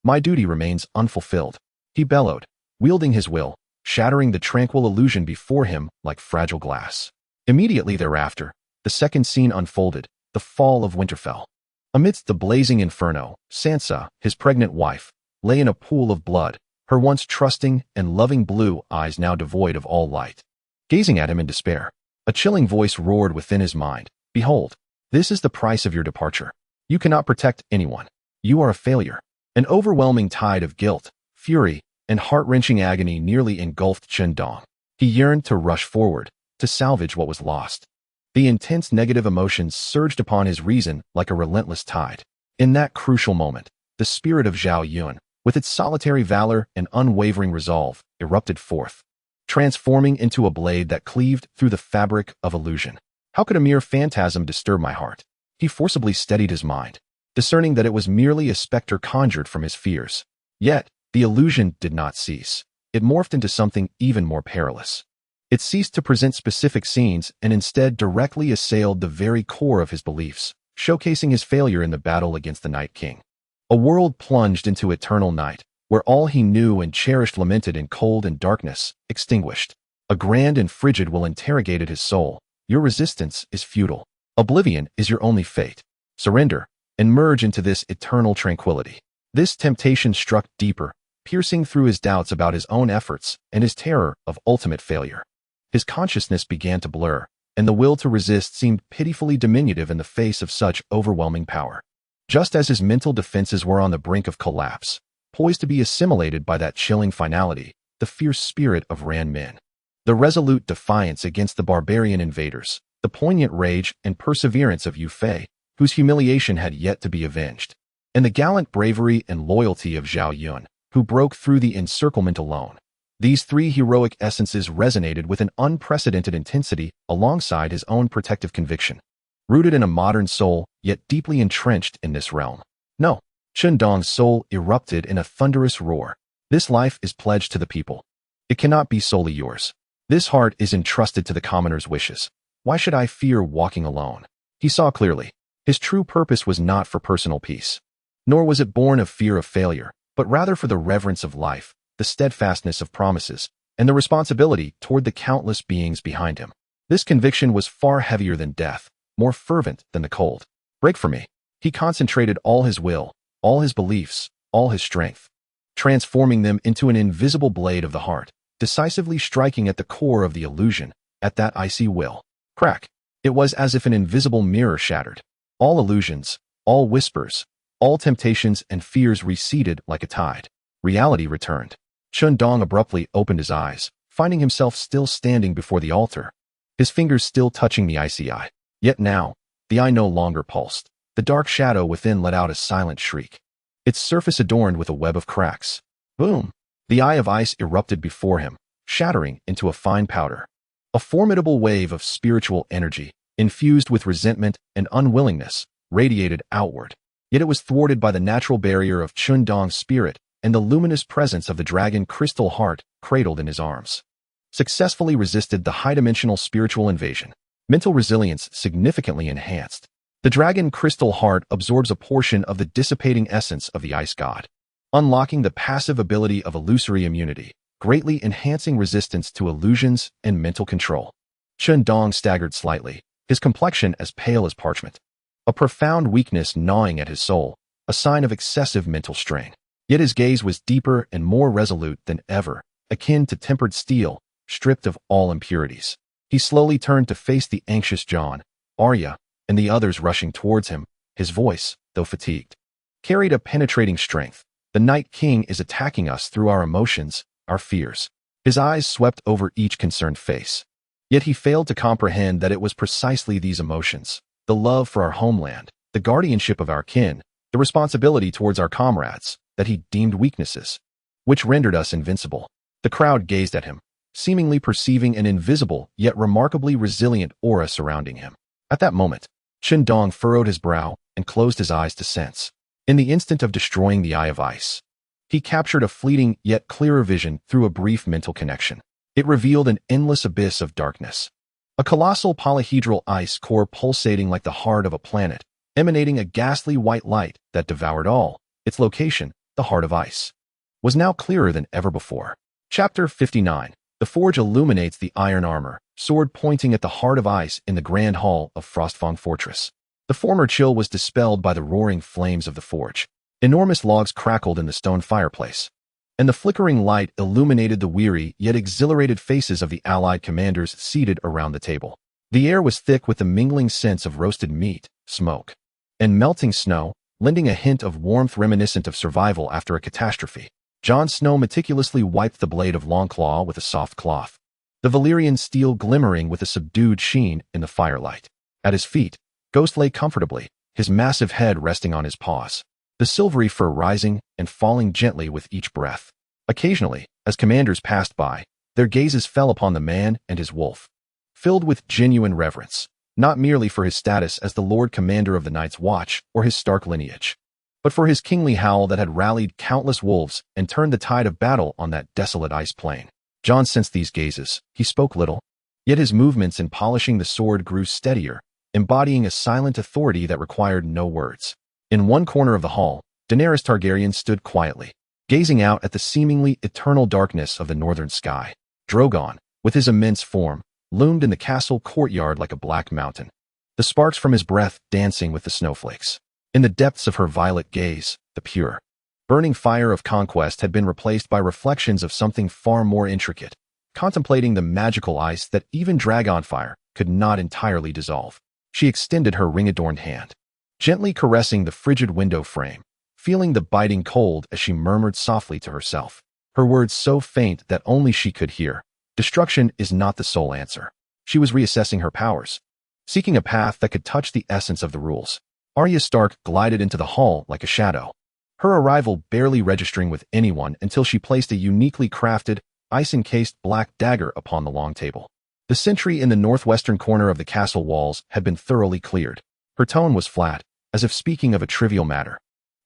My duty remains unfulfilled, he bellowed, wielding his will, shattering the tranquil illusion before him like fragile glass. Immediately thereafter, the second scene unfolded, the fall of Winterfell. Amidst the blazing inferno, Sansa, his pregnant wife, lay in a pool of blood, her once trusting and loving blue eyes now devoid of all light. Gazing at him in despair, a chilling voice roared within his mind, "Behold, this is the price of your departure. You cannot protect anyone. You are a failure." An overwhelming tide of guilt, fury, and heart-wrenching agony nearly engulfed Chen Dong. He yearned to rush forward, to salvage what was lost. The intense negative emotions surged upon his reason like a relentless tide. In that crucial moment, the spirit of Zhao Yun, with its solitary valor and unwavering resolve, erupted forth, transforming into a blade that cleaved through the fabric of illusion. How could a mere phantasm disturb my heart? He forcibly steadied his mind, discerning that it was merely a specter conjured from his fears. Yet, the illusion did not cease. It morphed into something even more perilous. It ceased to present specific scenes and instead directly assailed the very core of his beliefs, showcasing his failure in the battle against the Night King. A world plunged into eternal night, where all he knew and cherished lamented in cold and darkness, extinguished. A grand and frigid will interrogated his soul. Your resistance is futile. Oblivion is your only fate. Surrender, and merge into this eternal tranquility. This temptation struck deeper, piercing through his doubts about his own efforts and his terror of ultimate failure. His consciousness began to blur, and the will to resist seemed pitifully diminutive in the face of such overwhelming power. Just as his mental defenses were on the brink of collapse, poised to be assimilated by that chilling finality, the fierce spirit of Ran Min. The resolute defiance against the barbarian invaders, the poignant rage and perseverance of Yu Fei, whose humiliation had yet to be avenged, and the gallant bravery and loyalty of Zhao Yun, who broke through the encirclement alone. These three heroic essences resonated with an unprecedented intensity alongside his own protective conviction. Rooted in a modern soul, yet deeply entrenched in this realm. No, Chen Dong's soul erupted in a thunderous roar. This life is pledged to the people. It cannot be solely yours. This heart is entrusted to the commoner's wishes. Why should I fear walking alone? He saw clearly. His true purpose was not for personal peace. Nor was it born of fear of failure, but rather for the reverence of life, the steadfastness of promises, and the responsibility toward the countless beings behind him. This conviction was far heavier than death, more fervent than the cold. Break for me. He concentrated all his will, all his beliefs, all his strength, transforming them into an invisible blade of the heart, decisively striking at the core of the illusion, at that icy will. Crack. It was as if an invisible mirror shattered. All illusions, all whispers, all temptations and fears receded like a tide. Reality returned. Chen Dong abruptly opened his eyes, finding himself still standing before the altar, his fingers still touching the icy eye. Yet now, the eye no longer pulsed. The dark shadow within let out a silent shriek, its surface adorned with a web of cracks. Boom! The eye of ice erupted before him, shattering into a fine powder. A formidable wave of spiritual energy, infused with resentment and unwillingness, radiated outward. Yet it was thwarted by the natural barrier of Chen Dong's spirit and the luminous presence of the dragon crystal heart cradled in his arms. Successfully resisted the high-dimensional spiritual invasion. Mental resilience significantly enhanced. The dragon crystal heart absorbs a portion of the dissipating essence of the ice god, unlocking the passive ability of illusory immunity, greatly enhancing resistance to illusions and mental control. Chen Dong staggered slightly, his complexion as pale as parchment. A profound weakness gnawing at his soul, a sign of excessive mental strain. Yet his gaze was deeper and more resolute than ever, akin to tempered steel, stripped of all impurities. He slowly turned to face the anxious Jon, Arya, and the others rushing towards him. His voice, though fatigued, carried a penetrating strength. The Night King is attacking us through our emotions, our fears. His eyes swept over each concerned face. Yet he failed to comprehend that it was precisely these emotions, the love for our homeland, the guardianship of our kin, the responsibility towards our comrades, that he deemed weaknesses, which rendered us invincible. The crowd gazed at him, seemingly perceiving an invisible yet remarkably resilient aura surrounding him. At that moment, Chen Dong furrowed his brow and closed his eyes to sense. In the instant of destroying the Eye of Ice, he captured a fleeting yet clearer vision through a brief mental connection. It revealed an endless abyss of darkness. A colossal polyhedral ice core pulsating like the heart of a planet, emanating a ghastly white light that devoured all. Its location, the heart of ice, was now clearer than ever before. Chapter 59. The forge illuminates the iron armor, sword pointing at the heart of ice in the grand hall of Frostfang Fortress. The former chill was dispelled by the roaring flames of the forge. Enormous logs crackled in the stone fireplace, and the flickering light illuminated the weary yet exhilarated faces of the allied commanders seated around the table. The air was thick with the mingling scents of roasted meat, smoke, and melting snow, lending a hint of warmth reminiscent of survival after a catastrophe. Jon Snow meticulously wiped the blade of Longclaw with a soft cloth, the Valyrian steel glimmering with a subdued sheen in the firelight. At his feet, Ghost lay comfortably, his massive head resting on his paws, the silvery fur rising and falling gently with each breath. Occasionally, as commanders passed by, their gazes fell upon the man and his wolf, filled with genuine reverence, not merely for his status as the Lord Commander of the Night's Watch or his Stark lineage, but for his kingly howl that had rallied countless wolves and turned the tide of battle on that desolate ice plain. Jon sensed these gazes. He spoke little, yet his movements in polishing the sword grew steadier, embodying a silent authority that required no words. In one corner of the hall, Daenerys Targaryen stood quietly, gazing out at the seemingly eternal darkness of the northern sky. Drogon, with his immense form, loomed in the castle courtyard like a black mountain, the sparks from his breath dancing with the snowflakes. In the depths of her violet gaze, the pure, burning fire of conquest had been replaced by reflections of something far more intricate, contemplating the magical ice that even dragonfire could not entirely dissolve. She extended her ring-adorned hand, gently caressing the frigid window frame, feeling the biting cold as she murmured softly to herself, her words so faint that only she could hear. Destruction is not the sole answer. She was reassessing her powers, seeking a path that could touch the essence of the rules. Arya Stark glided into the hall like a shadow, her arrival barely registering with anyone until she placed a uniquely crafted, ice-encased black dagger upon the long table. The sentry in the northwestern corner of the castle walls had been thoroughly cleared. Her tone was flat, as if speaking of a trivial matter.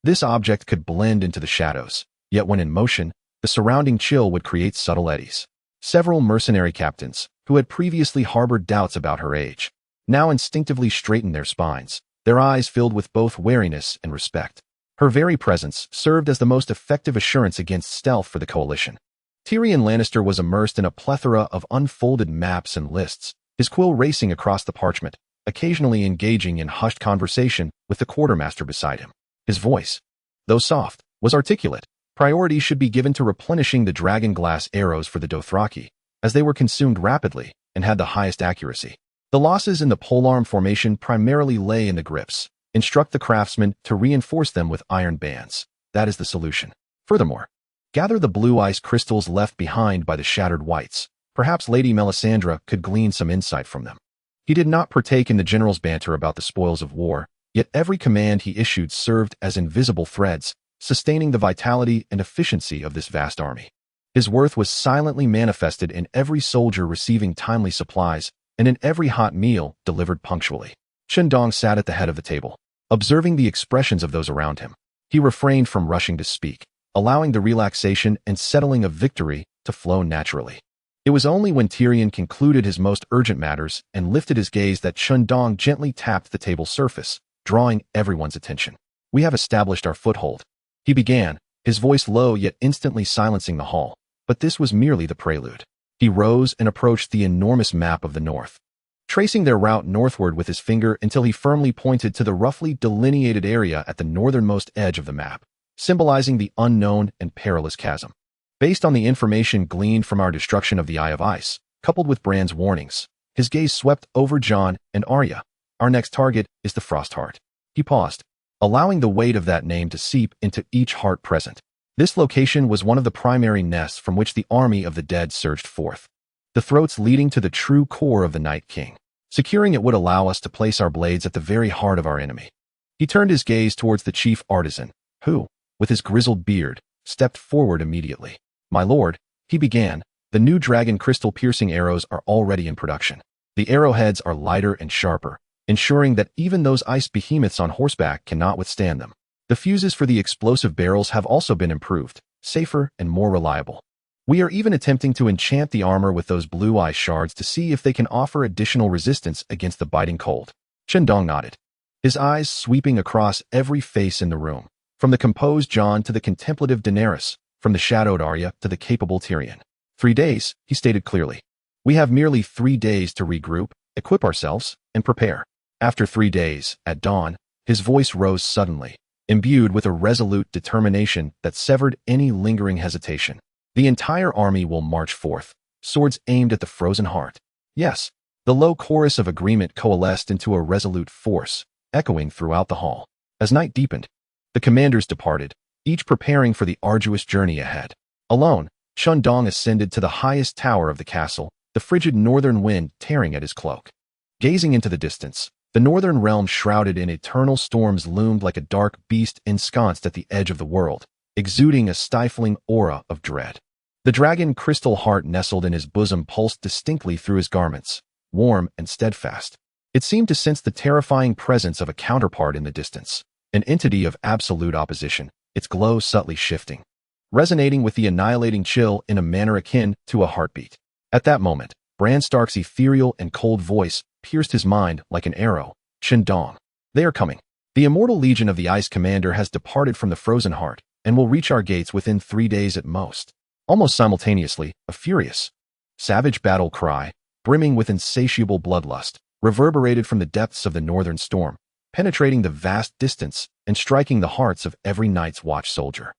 This object could blend into the shadows, yet when in motion, the surrounding chill would create subtle eddies. Several mercenary captains, who had previously harbored doubts about her age, now instinctively straightened their spines, their eyes filled with both wariness and respect. Her very presence served as the most effective assurance against stealth for the coalition. Tyrion Lannister was immersed in a plethora of unfolded maps and lists, his quill racing across the parchment, occasionally engaging in hushed conversation with the quartermaster beside him. His voice, though soft, was articulate. Priority should be given to replenishing the dragon glass arrows for the Dothraki, as they were consumed rapidly and had the highest accuracy. The losses in the polearm formation primarily lay in the grips. Instruct the craftsmen to reinforce them with iron bands. That is the solution. Furthermore, gather the blue ice crystals left behind by the shattered Wights. Perhaps Lady Melisandre could glean some insight from them. He did not partake in the general's banter about the spoils of war, yet every command he issued served as invisible threads, sustaining the vitality and efficiency of this vast army. His worth was silently manifested in every soldier receiving timely supplies and in every hot meal delivered punctually. Chen Dong sat at the head of the table, observing the expressions of those around him. He refrained from rushing to speak, allowing the relaxation and settling of victory to flow naturally. It was only when Tyrion concluded his most urgent matters and lifted his gaze that Chen Dong gently tapped the table's surface, drawing everyone's attention. "We have established our foothold," he began, his voice low yet instantly silencing the hall. But this was merely the prelude. He rose and approached the enormous map of the north, tracing their route northward with his finger until he firmly pointed to the roughly delineated area at the northernmost edge of the map, symbolizing the unknown and perilous chasm. Based on the information gleaned from our destruction of the Eye of Ice, coupled with Bran's warnings, his gaze swept over Jon and Arya. "Our next target is the Frostheart." He paused, allowing the weight of that name to seep into each heart present. This location was one of the primary nests from which the army of the dead surged forth, the throats leading to the true core of the Night King. Securing it would allow us to place our blades at the very heart of our enemy. He turned his gaze towards the chief artisan, who, with his grizzled beard, stepped forward immediately. "My lord," he began, "the new dragon crystal-piercing arrows are already in production. The arrowheads are lighter and sharper, ensuring that even those ice behemoths on horseback cannot withstand them. The fuses for the explosive barrels have also been improved, safer and more reliable. We are even attempting to enchant the armor with those blue ice shards to see if they can offer additional resistance against the biting cold." Chen Dong nodded, his eyes sweeping across every face in the room, from the composed Jon to the contemplative Daenerys, from the shadowed Arya to the capable Tyrion. 3 days, he stated clearly. "We have merely 3 days to regroup, equip ourselves, and prepare." After 3 days, at dawn, his voice rose suddenly, imbued with a resolute determination that severed any lingering hesitation. "The entire army will march forth, swords aimed at the frozen heart." Yes, the low chorus of agreement coalesced into a resolute force, echoing throughout the hall. As night deepened, the commanders departed, each preparing for the arduous journey ahead. Alone, Chen Dong ascended to the highest tower of the castle, the frigid northern wind tearing at his cloak. Gazing into the distance, the northern realm shrouded in eternal storms loomed like a dark beast ensconced at the edge of the world, exuding a stifling aura of dread. The dragon crystal heart nestled in his bosom pulsed distinctly through his garments, warm and steadfast. It seemed to sense the terrifying presence of a counterpart in the distance, an entity of absolute opposition, its glow subtly shifting. resonating with the annihilating chill in a manner akin to a heartbeat. At that moment, Bran Stark's ethereal and cold voice pierced his mind like an arrow. Chen Dong. They are coming. The immortal legion of the Ice Commander has departed from the Frozen Heart and will reach our gates within 3 days at most. Almost simultaneously, a furious, savage battle cry, brimming with insatiable bloodlust, reverberated from the depths of the northern storm, penetrating the vast distance and striking the hearts of every Night's Watch soldier.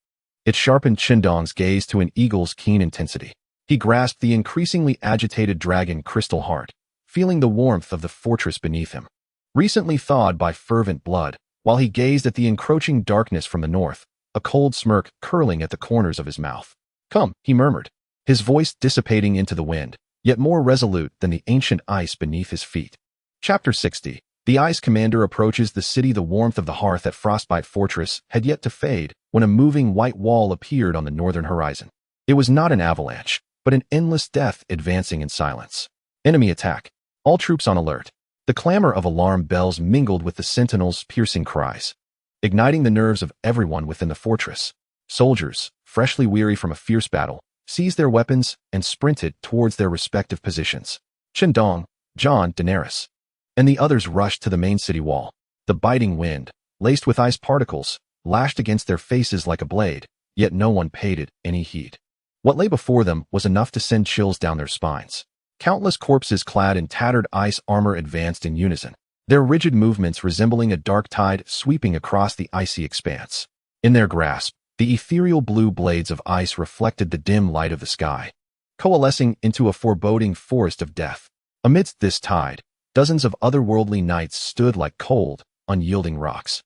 It sharpened Chen Dong's gaze to an eagle's keen intensity. He grasped the increasingly agitated dragon crystal heart, feeling the warmth of the fortress beneath him. Recently thawed by fervent blood, while he gazed at the encroaching darkness from the north, a cold smirk curling at the corners of his mouth. "Come," he murmured, his voice dissipating into the wind, yet more resolute than the ancient ice beneath his feet. Chapter 60. The Ice Commander approaches the city. The warmth of the hearth at Frostbite Fortress had yet to fade when a moving white wall appeared on the northern horizon. It was not an avalanche, but an endless death advancing in silence. Enemy attack. All troops on alert. The clamor of alarm bells mingled with the sentinels' piercing cries, igniting the nerves of everyone within the fortress. Soldiers, freshly weary from a fierce battle, seized their weapons and sprinted towards their respective positions. Chen Dong, Jon, Daenerys, and the others rushed to the main city wall. The biting wind, laced with ice particles, lashed against their faces like a blade, yet no one paid it any heed. What lay before them was enough to send chills down their spines. Countless corpses clad in tattered ice armor advanced in unison, their rigid movements resembling a dark tide sweeping across the icy expanse. In their grasp, the ethereal blue blades of ice reflected the dim light of the sky, coalescing into a foreboding forest of death. Amidst this tide, dozens of otherworldly knights stood like cold, unyielding rocks.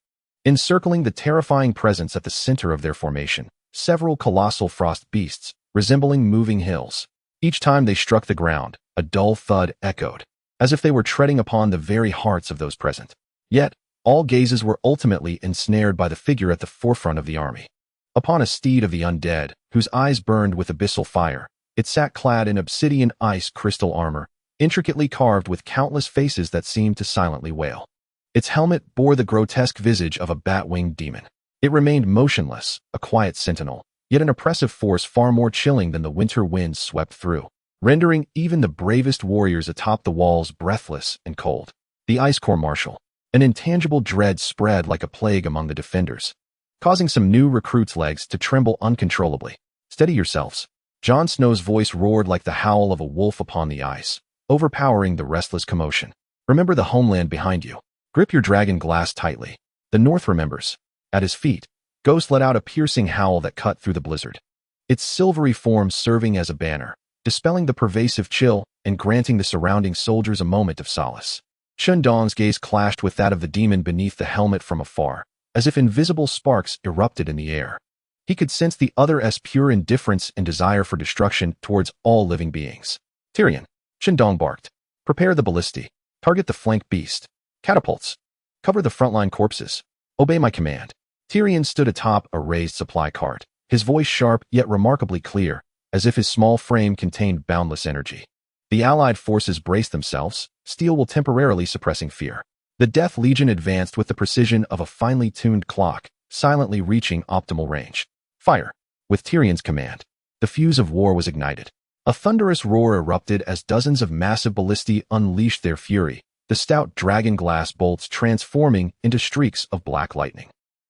Encircling the terrifying presence at the center of their formation, several colossal frost beasts, resembling moving hills. Each time they struck the ground, a dull thud echoed, as if they were treading upon the very hearts of those present. Yet, all gazes were ultimately ensnared by the figure at the forefront of the army. Upon a steed of the undead, whose eyes burned with abyssal fire, it sat clad in obsidian ice crystal armor, intricately carved with countless faces that seemed to silently wail. Its helmet bore the grotesque visage of a bat-winged demon. It remained motionless, a quiet sentinel, yet an oppressive force far more chilling than the winter winds swept through, rendering even the bravest warriors atop the walls breathless and cold. The Ice Corps Marshal. An intangible dread spread like a plague among the defenders, causing some new recruits' legs to tremble uncontrollably. "Steady yourselves." Jon Snow's voice roared like the howl of a wolf upon the ice, overpowering the restless commotion. "Remember the homeland behind you. Grip your dragon glass tightly. The North remembers." At his feet, Ghost let out a piercing howl that cut through the blizzard, its silvery form serving as a banner, dispelling the pervasive chill and granting the surrounding soldiers a moment of solace. Chen Dong's gaze clashed with that of the demon beneath the helmet from afar, as if invisible sparks erupted in the air. He could sense the other's pure indifference and desire for destruction towards all living beings. "Tyrion," Chen Dong barked. "Prepare the ballistae. Target the flank beast. Catapults. Cover the frontline corpses. Obey my command." Tyrion stood atop a raised supply cart, his voice sharp yet remarkably clear, as if his small frame contained boundless energy. The allied forces braced themselves, steel will temporarily suppressing fear. The Death Legion advanced with the precision of a finely tuned clock, silently reaching optimal range. "Fire!" With Tyrion's command, the fuse of war was ignited. A thunderous roar erupted as dozens of massive ballistae unleashed their fury, the stout dragon glass bolts transforming into streaks of black lightning,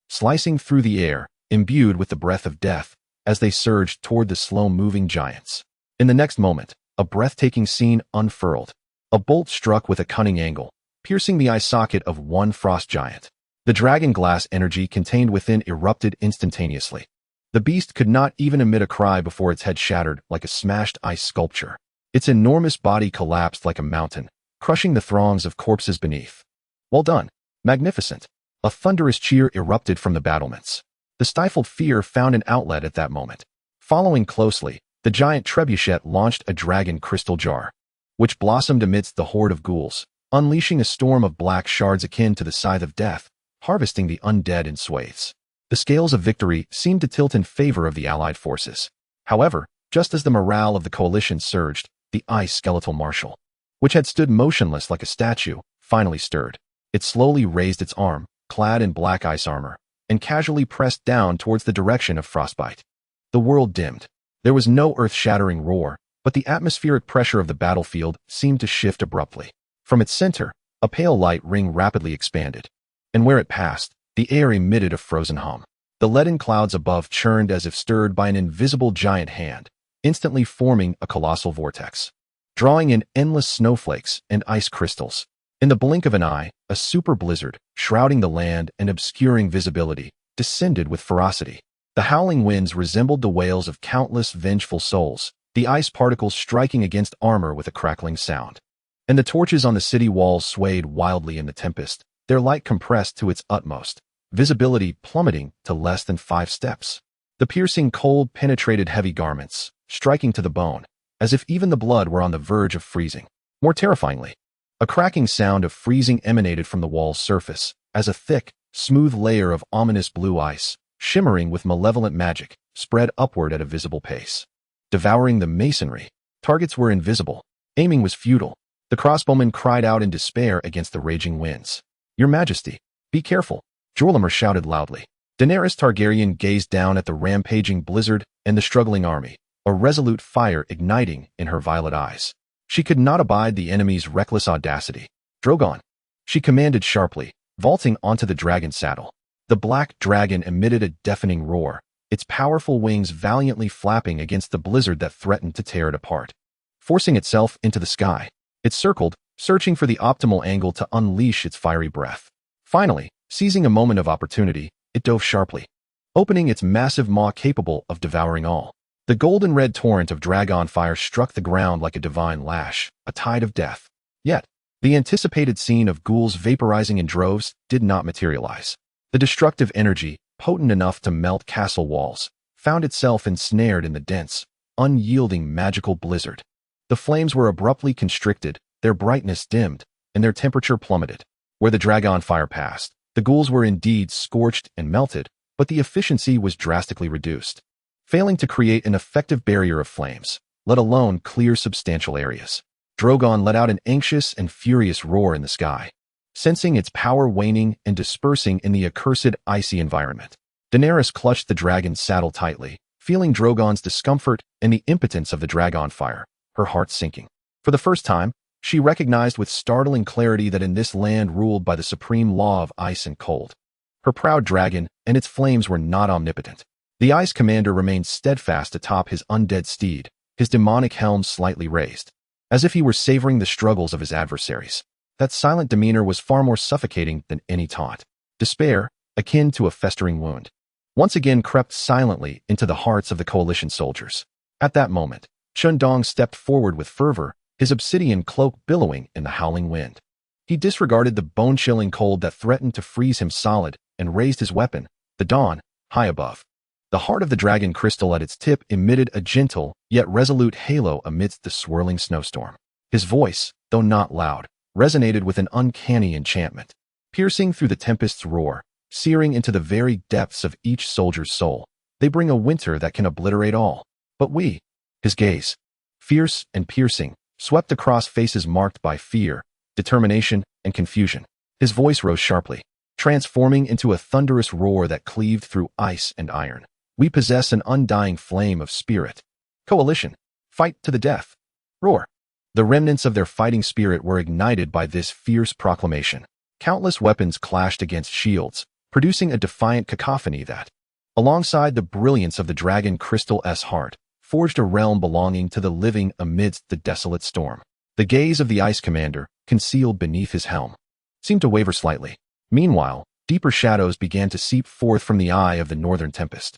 slicing through the air, imbued with the breath of death, as they surged toward the slow-moving giants. In the next moment, a breathtaking scene unfurled. A bolt struck with a cunning angle, piercing the eye socket of one frost giant. The dragon glass energy contained within erupted instantaneously. The beast could not even emit a cry before its head shattered like a smashed ice sculpture. Its enormous body collapsed like a mountain, crushing the throngs of corpses beneath. "Well done. Magnificent." A thunderous cheer erupted from the battlements. The stifled fear found an outlet at that moment. Following closely, the giant trebuchet launched a dragon crystal jar, which blossomed amidst the horde of ghouls, unleashing a storm of black shards akin to the scythe of death, harvesting the undead in swathes. The scales of victory seemed to tilt in favor of the allied forces. However, just as the morale of the coalition surged, the ice skeletal marshal, which had stood motionless like a statue, finally stirred. It slowly raised its arm, clad in black ice armor, and casually pressed down towards the direction of Frostbite. The world dimmed. There was no earth-shattering roar, but the atmospheric pressure of the battlefield seemed to shift abruptly. From its center, a pale light ring rapidly expanded, and where it passed, the air emitted a frozen hum. The leaden clouds above churned as if stirred by an invisible giant hand, instantly forming a colossal vortex, drawing in endless snowflakes and ice crystals. In the blink of an eye, a super blizzard, shrouding the land and obscuring visibility, descended with ferocity. The howling winds resembled the wails of countless vengeful souls, the ice particles striking against armor with a crackling sound. And the torches on the city walls swayed wildly in the tempest, their light compressed to its utmost, visibility plummeting to less than 5 steps. The piercing cold penetrated heavy garments, striking to the bone, as if even the blood were on the verge of freezing. More terrifyingly, a cracking sound of freezing emanated from the wall's surface, as a thick, smooth layer of ominous blue ice, shimmering with malevolent magic, spread upward at a visible pace, devouring the masonry. Targets were invisible. Aiming was futile. The crossbowmen cried out in despair against the raging winds. "Your Majesty, be careful," Jorlimer shouted loudly. Daenerys Targaryen gazed down at the rampaging blizzard and the struggling army, a resolute fire igniting in her violet eyes. She could not abide the enemy's reckless audacity. "Drogon," she commanded sharply, vaulting onto the dragon's saddle. The black dragon emitted a deafening roar, its powerful wings valiantly flapping against the blizzard that threatened to tear it apart. Forcing itself into the sky, it circled, searching for the optimal angle to unleash its fiery breath. Finally, seizing a moment of opportunity, it dove sharply, opening its massive maw capable of devouring all. The golden red torrent of dragon fire struck the ground like a divine lash, a tide of death. Yet, the anticipated scene of ghouls vaporizing in droves did not materialize. The destructive energy, potent enough to melt castle walls, found itself ensnared in the dense, unyielding magical blizzard. The flames were abruptly constricted, their brightness dimmed, and their temperature plummeted. Where the dragon fire passed, the ghouls were indeed scorched and melted, but the efficiency was drastically reduced, failing to create an effective barrier of flames, let alone clear substantial areas. Drogon let out an anxious and furious roar in the sky, sensing its power waning and dispersing in the accursed icy environment. Daenerys clutched the dragon's saddle tightly, feeling Drogon's discomfort and the impotence of the dragon fire, her heart sinking. For the first time, she recognized with startling clarity that in this land ruled by the supreme law of ice and cold, her proud dragon and its flames were not omnipotent. The Ice Commander remained steadfast atop his undead steed, his demonic helm slightly raised, as if he were savoring the struggles of his adversaries. That silent demeanor was far more suffocating than any taunt. Despair, akin to a festering wound, once again crept silently into the hearts of the coalition soldiers. At that moment, Chen Dong stepped forward with fervor, his obsidian cloak billowing in the howling wind. He disregarded the bone-chilling cold that threatened to freeze him solid and raised his weapon, the Dawn, high above. The heart of the dragon crystal at its tip emitted a gentle, yet resolute halo amidst the swirling snowstorm. His voice, though not loud, resonated with an uncanny enchantment, piercing through the tempest's roar, searing into the very depths of each soldier's soul. "They bring a winter that can obliterate all. But we," his gaze, fierce and piercing, swept across faces marked by fear, determination, and confusion. His voice rose sharply, transforming into a thunderous roar that cleaved through ice and iron. "We possess an undying flame of spirit. Coalition, fight to the death. Roar." The remnants of their fighting spirit were ignited by this fierce proclamation. Countless weapons clashed against shields, producing a defiant cacophony that, alongside the brilliance of the dragon crystal's heart, forged a realm belonging to the living amidst the desolate storm. The gaze of the Ice Commander, concealed beneath his helm, seemed to waver slightly. Meanwhile, deeper shadows began to seep forth from the eye of the northern tempest.